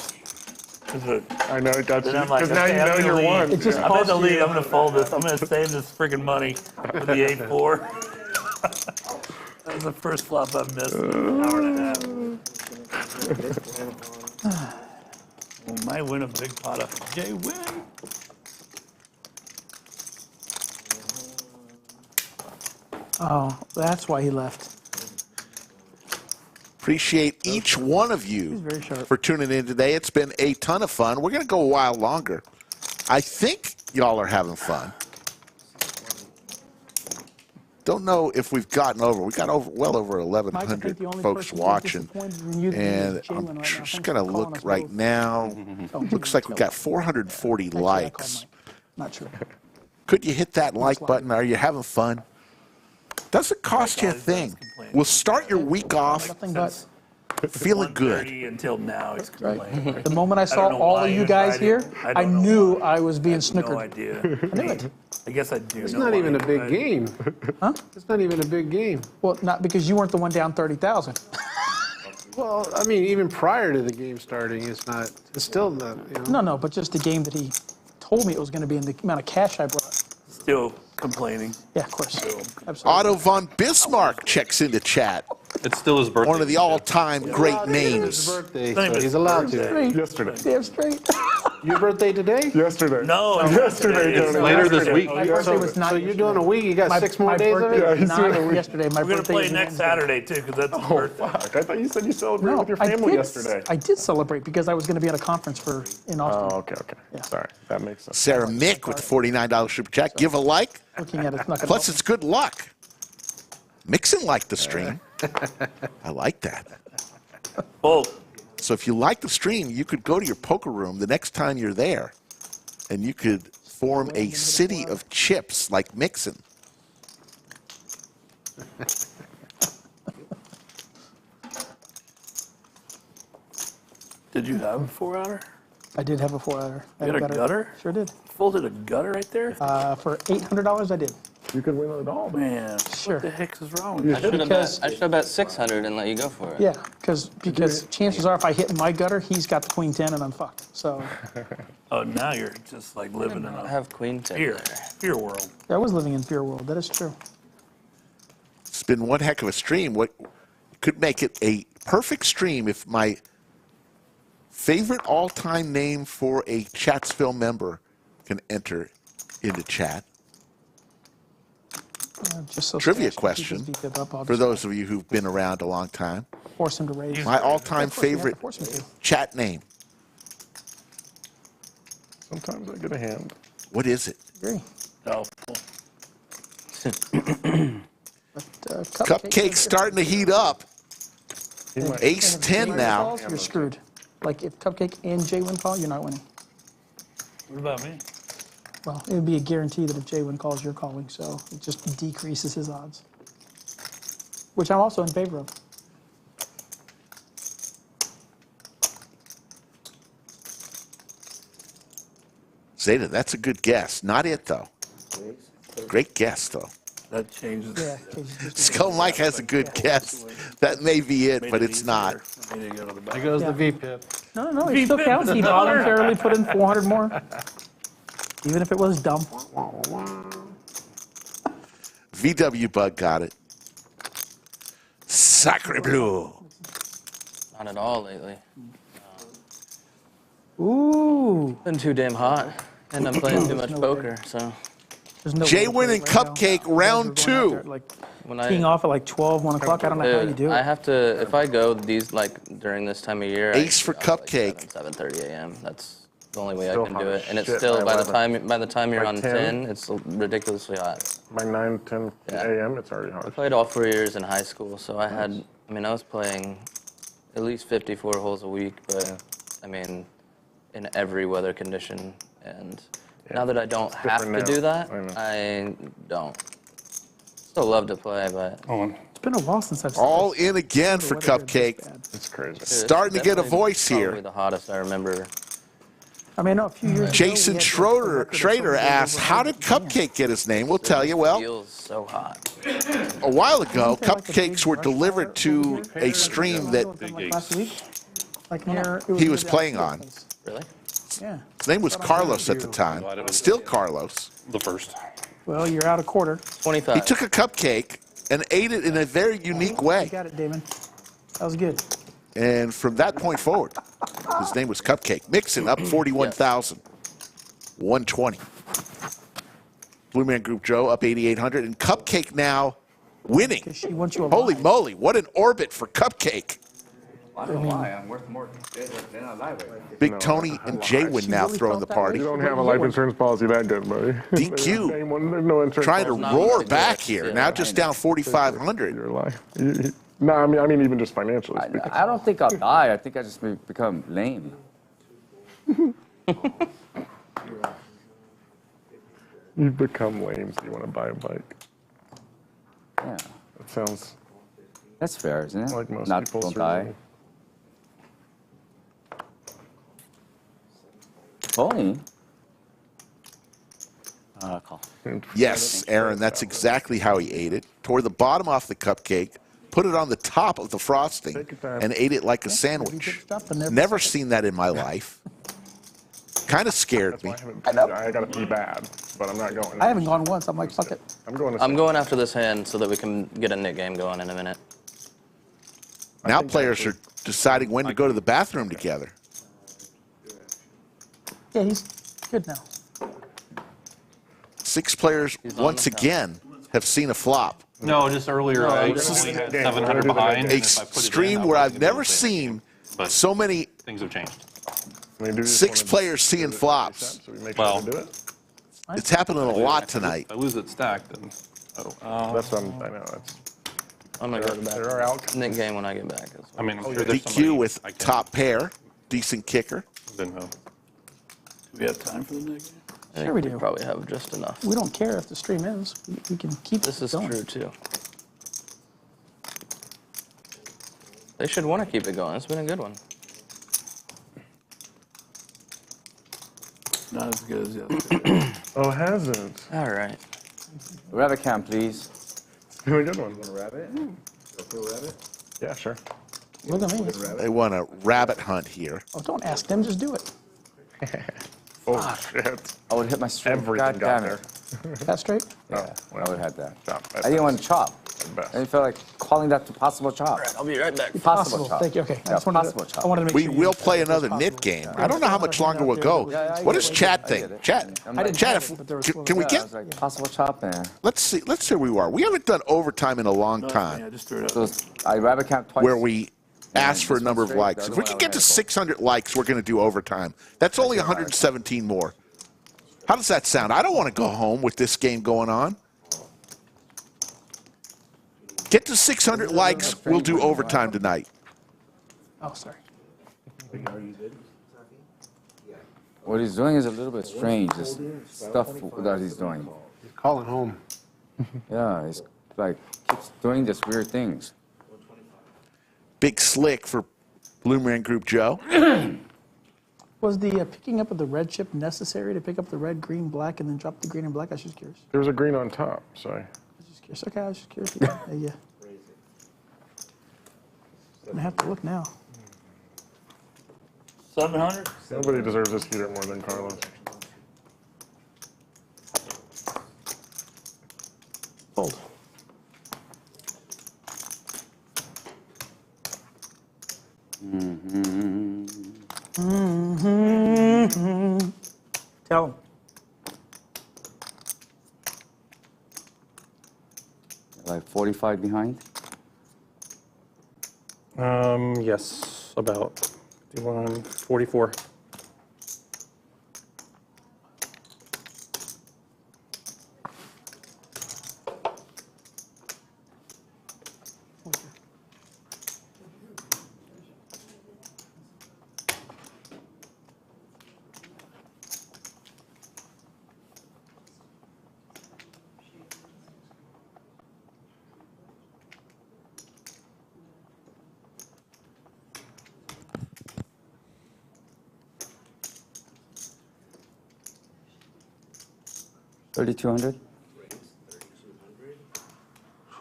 I know it got you.
Then I'm like,
Because now
okay,
you
I'm
know
in the
you're
lead.
one.
It just
I'm in
cost
the
you-
lead. I'm going to fold this. I'm going to save this freaking money with the 8-4. That was the first flop I've missed in an hour and a half. We might win a big pot of JWin.
Oh, that's why he left.
Appreciate each one of you
very sharp.
for tuning in today. It's been a ton of fun. We're going to go a while longer. I think y'all are having fun. Don't know if we've gotten over. We got over well over
Mike, I think
1,100
the only
folks
person who's
watching.
disappointed in you
And
is Jaylen
I'm
right now.
just
Thanks
going to
for calling
look
us
right
both.
now.
Oh,
Looks like we got 440
Actually, I called
likes.
Mike. Not sure.
Could you hit that like button? Are you having fun? Doesn't cost you a thing. We'll start your week off
Nothing but.
feeling good.
1:30 until now, he's
Right.
complaining.
The moment I
don't
saw
know
all
why
of
he
you
was
guys
hiding.
here,
I
I
don't know
knew
why.
I was being
No
snookered.
idea.
I knew it.
I guess I do.
It's
know
not
why
even a
he
big
was
game.
Huh?
It's not even a big game.
Well, not because you weren't the one down 30,000.
Well, I mean, even prior to the game starting, it's still not, you know.
No, but just the game that he told me it was going to be in the amount of cash I brought.
Still complaining.
Yeah, of course. Absolutely.
Otto von Bismarck checks into chat.
It's still his birthday.
One of the all-time great
It's
names.
his birthday,
Not even
so he's
his
allowed to.
birthday.
Yesterday.
Damn straight.
Your birthday today?
Yesterday.
No, it's
Yesterday,
it's
Tony.
later this week.
My birthday was not
So you're doing a week, you got 6 more days of
birthday
it?
Yeah,
was
he's doing
not
a week.
yesterday. My
We're going to
birthday
play
is
next
Wednesday.
Saturday, too, because that's his
Oh,
birthday.
fuck. I thought you said you celebrated
No,
with your family
I
yesterday.
did celebrate because I was going to be at a conference in Austin.
Oh, okay.
Yeah.
Sorry. That makes sense.
Sarah Mick with the $49 super chat. Give a like.
Looking at it, it's not going
Plus, it's good luck. Mixson liked the stream. I like that.
Fold.
So if you like the stream, you could go to your poker room the next time you're there, and you could form a city of chips like Mixson.
Did you have a 4-outer?
I did have a 4-outer.
You had a gutter?
Sure did.
Folded a gutter right there?
For $800, I did.
You could win it all.
Man,
Sure.
what the heck is wrong with you?
I should have bet 600 and let you go for it.
Yeah, because chances are if I hit my gutter, he's got the queen 10 and I'm fucked. So
Oh, now you're just like living in
I
a
have queen 10
fear,
there.
fear world.
I was living in fear world. That is true.
It's been one heck of a stream. What could make it a perfect stream if my favorite all-time name for a Chatsville member can enter into chat.
Just so
Trivia
Stache
question
keeps his VP up, I'll
for
just
those of you who've been around a long time.
force him to raise.
My all-time
Of course, you have to
favorite
force him to.
chat name.
Sometimes I get a hand.
What is it?
Agree.
Doubtful.
Cupcake's starting to heat up. Ace 10 now.
Calls, you're screwed. Like if Cupcake and JWin call, you're not winning.
What about me?
Well, it would be a guarantee that if JWin calls, you're calling, so it just decreases his odds. Which I'm also in favor of.
Zeta, that's a good guess. Not it, though. Great guess, though.
That changes.
Yeah.
Skull Mike has a good guess. That may be it, but it's not.
There goes the VPIP.
No, it still counts. He voluntarily put in 400 more. Even if it was dumb.
VW Bug got it. Sacre bleu.
Not at all lately.
Ooh.
Been too damn hot. And I'm playing too much poker, so.
JWin and Cupcake round 2.
When
Teeing off at like 12, 1 o'clock. I don't know how you do it.
I have to, if I go these, like, during this time of year.
Ace for Cupcake.
7:30 a.m. That's the only way
Still
I can do
hot
it. And it's
shit
still,
by
by the time you're
By
on
10?
10, it's ridiculously hot.
By 9, 10 a.m., it's already
I
hard.
played all 4 years in high school, so I had, I mean, I was playing at least 54 holes a week, but, I mean, in every weather condition. And now that I don't have to do that, I don't. Still love to play, but.
It's been a while since I've seen
All in again for Cupcake.
It's crazy.
Starting to get a voice
Probably
here.
the hottest I remember.
I mean, no, a few years
Jason
ago,
Schrader asks, how did Cupcake get his name? We'll tell you. Well,
Feels so hot.
a while ago, cupcakes were delivered to a stream that
like last week, like near,
he was playing on.
Really?
Yeah.
His name was Carlos at the time. Still Carlos.
The first.
Well, you're out a quarter.
25.
He took a cupcake and ate it in a very unique
You
way.
got it, Damon. That was good.
And from that point forward, his name was Cupcake. Mixson up 41,000. 120. Blue Man Group Joe up 8,800. And Cupcake now winning.
She wants you
Holy
alive.
moly, what an orbit for Cupcake.
I don't know why. I'm worth more than I lie with.
Big Tony and JWin now throwing the party.
You don't have a life insurance policy that good, buddy.
DQ
There's no insurance
trying to
policy.
roar back here. Now just down 4,500.
Your life. No, I mean even just financially.
I don't think I'll die. I think I just become lame.
You become lame, so you want to buy a bike.
Yeah.
That sounds
That's fair, isn't it?
like most
Not
people's
don't die.
surgery.
Tony.
Call.
Yes, Aaron, that's exactly how he ate it. Tore the bottom off the cupcake, put it on the top of the frosting, and ate it like a sandwich. Never seen that in my life. Kind of scared me.
I got to pee bad, but I'm not going.
I haven't gone once. I'm like, fuck it.
I'm going.
I'm going after this hand so that we can get a Nick game going in a minute.
Now players are deciding when to go to the bathroom together.
Yeah, he's good now.
6 players, once again, have seen a flop.
No, just earlier I only had 700 behind.
A stream where I've never seen so many
Things have changed.
6 players seeing flops.
Well,
It's happening a lot tonight.
If I lose it stacked, then
That's what I know.
I'm gonna go back.
There are outcomes.
Nick game when I get back.
I mean, I'm sure there's
DQ
somebody
with
I can-
top pair, decent kicker.
Didn't know.
Do we have time for the next game?
I think
Sure we do.
probably have just enough.
We don't care if the stream ends. We can keep
This is
going.
true too. They should want to keep it going. It's been a good one.
Not as good as the other.
Oh, has it?
All right.
Rabbit cam, please.
It's been a good one.
Rabbit? Go for a rabbit?
Yeah, sure.
Look at me.
They want a rabbit hunt here.
Oh, don't ask them. Just do it.
Oh, shit.
I would hit my straight.
Everything
God
got
damn
there.
it.
That straight?
Yeah.
I would have had that.
Chop.
I didn't want to chop.
Best.
I didn't feel like calling that the possible chop.
I'll be right back.
Possible chop.
Thank you. Okay.
Yeah, possible chop.
I wanted to make
We
sure
will
you-
play another
Possible.
knit game. I don't know how much longer we'll go.
Yeah, I
What
get
does
it.
Chad
I
think?
get it.
Chad,
I'm
I didn't
Chad,
have it, but there was
can we
Yeah, I
get?
was like, possible chop and
Let's see where we are. We haven't done overtime in a long
Yeah,
time
just threw it
so
up.
I rabbit cam twice.
where we ask for a
this
number
one's
of
straight,
likes.
the
If we
other
can
one
get to
I had
600 likes, we're going to do overtime. That's only 117 more. How does that sound? I don't want to go home with this game going on. Get to 600 likes, we'll do overtime tonight.
Oh, sorry.
Are you good?
What he's doing is a little bit strange. This stuff that he's doing.
He's calling home.
Yeah, he's like keeps doing this weird things.
Big slick for Bloomerang Group Joe.
Was the picking up of the red chip necessary to pick up the red, green, black, and then drop the green and black? I was just curious.
There was a green on top, so.
I was just curious. Okay, I was just curious. Yeah. I'm gonna have to look now.
700?
Nobody deserves this heater more than Carlos.
Fold. Tell him.
Like 45 behind.
Yes, about 51, 44.
$3,200.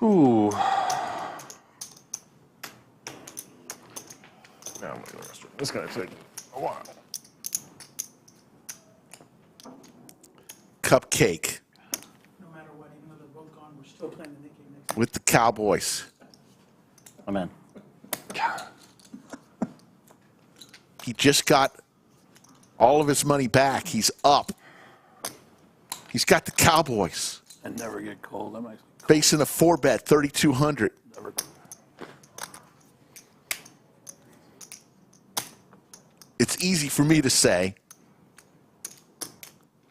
Ooh.
Now I'm gonna rest. This gonna take a while.
Cupcake
No matter what, even though they're both gone, we're still playing the Nick game next.
with the Cowboys.
I'm in.
He just got all of his money back. He's up. He's got the Cowboys.
I never get cold. I'm actually
Facing a 4-bet, 3,200.
never.
It's easy for me to say,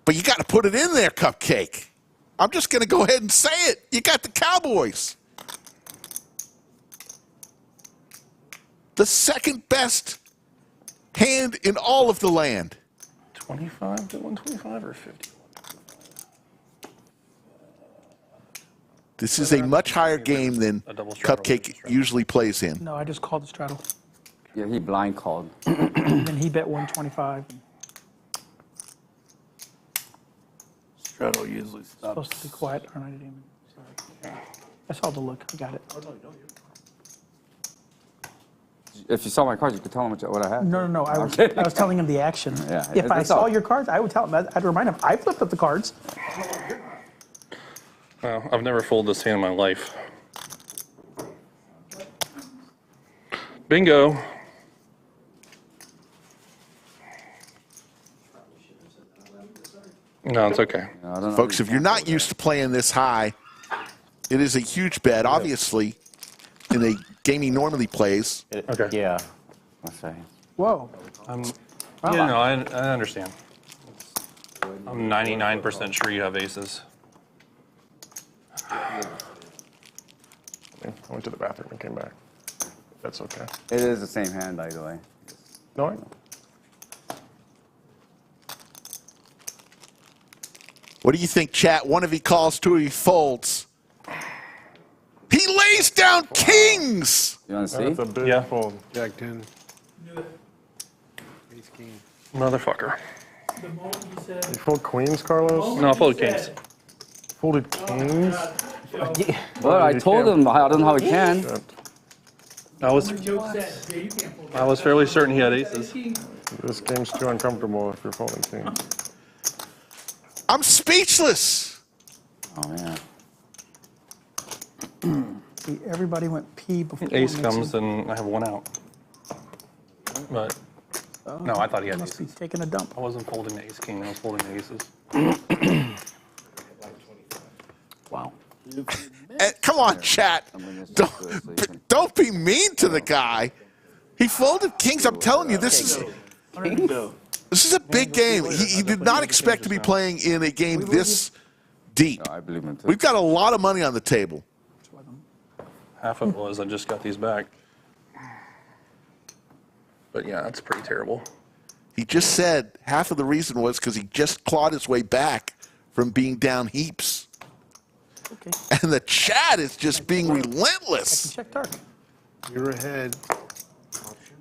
but you got to put it in there, Cupcake. I'm just going to go ahead and say it. You got the Cowboys. The second best hand in all of the land.
25 to 125 or 50?
This is a much higher game than
A double straddle.
Cupcake usually plays in.
No, I just called the straddle.
Yeah, he blind called.
And he bet 125.
Straddle usually
Supposed
stops.
to be quiet, aren't I? Didn't even- Sorry. I saw the look. I got it.
If you saw my cards, you could tell him what I had.
No. I was telling him the action.
Yeah,
If I
that's
saw
all.
your cards, I would tell him. I'd remind him. I flipped up the cards.
Well, I've never folded this hand in my life. Bingo. No, it's okay.
I don't know.
Folks, if you're not used to playing this high, it is a huge bet. Obviously, in a game he normally plays.
Okay.
Yeah.
Let's say.
Whoa.
Yeah, no, I understand. I'm 99% sure you have aces.
I went to the bathroom and came back. That's okay.
It is the same hand, by the way.
No,
What do you think, chat? One of he calls, two of he folds. He lays down kings!
You want to see?
that's a big fold.
Jack 10. Ace king.
Motherfucker.
The moment you said,
You fold queens, Carlos?
No, I folded kings.
Folded kings?
Well, I told him I don't know how he can.
Shit.
I was
Joe said, yeah, you can't fold
I was fairly certain he had aces.
This game's too uncomfortable if you're folding kings.
I'm speechless.
Oh, man.
See, everybody went P before.
Ace
Mixson.
comes and I have one out. But no, I thought he had
Must be
aces.
taking a dump.
I wasn't folding the ace king. I was folding the aces.
Wow.
Come on, chat. Don't be mean to the guy. He folded kings. I'm telling you, this is a big game. He did not expect to be playing in a game this deep.
No, I believe him too.
We've got a lot of money on the table.
Half of it was I just got these back. But yeah, that's pretty terrible.
He just said half of the reason was because he just clawed his way back from being down heaps.
Okay.
And the chat is just being relentless.
Check dark.
You're ahead.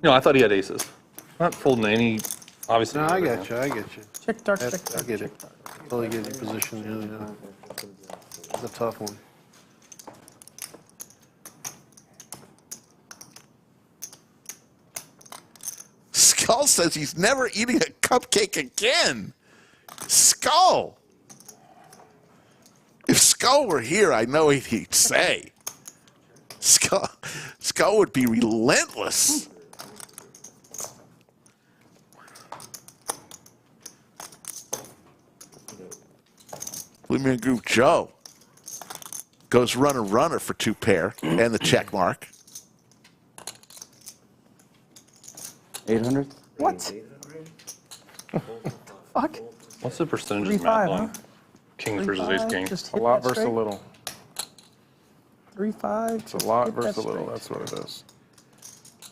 No, I thought he had aces. Not folding any, obviously.
No, I got you. I get you.
Check dark,
That's,
check dark.
I get it. Totally get your position. Yeah. It's a tough one.
Skull says he's never eating a cupcake again. Skull. If Skull were here, I know what he'd say. Skull would be relentless. BMG Group Joe goes runner for two pair and the check mark.
800?
What? Fuck.
What's the percentage
3-5,
of math on
huh?
kings versus ace king?
Just
A
hit
lot
that
versus a
straight.
little.
3-5.
It's a lot
hit that
versus a little.
straight.
That's what it is.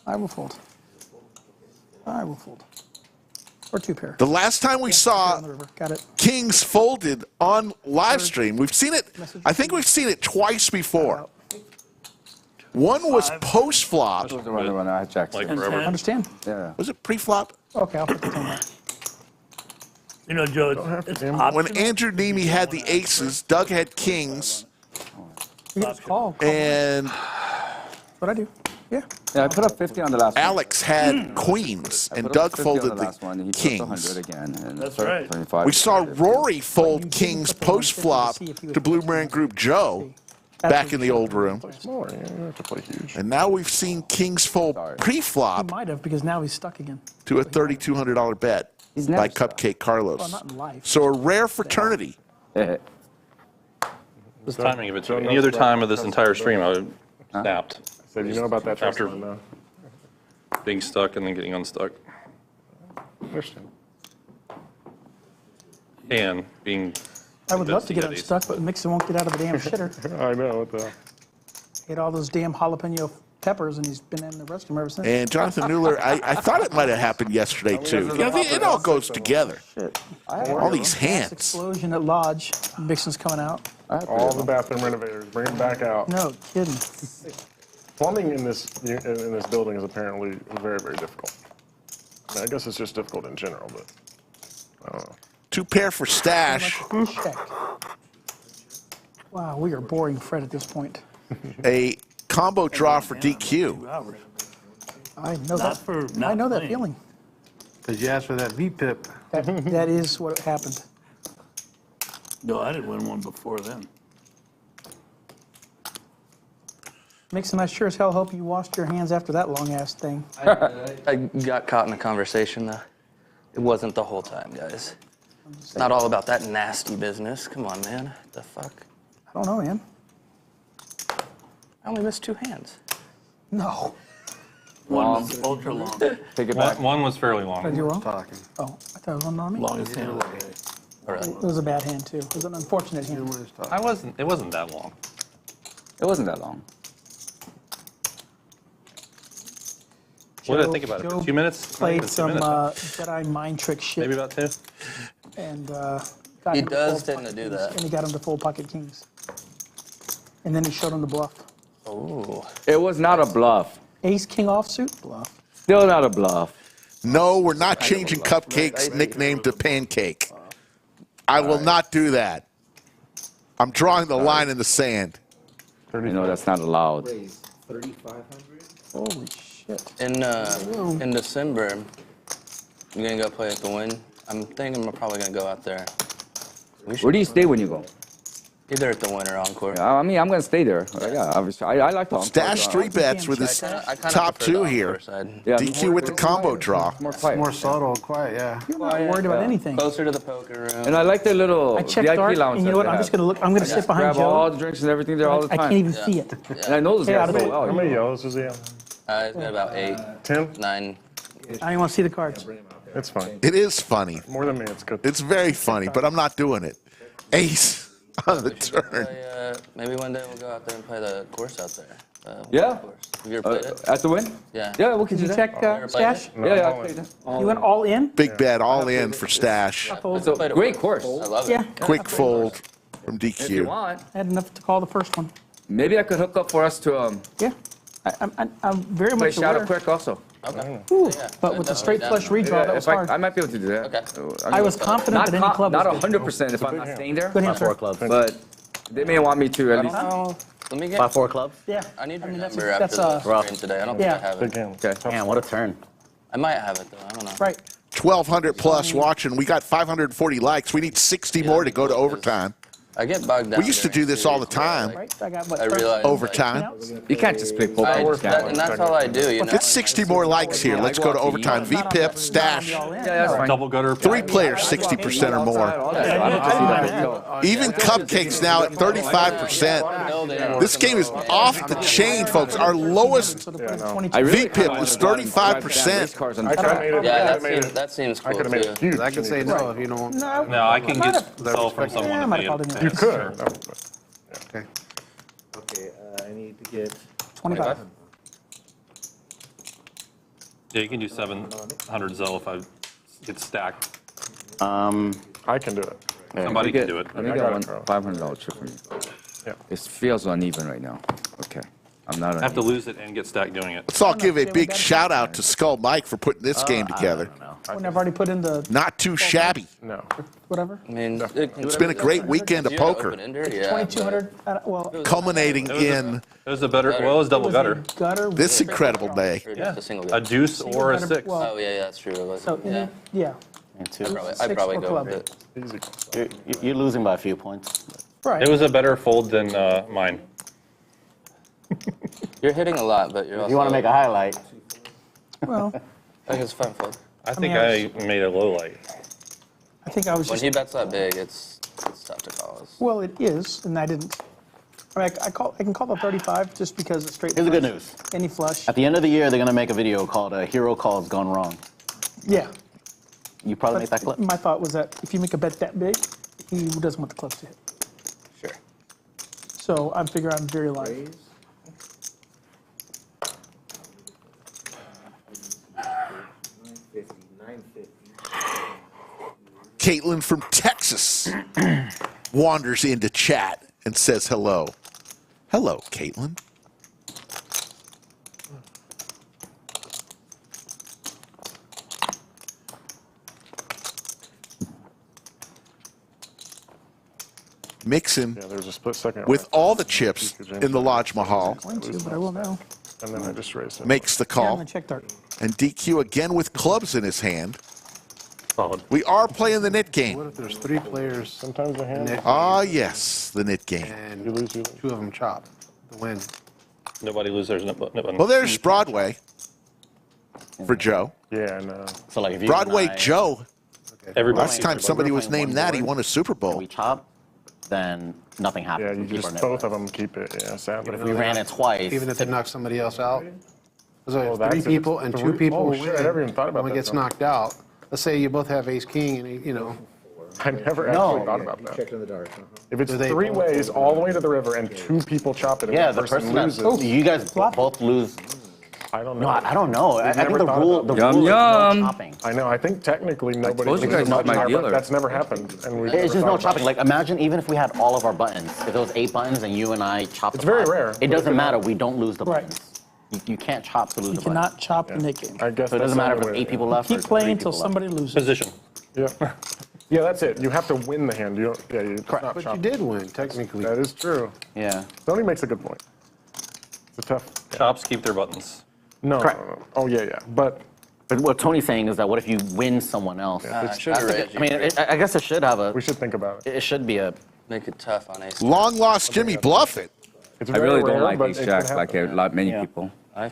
I will fold. I will fold. Or two pair.
The last time we saw
On the river. Got it.
kings folded on live stream, we've seen it, I think we've seen it twice before. One was post flop.
Runner, I checked.
Like forever.
Understand?
Yeah.
Was it pre flop?
Okay, I'll put the 10 back.
You know, Joe, it's optional.
When Andrew Nemi had the aces, Doug had kings,
You get a call.
and
That's what I do. Yeah.
Yeah, I put up 50 on the last one.
Alex had queens,
I
and
put up
Doug
50 on
folded
the last one, and
the
he put up 100
kings.
again. And
That's
the
right.
25
We saw
was
Rory fold kings post flop to BMG Group Joe back in the old room.
Smaller, you don't have to play huge.
And now we've seen kings fold pre
He
flop
might have because now he's stuck again.
to a $3,200 bet
He's never
by
stuck.
Cupcake Carlos.
Well, not in life.
So a rare fraternity.
This timing of it too. Any other time of this entire stream, I would have snapped.
So you know about that trust
After
fund, though.
being stuck and then getting unstuck.
Understand.
And being
I would love to get
convinced he
unstuck, but Mixson won't get out of the damn shitter.
I know, what the hell.
He had all those damn jalapeno peppers, and he's been in the restroom ever since.
And Jonathan Mueller, I thought it might have happened yesterday too. You know, it all goes together. All these
Mass
hands.
explosion at Lodge. Mixon's coming out.
All the bathroom renovators, bring them back out.
No kidding.
Plumbing in this building is apparently very, very difficult. I mean, I guess it's just difficult in general, but I don't know.
Two pair for Stache.
Check. Wow, we are boring Fred at this point.
A combo draw for DQ.
2 hours.
I know
Not
that.
for
I
not
know that
playing.
feeling.
Because you asked for that V-pip.
That is what happened.
No, I didn't win one before then.
Mixon, I sure as hell hope you washed your hands after that long ass thing.
I got caught in a conversation. It wasn't the whole time, guys. It's not all about that nasty business. Come on, man. The fuck?
I don't know, man.
I only missed 2 hands.
No.
One was ultra long.
Take it back.
One was fairly long.
Did I do wrong?
Talking.
Oh, I thought it was one on me.
Longest hand of the day.
All right.
It was a bad hand too. It was an unfortunate hand.
It wasn't that long.
It wasn't that long.
What did I think about it?
Joe
2 minutes?
Played
Not
some
even 2 minutes.
Jedi mind trick shit.
Maybe about 2.
And
He
him to
does
fold
tend to
pocket
do
kings,
that.
And he got him to fold pocket kings. And then he showed him the bluff.
Oh.
It was not a bluff.
Ace king offsuit bluff.
Still not a bluff.
No, we're not changing Cupcake's nickname to Pancake. I will not do that. I'm drawing the line in the sand.
You know that's not allowed.
Raise 3,500.
Holy shit.
In December, you're gonna go play at the Win. I'm thinking I'm probably gonna go out there.
Where do you stay when you go?
Either at the Win or Encore.
I mean, I'm going to stay there. Yeah, obviously. I like to.
Stache 3 bets with his
I kinda
top
prefer
2
the
here.
Encore side.
Yeah.
DQ with the combo draw.
More quiet.
More subtle, quiet, yeah.
You're not worried about anything.
Closer to the poker room.
And I like the little
I checked
VIP
dark,
lounge.
and you know what? I'm just gonna look. I'm gonna sit behind
grab
Joe.
all the drinks and everything there all the
I
time.
can't even see it.
And I know those
Get out
guys
of
so
it.
well.
How many yellows does he have?
He's got about 8,
10?
9.
I don't want to see the cards.
It's fine.
It is funny.
More than me, it's good.
It's very funny, but I'm not doing it. Ace on the turn.
Maybe one day we'll go out there and play the course out there.
Yeah.
Course. Have you ever played it?
At the Win?
Yeah.
Yeah, we can
Did you
do that.
check
Ever played
Stache?
it?
No,
Yeah, I
all
played
in.
that.
You went all in?
Big bet, all in for Stache.
It's a great course.
I love it.
Yeah.
Quick fold from
If you
DQ.
want,
I had enough to call the first one.
maybe I could hook up for us to
Yeah. I'm very
play
much
Shadow
aware.
Quick also.
Okay.
Ooh,
Yeah,
but with the
definitely
straight
down.
flush redraw, that was
If
hard.
I might be able to do that.
Okay.
I was confident
Not,
that any club
not
was good.
100% if I'm not staying there,
Good answer.
but they may want me to at least.
Oh,
Let me get.
5-4 clubs?
yeah.
I need your
that's
number
that's
after the
rough.
stream today. I don't
Yeah.
think I have
Big
it.
hand.
Okay.
Man, what a turn.
I might have it though. I don't know.
right.
1,200 plus watching. We got 540 likes. We need 60 more to go to overtime.
I get bogged down.
We used to do this all the time.
Right. I got what?
I realize.
Overtime.
You can't just play poker.
And that's all I do. You know.
Get 60 more likes here. Let's go to overtime. VPIP, Stache.
Yeah, that's fine.
Double gutter.
3 players, 60% or more. Even Cupcake's now at 35%. This game is off the chain, folks. Our lowest VPIP was 35%.
Yeah, that seems
I
cool
could have made it
too.
huge.
I can say no if you don't want.
No, I can get sell from someone.
Yeah, I
if
might
needed.
have called him.
You could. No,
Okay.
Okay, I need to get
25.
Yeah, you can do 700 Zell if I get stacked.
I can do it.
Somebody can do it.
Let me
I
get
got
one
it, Carl.
$500 chip from you.
Yeah.
It feels uneven right now. Okay. I'm not
I have to
uneven.
lose it and get stacked doing it.
Let's all give a big shout out to Skull Mike for putting this game together.
When I've already put in the
Not too shabby.
No.
whatever.
I mean,
It's been a great weekend of
you had
poker.
open-ender? Yeah.
2,200. Well,
Culminating in
It was a better, well, it was double gutter.
gutter.
this incredible day.
Or just a single
A
gutter?
deuce or a
gutter,
6.
well,
Oh yeah, that's true. It was.
So
Yeah.
yeah.
I'd
Six
probably
or
go
club.
with it.
Easy.
You're losing by a few points.
Right.
It was a better fold than mine.
You're hitting a lot, but you're also.
If you want to make a highlight,
Well,
I think it's a fun fold.
I think
mean,
I made a low light.
I think I was
When
just.
he bets that big, it's tough to call us.
Well, it is, and I didn't. I mean, I can call the 35 just because it's straight.
here's the
flush.
good news.
Any flush.
At the end of the year, they're going to make a video called Hero Calls Gone Wrong.
Yeah.
You probably make that
But
clip.
my thought was that if you make a bet that big, he doesn't want the clubs to hit.
Sure.
So I figure I'm very live.
raise. 950.
Caitlin from Texas wanders into chat and says hello. Hello, Caitlin. Mixson
Yeah, there's a split second.
with all the chips in the Lodge Mahal
Going to, but I will now.
And then I just raised it.
makes the
Yeah, I'm
call.
gonna check dart.
And DQ again with clubs in his hand.
Solid.
We are playing the knit
What
game.
if there's 3 players
Sometimes the hand.
Ah, yes, the knit game.
and
You lose.
2 of them chop the win?
Nobody loses theirs.
Well, there's Broadway for Joe.
Yeah, and
So like if you
Broadway
and I-
Joe.
Everybody.
Last time somebody was named that, he won a Super Bowl.
we chop, then nothing happens.
yeah, you
We keep our
just
net
both
worth.
of them keep it. Yeah, sadly.
But if we ran it twice,
Even if they knock somebody else out? So
Well,
if
that's
3
it.
people and 2
Three-
people
oh,
win,
shit, I never even thought about
one
that,
gets
though.
knocked out. Let's say you both have ace king and you know.
I never
No.
actually thought about
You
that.
checked on the dart.
If it's
Do they
3
both-
ways all the way to the river and 2 people chop it, and
yeah,
the
the person
loses.
that you guys both lose.
I don't know.
No, I don't know. I think
never
the
thought
rule,
about
the
that.
rule is
Yum,
no
yum.
chopping.
I know. I think technically nobody
told you
loses
guys not
much
my
power,
dealer.
but that's never happened. And we
It's just no chopping. Like imagine even if we had all of our buttons, if there was 8 buttons and you and I chopped
It's
the
very
pot,
rare,
it
but
doesn't
if
matter.
it-
We don't lose the
Right.
buttons. You can't chop to lose
You
the buttons.
cannot chop the Nick game.
I guess
So it
that's
doesn't
the
matter if
only
it's
way.
8 people left.
Keep
or 3
playing until
people
somebody loses.
Position.
Yeah. Yeah, that's it. You have to win the hand. You don't. Yeah, you
Correct.
not
But
chop.
you did win, technically.
That is true.
Yeah.
Tony makes a good point. It's a tough.
Chops keep their buttons.
No.
Correct.
No. Oh yeah, yeah. But
what Tony's saying is that what if you win someone else?
it's
should
I mean, I guess it should have a.
we should think about it.
It should be a.
Make it tough on ace.
Long lost Jimmy Bluffett.
It's
I
very
really don't
rare,
like
but
ace
it
jack
can
like
happen.
many
Yeah.
people.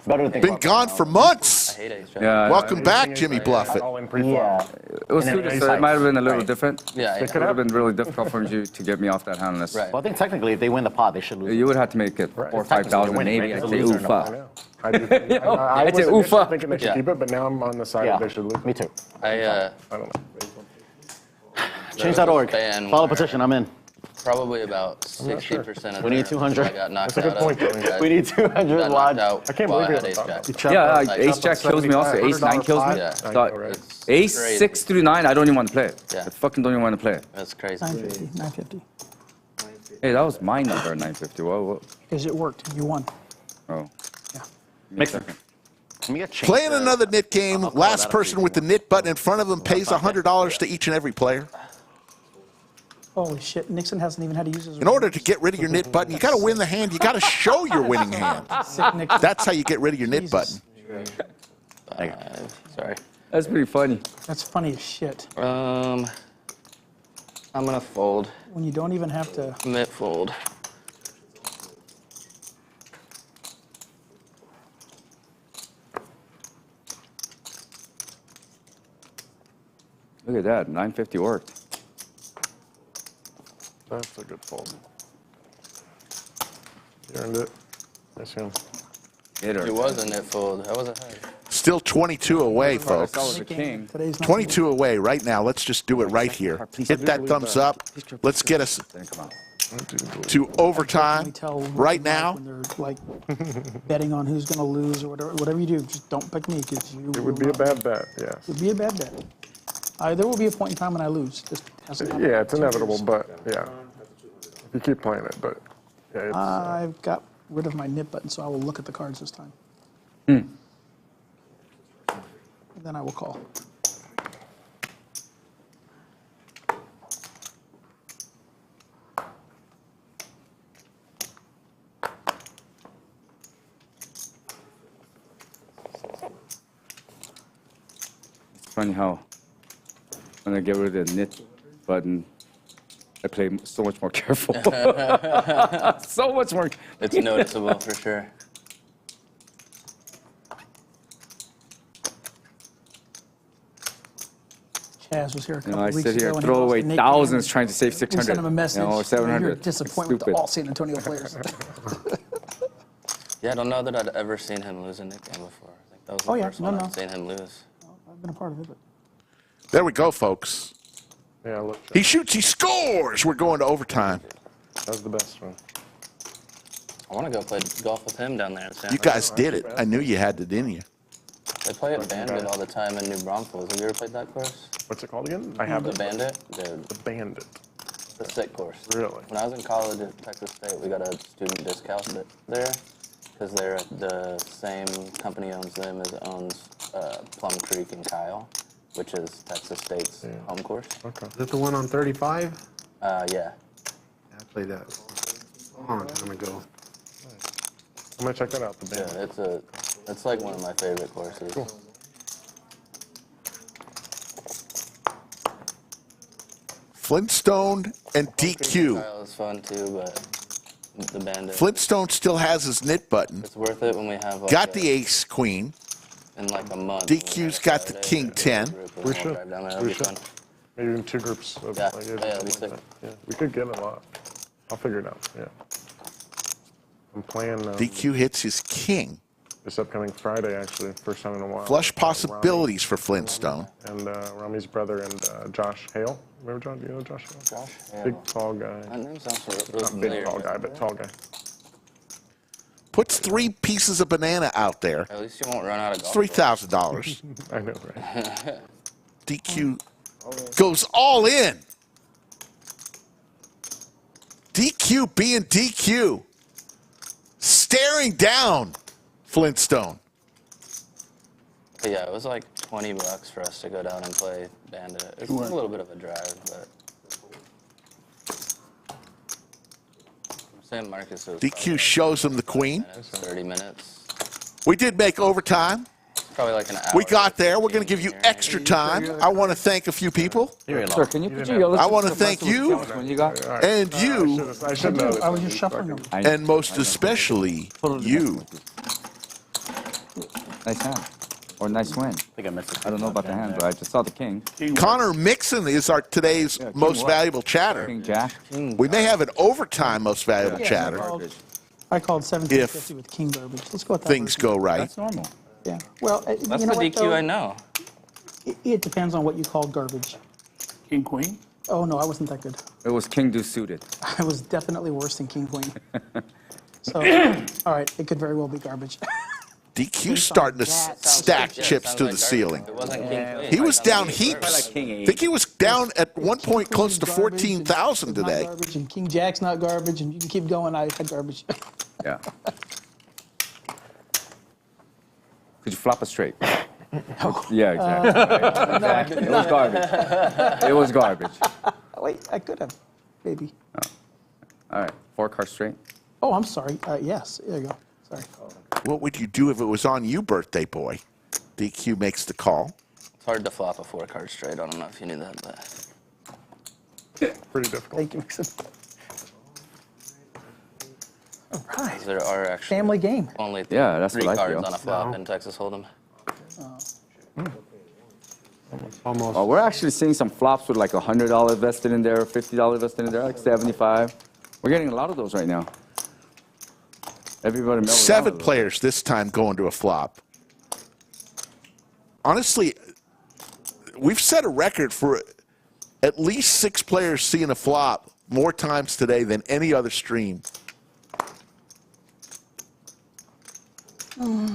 Better to think
Been
about
gone
that
for
now.
months.
I hate ace jack.
Yeah,
Welcome back,
Ace
Jimmy
jack,
Bluffett.
all in pre-flop.
Yeah.
it was
And then
suited,
ace
so it might have
high.
been a little
Right.
different.
Yeah,
It
It
could
would have
happen.
been really difficult for you to get me off that hand unless
Well, I think technically if they win the pot, they should lose.
you would have to make it 4 or 5,000
Technically,
maybe.
they're
I'd
winning,
say
right? It's a loser
I
oofa.
know. I was
I'd say
initially
oofa.
thinking they should
Yeah.
keep it, but now I'm on the side
Yeah.
that they should lose.
Me too.
I
I don't know.
Change.org.
Fan
Follow
where
petition. I'm in.
probably about 60% of
We need
the
200.
I got knocked
That's a good
out
point,
of.
Tony.
We need 200
Got knocked
lodge.
out
I can't
while
believe
I
you
had
haven't
ace
thought
jack.
Yeah,
Like,
ace jack kills me also. Ace 9 kills me.
Yeah.
I
So,
know, right?
It's
ace
crazy.
6 through 9, I don't even want to play it.
Yeah.
I fucking don't even want to play it.
That's crazy.
950, 950.
Hey, that was my number, 950. Whoa.
Because it worked. You won.
Oh.
Yeah.
Mixson. Let me get changed
Playing
to-
another knit game.
I'll call
Last
that a
person with the knit button in front of them pays $100 to each and every player.
Holy shit. Nixon hasn't even had to use his.
In order to get rid of your knit button, you got to win the hand. You got to show your winning hand.
Sick Nixon.
That's how you get rid of your knit button.
Sorry.
That's pretty funny.
That's funny as shit.
I'm gonna fold.
When you don't even have to.
Mitt fold.
Look at that. 950 worked.
That's a good fold. You earned it. I assume.
It was a net fold. How was it high?
Still 22 away, folks.
The king.
Today's not
22 away right now. Let's just do it right here. Hit that thumbs up. Let's get us to overtime right now.
When they're like betting on who's going to lose or whatever you do, just don't pick me because you.
It would be a bad bet, yeah.
It would be a bad bet. There will be a point in time when I lose. Just hasn't happened
Yeah, it's
in 2 years.
inevitable, but yeah. You keep playing it, but yeah, it's,
I've got rid of my knit button, so I will look at the cards this time.
Hmm.
And then I will call.
It's funny how when I get rid of the knit button, I play so much more careful. So much more.
It's noticeable for sure.
Chaz was here a
You
couple
know, I
of weeks
sit here
ago.
and
and he
throw
lost
away
to Nate
thousands
Cannon.
trying to save
We
600.
sent him a message.
You know, or 700.
You're disappointment
Stupid.
to all San Antonio players.
Yeah, I don't know that I'd ever seen him lose a Nick game before. I think that was the
Oh, yeah.
first
No,
one
no.
I've seen him lose.
I've been a part of it. But
There we go, folks.
yeah, look,
He shoots, he scores. We're going to overtime.
that was the best one.
I want to go play golf with him down there in San
You
Jose.
guys did it. I knew you had it in you.
They play at Bandit all the time in New Braunfels. Have you ever played that course?
What's it called again? I have
The
it.
Bandit? Dude,
The Bandit.
it's a sick course.
Really?
When I was in college at Texas State, we got a student discount there because they're the same company owns them as owns Plum Creek and Kyle, which is Texas State's home course.
Okay.
Is that the one on 35?
Yeah.
Yeah, I played that a long time ago.
I'm gonna check that out. The
Yeah,
Bandit.
it's like one of my favorite courses.
Cool.
Flintstone and DQ.
Kyle is fun too, but the Bandit.
Flintstone still has his knit button.
It's worth it when we have like
Got the ace queen.
in like a month.
DQ's got the king 10.
We should.
That'll
We
be
should.
fun.
Maybe in 2 groups. Of,
Yeah.
like,
Yeah, that'd be
something
sick.
Yeah, we could get a lot. I'll figure it out. Yeah. I'm playing
DQ hits his king.
this upcoming Friday, actually, first time in a while.
Flush possibilities for Flintstone.
And Rami's brother and Josh Hale. Remember John? Do you know Josh Hale?
Josh? Yeah.
Big, tall guy.
That name sounds real
Not big,
familiar.
tall guy, but tall guy.
Puts 3 pieces of banana out there.
At least you won't run out of golf.
$3,000.
I know, right?
DQ goes all in. DQ being DQ. Staring down Flintstone.
But yeah, it was like $20 for us to go down and play Bandit. It's a little bit of a drive, but San Marcos was
DQ shows him the queen.
30 minutes.
We did make overtime.
Probably like an hour.
We got there. We're going to give you extra time. I want to thank a few people.
Sir, can you put your yellow
I want to
chips
thank
in the
you
when you got?
and you,
I should know.
I was just shuffling them.
and most especially you.
Nice hand. Or nice win.
think I missed it.
I don't know about the hand, but I just saw the king.
Connor Mixson is our today's most valuable chatter.
King Jack.
We may have an overtime most valuable chatter
I called 1750 with king garbage. Let's go with that.
things
version.
go right.
That's normal.
Yeah. Well,
That's
you know
the
what,
DQ
though?
I know.
It depends on what you call garbage.
King, queen?
Oh, no, I wasn't that good.
It was king deuce suited.
I was definitely worse than king queen. So, all right, it could very well be garbage.
DQ starting to stack chips to the ceiling.
It wasn't King Queen.
He was down heaps. I think he was down at one point close to 14,000 today.
Garbage, and king jack's not garbage, and you can keep going. I had garbage.
Yeah. Could you flop a straight? Yeah, exactly. It was garbage. It was garbage.
Wait, I could have, maybe.
All right, 4 card straight.
Oh, I'm sorry. Yes, there you go. Sorry.
What would you do if it was on you, birthday boy? DQ makes the call.
It's hard to flop a 4-card straight. I don't know if you knew that, but
Pretty difficult.
Thank you, Mixon. All right.
there are actually
Family game.
only
Yeah, that's
3
what I
cards
feel.
on a flop in Texas Hold'em.
Almost.
Oh, we're actually seeing some flops with like $100 vested in there, $50 vested in there, like 75. We're getting a lot of those right now. Everybody.
7 players this time going to a flop. Honestly, we've set a record for at least 6 players seeing a flop more times today than any other stream.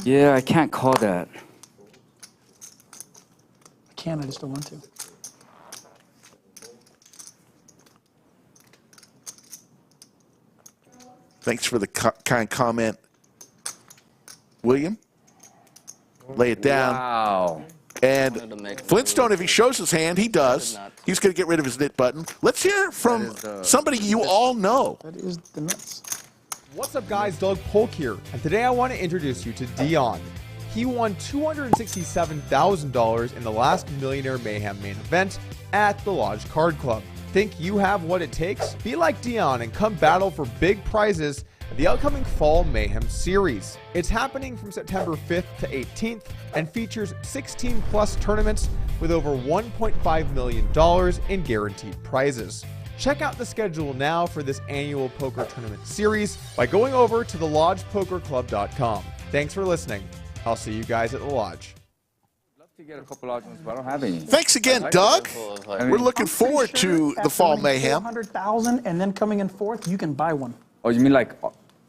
Yeah, I can't call that.
I can, I just don't want to.
Thanks for the kind comment, William. Lay it down.
Wow.
And Flintstone, if he shows his hand, he does. He's going to get rid of his knit button. Let's hear from somebody you all know.
That is the nuts.
What's up, guys? Doug Polk here, and today I want to introduce you to Dion. He won $267,000 in the last Millionaire Mayhem main event at the Lodge Card Club. Think you have what it takes? Be like Dion and come battle for big prizes at the upcoming Fall Mayhem series. It's happening from September 5th to 18th and features 16+ tournaments with over $1.5 million in guaranteed prizes. Check out the schedule now for this annual poker tournament series by going over to thelodgepokerclub.com. Thanks for listening. I'll see you guys at the Lodge.
I'd love to get a couple of ones, but I don't have any.
Thanks again, Doug. We're looking forward to the Fall Mayhem.
400,000 and then coming in 4th, you can buy one.
Oh, you mean like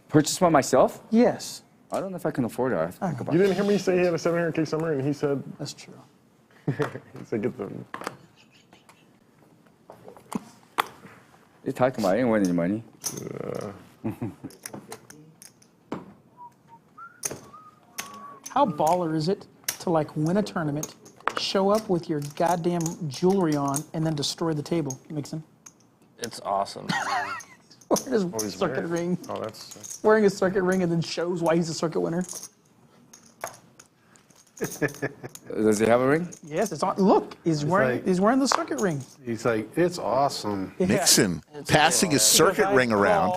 purchase one myself?
Yes.
I don't know if I can afford it. I have to think about
You
it.
didn't hear me say he had a 700K summer, and he said,
That's true.
he said, get them.
You're talking about I ain't winning any money.
How baller is it to like win a tournament, show up with your goddamn jewelry on, and then destroy the table, Mixson?
It's awesome.
Wearing his circuit ring.
Oh, that's.
Wearing a circuit ring and then shows why he's a circuit winner.
Does he have a ring?
Yes, it's on. Look, he's wearing the circuit ring.
He's like, it's awesome.
Mixson passing his circuit ring around.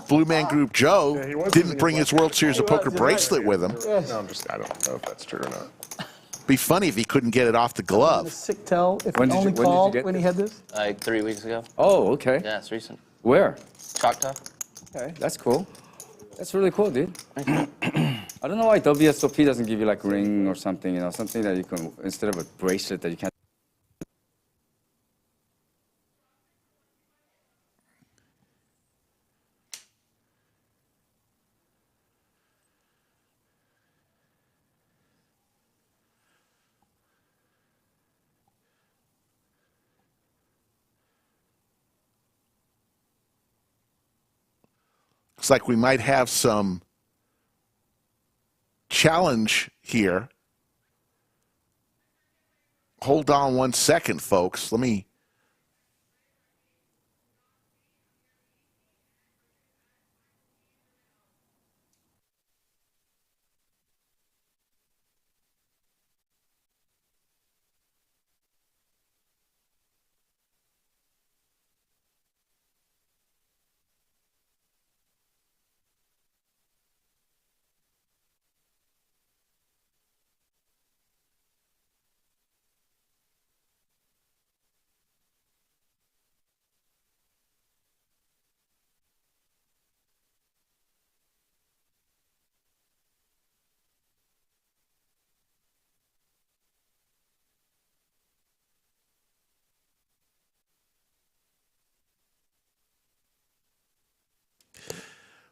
Blue Man Group Joe didn't bring his World Series of Poker bracelet with him.
No, I don't know if that's true or not.
Be funny if he couldn't get it off the
A
glove.
sick tell if
When
he
did
only
you
called
get
when he
this?
had this.
Like 3 weeks ago.
Oh, okay.
Yeah, it's recent.
Where?
Choctaw.
Okay, that's cool. That's really cool, dude. I don't know why WSOP doesn't give you like a ring or something, you know, something that you can, instead of a bracelet that you can't.
Looks like we might have some challenge here. Hold on 1 second, folks. Let me...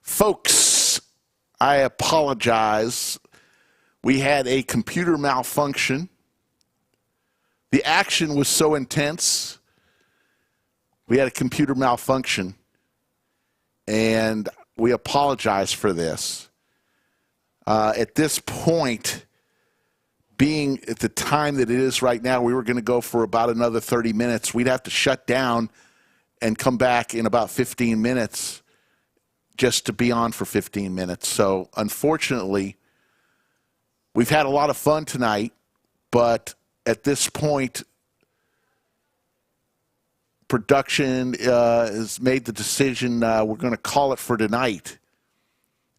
Folks, I apologize. We had a computer malfunction. The action was so intense, we had a computer malfunction, and we apologize for this. At this point, being at the time that it is right now, we were going to go for about another 30 minutes. We'd have to shut down and come back in about 15 minutes just to be on for 15 minutes. So, unfortunately, we've had a lot of fun tonight, but at this point, production has made the decision we're going to call it for tonight.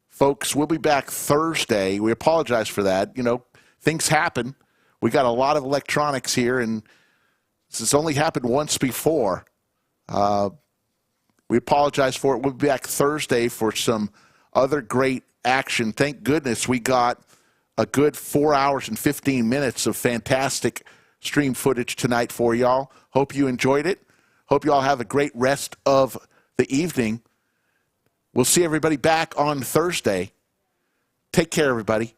Folks, we'll be back Thursday. We apologize for that. You know, things happen. We got a lot of electronics here, and this has only happened once before. We apologize for it. We'll be back Thursday for some other great action. Thank goodness we got a good 4 hours and 15 minutes of fantastic stream footage tonight for y'all. Hope you enjoyed it. Hope you all have a great rest of the evening. We'll see everybody back on Thursday. Take care, everybody.